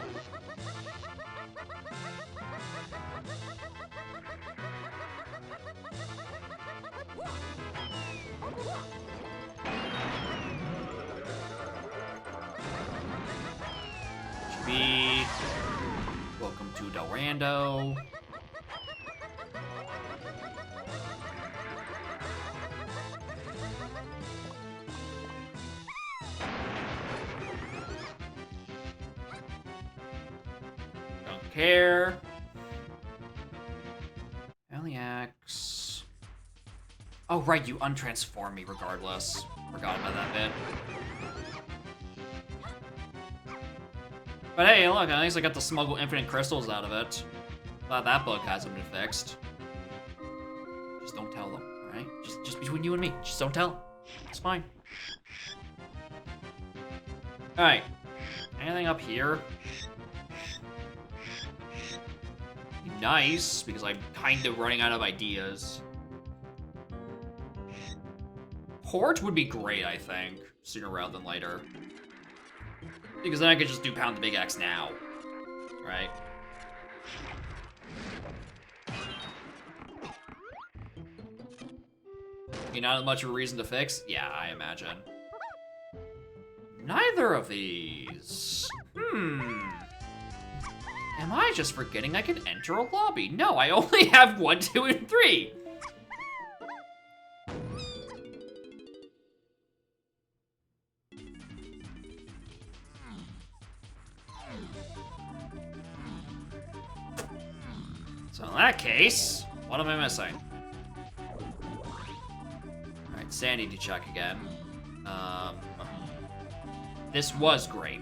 Be welcome to Delrando. Don't care. Aliax. Oh right, you untransform me regardless. Forgot about that bit. But hey, look, at least I got to smuggle infinite crystals out of it. Glad that bug hasn't been fixed. Just don't tell them, alright? Just between you and me. Just don't tell them. It's fine. Alright. Anything up here? Nice, because I'm kind of running out of ideas. Horde would be great, I think. Sooner rather than later. Because then I could just do Pound the Big X now. Right? Okay, not much of a reason to fix? Yeah, I imagine. Neither of these. Am I just forgetting I can enter a lobby? No, I only have 1, 2, and 3. So in that case, what am I missing? Alright, Sandy to check again. This was great.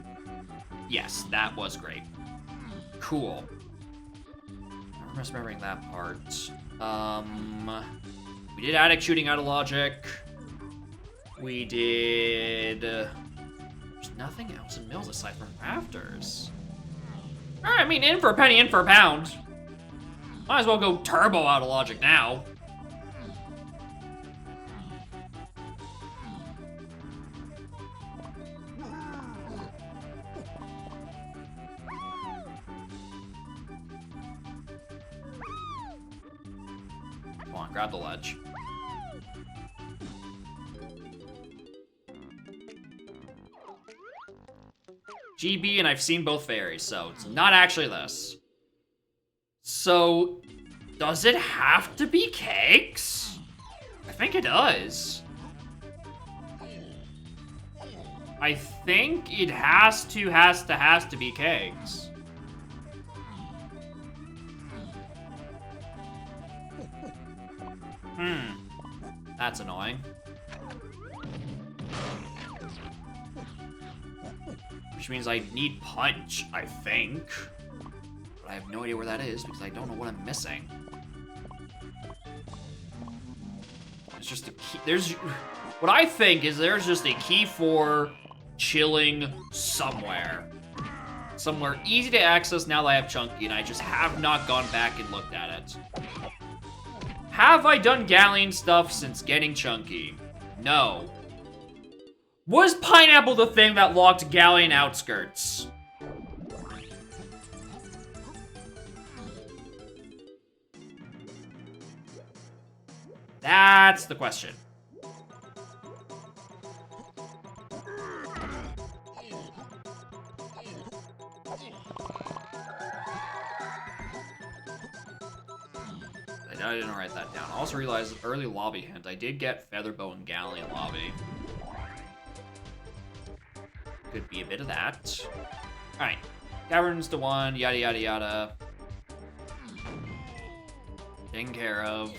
Yes, that was great. Cool. I'm misremembering that part. We did attic shooting out of logic. We did... There's nothing else in Mills aside from rafters. Alright, I mean, in for a penny, in for a pound. Might as well go turbo out of logic now. grab the ledge. GB, and I've seen both fairies, so it's not actually this. So, does it have to be cakes? I think it does. I think it has to be cakes. That's annoying. Which means I need punch, I think. But I have no idea where that is because I don't know what I'm missing. It's just a key. What I think is there's just a key for chilling somewhere. Somewhere easy to access now that I have Chunky, and I just have not gone back and looked at it. Have I done Galleon stuff since getting Chunky? No. Was Pineapple the thing that locked Galleon outskirts? That's the question. I didn't write that down. I also realized early lobby hint. I did get Featherbow and Galleon lobby. Could be a bit of that. Alright. Caverns to 1, yada yada yada. Taken care of.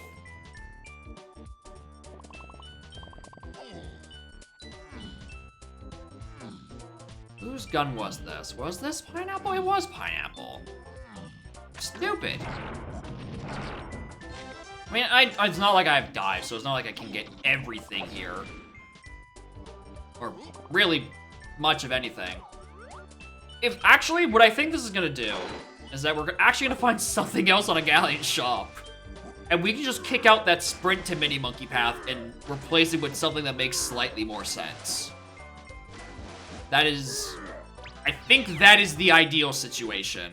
Whose gun was this? Was this Pineapple? It was Pineapple. Stupid. I mean, it's not like I have dive, so it's not like I can get everything here. Or really much of anything. Actually, what I think this is gonna do is that we're actually gonna find something else on a Galleon shop. And we can just kick out that sprint to mini monkey path and replace it with something that makes slightly more sense. That is... I think that is the ideal situation.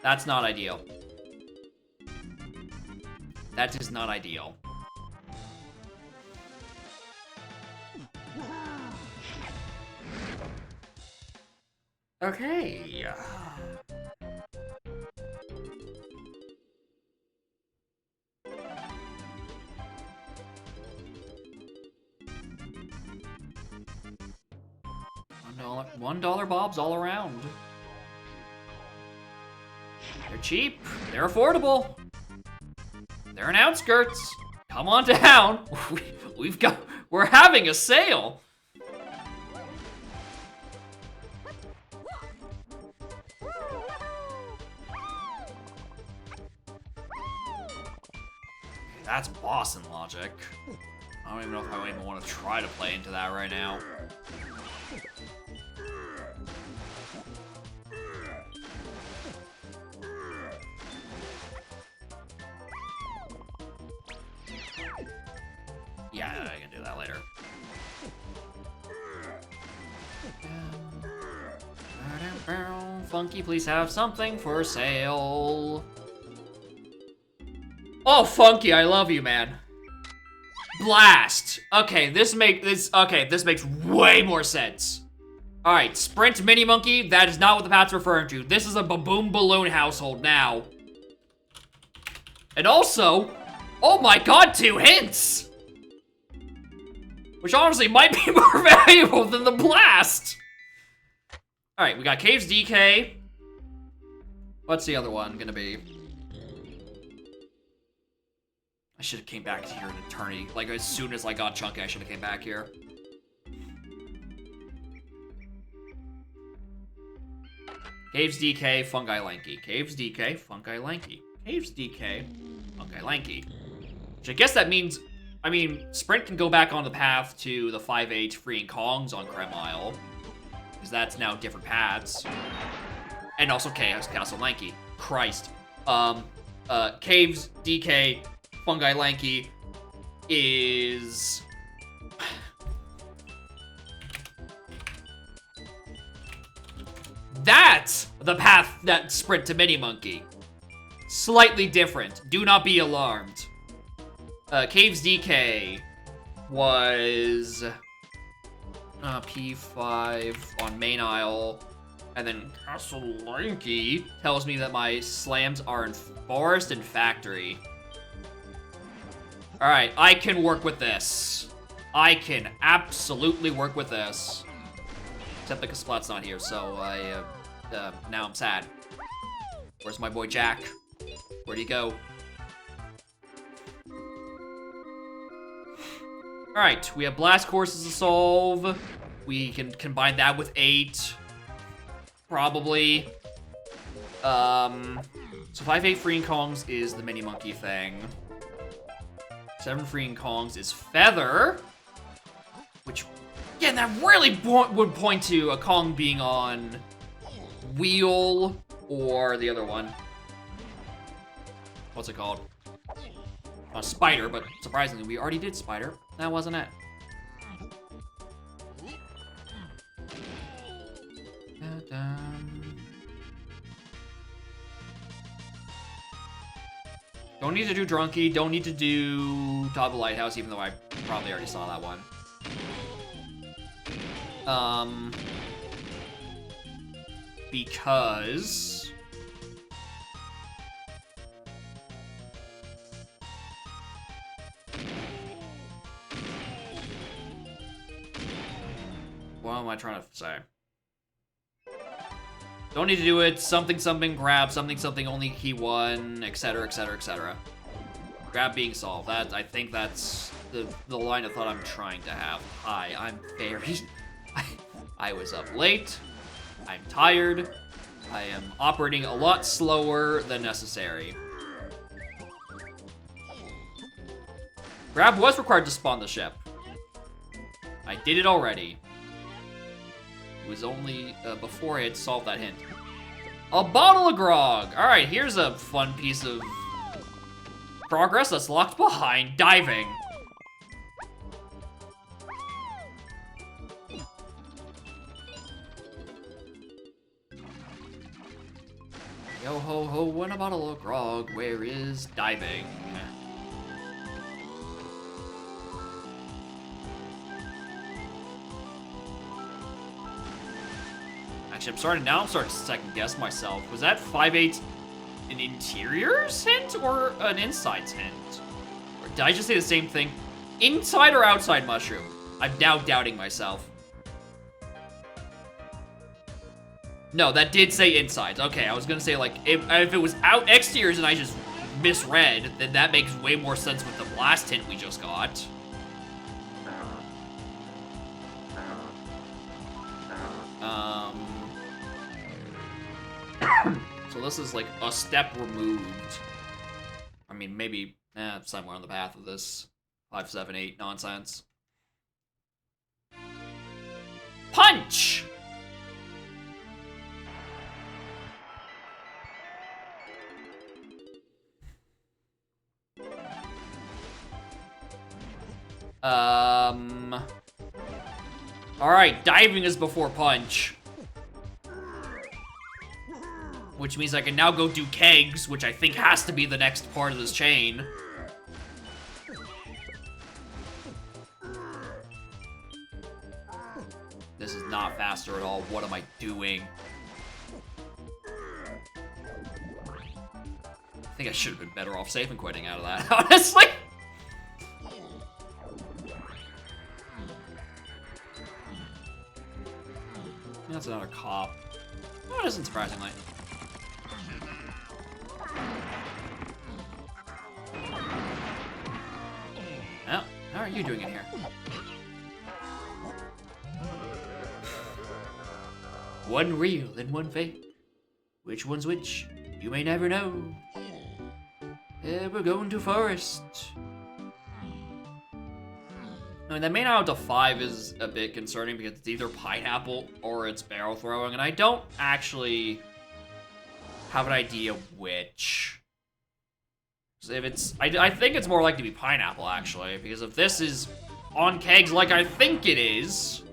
That's not ideal. That is not ideal. Okay. $1 bobs all around. They're cheap. They're affordable. They're in outskirts. Come on down. We're having a sale. That's Boston logic. I don't even know if I even want to try to play into that right now. Yeah, I can do that later. Funky, please have something for sale. Oh, Funky, I love you, man. Blast. Okay, this makes way more sense. All right, Sprint Mini Monkey. That is not what the path's referring to. This is a Baboon Balloon household now. And also, oh my God, 2 hints. Which honestly might be more valuable than the blast. All right, we got Caves DK. What's the other one gonna be? I should have came back here in Eternity. Like, as soon as I got Chunky, I should have came back here. Caves DK, Fungi Lanky. Caves DK, Fungi Lanky. Caves DK, Fungi Lanky. Which I guess that means... I mean, Sprint can go back on the path to the 5-8 freeing Kongs on Krem Isle. Because that's now different paths. And also Chaos Castle Lanky. Christ. Caves DK, Fungi Lanky is... That's the path that sprint to Mini Monkey. Slightly different. Do not be alarmed. Caves DK was P5 on main aisle, and then Castle Lanky tells me that my slams are in forest and factory. All right, I can work with this. I can absolutely work with this. Except because Splat's not here, so now I'm sad. Where's my boy Jack? Where'd he go? Alright, we have blast courses to solve. We can combine that with 8. Probably. So 5-8 freeing Kongs is the Mini Monkey thing. 7 freeing Kongs is Feather. Which, again, that really would point to a Kong being on Wheel or the other one. What's it called? Spider, but surprisingly, we already did Spider. That wasn't it. Don't need to do Drunky, don't need to do Top of the Lighthouse, even though I probably already saw that one. Because... what am I trying to say? Don't need to do it. Something, something, grab. Something, something, only key 1, etc., etc., etc. Grab being solved. That, I think that's the line of thought I'm trying to have. Hi, I'm very... I was up late. I'm tired. I am operating a lot slower than necessary. Grab was required to spawn the ship. I did it already. It was only before I had solved that hint. A bottle of grog! Alright, here's a fun piece of progress that's locked behind diving. Yo ho ho, when a bottle of grog, where is diving? Actually, I'm starting to second guess myself. Was that 5-8 an interiors hint or an insides hint? Or did I just say the same thing? Inside or outside mushroom? I'm now doubting myself. No, that did say insides. Okay, I was gonna say, like, if it was out exteriors and I just misread, then that makes way more sense with the blast hint we just got. So this is like a step removed. I mean, maybe somewhere on the path of this 5, 7, 8 nonsense. Punch! Alright, diving is before punch. Which means I can now go do kegs, which I think has to be the next part of this chain. This is not faster at all. What am I doing? I think I should have been better off safe and quitting out of that, honestly. That's another cop. Oh, it isn't surprisingly. Well, how are you doing in here? One real and one fake. Which one's which? You may never know. We're going to forest. I mean, that main out to 5 is a bit concerning because it's either pineapple or it's barrel throwing, and I don't actually have an idea which. So if it's, I think it's more likely to be pineapple, actually, because if this is on kegs like I think it is,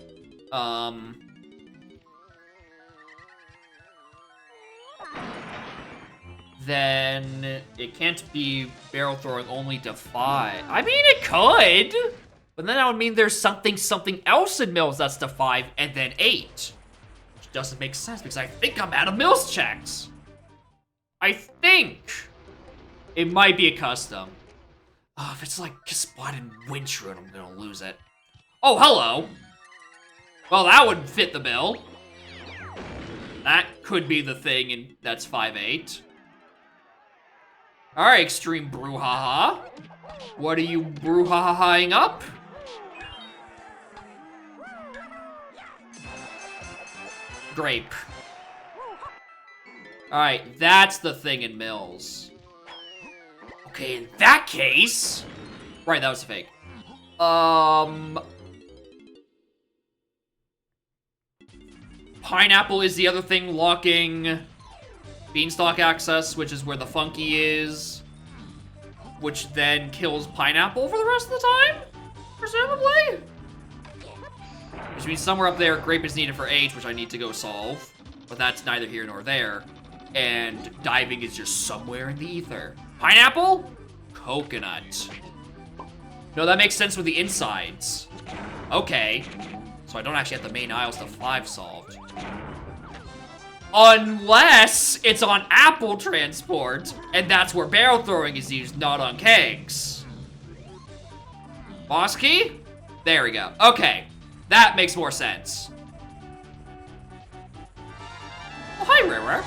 then it can't be barrel throwing only to 5. I mean, it could, but then that would mean there's something else in Mills that's to 5 and then 8. Which doesn't make sense because I think I'm out of Mills checks. I think it might be a custom. Oh, if it's like spotted Winchroot, I'm gonna lose it. Oh, hello. Well, that would fit the bill. That could be the thing, and that's 5-8. Alright, Extreme Brouhaha. What are you brouhahaing up? Grape. Alright, that's the thing in Mills. Okay, in that case... Right, that was a fake. Pineapple is the other thing locking Beanstalk access, which is where the Funky is. Which then kills Pineapple for the rest of the time? Presumably? Which means somewhere up there, Grape is needed for H, which I need to go solve. But that's neither here nor there. And Diving is just somewhere in the ether. Pineapple? Coconut. No, that makes sense with the insides. Okay. So I don't actually have the main aisles to 5 solved. Unless it's on Apple Transport, and that's where barrel throwing is used, not on kegs. Boss key? There we go. Okay. That makes more sense. Oh, hi, Rare.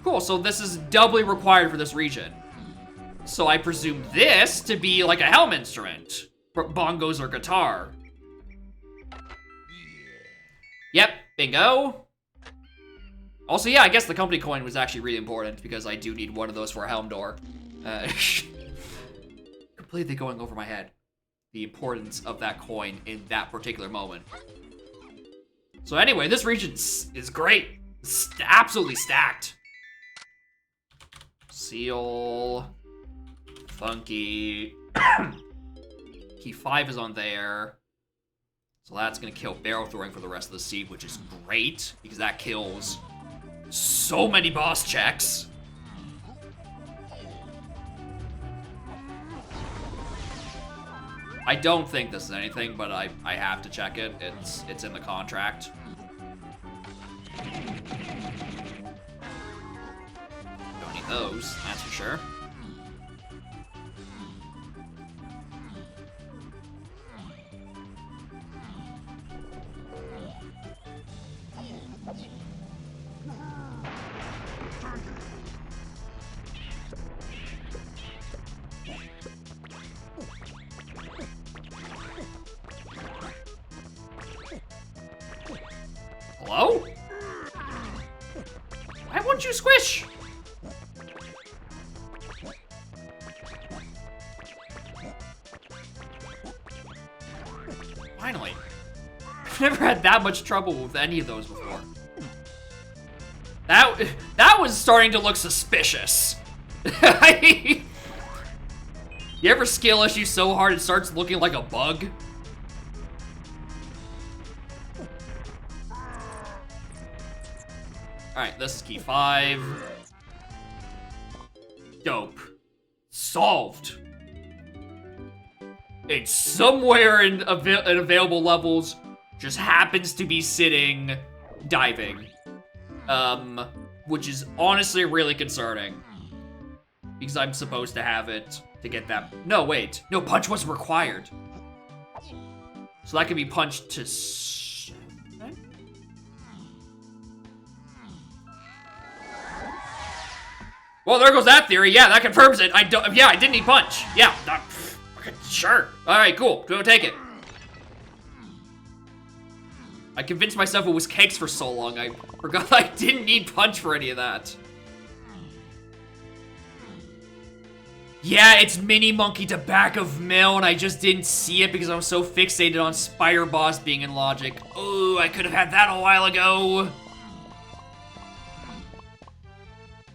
Cool, so this is doubly required for this region. So I presume this to be like a helm instrument. Bongos or guitar. Yep, bingo. Also, yeah, I guess the company coin was actually really important because I do need one of those for a helm door. Completely going over my head. The importance of that coin in that particular moment. So anyway, this region is great. Absolutely stacked. Seal. Funky. Key 5 is on there. So that's gonna kill barrel throwing for the rest of the seed, which is great, because that kills so many boss checks. I don't think this is anything, but I have to check it. It's in the contract. Don't need those, that's for sure. Hello? Why won't you squish? Finally. I've never had that much trouble with any of those before. That was starting to look suspicious. You ever skill issue so hard it starts looking like a bug? Alright, this is key 5. Dope. Solved. It's somewhere in available levels, just happens to be sitting diving. Which is honestly really concerning. Because I'm supposed to have it to get that. No, wait. No, punch wasn't required. So that can be punched to 7? Well, there goes that theory. Yeah, that confirms it. I didn't need punch. Yeah, sure. All right, cool. Go take it. I convinced myself it was cakes for so long, I forgot I didn't need punch for any of that. Yeah, it's Mini Monkey to back of Mill, and I just didn't see it because I was so fixated on Spider Boss being in Logic. Oh, I could have had that a while ago.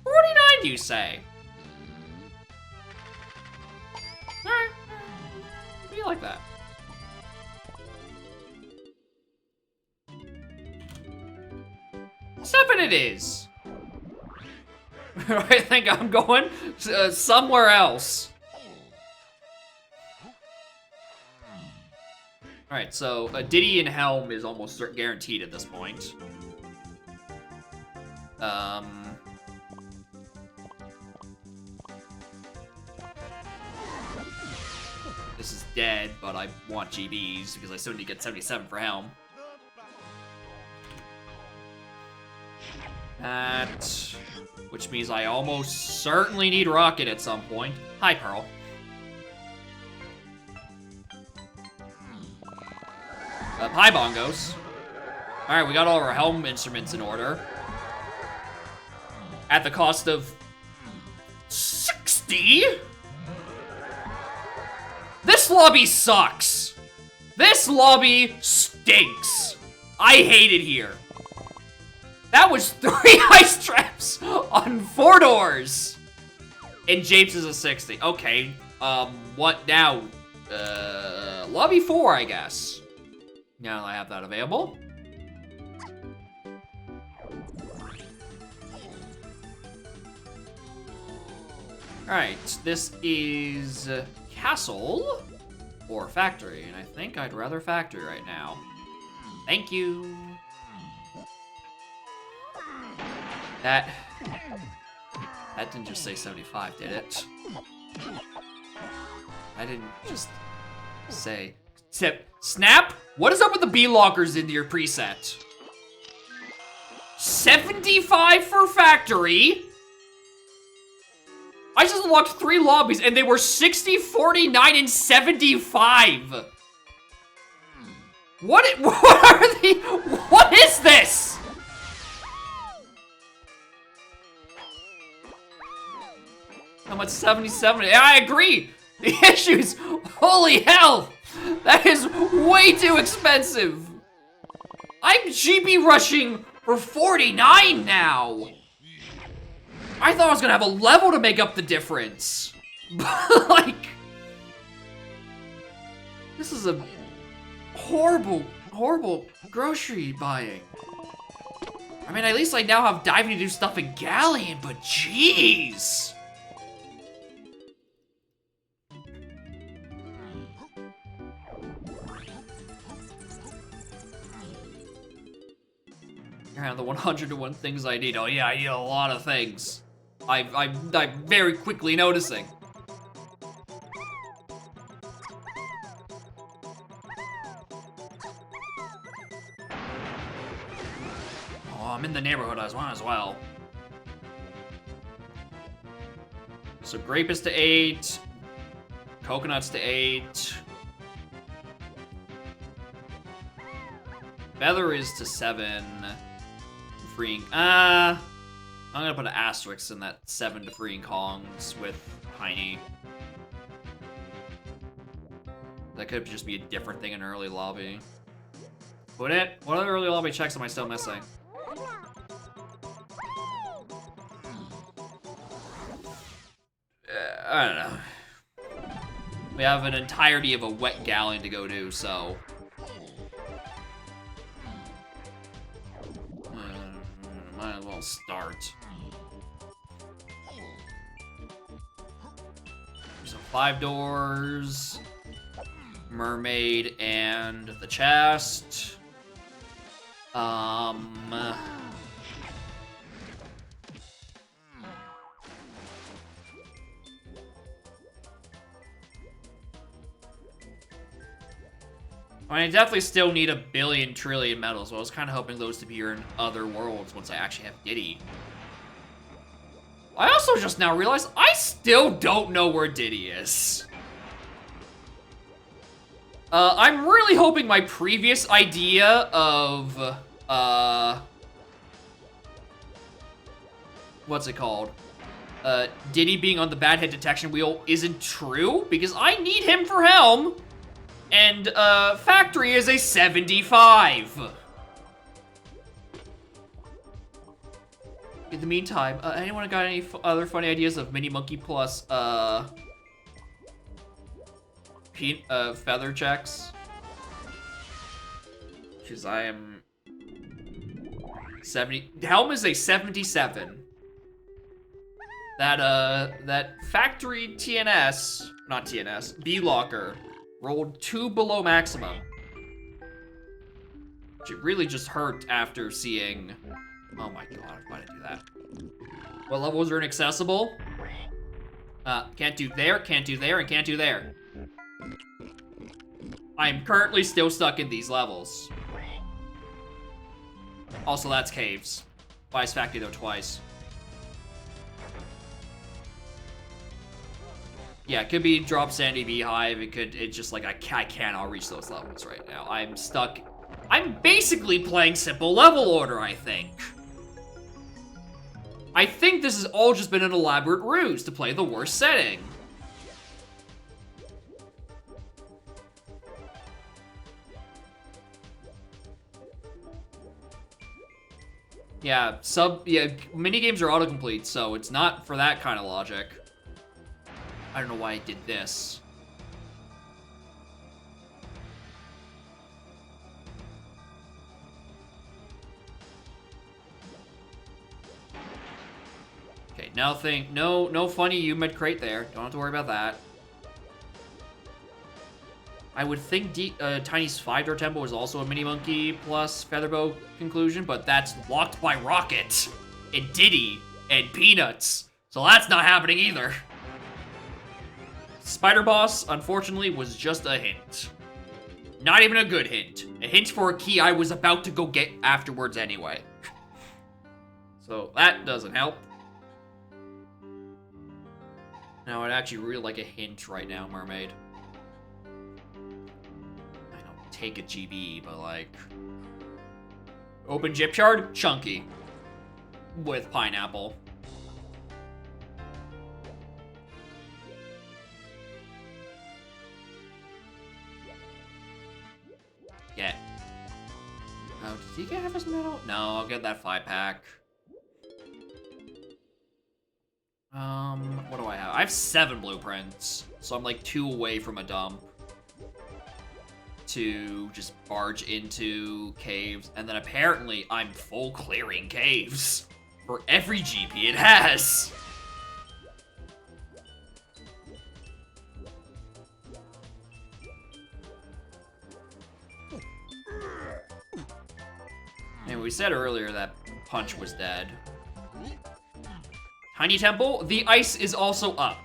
49, you say? Alright. Be like that. Seven it is. I think I'm going somewhere else. Alright, so Diddy and Helm is almost guaranteed at this point. This is dead, but I want GBs because I still need to get 77 for Helm. That, which means I almost certainly need Rocket at some point. Hi, Pearl. Hi, Bongos. Alright, we got all our Helm instruments in order. At the cost of 60? This lobby sucks. This lobby stinks. I hate it here. That was 3 ice traps on 4 doors. And Japes is a 60. Okay, what now? Lobby 4, I guess. Now I have that available. Alright, this is Castle or Factory, and I think I'd rather Factory right now. Thank you. That didn't just say 75, did it? I didn't just say... Snap? What is up with the B-lockers into your preset? 75 for Factory? I just unlocked 3 lobbies and they were 60, 49, and 75. What are the... What is this? How much? 77? Yeah, I agree. The issues, holy hell. That is way too expensive. I'm GB rushing for 49 now. I thought I was gonna have a level to make up the difference. Like, this is a horrible, horrible grocery buying. I mean, at least I now have diving to do stuff in Galleon, but jeez. Yeah, the 101 things I need. Oh yeah, I need a lot of things. I'm very quickly noticing. Oh, I'm in the neighborhood as well. So grape is to 8, coconuts to 8. Feather is to 7. Freeing, I'm gonna put an asterisk in that 7 to freeing Kongs with Tiny. That could just be a different thing in early lobby. Put it? What other early lobby checks am I still missing? I don't know. We have an entirety of a wet Galleon to go to, so... might as well start. So 5 doors, mermaid, and the chest. I mean, I definitely still need 1 billion trillion medals, so I was kind of hoping those to be here in other worlds once I actually have Diddy. I also just now realized I still don't know where Diddy is. I'm really hoping my previous idea of, what's it called? Diddy being on the bad head detection wheel isn't true, because I need him for Helm. And, Factory is a 75. In the meantime, anyone got any other funny ideas of Mini Monkey plus, feather checks? Because I am... 70... Helm is a 77. that factory TNS, not TNS, B-Locker, rolled 2 below maximum. Which it really just hurt after seeing... Oh my god, why did I do that? What levels are inaccessible? Can't do there, can't do there, and can't do there. I am currently still stuck in these levels. Also, that's caves. Vice Factory, though, twice. Yeah, it could be Drop Sandy Beehive. It's just like, I cannot reach those levels right now. I'm stuck. I'm basically playing simple level order, I think. I think this has all just been an elaborate ruse to play the worst setting. Yeah, minigames are autocomplete, so it's not for that kind of logic. I don't know why I did this. Okay, nothing, no funny UMed crate there. Don't have to worry about that. I would think Tiny's 5-door tempo is also a mini monkey plus Featherbow conclusion, but that's blocked by Rocket and Diddy and Peanuts, so that's not happening either. Spider Boss, unfortunately, was just a hint. Not even a good hint. A hint for a key I was about to go get afterwards anyway. So that doesn't help. Now I'd actually really like a hint right now, Mermaid. I don't take a GB, but like... Open Gyp Shard, chunky. With pineapple. Get. Oh, does he get half his medal? No, I'll get that 5-pack. What do I have? I have 7 blueprints, so I'm like 2 away from a dump to just barge into caves, and then apparently I'm full clearing caves for every GP it has. And we said earlier that Punch was dead. Tiny Temple, the ice is also up.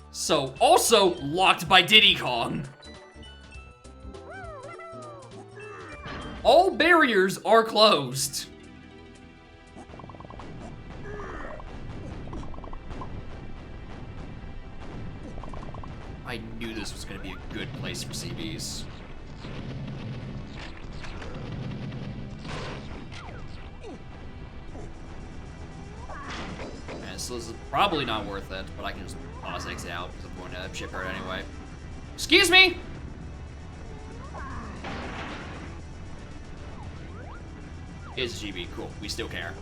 So, also locked by Diddy Kong. All barriers are closed. I knew this was going to be a good place for CBs. So this is probably not worth it, but I can just pause exit out because I'm going to Shipyard anyway. Excuse me! It's GB, cool. We still care.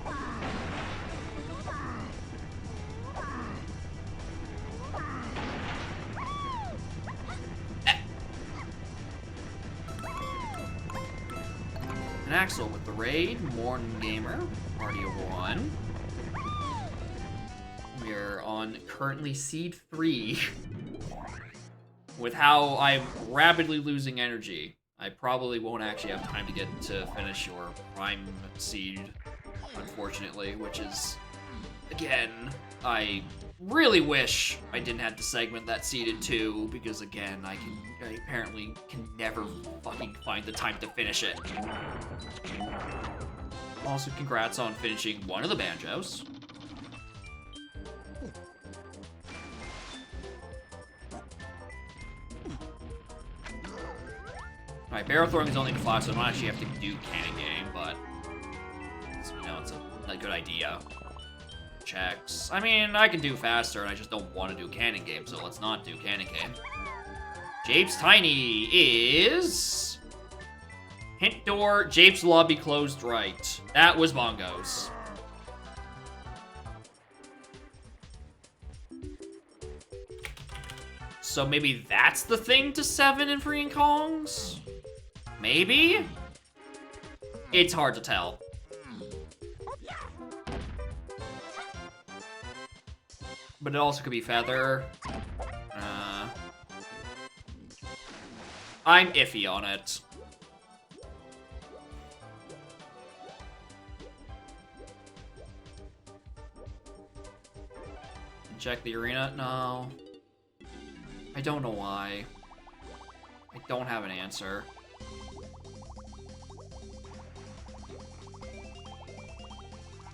An Axel with the raid, Morning Gamer, Party of 1. We're on currently Seed 3. With how I'm rapidly losing energy, I probably won't actually have time to get to finish your Prime Seed, unfortunately, which is, again, I really wish I didn't have to segment that Seeded 2, because again, I apparently can never fucking find the time to finish it. Also, congrats on finishing one of the banjos. Alright, barrel throwing is only to fly, so I don't actually have to do cannon game, but it's a good idea. Checks. I mean, I can do faster, and I just don't want to do cannon game, so let's not do cannon game. Japes Tiny is... Hint door, Japes lobby closed right. That was bongos. So maybe that's the thing to 7 in freeing Kongs? Maybe? It's hard to tell. but it also could be feather. I'm iffy on it. Check the arena? No. I don't know why. I don't have an answer.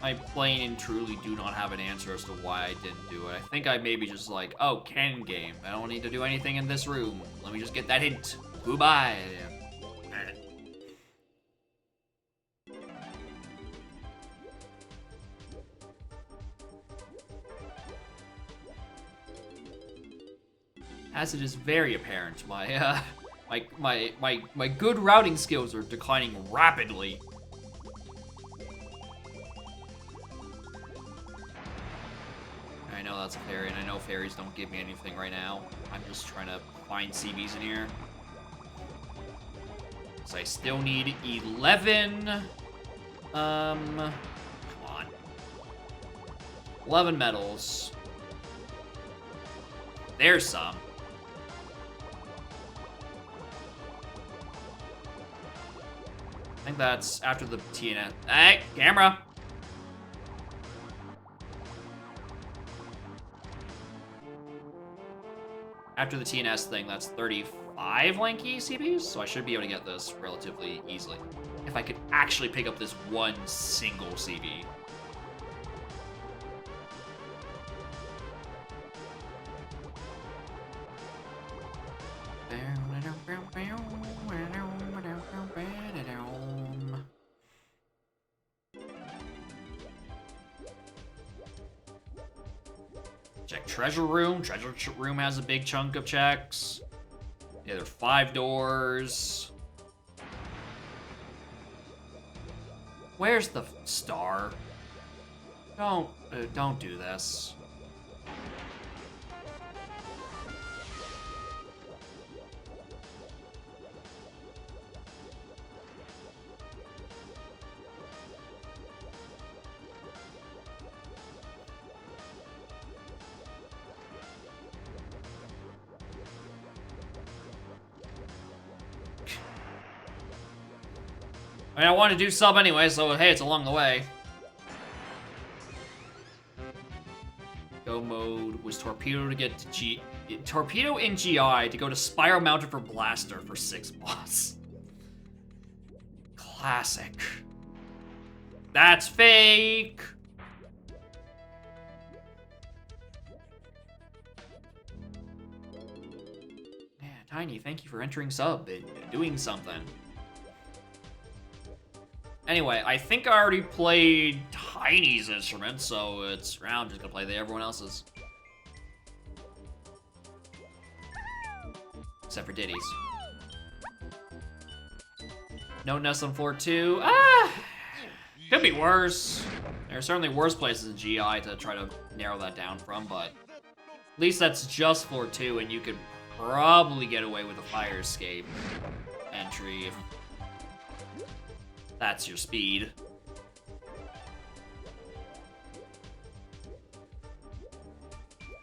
I plain and truly do not have an answer as to why I didn't do it. I think I maybe just like, oh, can game. I don't need to do anything in this room. Let me just get that hint. Goodbye. As it is very apparent, my good routing skills are declining rapidly. I know that's a fairy, and I know fairies don't give me anything right now. I'm just trying to find CBs in here. So I still need 11. Come on. 11 medals. There's some. I think that's after the TNS. Hey, camera! After the TNS thing, that's 35 lanky CBs, so I should be able to get this relatively easily. If I could actually pick up this one single CB. Check treasure room. Treasure room has a big chunk of checks. Yeah, there are 5 doors. Where's the star? Don't do this. I mean, I want to do sub anyway, so hey, it's along the way. Go mode was torpedo to get to G. Torpedo in GI to go to spiral mounted for blaster for 6 boss. Classic. That's fake. Yeah, Tiny, thank you for entering sub and doing something. Anyway, I think I already played Tiny's instrument, so I'm just gonna play everyone else's. Except for Diddy's. No nest on floor 2. Could be worse. There are certainly worse places in GI to try to narrow that down from, but at least that's just floor 2, and you could probably get away with a fire escape entry if that's your speed.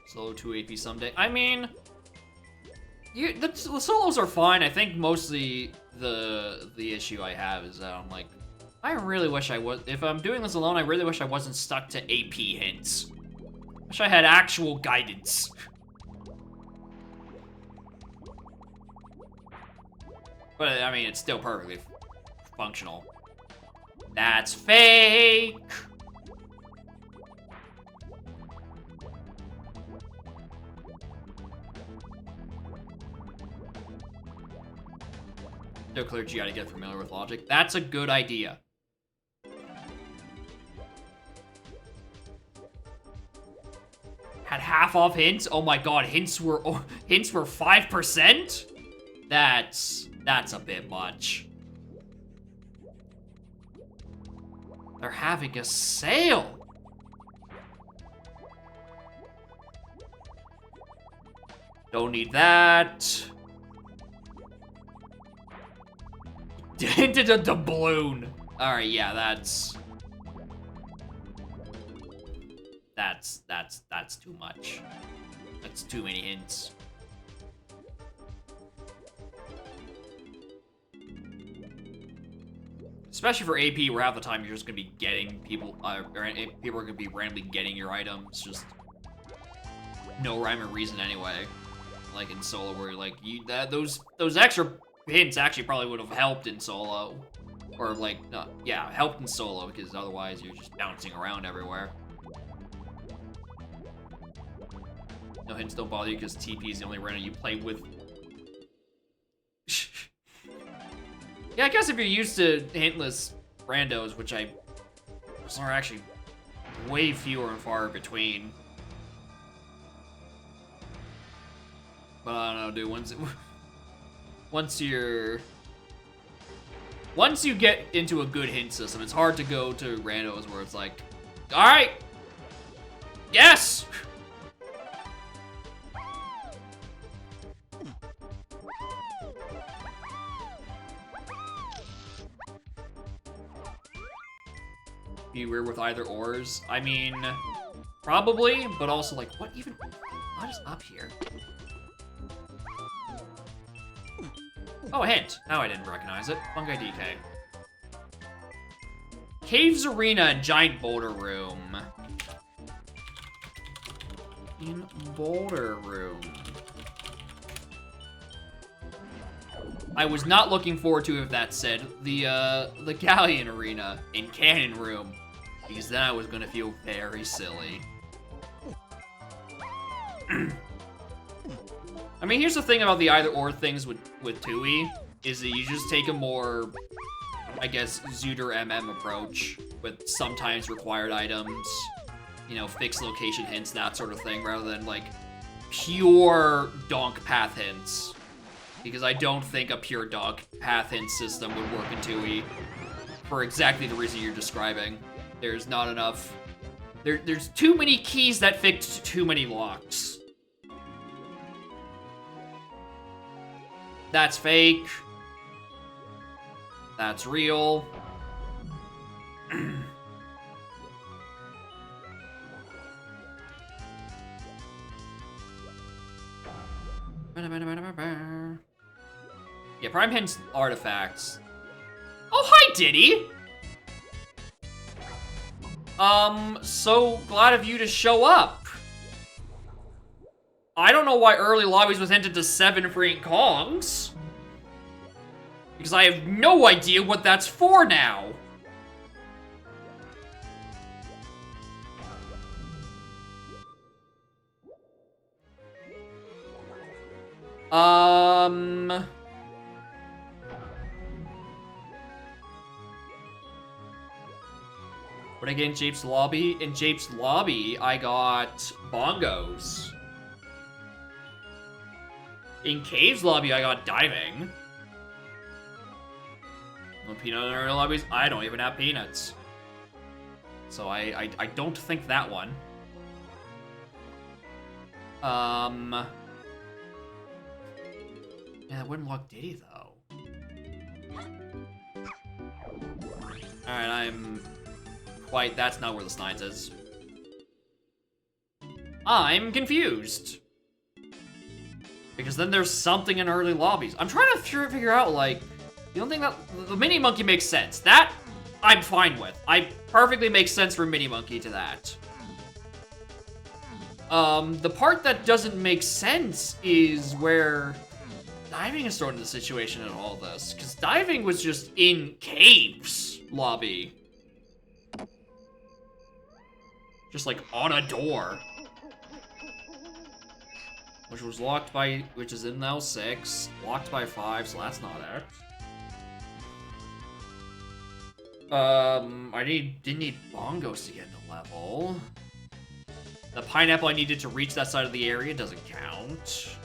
Solo 2 AP someday. I mean, the solos are fine. I think mostly the issue I have is that I'm like, I really wish I was. If I'm doing this alone, I really wish I wasn't stuck to AP hints. Wish I had actual guidance. But I mean, it's still perfectly functional. That's fake! Still clear GI to get familiar with logic. That's a good idea. Had half off hints? Oh my god, hints were 5%? That's a bit much. They're having a sale. Don't need that. Into the doubloon. All right, yeah, that's that's too much. That's too many hints. Especially for AP, where half the time you're just gonna be getting people, or people are gonna be randomly getting your items, just no rhyme or reason anyway. Like in solo, where like those extra hints actually probably would have helped in solo, or like yeah, helped in solo because otherwise you're just bouncing around everywhere. No hints don't bother you because TP is the only random you play with. Yeah, I guess if you're used to hintless randos, which are actually way fewer and far between. But I don't know, dude. Once you get into a good hint system, it's hard to go to randos where it's like, all right, yes. Be weird with either ors. I mean, probably, but also like, what is up here? Oh, a hint. Now I didn't recognize it. Fungi DK. Caves Arena and Giant Boulder Room. In Boulder Room. I was not looking forward to if that said the Galleon Arena in Cannon Room, because then I was gonna feel very silly. I mean, here's the thing about the either-or things with Tui, is that you just take a more, I guess, Zooter MM approach with sometimes required items, you know, fixed location hints, that sort of thing, rather than, like, pure donk path hints. Because I don't think a pure donk path hint system would work in Tui for exactly the reason you're describing. There's not enough... There's too many keys that fix too many locks. That's fake. That's real. Yeah, Prime Hints artifacts. Oh, hi, Diddy! So glad of you to show up. I don't know why early lobbies was hinted to 7 freaking Kongs. Because I have no idea what that's for now. What I get in Jape's lobby? In Jape's lobby, I got bongos. In Cave's lobby, I got diving. No peanut in early lobbies? I don't even have peanuts. So I don't think that one. Yeah, that wouldn't lock Diddy, though. Alright, I'm... Quite, that's not where the Snines is. I'm confused. Because then there's something in early lobbies. I'm trying to figure out, like, the only thing that, the Mini Monkey makes sense. That, I'm fine with. I perfectly makes sense for Mini Monkey to that. The part that doesn't make sense is where diving is thrown into the situation in all this. Because diving was just in Cave's lobby. Just like on a door. Which was locked by, which is in now 6. Locked by 5, so that's not it. I didn't need bongos to get into level. The pineapple I needed to reach that side of the area doesn't count.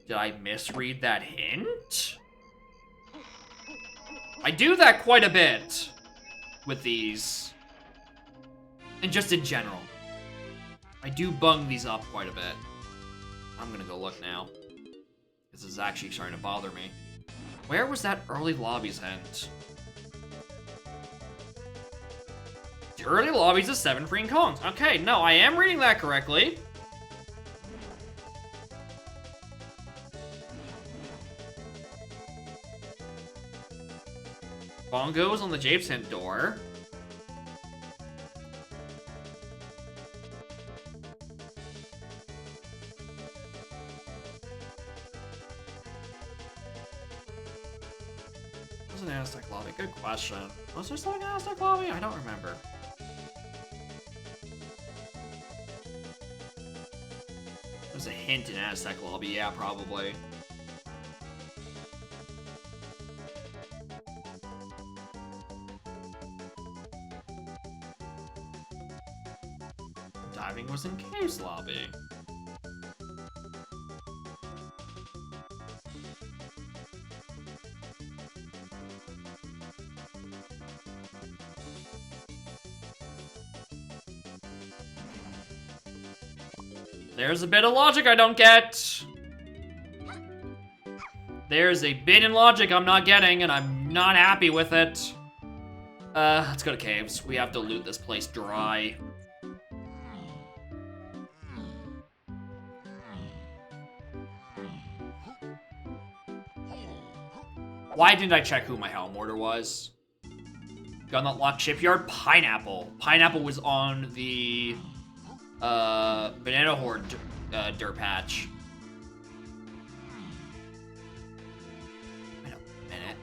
Did I misread that hint? I do that quite a bit with these. And just in general. I do bung these up quite a bit. I'm gonna go look now. This is actually starting to bother me. Where was that early lobbies hint? Early lobbies of 7 free cones. Okay, no, I am reading that correctly. Bongos on the Japes hint door. What's an Aztec lobby? Good question. Was there something in Aztec lobby? I don't remember. There's a hint in Aztec lobby, yeah, probably. Diving was in Cave's lobby. There's a bit of logic I don't get. There's a bit in logic I'm not getting, and I'm not happy with it. Let's go to Caves. We have to loot this place dry. Why didn't I check who my Helm Order was? Gun that locked Shipyard? Pineapple. Pineapple was on the Banana Horde dirt patch. Wait a minute.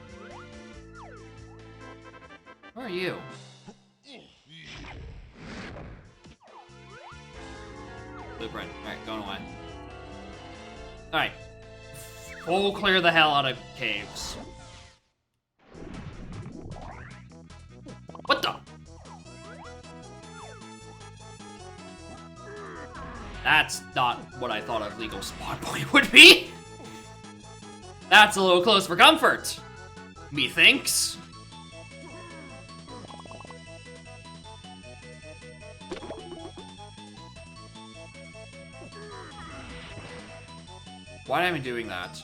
Where are you? Blueprint. Alright, going away. Alright. Full clear the hell out of Caves. What the? That's not what I thought a legal spawn point would be. That's a little close for comfort. Methinks. Why am I doing that?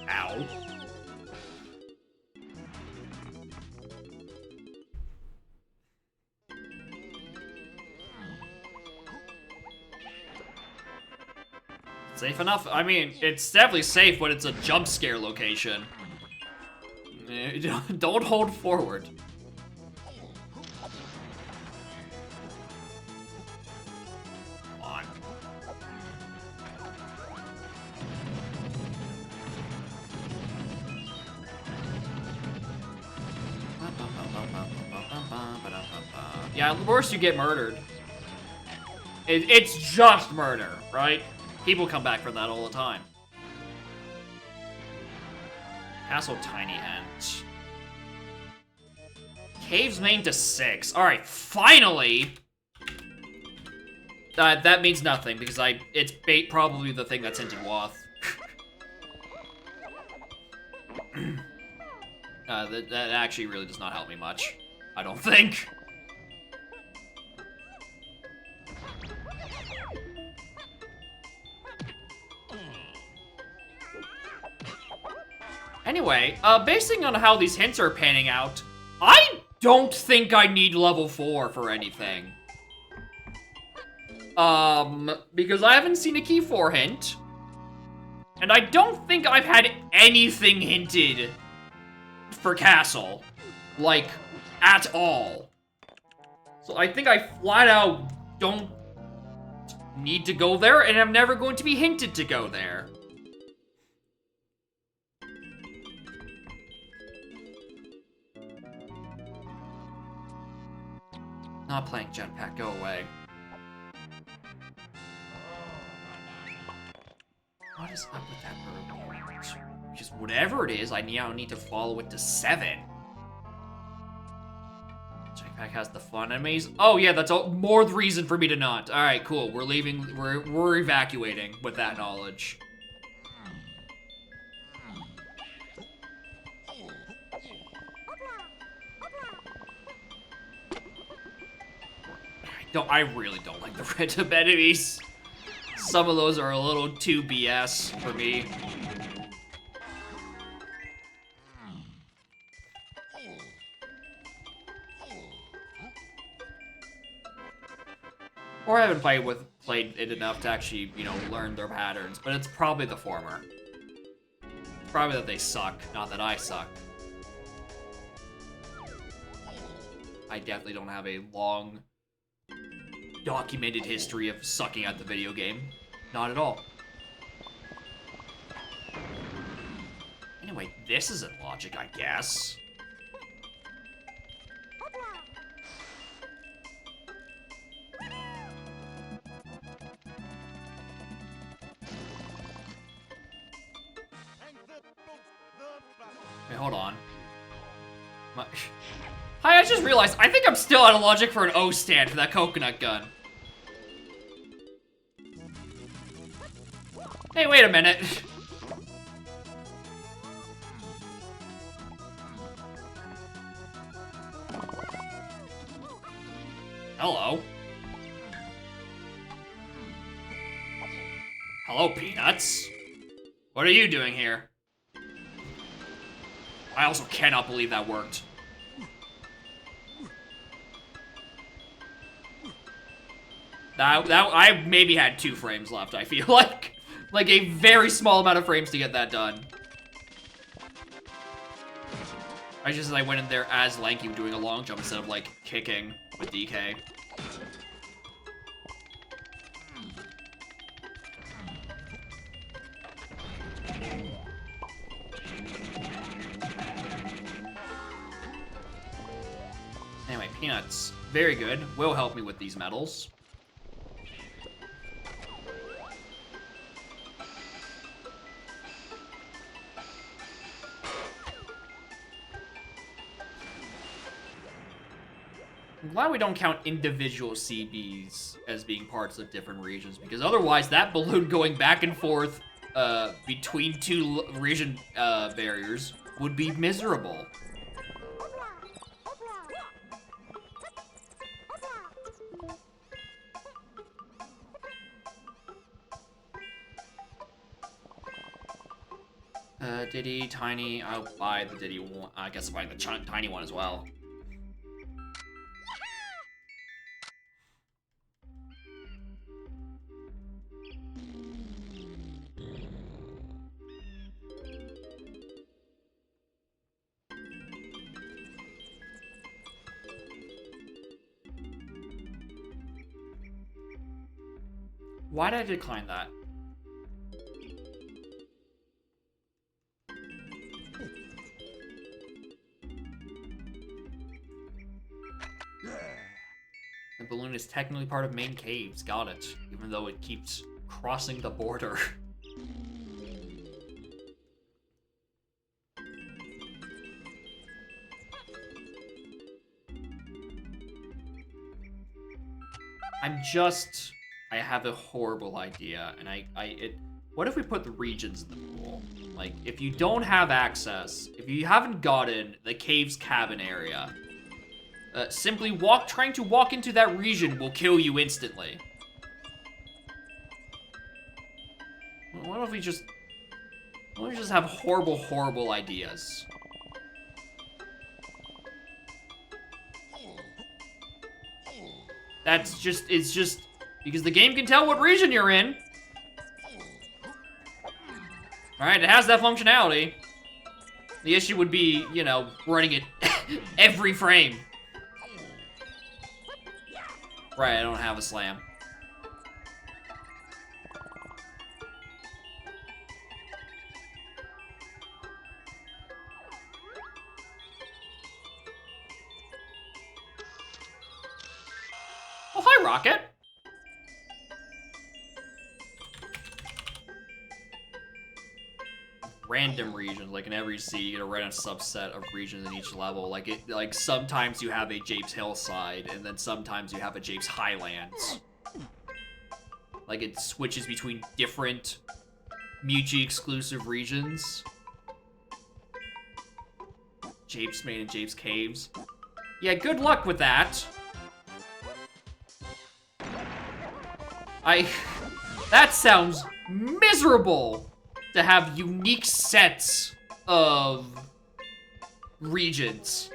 Ow. Safe enough? I mean, it's definitely safe, but it's a jump scare location. Don't hold forward. Come on. Yeah, worse you get murdered. It's just murder, right? People come back from that all the time. Castle Tiny Hint. Caves main to 6. Alright, finally! That means nothing, because it's probably the thing that's hinted Wath. That actually really does not help me much. I don't think. Anyway, basing on how these hints are panning out, I don't think I need level 4 for anything. Because I haven't seen a key 4 hint. And I don't think I've had anything hinted for Castle. Like, at all. So I think I flat out don't need to go there, and I'm never going to be hinted to go there. Not playing Jetpack, go away. What is up with that bird? Because whatever it is, I now need to follow it to 7. Jetpack has the fun enemies. Oh yeah, that's all more the reason for me to not. Alright, cool. We're leaving, we're evacuating with that knowledge. I really don't like the random enemies. Some of those are a little too BS for me. Or I haven't played it enough to actually, you know, learn their patterns, but it's probably the former. It's probably that they suck, not that I suck. I definitely don't have a long, documented history of sucking at the video game. Not at all. Anyway, this isn't logic, I guess. Wait, hold on. Hi, I just realized, I think I'm still out of logic for an O stand for that coconut gun. Hey, wait a minute. Hello. Hello, Peanuts. What are you doing here? I also cannot believe that worked. I maybe had 2 frames left, I feel like. Like a very small amount of frames to get that done. I just went in there as Lanky doing a long jump instead of like kicking with DK. Anyway, Peanuts, very good. Will help me with these medals. I'm glad we don't count individual CBs as being parts of different regions, because otherwise that balloon going back and forth between 2 region barriers would be miserable. Diddy, Tiny, I'll buy the Diddy one. I guess I'll buy the Tiny one as well. Why did I decline that? The balloon is technically part of main caves, got it. Even though it keeps crossing the border. I have a horrible idea, and what if we put the regions in the pool? Like, if you don't have access, if you haven't gotten the cave's cabin area, simply trying to walk into that region will kill you instantly. What if we just have horrible, horrible ideas? It's just, because the game can tell what region you're in. Alright, it has that functionality. The issue would be, you know, running it every frame. Right, I don't have a slam. Oh, hi, Rocket. Random regions, like in every sea, you get a random subset of regions in each level. Like sometimes you have a Japes Hillside, and then sometimes you have a Japes Highlands. Like it switches between different mutually exclusive regions. Japes Main and Japes Caves. Yeah, good luck with that. That sounds miserable to have unique sets of regions.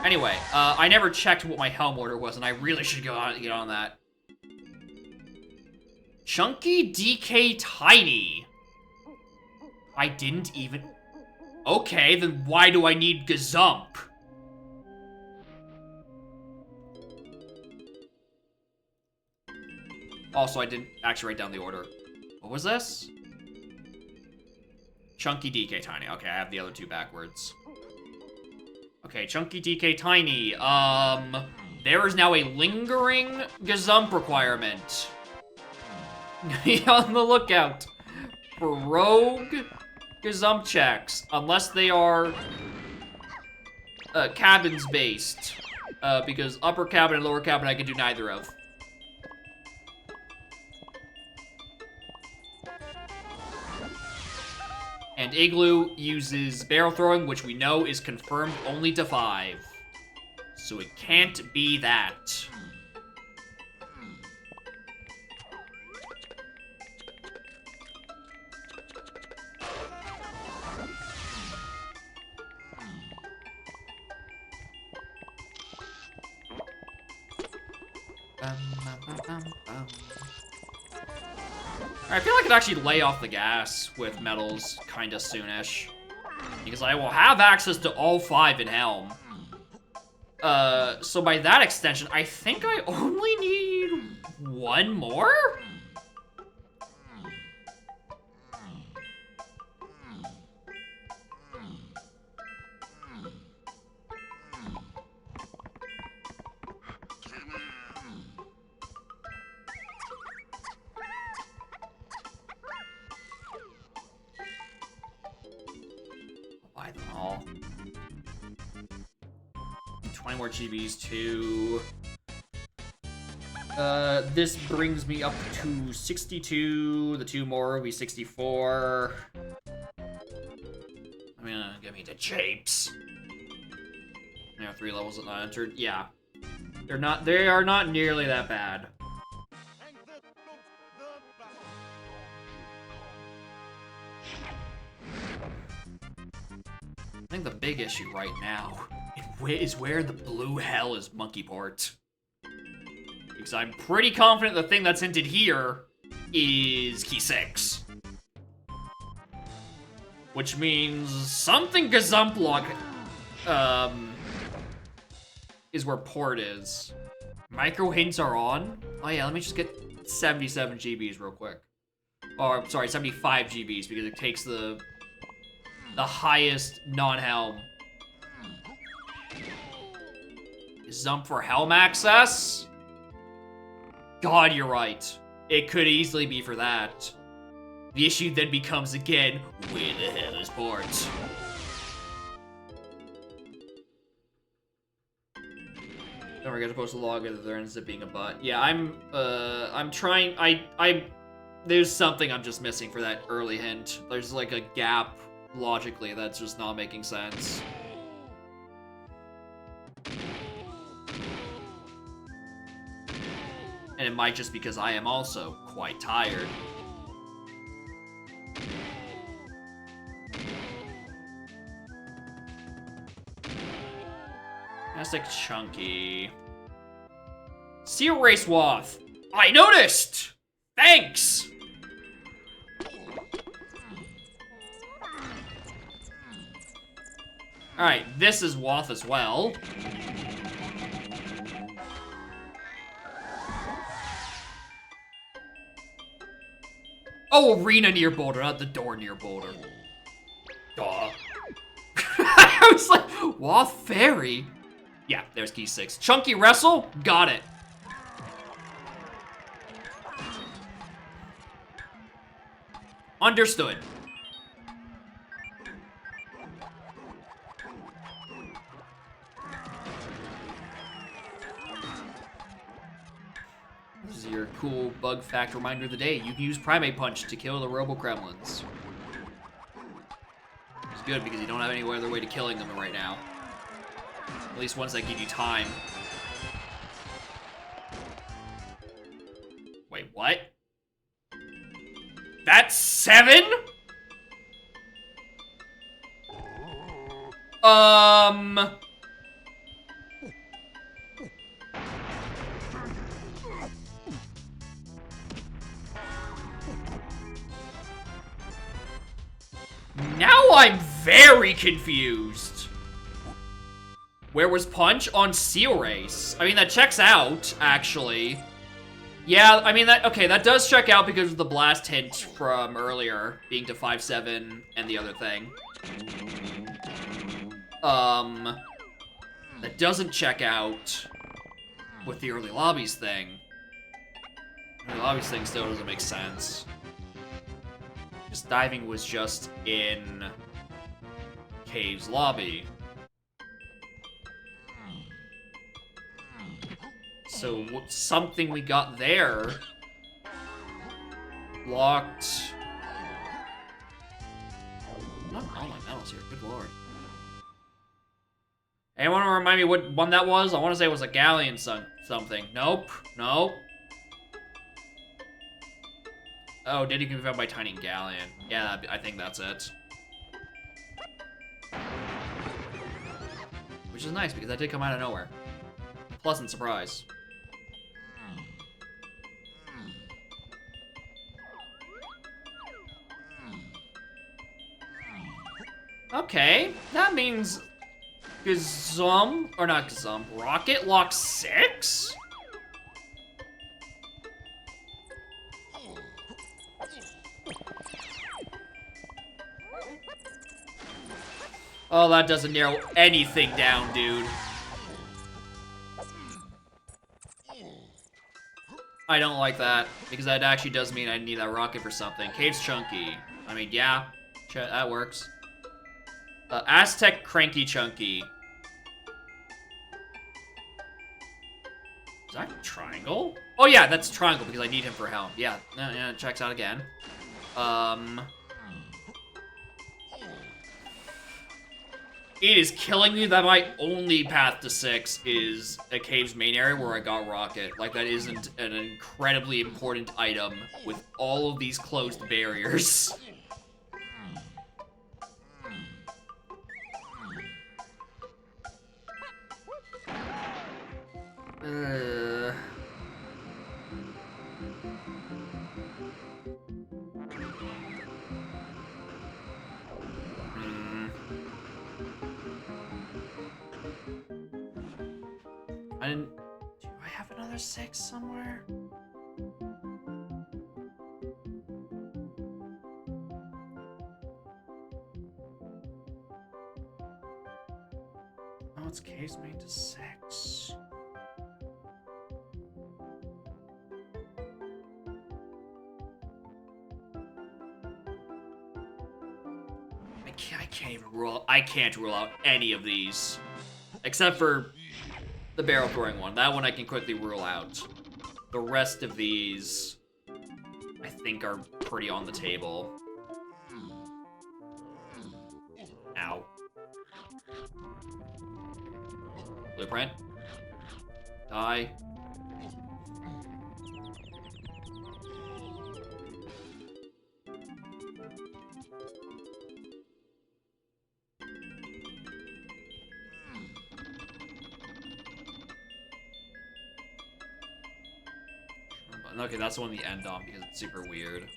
Anyway, I never checked what my helm order was, and I really should get on that. Chunky, DK, Tiny. I didn't even... Okay, then why do I need Gazump? Also, I didn't actually write down the order. What was this? Chunky, DK, Tiny. Okay, I have the other two backwards. Okay, Chunky, DK, Tiny. There is now a lingering Gazump requirement. Be on the lookout for rogue Gazump checks, unless they are cabins based. Because upper cabin and lower cabin I can do neither of. And Igloo uses barrel throwing, which we know is confirmed only to 5. So it can't be that. I feel like I could actually lay off the gas with metals kinda soonish. Because I will have access to all 5 in Helm. So by that extension, I think I only need 1 more? Buy them all. 20 more GBs to... this brings me up to 62. The 2 more will be 64. I mean, get me to Japes. There are 3 levels that not entered. Yeah. They are not nearly that bad. I think the big issue right now is where the blue hell is Monkeyport. Because I'm pretty confident the thing that's hinted here is key 6. Which means something Gazumplug is where port is. Micro hints are on. Oh yeah, let me just get 77 GBs real quick. Or, sorry, 75 GBs because it takes the highest non-helm. Zump for helm access? God, you're right. It could easily be for that. The issue then becomes again, where the hell is port? Don't forget to post a log if there ends up being a bot. Yeah, I'm trying, there's something I'm just missing for that early hint. There's like a gap logically that's just not making sense. And it might just because I am also quite tired. Fantastic Chunky. Seal Race Wath. I noticed! Thanks! Alright, this is Wath as well. Oh, arena near Boulder, not the door near Boulder. Duh. I was like, Wath Fairy? Yeah, there's key 6. Chunky Wrestle? Got it. Understood. This is your cool bug fact reminder of the day. You can use Primate Punch to kill the Robo-Kremlins. It's good because you don't have any other way to killing them right now. At least ones that give you time. Wait, what? That's 7? Now I'm very confused. Where was Punch? On Seal Race. I mean, that checks out, actually. Yeah, I mean, that does check out because of the blast hint from earlier, being to 5-7 and the other thing. That doesn't check out with the early lobbies thing. The early lobbies thing still doesn't make sense. Because diving was just in Cave's lobby. So something we got there locked. Not all my medals here, good lord. Anyone want to remind me what one that was? I want to say it was a galleon something. Nope. Nope. Oh, Diddy can be found by Tiny Galleon. Yeah, I think that's it. Which is nice, because that did come out of nowhere. Pleasant surprise. Okay, that means Gazum, or not Gazum, Rocket Lock 6? Oh, that doesn't narrow anything down, dude. I don't like that, because that actually does mean I need that rocket for something. Cave's Chunky. I mean, yeah, that works. Aztec Cranky Chunky. Is that Triangle? Oh yeah, that's Triangle because I need him for helm. Yeah, yeah, it checks out again. It is killing me that my only path to 6 is a Cave's main area where I got Rocket. Like, that isn't an incredibly important item with all of these closed barriers. Do I have another 6 somewhere? Oh, it's Cave's made to 6. I can't rule out any of these. Except for the barrel throwing one. That one I can quickly rule out. The rest of these, I think, are pretty on the table. Ow. Blueprint. Die. Okay, that's the one we end on because it's super weird.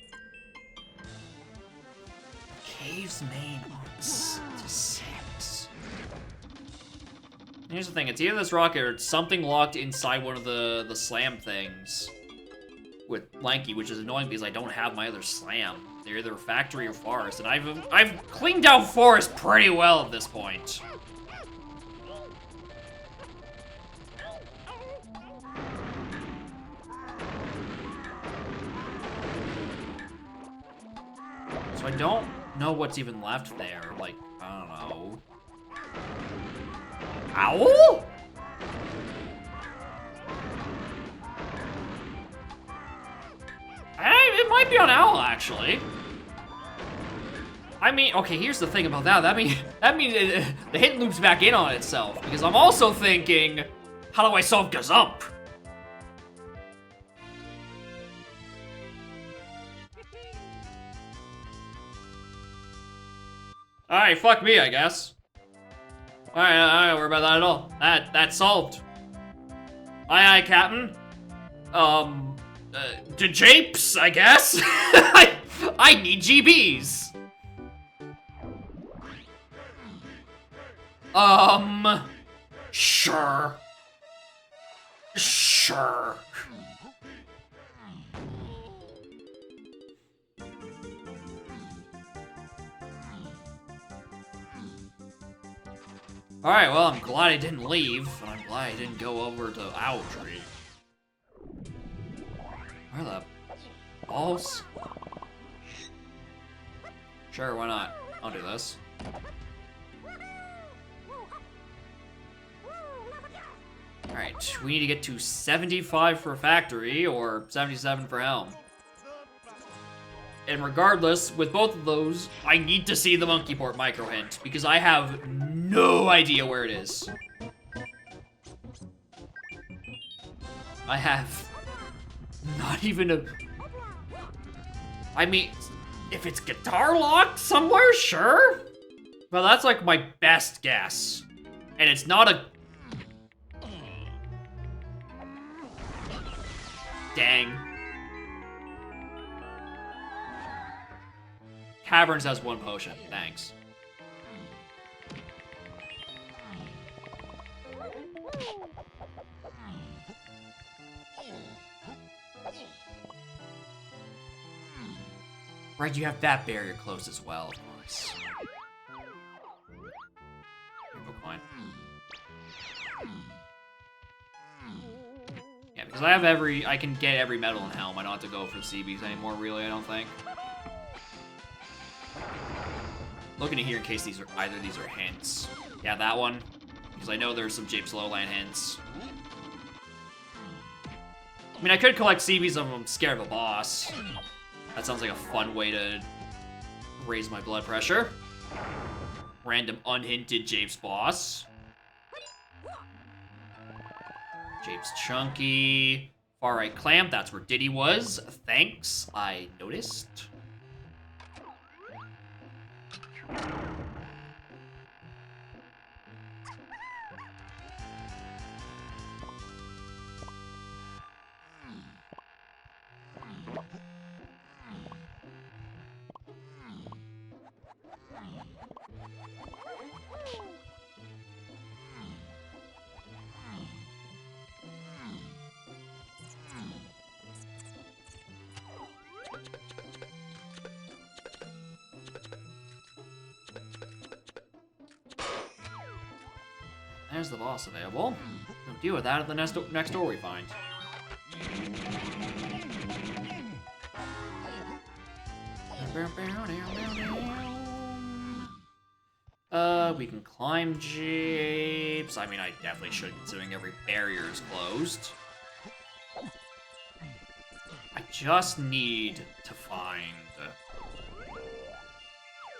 Cave's main on to 6. Here's the thing, it's either this rocket or it's something locked inside one of the slam things with Lanky, which is annoying because I don't have my other slam. They're either factory or forest, and I've cleaned out forest pretty well at this point. So I don't know what's even left there. Like, I don't know. Owl? It might be on Owl, actually. I mean, okay, here's the thing about that. That means the hit loops back in on itself. Because I'm also thinking, how do I solve Gazump? Alright, fuck me, I guess. Alright, I don't worry about that at all. That's solved. Aye, Captain. The japes, I guess? I need GBs. Sure. Sure. Alright, well, I'm glad I didn't leave, and I'm glad I didn't go over to Owl Tree. Where the balls? Sure, why not? I'll do this. Alright, we need to get to 75 for Factory, or 77 for Helm. And regardless, with both of those, I need to see the Monkey Port micro hint, because I have no idea where it is. I have not even a... I mean, if it's guitar locked somewhere, sure. But that's like my best guess. And it's not a... Dang. Caverns has 1 potion. Thanks. Right, you have that barrier closed as well, of course. Rainbow coin. Yeah, because I can get every medal in Helm. I don't have to go for the CBs anymore, really, I don't think. Looking at here in case either these are hints. Yeah, that one. Because I know there's some Japes Lowland hints. I mean, I could collect CBs if I'm scared of a boss. That sounds like a fun way to raise my blood pressure. Random unhinted Japes boss. Japes Chunky. Far right clamp, that's where Diddy was. Thanks, I noticed. There's the boss available. We'll deal with that at the next door we find. We can climb Japes. I mean, I definitely should, considering every barrier is closed. I just need to find...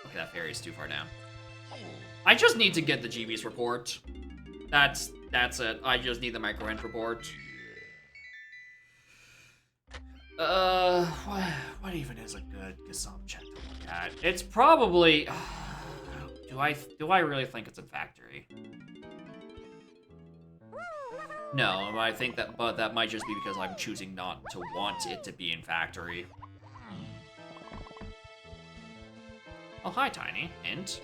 Okay, that fairy's too far down. I just need to get the GB's report. That's it. I just need the micro hint report. What even is a good Gasam check to look at? It's probably... Do I really think it's in Factory? No, I think that, but that might just be because I'm choosing not to want it to be in Factory. Oh, hi, Tiny. Hint.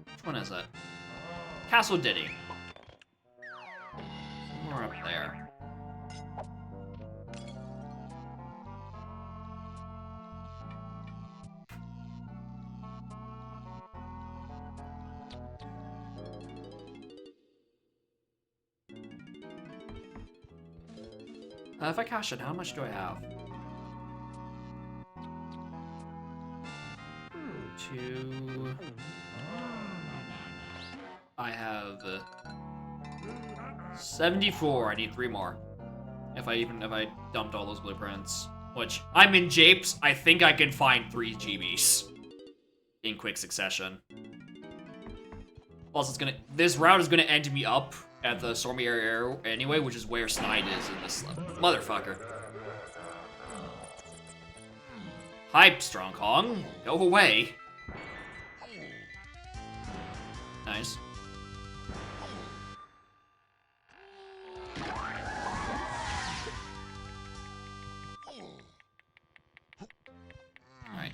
Which one is it? Castle Diddy. Somewhere up there. If I cash it, how much do I have? 2. I have 74. I need 3 more. If I dumped all those blueprints, which I'm in Japes, I think I can find 3 GBs in quick succession. Plus, this route is gonna end me up at the Stormy area anyway, which is where Snide is in this motherfucker. Hype, Strong Kong. Go away. Nice.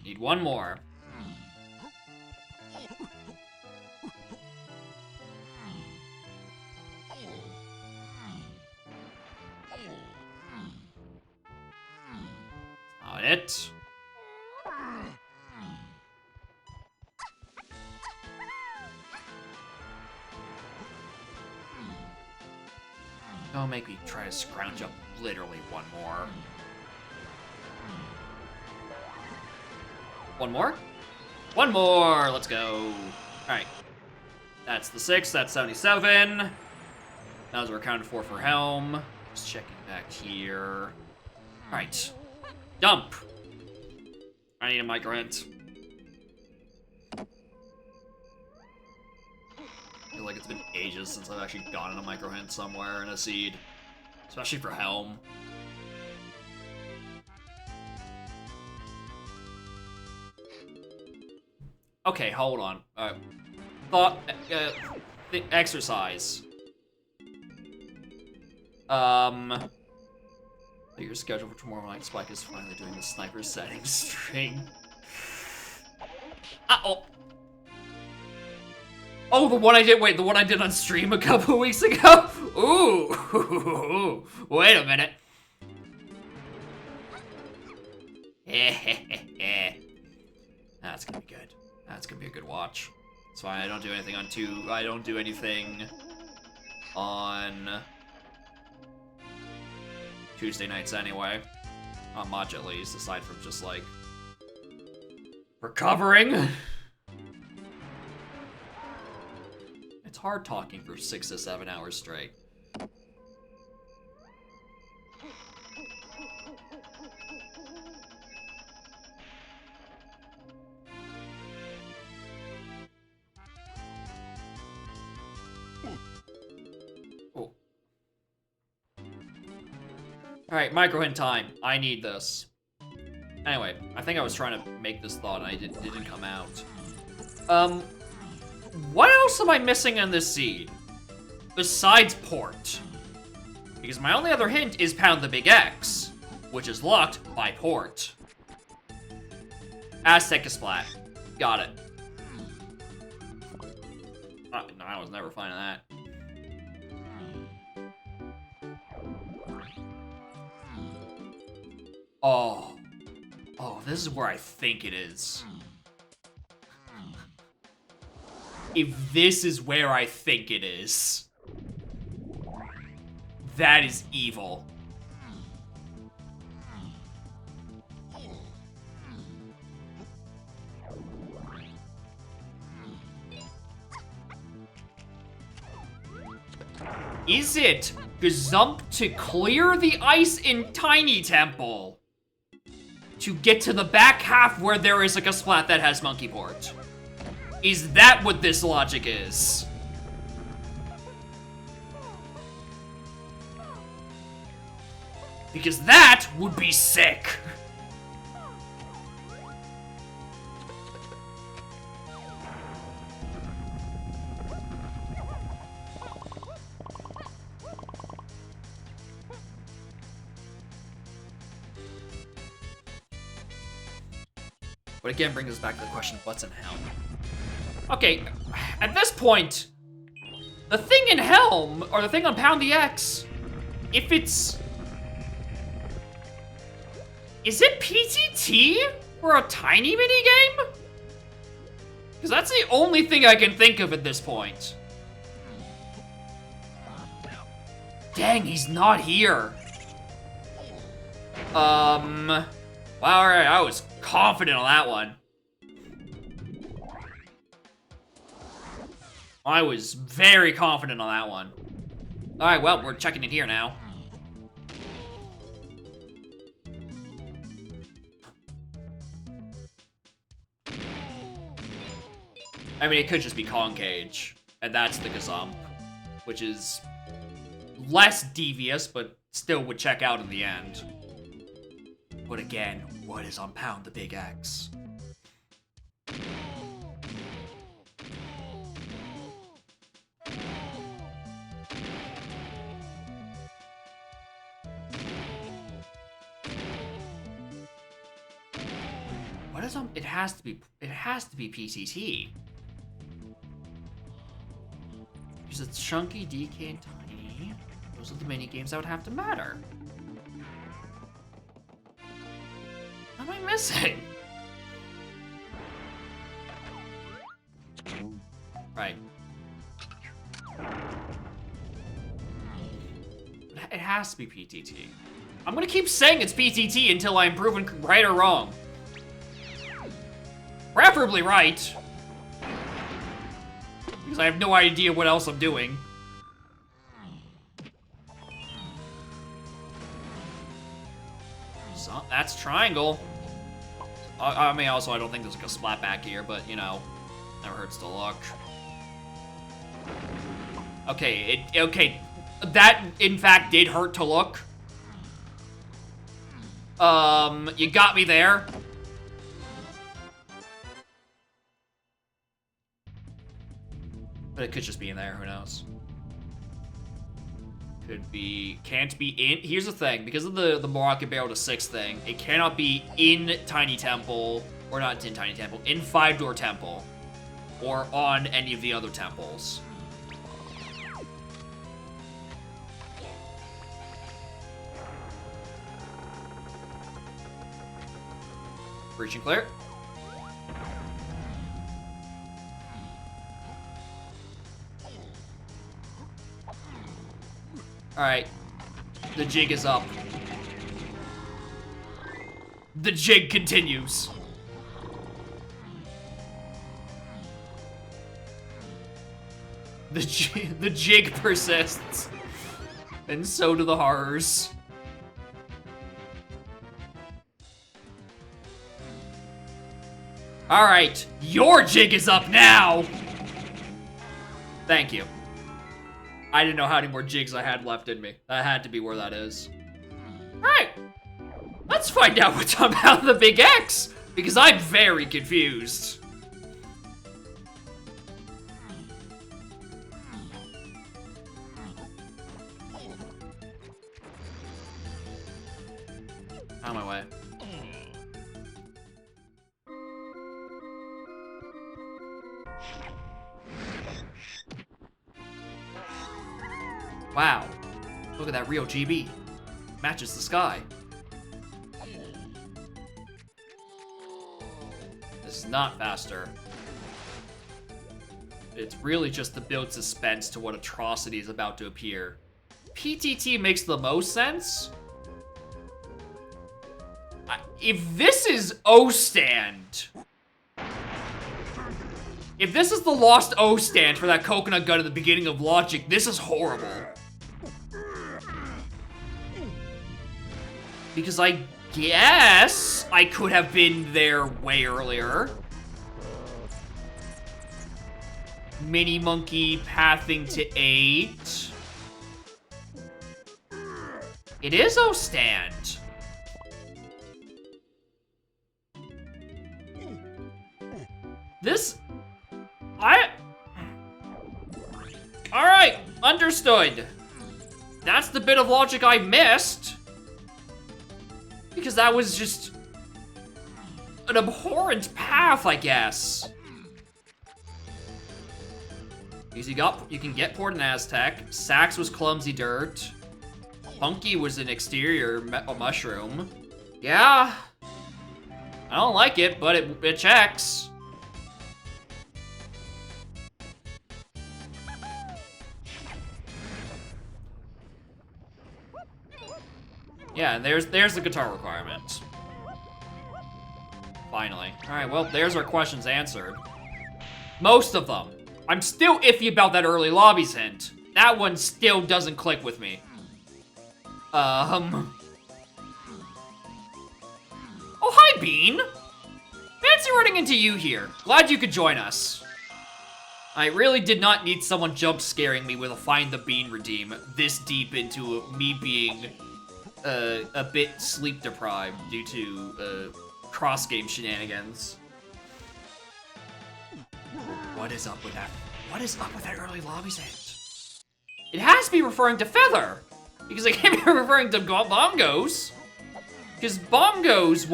Need one more. Not it. Don't make me try to scrounge up literally one more. One more? One more! Let's go. Alright. That's the 6, that's 77. Those are accounted for Helm. Just checking back here. Alright. Dump! I need a micro hint. I feel like it's been ages since I've actually gotten a micro hint somewhere in a seed. Especially for Helm. Okay, hold on. Exercise. Your schedule for tomorrow night. Spike is finally doing the sniper settings string. Uh-oh. Oh, the one I did, wait, the one I did on stream a couple weeks ago? Ooh, wait a minute. That's gonna be good. That's gonna be a good watch. It's fine, I don't do anything on 2, I don't do anything on Tuesday nights anyway. Not much at least, aside from just like recovering. It's hard talking for 6 to 7 hours straight. Oh. Alright, micro hint time. I need this. Anyway, I think I was trying to make this thought and it didn't come out. What else am I missing in this seed? Besides port. Because my only other hint is pound the big X, which is locked by port. Aztec is splat. Got it. No, I was never finding that. Oh. Oh, this is where I think it is. If this is where I think it is, that is evil. Is it Gazump to clear the ice in Tiny Temple to get to the back half where there is like a splat that has Monkey Port? Is that what this logic is? Because that would be sick. But again, brings us back to the question, what's in Helm? Okay, at this point, the thing in Helm, or the thing on Pound the X, if it's... Is it PTT or a tiny minigame? Because that's the only thing I can think of at this point. Dang, he's not here. Well, alright, I was confident on that one. I was very confident on that one. Alright, well, we're checking it here now. I mean, it could just be Concage, and that's the Gazump, which is less devious, but still would check out in the end. But again, what is on Pound the Big X? What is it has to be PTT. Because it's Chunky, DK, and Tiny. Those are the mini games that would have to matter. What am I missing? Right. It has to be PTT. I'm gonna keep saying it's PTT until I'm proven right or wrong. Preferably right. Because I have no idea what else I'm doing. So, that's triangle. I mean, also, I don't think there's like a splat back here, but, you know, never hurts to look. Okay, okay. That, in fact, did hurt to look. You got me there. But it could just be in there, who knows? Could be, can't be in. Here's the thing, because of the Moroccan Barrel to 6 thing, it cannot be in Tiny Temple, or not in Tiny Temple, in 5-Door Temple, or on any of the other temples. Breaching clear. Alright. The jig is up. The jig continues. The jig persists. And so do the horrors. Alright, your jig is up now! Thank you. I didn't know how many more jigs I had left in me. That had to be where that is. Alright, let's find out what's about the Big X, because I'm very confused. On my way. Wow, look at that real GB. Matches the sky. This is not faster. It's really just to build suspense to what atrocity is about to appear. PTT makes the most sense. If this is O-Stand, if this is the lost O-Stand for that coconut gun at the beginning of Logic, this is horrible. Because I guess I could have been there way earlier. Mini Monkey pathing to 8. It is O-Stand. This... Alright, understood. That's the bit of logic I missed. Because that was just an abhorrent path, I guess. Because you can get Port and Aztec. Sax was clumsy dirt. Funky was an exterior mushroom. Yeah. I don't like it, but it checks. Yeah, and there's the guitar requirement. Finally. Alright, well, there's our questions answered. Most of them. I'm still iffy about that early lobbies hint. That one still doesn't click with me. Oh, hi, Bean! Fancy running into you here. Glad you could join us. I really did not need someone jump scaring me with a Find the Bean redeem this deep into me being a bit sleep deprived due to cross-game shenanigans. What is up with that? What is up with that early lobbies hint? It has to be referring to Feather, because it can't be referring to bongos. Because Bongos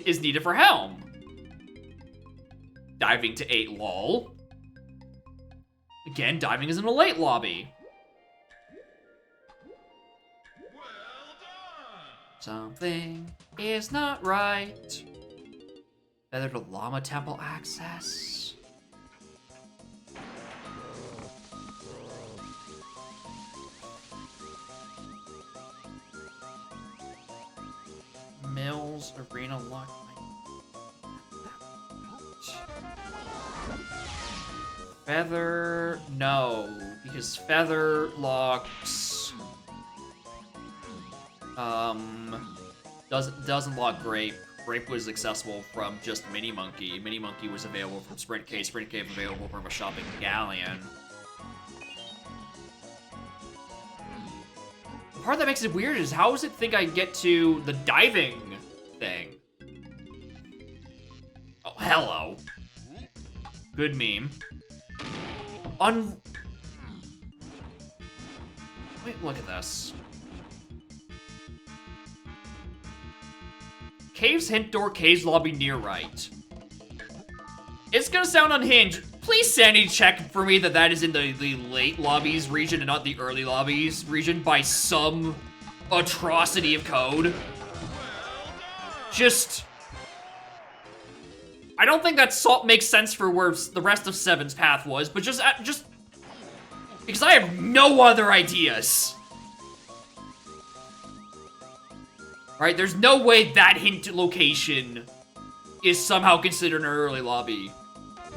is needed for Helm. Diving to 8, lol. Again, diving is in a late lobby. Something is not right. Feather to Llama Temple access. Mills Arena lock. Feather, no, because Feather locks. Doesn't lock Grape. Grape was accessible from just Mini Monkey. Mini Monkey was available from Sprint Cave. Sprint Cave available from a shopping galleon. The part that makes it weird is how does it think I get to the diving thing? Oh, hello. Good meme. Wait, look at this. Caves hint door, caves lobby near right. It's gonna sound unhinged. Please sanity check for me that is in the late lobbies region and not the early lobbies region by some atrocity of code. Just... I don't think that salt makes sense for where the rest of 7's path was, but just because I have no other ideas. Right, there's no way that hint location is somehow considered an early lobby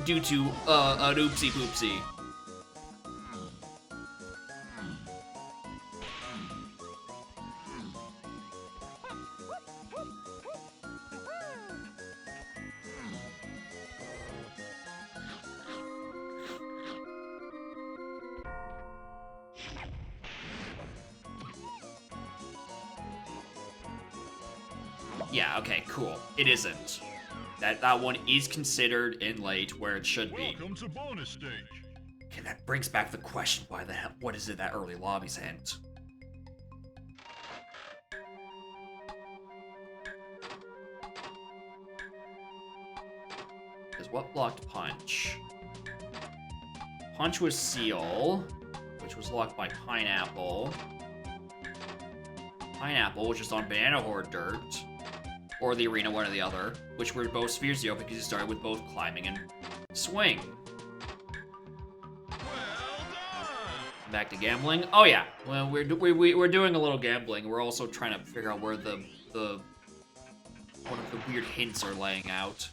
due to an oopsie poopsie. Yeah, okay, cool. It isn't. That one is considered in late where it should be. Welcome to bonus stage. Okay, that brings back the question, why the hell, what is it that early lobbies hint? Because what blocked Punch? Punch was Seal, which was locked by Pineapple. Pineapple, which is on Banana Horde Dirt. Or the arena, one or the other, which were both Sphere Zero because you started with both climbing and swing. Back to gambling. Oh yeah, well we're doing a little gambling. We're also trying to figure out where one of the weird hints are laying out.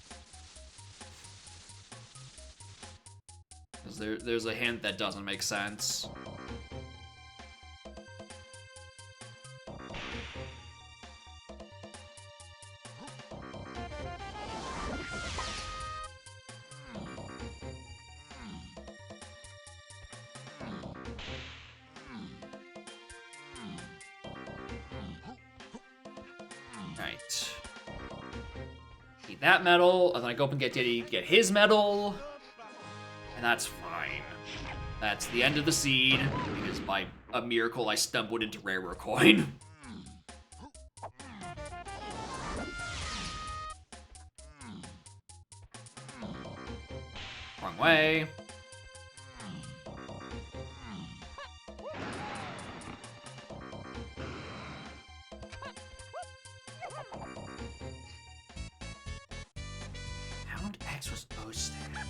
Because there's a hint that doesn't make sense. Right. Need that medal, and then I go up and get Diddy, get his medal, and that's fine. That's the end of the seed, because by a miracle I stumbled into Rare Coin. Wrong way. Pound X was O-stacked.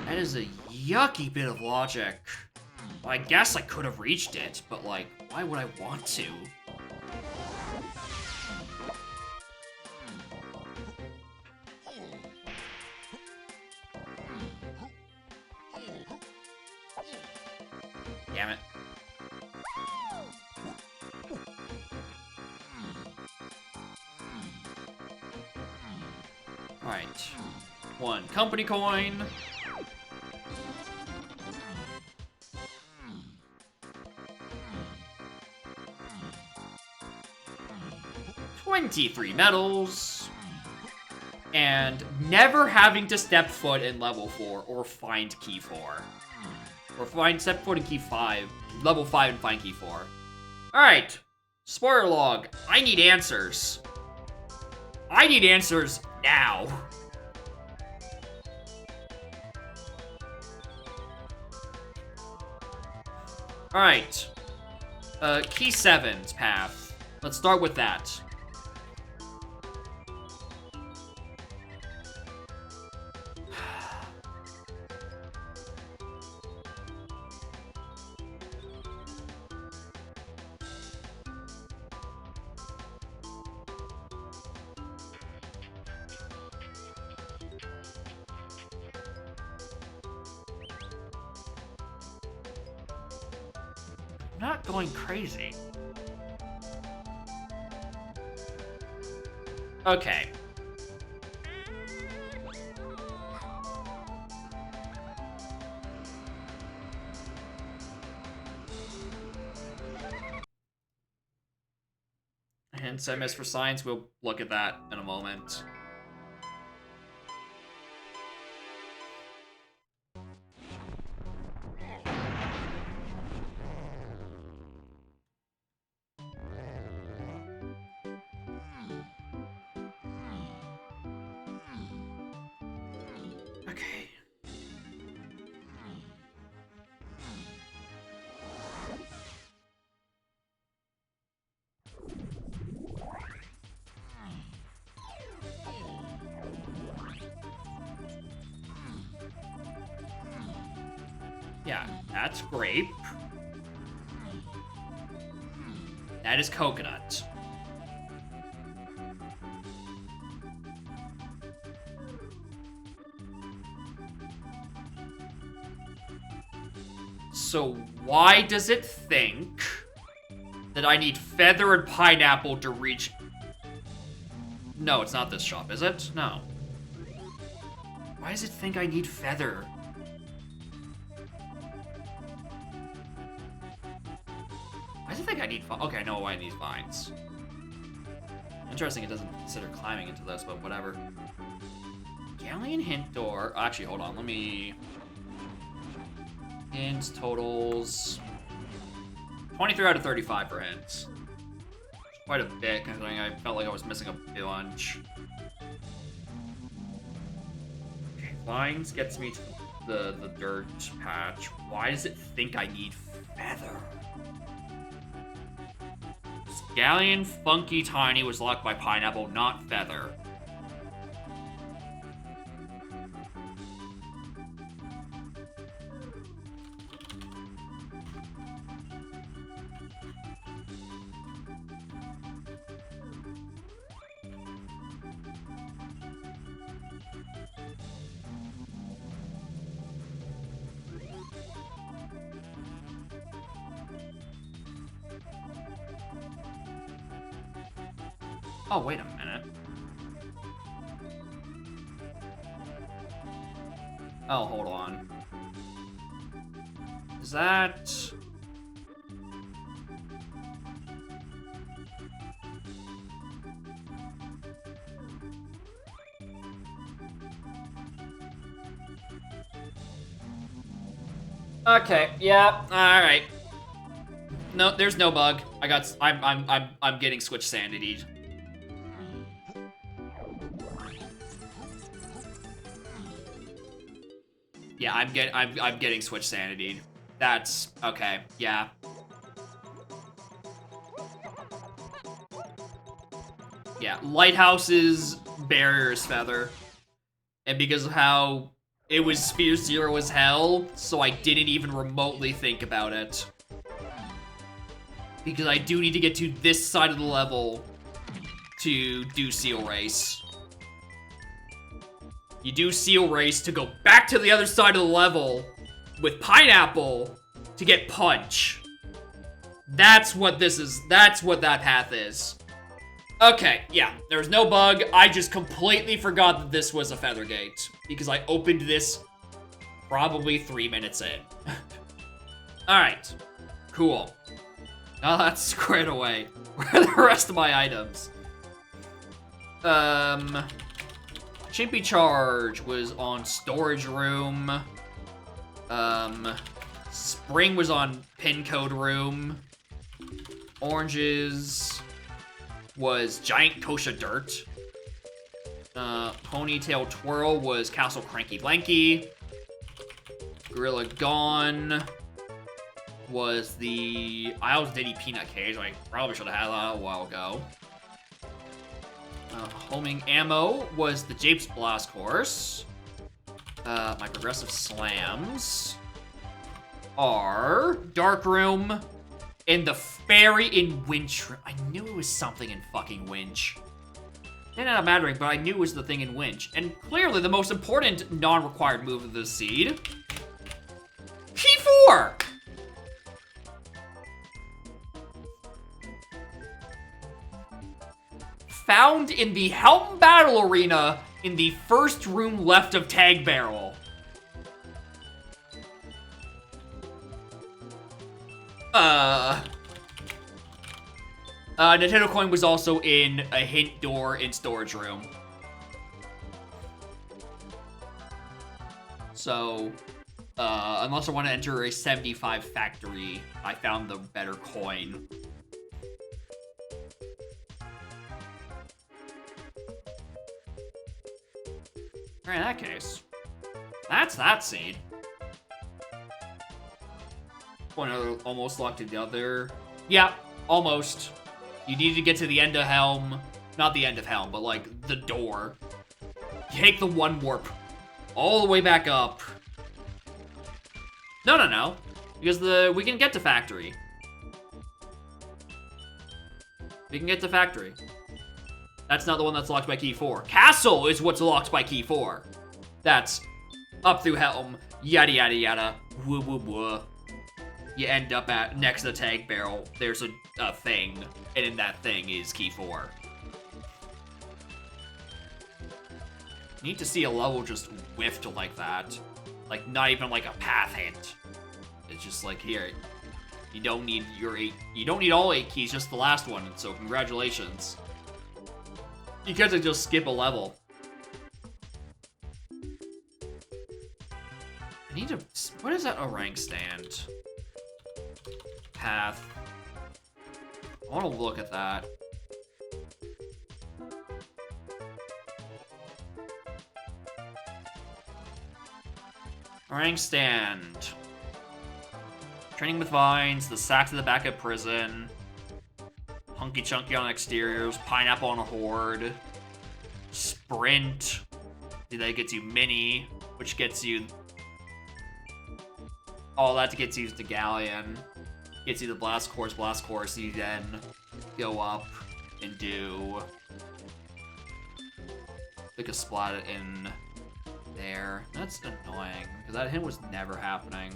That is a yucky bit of logic. Well, I guess I could have reached it, but like, why would I want to? Damn it. Alright. 1 company coin. $23 medals. And never having to step foot in level 4 or find key 4. Or step foot in key 5. Level 5 and find key 4. Alright. Spoiler log. I need answers. I need answers now. Alright. Key 7's path. Let's start with that. I'm not going crazy. Okay. And SMS for science, we'll look at that in a moment. Okay. Yeah, that's grape. That is coconut. So why does it think that I need feather and pineapple to reach... No, it's not this shop, is it? No. Why does it think I need feather? Why does it think I need... Okay, I know why I need vines. Interesting it doesn't consider climbing into this, but whatever. Galleon hint door... Actually, hold on, let me... Hints, totals... 23 out of 35 for hints. Quite a bit, considering I felt like I was missing a bunch. Okay, vines gets me to the dirt patch. Why does it think I need feather? Scallion, Funky, Tiny was locked by Pineapple, not Feather. Oh, wait a minute. Oh, hold on. Is that... Okay, yeah, alright. No, there's no bug. I'm getting switch sanity. Yeah, I'm getting switch sanity. That's okay. Yeah. Yeah, Lighthouse's barrier is feather, and because of how it was Sphere Zero as hell, so I didn't even remotely think about it. Because I do need to get to this side of the level to do Seal Race. You do Seal Race to go back to the other side of the level with Pineapple to get Punch. That's what this is. That's what that path is. Okay, yeah, there's no bug. I just completely forgot that this was a Feather Gate because I opened this probably 3 minutes in. Alright, cool. Now that's squared away. Where are the rest of my items? Chimpy Charge was on Storage Room. Spring was on Pin Code Room. Oranges was Giant Kosha Dirt. Ponytail Twirl was Castle Cranky Lanky. Gorilla Gone was the Isles Diddy Peanut Cage. I probably should have had that a while ago. Homing Ammo was the Japes Blast Course. My Progressive Slams are Dark Room and the Fairy in Winch. I knew it was something in fucking Winch. It ended up mattering, but I knew it was the thing in Winch. And clearly the most important non-required move of the seed. Key 4! Found in the Helm Battle Arena in the first room left of Tag Barrel. Nintendo Coin was also in a hint door in storage room. So, unless I want to enter a 75 factory, I found the better coin. Alright, in that case, that's that seed. One other almost locked together. Yeah, almost. You need to get to the end of Helm. Not the end of Helm, but like the door. Take the one warp all the way back up. No. Because we can get to factory. We can get to factory. That's not the one that's locked by key 4. Castle is what's locked by key 4. That's up through Helm, yada yada yada, woo woo woo. You end up at next to the Tag Barrel. There's a thing, and in that thing is key 4. Need to see a level just whiffed like that. Like, not even like a path hint. It's just like, here, you don't need all 8 keys, just the last one, so congratulations. You get to just skip a level. I need to... What is that orang stand? Path. I want to look at that. Orang stand. Training with vines, the sacks at the back of prison. Hunky Chunky on exteriors, Pineapple on a Horde, Sprint, that gets you Mini, which gets you... All that gets you the Galleon, gets you the Blast Course, you then go up and do... Like a splat in there. That's annoying, because that hint was never happening.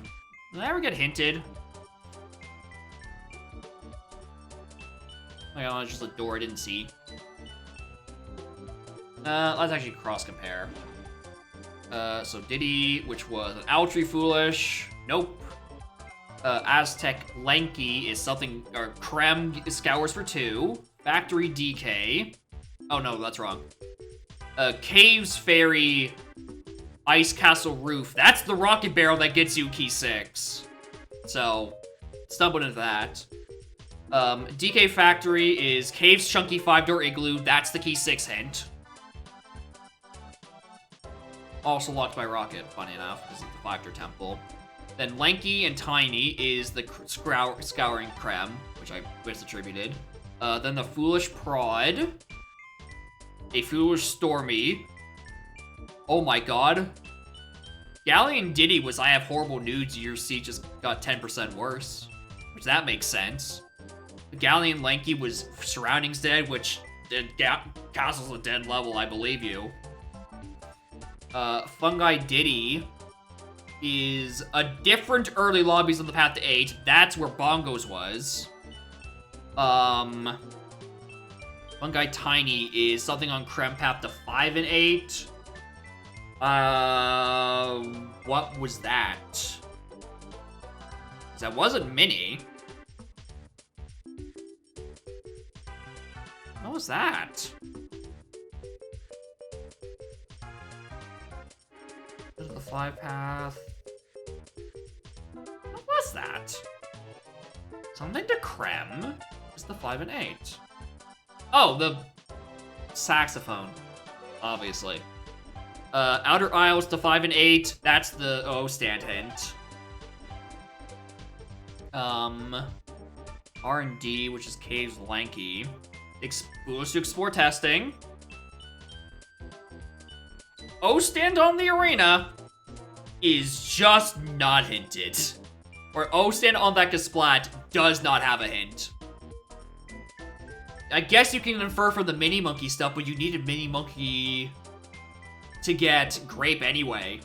Did I ever get hinted? Oh my god, it's just a door I didn't see. Let's actually cross-compare. So Diddy, which was an Owltree Foolish. Nope. Aztec Lanky is something, or Krem Scours for 2. Factory DK. Oh no, that's wrong. Caves Fairy Ice Castle Roof. That's the Rocket Barrel that gets you key 6. So, stumbled into that. DK Factory is Caves Chunky 5-door Igloo. That's the key 6 hint. Also locked by Rocket, funny enough, because it's the 5-door temple. Then Lanky and Tiny is the Scouring Creme, which I misattributed. Then the Foolish Prod. A Foolish Stormy. Oh my god. Galleon Diddy was I have horrible nudes, your seat just got 10% worse. Which that makes sense. Galleon Lanky was Surroundings Dead, which Castle's a dead level, I believe you. Fungi Diddy is a different early lobbies on the path to 8. That's where Bongos was. Fungi Tiny is something on Creme path to 5 and 8. What was that? 'Cause that wasn't Mini. What was that? This is the 5 path. What was that? Something to Creme? Is to 5 and 8. Oh, the saxophone, obviously. Outer Isles to 5 and 8. That's the stand hint. R&D, which is Caves Lanky. Boost to Explore Testing. stand on the arena is just not hinted. Or stand on that Splat does not have a hint. I guess you can infer from the Mini Monkey stuff, but you need a Mini Monkey to get Grape anyway.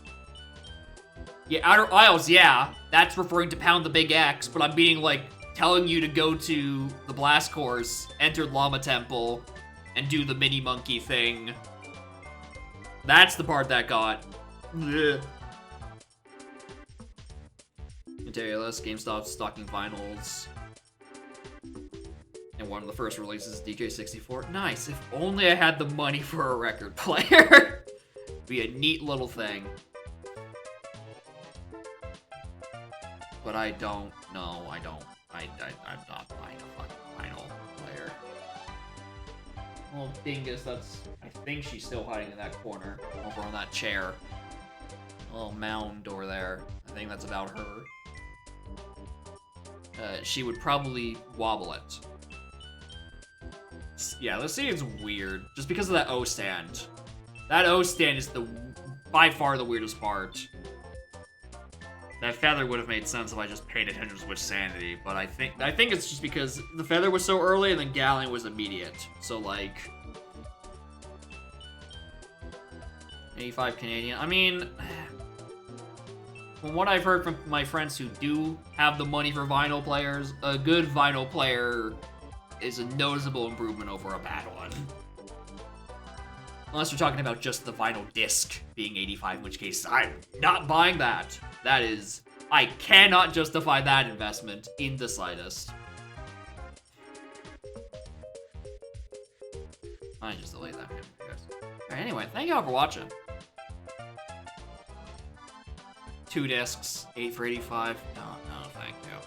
Yeah, Outer Isles, yeah. That's referring to Pound the Big X, but I'm being, like, telling you to go to the Blast Course, enter Llama Temple, and do the Mini Monkey thing. That's the part that got. Ugh. Materialist, GameStop stocking vinyls. And one of the first releases is DJ64. Nice, if only I had the money for a record player. Be a neat little thing. But I don't. No, I don't. I'm not buying a fucking vinyl player. Well, Dingus, that's... I think she's still hiding in that corner. Over on that chair. A little mound over there. I think that's about her. She would probably wobble it. Yeah, this seems weird. Just because of that stand. That stand is by far the weirdest part. That feather would have made sense if I just paid attention to Switch Sanity, but I think it's just because the feather was so early and then Galleon was immediate. So like 85 Canadian. I mean, from what I've heard from my friends who do have the money for vinyl players, a good vinyl player is a noticeable improvement over a bad one. Unless we're talking about just the vinyl disc being 85, in which case I'm not buying that. That is, I cannot justify that investment in the slightest. I just delayed that. Alright, anyway, thank you all for watching. 2 discs, 8 for 85. No, thank you.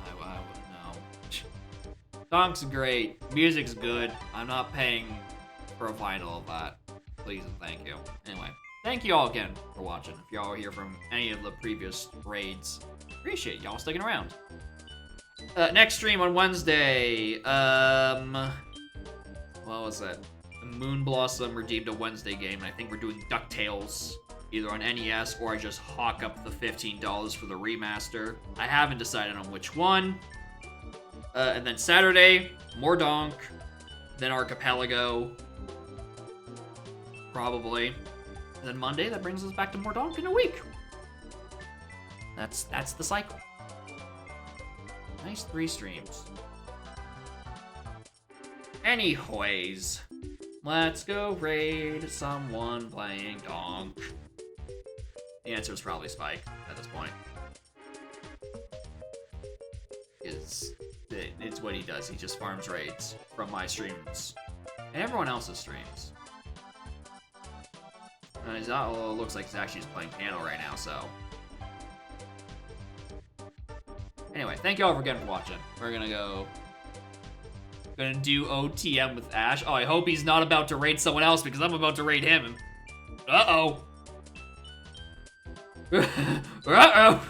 I would no. Song's great, music's good. I'm not paying for a vinyl of that. Please and thank you. Anyway, thank you all again for watching. If y'all are here from any of the previous raids, appreciate y'all sticking around. Next stream on Wednesday. What was that? Moon Blossom redeemed a Wednesday game, and I think we're doing DuckTales either on NES or I just hawk up the $15 for the remaster. I haven't decided on which one. And then Saturday, more Donk, then Archipelago, probably. And then Monday, that brings us back to more Donk in a week. That's the cycle. Nice 3 streams. Anyways, let's go raid someone playing Donk. The answer is probably Spike at this point. It's what he does. He just farms raids from my streams and everyone else's streams. And looks like he's actually just playing piano right now, so. Anyway, thank you all again for watching. We're gonna do OTM with Ash. Oh, I hope he's not about to raid someone else because I'm about to raid him. Uh-oh. Uh-oh.